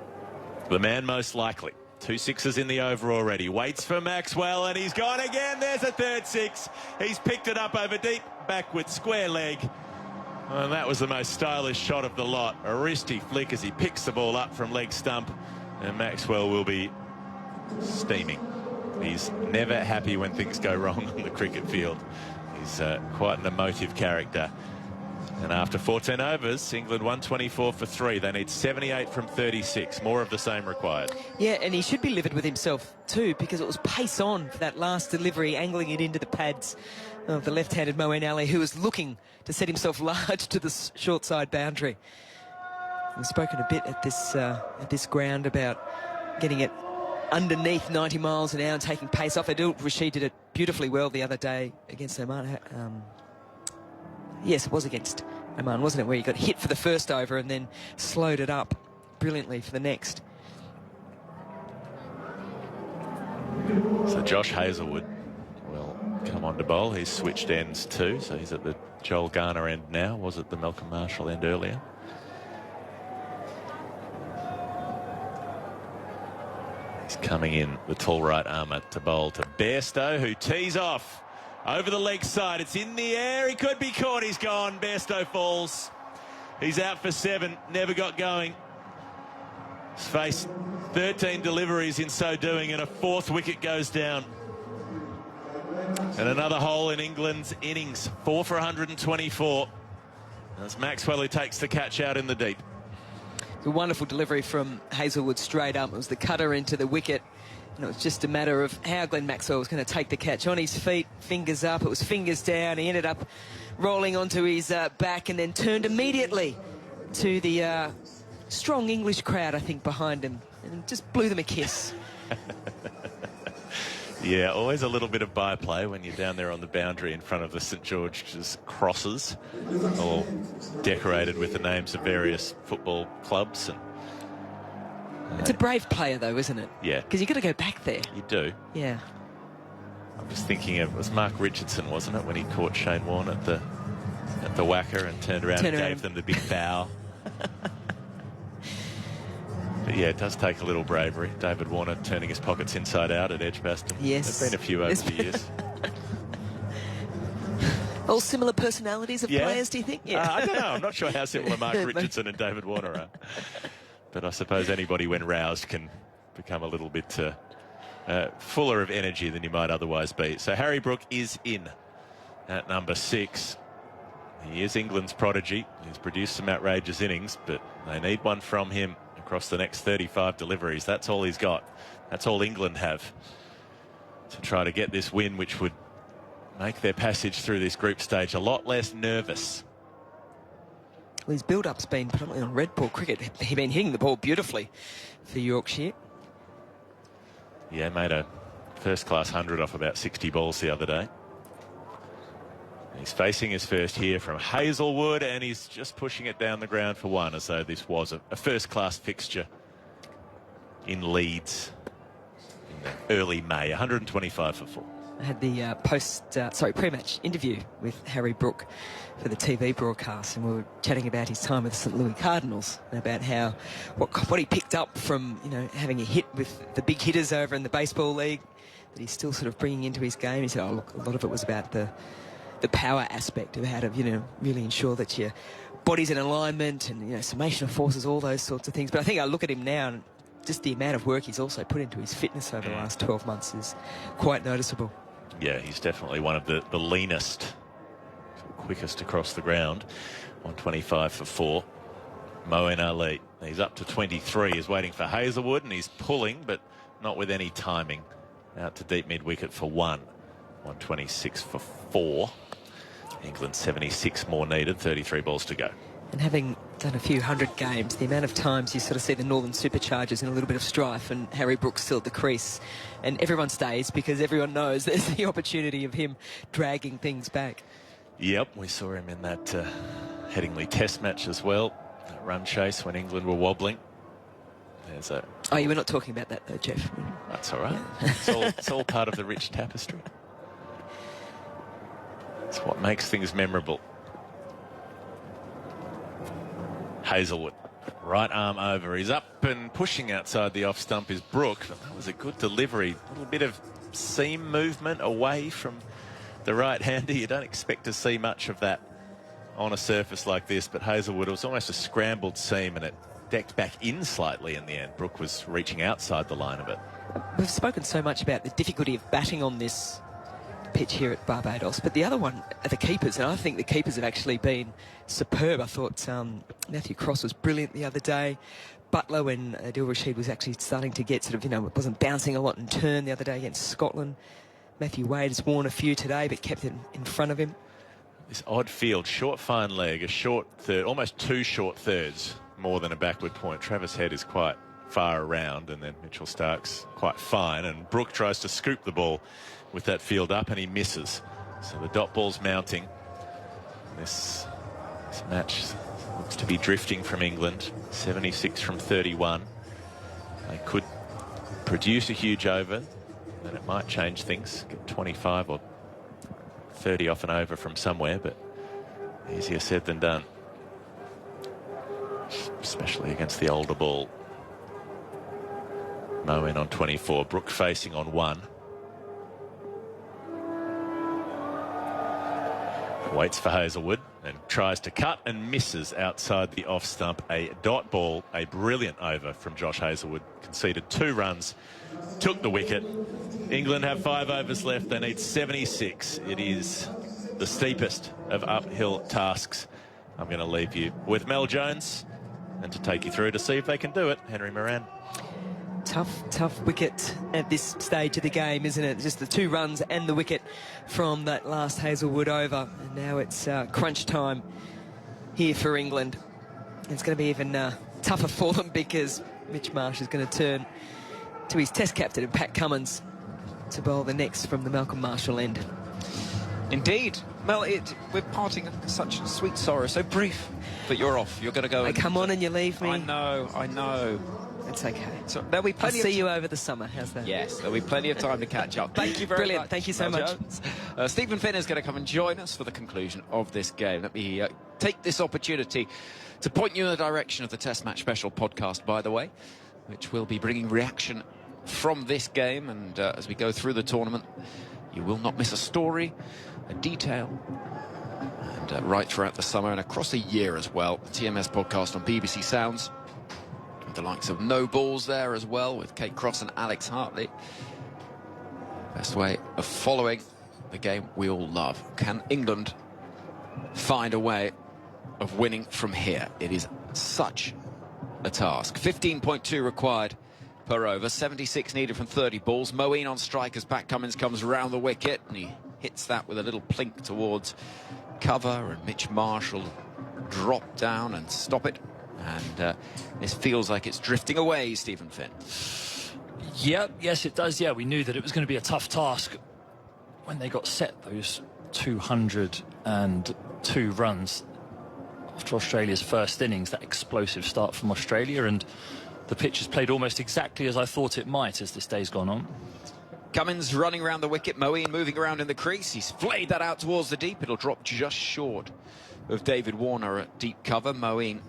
the man most likely. 2 sixes in the over already. Waits for Maxwell, and he's gone again. There's a 3rd 6. He's picked it up over deep backward square leg. And that was the most stylish shot of the lot. A wristy flick as he picks the ball up from leg stump, and Maxwell will be steaming. He's never happy when things go wrong on the cricket field. He's quite an emotive character. And after 14 overs, England 124 for 3. They need 78 from 36. More of the same required. Yeah, and he should be livid with himself too, because it was pace on for that last delivery, angling it into the pads of the left-handed Moeen Ali, who was looking to set himself large to the short side boundary. We've spoken a bit at this ground about getting it underneath 90 miles an hour and taking pace off. Rashid did it beautifully well the other day against Oman. Yes, it was against Oman, wasn't it, where he got hit for the first over and then slowed it up brilliantly for the next. So Josh Hazlewood will come on to bowl. He's switched ends too, so he's at the Joel Garner end now. Was at the Malcolm Marshall end earlier. He's coming in, the tall right armour, to bowl to Bairstow, who tees off. Over the leg side, it's in the air, he could be caught, he's gone. Bairstow falls. He's out for 7, never got going. He's faced 13 deliveries in so doing, and a 4th wicket goes down. And another hole in England's innings, 4 for 124. That's Maxwell who takes the catch out in the deep. A wonderful delivery from Hazlewood straight up. It was the cutter into the wicket. And it was just a matter of how Glenn Maxwell was going to take the catch. On his feet, fingers up. It was fingers down. He ended up rolling onto his back and then turned immediately to the strong English crowd, I think, behind him, and just blew them a kiss. Yeah, always a little bit of byplay when you're down there on the boundary in front of the St George's crosses, all decorated with the names of various football clubs. And it's a brave player, though, isn't it? Yeah. Because you've got to go back there. You do. Yeah. I'm just thinking of, it was Mark Richardson, wasn't it, when he caught Shane Warne at the Wacker and turned around and gave them the big bow. But yeah, it does take a little bravery. David Warner turning his pockets inside out at Edgbaston. Yes. There've been a few over the years. All similar personalities of players, do you think? Yeah. I don't know. I'm not sure how similar Mark Richardson and David Warner are. But I suppose anybody, when roused, can become a little bit fuller of energy than you might otherwise be. So Harry Brook is in at number 6. He is England's prodigy. He's produced some outrageous innings, but they need one from him across the next 35 deliveries. That's all he's got. That's all England have to try to get this win, which would make their passage through this group stage a lot less nervous. Well, his build-up's been predominantly on red ball cricket. He's been hitting the ball beautifully for Yorkshire. Yeah, made a first-class 100 off about 60 balls the other day. He's facing his first here from Hazelwood, and he's just pushing it down the ground for one, as though this was a first-class fixture in Leeds in early May. 125 for 4. I had the pre-match interview with Harry Brook for the TV broadcast, and we were chatting about his time with the St Louis Cardinals and about what he picked up from having a hit with the big hitters over in the baseball league that he's still sort of bringing into his game. He said, "Oh, look, a lot of it was about the power aspect of how to really ensure that your body's in alignment and summation of forces, all those sorts of things." But I think I look at him now and just the amount of work he's also put into his fitness over the last 12 months is quite noticeable. Yeah, he's definitely one of the leanest, quickest across the ground. 125 for 4. Moeen Ali, he's up to 23. He's waiting for Hazelwood, and he's pulling, but not with any timing. Out to deep mid-wicket for 1. 126 for 4. England 76 more needed, 33 balls to go. And having done a few hundred games, the amount of times you sort of see the Northern Superchargers in a little bit of strife and Harry Brook's still at the crease, and everyone stays because everyone knows there's the opportunity of him dragging things back. Yep, we saw him in that Headingley Test match as well. That run chase when England were wobbling. There's a... Oh, you were not talking about that though, Geoff. That's all right. It's all part of the rich tapestry. It's what makes things memorable. Hazelwood, right arm over. He's up and pushing outside the off stump is Brook. But that was a good delivery. A little bit of seam movement away from the right-hander. You don't expect to see much of that on a surface like this, but Hazelwood, it was almost a scrambled seam and it decked back in slightly in the end. Brook was reaching outside the line of it. We've spoken so much about the difficulty of batting on this pitch here at Barbados, but the other one are the keepers, and I think the keepers have actually been superb. I thought Matthew Cross was brilliant the other day. Butler, when Adil Rashid was actually starting to get it wasn't bouncing a lot in turn the other day against Scotland. Matthew Wade has worn a few today, but kept it in front of him. This odd field, short fine leg, a short third, almost 2 short thirds more than a backward point. Travis Head is quite far around, and then Mitchell Stark's quite fine, and Brook tries to scoop the ball with that field up, and he misses. So the dot ball's mounting. This match looks to be drifting from England. 76 from 31. They could produce a huge over, then it might change things. Get 25 or 30 off and over from somewhere, but easier said than done. Especially against the older ball. Moeen on 24. Brook facing on 1. Waits for Hazelwood and tries to cut and misses outside the off stump. A dot ball, a brilliant over from Josh Hazelwood. Conceded 2 runs, took the wicket. England have 5 overs left. They need 76. It is the steepest of uphill tasks. I'm going to leave you with Mel Jones and to take you through to see if they can do it, Henry Moran. Tough wicket at this stage of the game, isn't it? Just the 2 runs and the wicket from that last Hazelwood over. And now it's crunch time here for England. It's going to be even tougher for them because Mitch Marsh is going to turn to his test captain, Pat Cummins. to bowl the next from the Malcolm Marshall end. Indeed. Mel, we're parting such sweet sorrow, so brief. But you're off. You're going to go. I come on and you leave me. I know. It's okay. So there'll be I'll plenty. see you over the summer. How's that? Yes, there'll be plenty of time to catch up. Thank you very Brilliant. much. Thank you so much. Stephen Finn is going to come and join us for the conclusion of this game. Let me take this opportunity to point you in the direction of the Test Match Special podcast, by the way, which will be bringing reaction from this game. And as we go through the tournament, you will not miss a story, a detail, and right throughout the summer and across the year as well. The TMS podcast on BBC Sounds. The likes of No Balls there as well, with Kate Cross and Alex Hartley. Best way of following the game we all love. Can England find a way of winning from here? It is such a task. 15.2 required per over, 76 needed from 30 balls. Moeen on strike as Pat Cummins comes round the wicket, and he hits that with a little plink towards cover, and Mitch Marsh will drop down and stop it. And this feels like it's drifting away, Stephen Finn. Yes, it does. Yeah, we knew that it was going to be a tough task when they got set those 202 runs after Australia's first innings, that explosive start from Australia, and the pitch has played almost exactly as I thought it might as this day's gone on. Cummins running around the wicket, Moeen moving around in the crease. He's flayed that out towards the deep. It'll drop just short of David Warner at deep cover. Moeen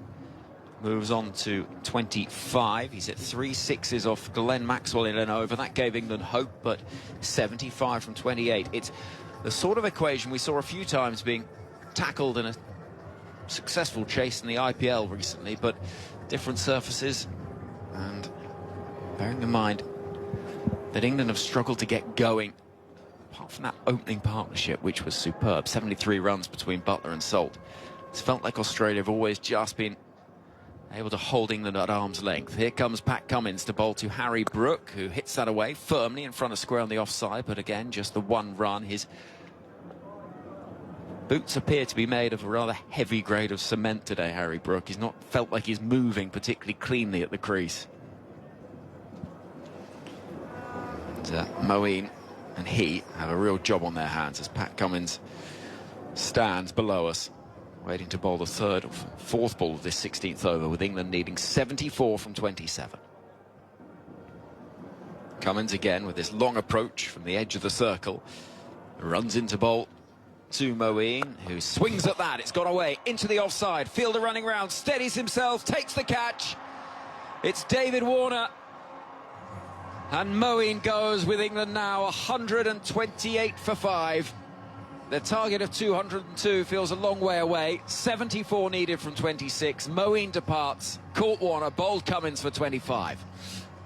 moves on to 25. He's at 3 sixes off Glenn Maxwell in an over. That gave England hope, but 75 from 28. It's the sort of equation we saw a few times being tackled in a successful chase in the IPL recently, but different surfaces. And bearing in mind that England have struggled to get going, apart from that opening partnership, which was superb, 73 runs between Buttler and Salt. It's felt like Australia have always just been able to hold England at arm's length. Here comes Pat Cummins to bowl to Harry Brook, who hits that away firmly in front of square on the offside, but again, just the one run. His boots appear to be made of a rather heavy grade of cement today, Harry Brook. He's not felt like he's moving particularly cleanly at the crease. And Moeen and he have a real job on their hands as Pat Cummins stands below us, waiting to bowl the third or fourth ball of this 16th over, with England needing 74 from 27. Cummins again with this long approach from the edge of the circle, runs into bowl to Moeen, who swings at that. It's gone away into the offside. Fielder running round, steadies himself, takes the catch. It's David Warner, and Moeen goes with England now 128 for 5. The target of 202 feels a long way away. 74 needed from 26. Moeen departs. Caught Warner, bowled Cummins for 25.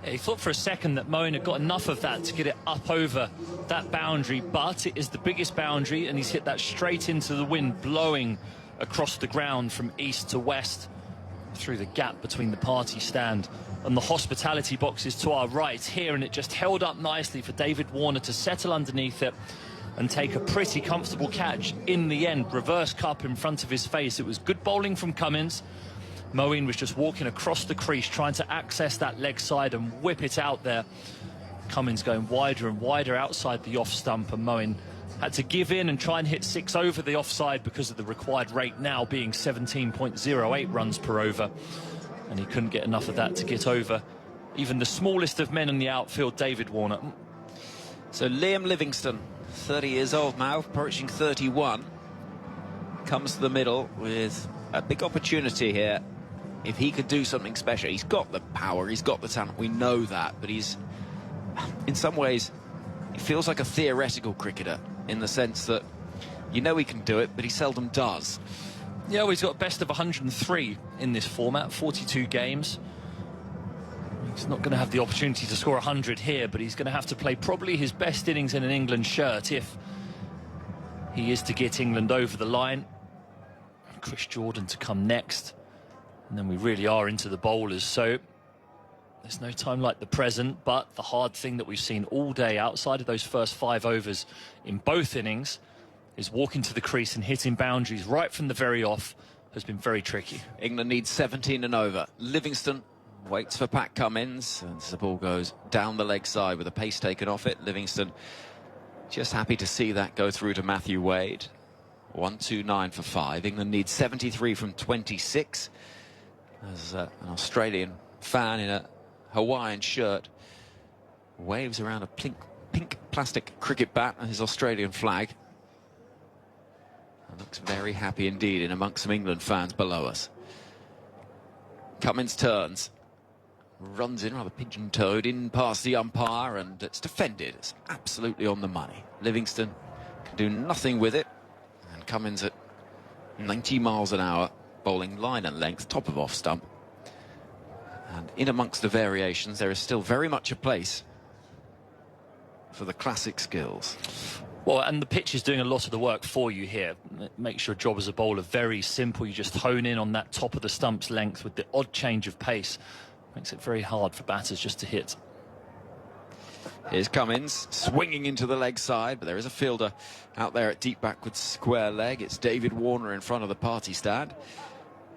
Yeah, he thought for a second that Moeen had got enough of that to get it up over that boundary, but it is the biggest boundary, and he's hit that straight into the wind, blowing across the ground from east to west through the gap between the party stand and the hospitality boxes to our right here, and it just held up nicely for David Warner to settle underneath it and take a pretty comfortable catch in the end. Reverse cup in front of his face. It was good bowling from Cummins. Moeen was just walking across the crease, trying to access that leg side and whip it out there. Cummins going wider and wider outside the off stump, and Moeen had to give in and try and hit 6 over the offside because of the required rate now being 17.08 runs per over. And he couldn't get enough of that to get over even the smallest of men in the outfield, David Warner. So Liam Livingstone, 30 years old now, approaching 31, comes to the middle with a big opportunity here. If he could do something special, he's got the power, he's got the talent, we know that, but he's, in some ways, he feels like a theoretical cricketer in the sense that you know he can do it, but he seldom does. Yeah, well, he's got best of 103 in this format, 42 games. He's not going to have the opportunity to score 100 here, but he's going to have to play probably his best innings in an England shirt if he is to get England over the line. Chris Jordan to come next, and then we really are into the bowlers, so there's no time like the present. But the hard thing that we've seen all day outside of those first 5 overs in both innings is walking to the crease and hitting boundaries right from the very off has been very tricky. England needs 17 and over. Livingstone waits for Pat Cummins, and the ball goes down the leg side with the pace taken off it. Livingston just happy to see that go through to Matthew Wade. 1-2-9 for 5. England needs 73 from 26. As an Australian fan in a Hawaiian shirt waves around a pink plastic cricket bat and his Australian flag. And looks very happy indeed in amongst some England fans below us. Cummins turns, runs in rather pigeon-toed in past the umpire, and it's defended. It's absolutely on the money. Livingston can do nothing with it, and Cummins at 90 miles an hour, bowling line and length, top of off stump. And in amongst the variations, there is still very much a place for the classic skills. Well, and the pitch is doing a lot of the work for you here. It makes your job as a bowler very simple. You just hone in on that top of the stump's length with the odd change of pace. Makes it very hard for batters just to hit. Here's Cummins swinging into the leg side, but there is a fielder out there at deep backward square leg. It's David Warner in front of the party stand.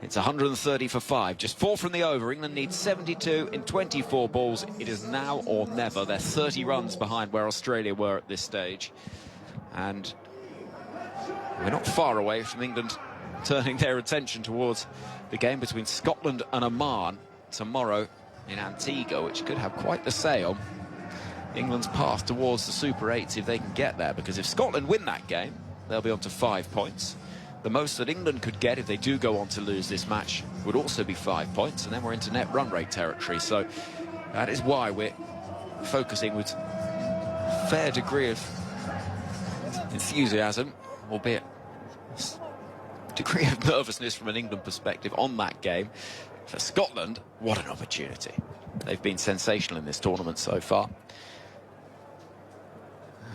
It's 130 for 5, just 4 from the over. England needs 72 in 24 balls. It is now or never. They're 30 runs behind where Australia were at this stage. And we're not far away from England turning their attention towards the game between Scotland and Oman tomorrow in Antigua, which could have quite the say on England's path towards the Super 8s if they can get there, because if Scotland win that game, they'll be on to 5 points. The most that England could get if they do go on to lose this match would also be 5 points, and then we're into net run rate territory. So that is why we're focusing with a fair degree of enthusiasm, albeit a degree of nervousness from an England perspective on that game. For Scotland, what an opportunity. They've been sensational in this tournament so far.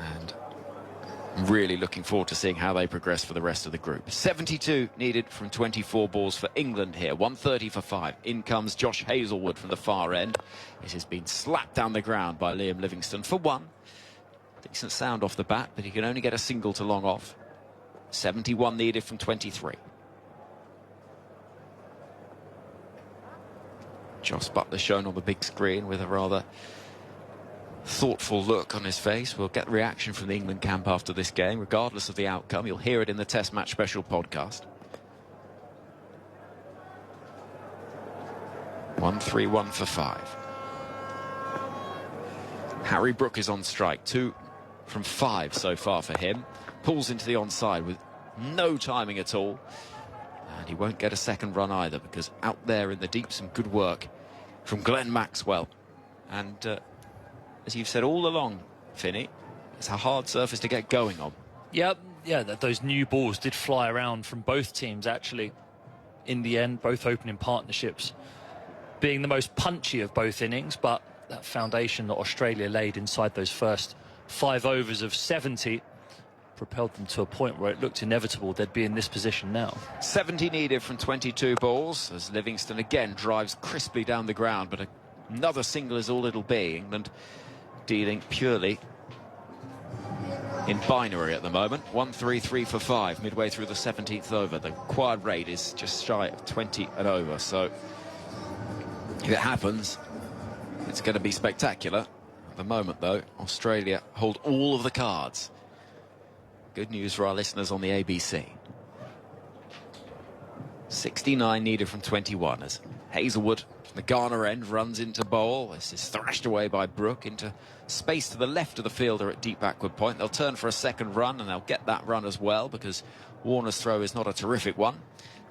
And I'm really looking forward to seeing how they progress for the rest of the group. 72 needed from 24 balls for England here. 130 for 5. In comes Josh Hazlewood from the far end. It has been slapped down the ground by Liam Livingstone for 1. Decent sound off the bat, but he can only get a single to long off. 71 needed from 23. Josh Buttler shown on the big screen with a rather thoughtful look on his face. We'll get reaction from the England camp after this game, regardless of the outcome. You'll hear it in the Test Match Special podcast. 1-3-1 for 5. Harry Brook is on strike. 2 from 5 so far for him. Pulls into the onside with no timing at all. And he won't get a second run either, because out there in the deep, some good work from Glenn Maxwell. And as you've said all along, Finney, it's a hard surface to get going on. Yeah, those new balls did fly around from both teams, actually. In the end, both opening partnerships being the most punchy of both innings, but that foundation that Australia laid inside those first 5 overs of 70 propelled them to a point where it looked inevitable they'd be in this position now. 70 needed from 22 balls as Livingstone again drives crisply down the ground, but another single is all it'll be. England dealing purely in binary at the moment. 1-3-3 for 5 midway through the 17th over. The required rate is just shy of 20 and over, so if it happens, it's going to be spectacular. At the moment, though, Australia hold all of the cards. Good news for our listeners on the ABC. 69 needed from 21 as Hazlewood from the Ghana end runs into bowl. This is thrashed away by Brook into space to the left of the fielder at deep backward point. They'll turn for a second run, and they'll get that run as well, because Warner's throw is not a terrific one.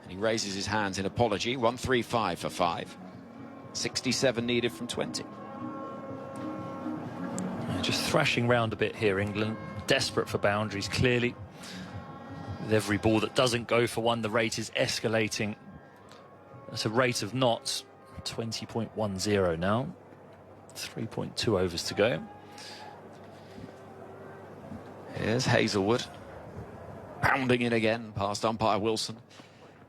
And he raises his hands in apology. 1-3-5 for 5. 67 needed from 20. Just thrashing round a bit here, England. Desperate for boundaries, clearly. With every ball that doesn't go for one, the rate is escalating. That's a rate of knots, 20.10 now. 3.2 overs to go. Here's Hazlewood. Pounding in again past umpire Wilson.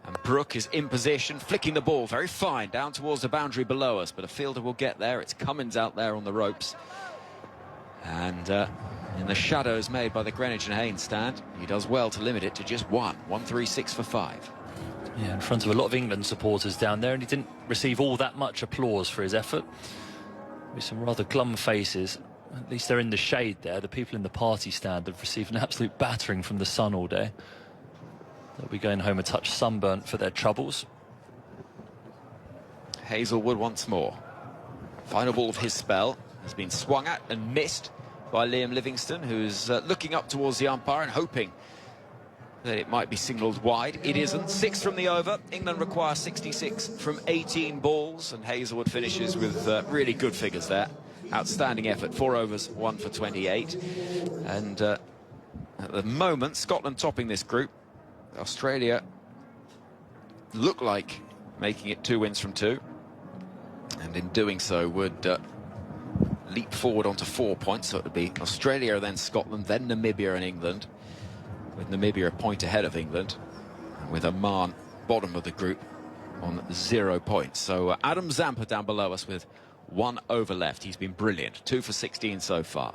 And Brook is in position, flicking the ball very fine down towards the boundary below us, but a fielder will get there. It's Cummins out there on the ropes. And in the shadows made by the Greenwich and Haynes stand, he does well to limit it to just 1. 1-3-6 for 5. Yeah, in front of a lot of England supporters down there, and he didn't receive all that much applause for his effort. With some rather glum faces. At least they're in the shade there. The people in the party stand have received an absolute battering from the sun all day. They'll be going home a touch sunburnt for their troubles. Hazelwood once more. Final ball of his spell has been swung at and missed by Liam Livingstone, who's looking up towards the umpire and hoping that it might be signalled wide. It isn't. 6 from the over. England require 66 from 18 balls, and Hazelwood finishes with really good figures there. Outstanding effort. 4 overs, 1 for 28. And at the moment, Scotland topping this group. Australia look like making it 2 wins from 2. And in doing so would leap forward onto 4 points. So it would be Australia, then Scotland, then Namibia and England. With Namibia a point ahead of England, and with Oman bottom of the group on 0 points. So Adam Zampa down below us with 1 over left. He's been brilliant, 2 for 16 so far.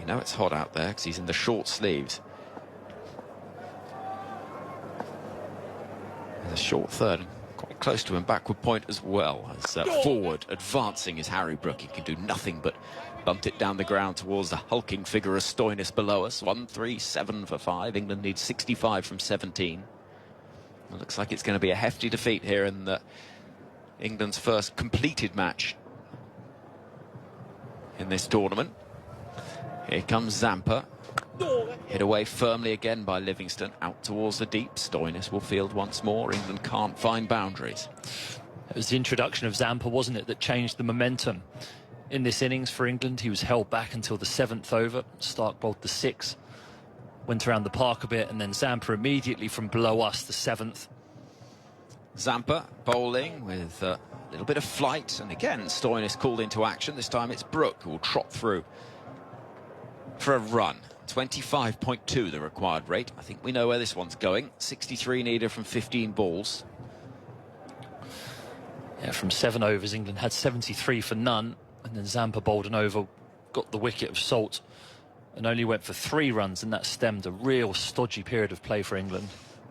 You know it's hot out there because he's in the short sleeves. There's a short third, quite close to him, backward point as well. As forward advancing is Harry Brook. He can do nothing but bumped it down the ground towards the hulking figure of Stoinis below us. 1-3-7 for 5. England needs 65 from 17. It looks like it's going to be a hefty defeat here in England's first completed match in this tournament. Here comes Zampa. Hit away firmly again by Livingstone. Out towards the deep. Stoinis will field once more. England can't find boundaries. It was the introduction of Zampa, wasn't it, that changed the momentum in this innings for England. He was held back until the 7th over. Stark bowled the 6th, went around the park a bit, and then Zampa immediately from below us, the 7th. Zampa bowling with a little bit of flight, and again Stoinis called into action. This time it's Brook who will trot through for a run. 25.2 the required rate. I think we know where this one's going. 63 needed from 15 balls. Yeah, from 7 overs England had 73 for none. And then Zampa bowled an over, got the wicket of Salt, and only went for 3 runs, and that stemmed a real stodgy period of play for England.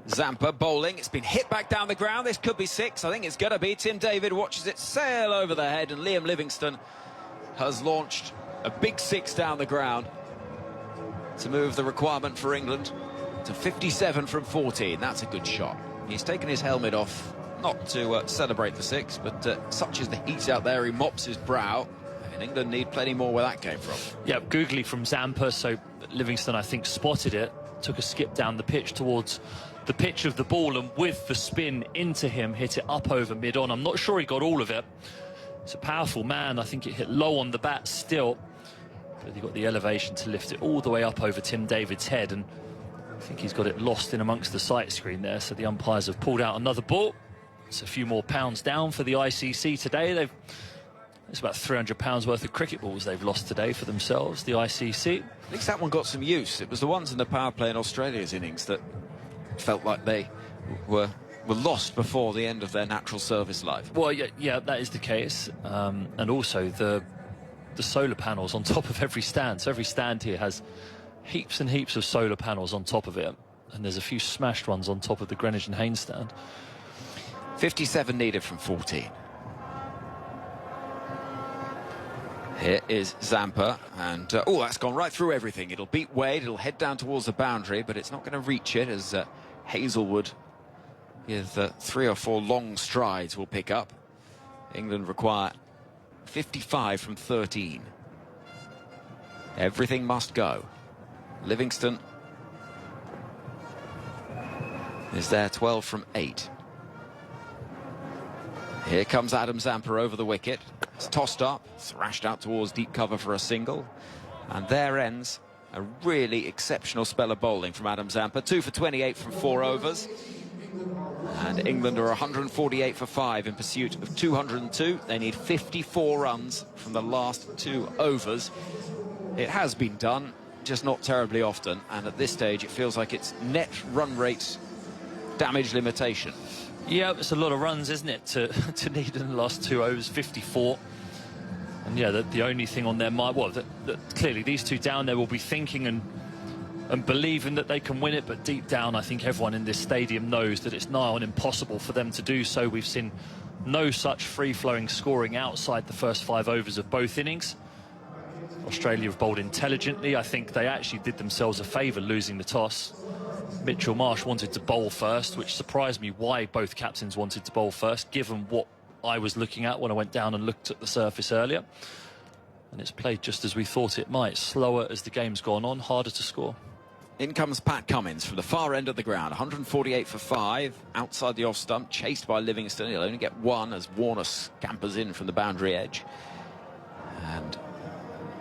Zampa bowling. It's been hit back down the ground. This could be 6. I think it's going to be. Tim David watches it sail over the head, and Liam Livingstone has launched a big 6 down the ground to move the requirement for England to 57 from 14. That's a good shot. He's taken his helmet off, not to celebrate the 6, but such is the heat out there, he mops his brow. And England need plenty more where that came from. Yeah, googly from Zampa, so Livingstone, I think, spotted it, took a skip down the pitch towards the pitch of the ball, and with the spin into him, hit it up over mid-on. I'm not sure he got all of it. It's a powerful man. I think it hit low on the bat still, but he got the elevation to lift it all the way up over Tim David's head, and I think he's got it lost in amongst the sight screen there, so the umpires have pulled out another ball. It's a few more pounds down for the ICC today. It's about £300 worth of cricket balls they've lost today for themselves, the ICC. At least that one got some use. It was the ones in the power play in Australia's innings that felt like they were lost before the end of their natural service life. Well, yeah, that is the case. And also the solar panels on top of every stand. So every stand here has heaps and heaps of solar panels on top of it. And there's a few smashed ones on top of the Greenwich and Haynes stand. 57 needed from 14. Here is Zampa, and oh, that's gone right through everything. It'll beat Wade, it'll head down towards the boundary, but it's not going to reach it, as Hazelwood, with 3 or 4 long strides, will pick up. England require 55 from 13. Everything must go. Livingstone is there, 12 from 8. Here comes Adam Zampa over the wicket. It's tossed up, thrashed out towards deep cover for a single. And there ends a really exceptional spell of bowling from Adam Zampa. 2 for 28 from 4 overs. And England are 148 for 5 in pursuit of 202. They need 54 runs from the last 2 overs. It has been done, just not terribly often. And at this stage, it feels like it's net run rate damage limitation. Yeah, it's a lot of runs, isn't it, to need in the last 2 overs, 54. And yeah, the only thing on their mind, well, that clearly these two down there will be thinking and and believing that they can win it, but deep down I think everyone in this stadium knows that it's nigh on impossible for them to do so. We've seen no such free-flowing scoring outside the first 5 overs of both innings. Australia have bowled intelligently. I think they actually did themselves a favour losing the toss. Mitchell Marsh wanted to bowl first, which surprised me why both captains wanted to bowl first, given what I was looking at when I went down and looked at the surface earlier. And it's played just as we thought it might. Slower as the game's gone on, harder to score. In comes Pat Cummins from the far end of the ground. 148 for 5, outside the off stump, chased by Livingston. He'll only get 1 as Warner scampers in from the boundary edge. And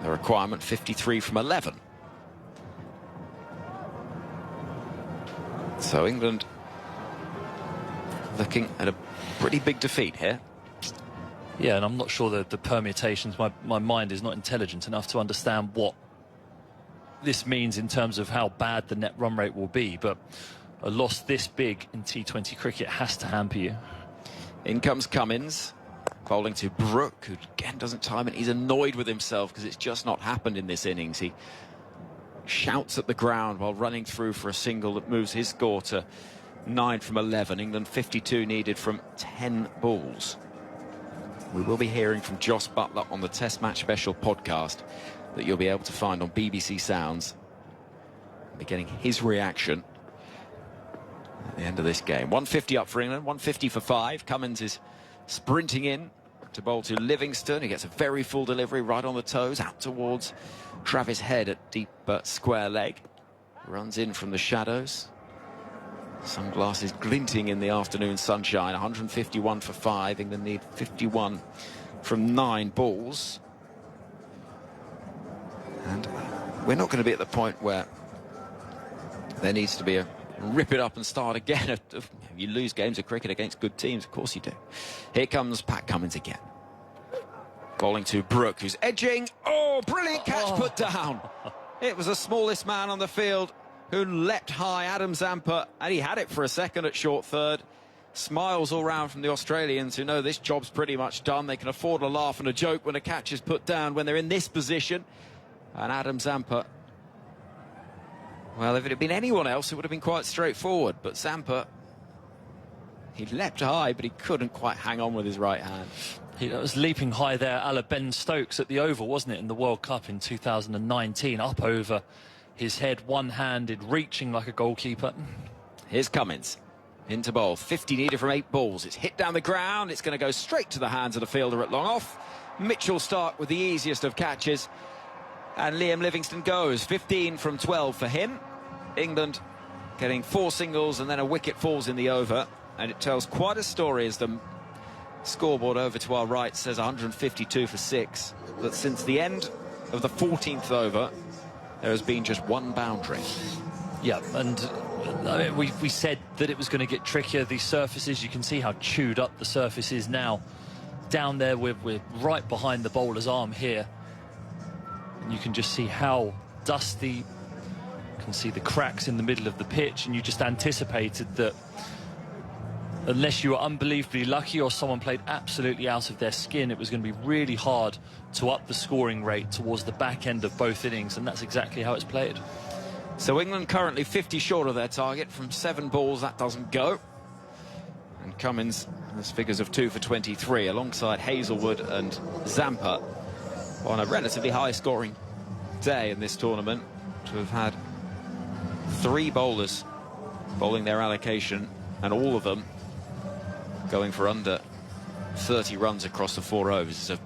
the requirement, 53 from 11. So England looking at a pretty big defeat here. Yeah, and I'm not sure the permutations. My mind is not intelligent enough to understand what this means in terms of how bad the net run rate will be, but a loss this big in T20 cricket has to hamper you. In comes Cummins, bowling to Brook, who again doesn't time it. He's annoyed with himself because it's just not happened in this innings. He shouts at the ground while running through for a single that moves his score to 9 from 11. England 52 needed from 10 balls. We will be hearing from Jos Buttler on the Test Match Special podcast that you'll be able to find on BBC Sounds. We're getting his reaction at the end of this game. 150 up for England, 150 for 5. Cummins is sprinting in to bowl to Livingston. He gets a very full delivery right on the toes, out towards Travis Head at deep square leg. Runs in from the shadows. Sunglasses glinting in the afternoon sunshine. 151 for 5. England need 51 from 9 balls. And we're not going to be at the point where there needs to be a rip it up and start again. You lose games of cricket against good teams, of course you do. Here comes Pat Cummins again. Bowling to Brook, who's edging. Oh, brilliant catch put down. It was the smallest man on the field who leapt high, Adam Zampa, and he had it for a second at short third. Smiles all round from the Australians who know this job's pretty much done. They can afford a laugh and a joke when a catch is put down when they're in this position. And Adam Zampa, well, if it had been anyone else, it would have been quite straightforward. But Zampa, he leapt high, but he couldn't quite hang on with his right hand. He was leaping high there, a la Ben Stokes at the Oval, wasn't it, in the World Cup in 2019, up over his head, one-handed, reaching like a goalkeeper. Here's Cummins into bowl. 50 needed from 8 balls. It's hit down the ground. It's going to go straight to the hands of the fielder at long off. Mitchell Stark with the easiest of catches. And Liam Livingston goes. 15 from 12 for him. England getting 4 singles and then a wicket falls in the over. And it tells quite a story as the scoreboard over to our right says 152 for 6. That since the end of the 14th over, there has been just 1 boundary. Yeah, and we said that it was going to get trickier. These surfaces, you can see how chewed up the surface is now. Down there, we're right behind the bowler's arm here. And you can just see how dusty. You can see the cracks in the middle of the pitch, and you just anticipated that unless you were unbelievably lucky or someone played absolutely out of their skin, it was going to be really hard to up the scoring rate towards the back end of both innings, and that's exactly how it's played. So England currently 50 short of their target from 7 balls. That doesn't go. And Cummins has figures of 2 for 23 alongside Hazelwood and Zampa on a relatively high scoring day in this tournament to have had 3 bowlers bowling their allocation and all of them going for under 30 runs across the 4 overs. It's a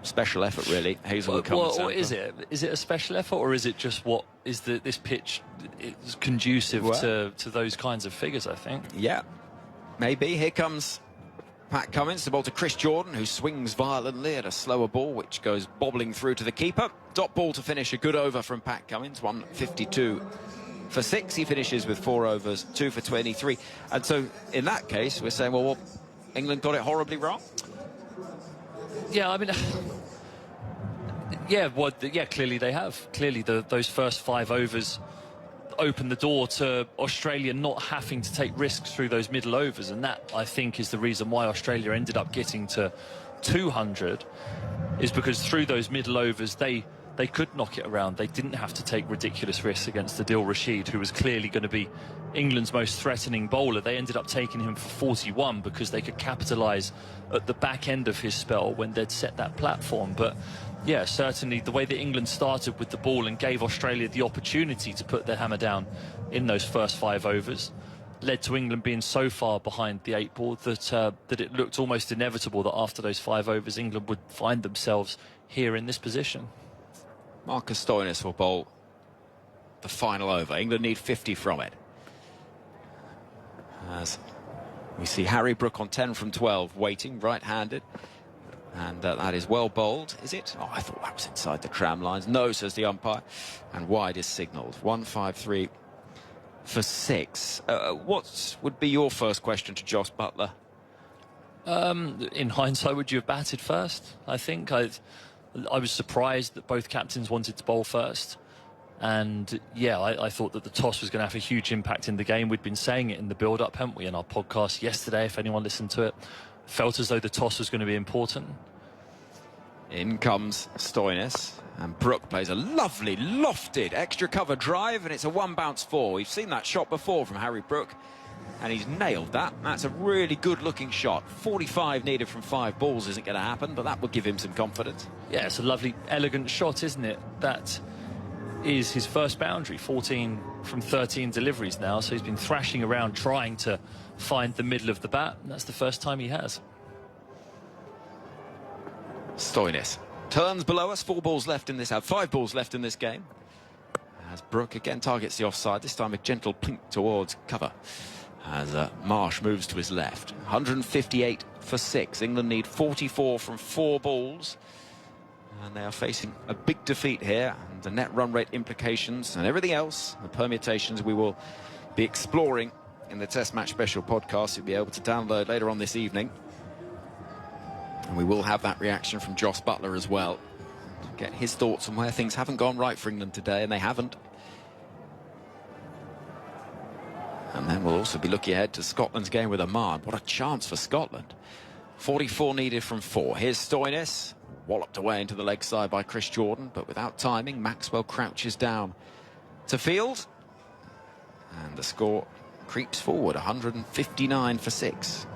special effort, really. Hazelwood comes. Or is it? Is it a special effort, or is it just what is this pitch is conducive to those kinds of figures? I think. Yeah, maybe. Here comes Pat Cummins to bowl to Chris Jordan, who swings violently at a slower ball, which goes bobbling through to the keeper. Dot ball to finish a good over from Pat Cummins. 152 for 6. He finishes with 4 overs, 2 for 23. And so, in that case, we're saying, well, England got it horribly wrong. Yeah, I mean, yeah, clearly they have. Clearly, those first 5 overs opened the door to Australia not having to take risks through those middle overs, and that, I think, is the reason why Australia ended up getting to 200, is because through those middle overs they they could knock it around. They didn't have to take ridiculous risks against Adil Rashid, who was clearly going to be England's most threatening bowler. They ended up taking him for 41 because they could capitalise at the back end of his spell when they'd set that platform. But yeah, certainly the way that England started with the ball and gave Australia the opportunity to put their hammer down in those first 5 overs led to England being so far behind the 8 ball that it looked almost inevitable that after those 5 overs England would find themselves here in this position. Marcus Stoinis will bowl the final over. England need 50 from it. As we see Harry Brook on 10 from 12, waiting, right-handed. And that is well bowled, is it? Oh, I thought that was inside the tram lines. No, says the umpire. And wide is signalled. 153 for 6. What would be your first question to Jos Buttler? In hindsight, would you have batted first? I think I was surprised that both captains wanted to bowl first. And yeah, I thought that the toss was going to have a huge impact in the game. We'd been saying it in the build-up, haven't we, in our podcast yesterday, if anyone listened to it. Felt as though the toss was going to be important. In comes Stoinis, and Brook plays a lovely lofted extra cover drive, and it's a 1-bounce 4. We've seen that shot before from Harry Brook, and he's nailed that. That's a really good looking shot. 45 needed from 5 balls isn't going to happen, but that will give him some confidence. Yeah, it's a lovely elegant shot, isn't it? That is his first boundary. 14 from 13 deliveries now, so he's been thrashing around trying to find the middle of the bat, and that's the first time he has. Stoinis turns below us. 5 balls left in this game. As Brook again targets the offside, this time a gentle plink towards cover. As Marsh moves to his left. 158 for 6. England need 44 from 4 balls. And they are facing a big defeat here. And the net run rate implications and everything else, the permutations we will be exploring in the Test Match Special podcast. You'll be able to download later on this evening. And we will have that reaction from Jos Buttler as well. To get his thoughts on where things haven't gone right for England today, and they haven't. And then we'll also be looking ahead to Scotland's game with Oman. What a chance for Scotland. 44 needed from 4. Here's Stoinis. Walloped away into the leg side by Chris Jordan, but without timing, Maxwell crouches down to field. And the score creeps forward, 159 for 6.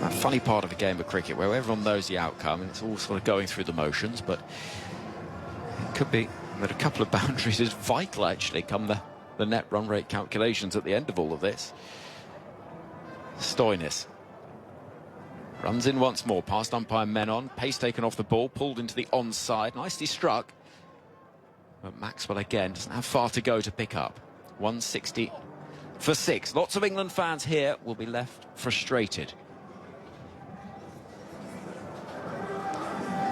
That funny part of the game of cricket where everyone knows the outcome and it's all sort of going through the motions, but it could be that a couple of boundaries is vital actually come the net run rate calculations at the end of all of this. Stoinis runs in once more past umpire Menon, pace taken off the ball, pulled into the onside, nicely struck, but Maxwell again doesn't have far to go to pick up. 160 for 6. Lots of England fans here will be left frustrated.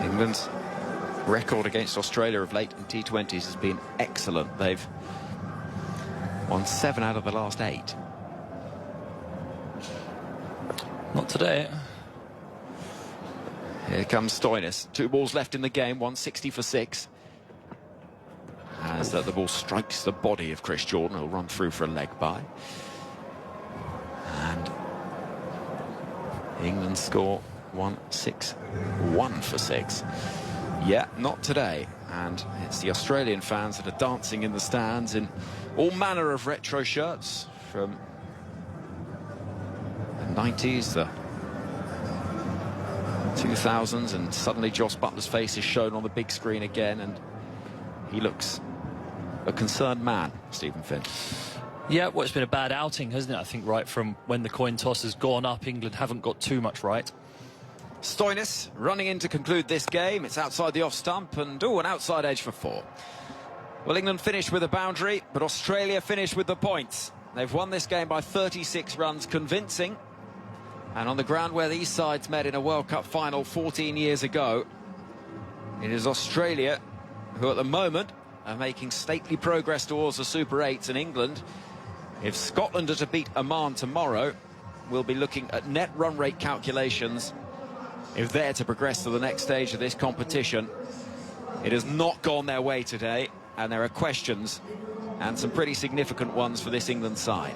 England's record against Australia of late in T20s has been excellent. They've won 7 out of the last 8. Not today. Here comes Stoinis. 2 balls left in the game, 160 for 6. As the ball strikes the body of Chris Jordan, who'll run through for a leg bye. And England score 161 for 6. Yeah, not today. And it's the Australian fans that are dancing in the stands in all manner of retro shirts from the 90s, the 2000s, and suddenly Jos Buttler's face is shown on the big screen again, and he looks a concerned man, Stephen Finn. Yeah, well, it's been a bad outing, hasn't it? I think right from when the coin toss has gone up, England haven't got too much right. Stoinis running in to conclude this game. It's outside the off stump, and an outside edge for 4. Well, England finished with a boundary, but Australia finished with the points. They've won this game by 36 runs, convincing. And on the ground where these sides met in a World Cup final 14 years ago, it is Australia who at the moment are making stately progress towards the Super 8s, and England, if Scotland are to beat Oman tomorrow, will be looking at net run rate calculations if they're to progress to the next stage of this competition. It has not gone their way today, and there are questions, and some pretty significant ones for this England side.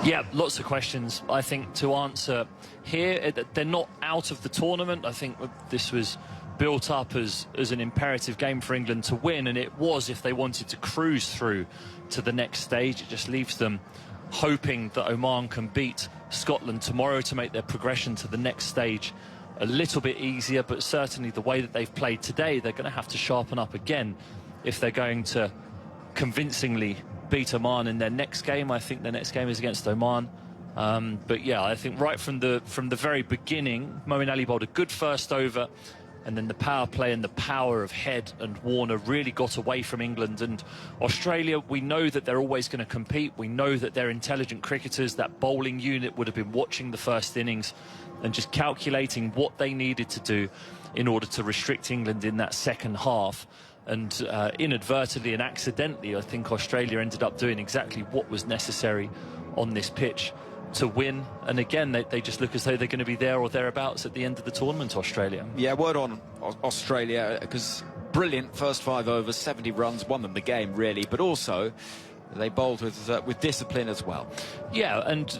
Yeah, lots of questions, I think, to answer here. They're not out of the tournament. I think this was built up as an imperative game for England to win, and it was if they wanted to cruise through to the next stage. It just leaves them hoping that Oman can beat Scotland tomorrow to make their progression to the next stage a little bit easier, but certainly the way that they've played today, they're going to have to sharpen up again if they're going to convincingly beat Oman in their next game. I think their next game is against Oman. But yeah, I think right from the very beginning, Moeen Ali bowled a good first over, and then the power play and the power of Head and Warner really got away from England. And Australia, we know that they're always going to compete. We know that they're intelligent cricketers. That bowling unit would have been watching the first innings and just calculating what they needed to do in order to restrict England in that second half. And inadvertently and accidentally, I think Australia ended up doing exactly what was necessary on this pitch to win. And again, they just look as though they're going to be there or thereabouts at the end of the tournament, Australia. Yeah, word on Australia, because brilliant first 5 overs, 70 runs, won them the game, really. But also, they bowled with discipline as well. Yeah, and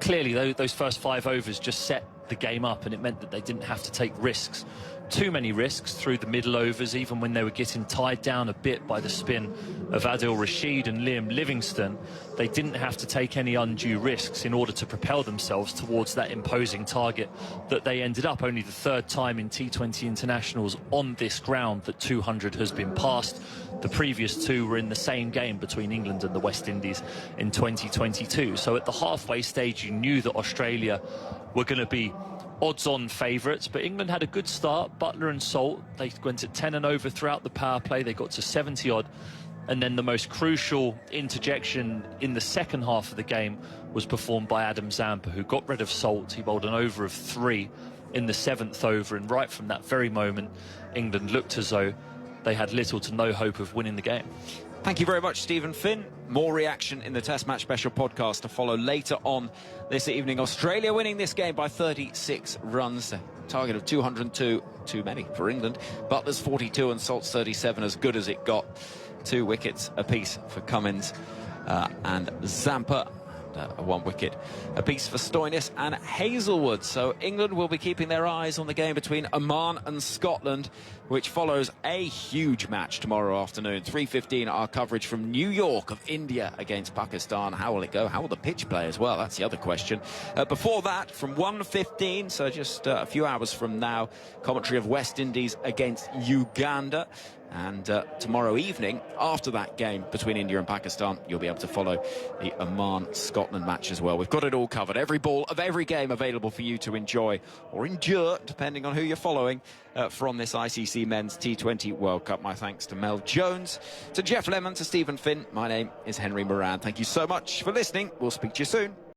clearly those first 5 overs just set the game up, and it meant that they didn't have to take risks. Too many risks through the middle overs, even when they were getting tied down a bit by the spin of Adil Rashid and Liam Livingstone. They didn't have to take any undue risks in order to propel themselves towards that imposing target that they ended up. Only the 3rd time in T20 internationals on this ground that 200 has been passed. The previous 2 were in the same game between England and the West Indies in 2022. So at the halfway stage, you knew that Australia were going to be odds-on favourites, but England had a good start. Butler and Salt, they went at 10 and over throughout the power play. They got to 70-odd, and then the most crucial interjection in the second half of the game was performed by Adam Zampa, who got rid of Salt. He bowled an over of 3 in the 7th over, and right from that very moment, England looked as though they had little to no hope of winning the game. Thank you very much, Stephen Finn. More reaction in the Test Match Special podcast to follow later on this evening. Australia winning this game by 36 runs. A target of 202, too many for England. Butler's 42 and Salt's 37, as good as it got. 2 wickets apiece for Cummins and Zampa. 1 wicket apiece for Stoinis and Hazelwood. So England will be keeping their eyes on the game between Oman and Scotland, which follows a huge match tomorrow afternoon. 3:15, our coverage from New York of India against Pakistan. How will it go? How will the pitch play as well? That's the other question. Before that, from 1:15, so just a few hours from now, commentary of West Indies against Uganda. And tomorrow evening, after that game between India and Pakistan, you'll be able to follow the Oman-Scotland match as well. We've got it all covered. Every ball of every game available for you to enjoy or endure, depending on who you're following, from this ICC Men's T20 World Cup. My thanks to Mel Jones, to Geoff Lemon, to Stephen Finn. My name is Henry Moran. Thank you so much for listening. We'll speak to you soon.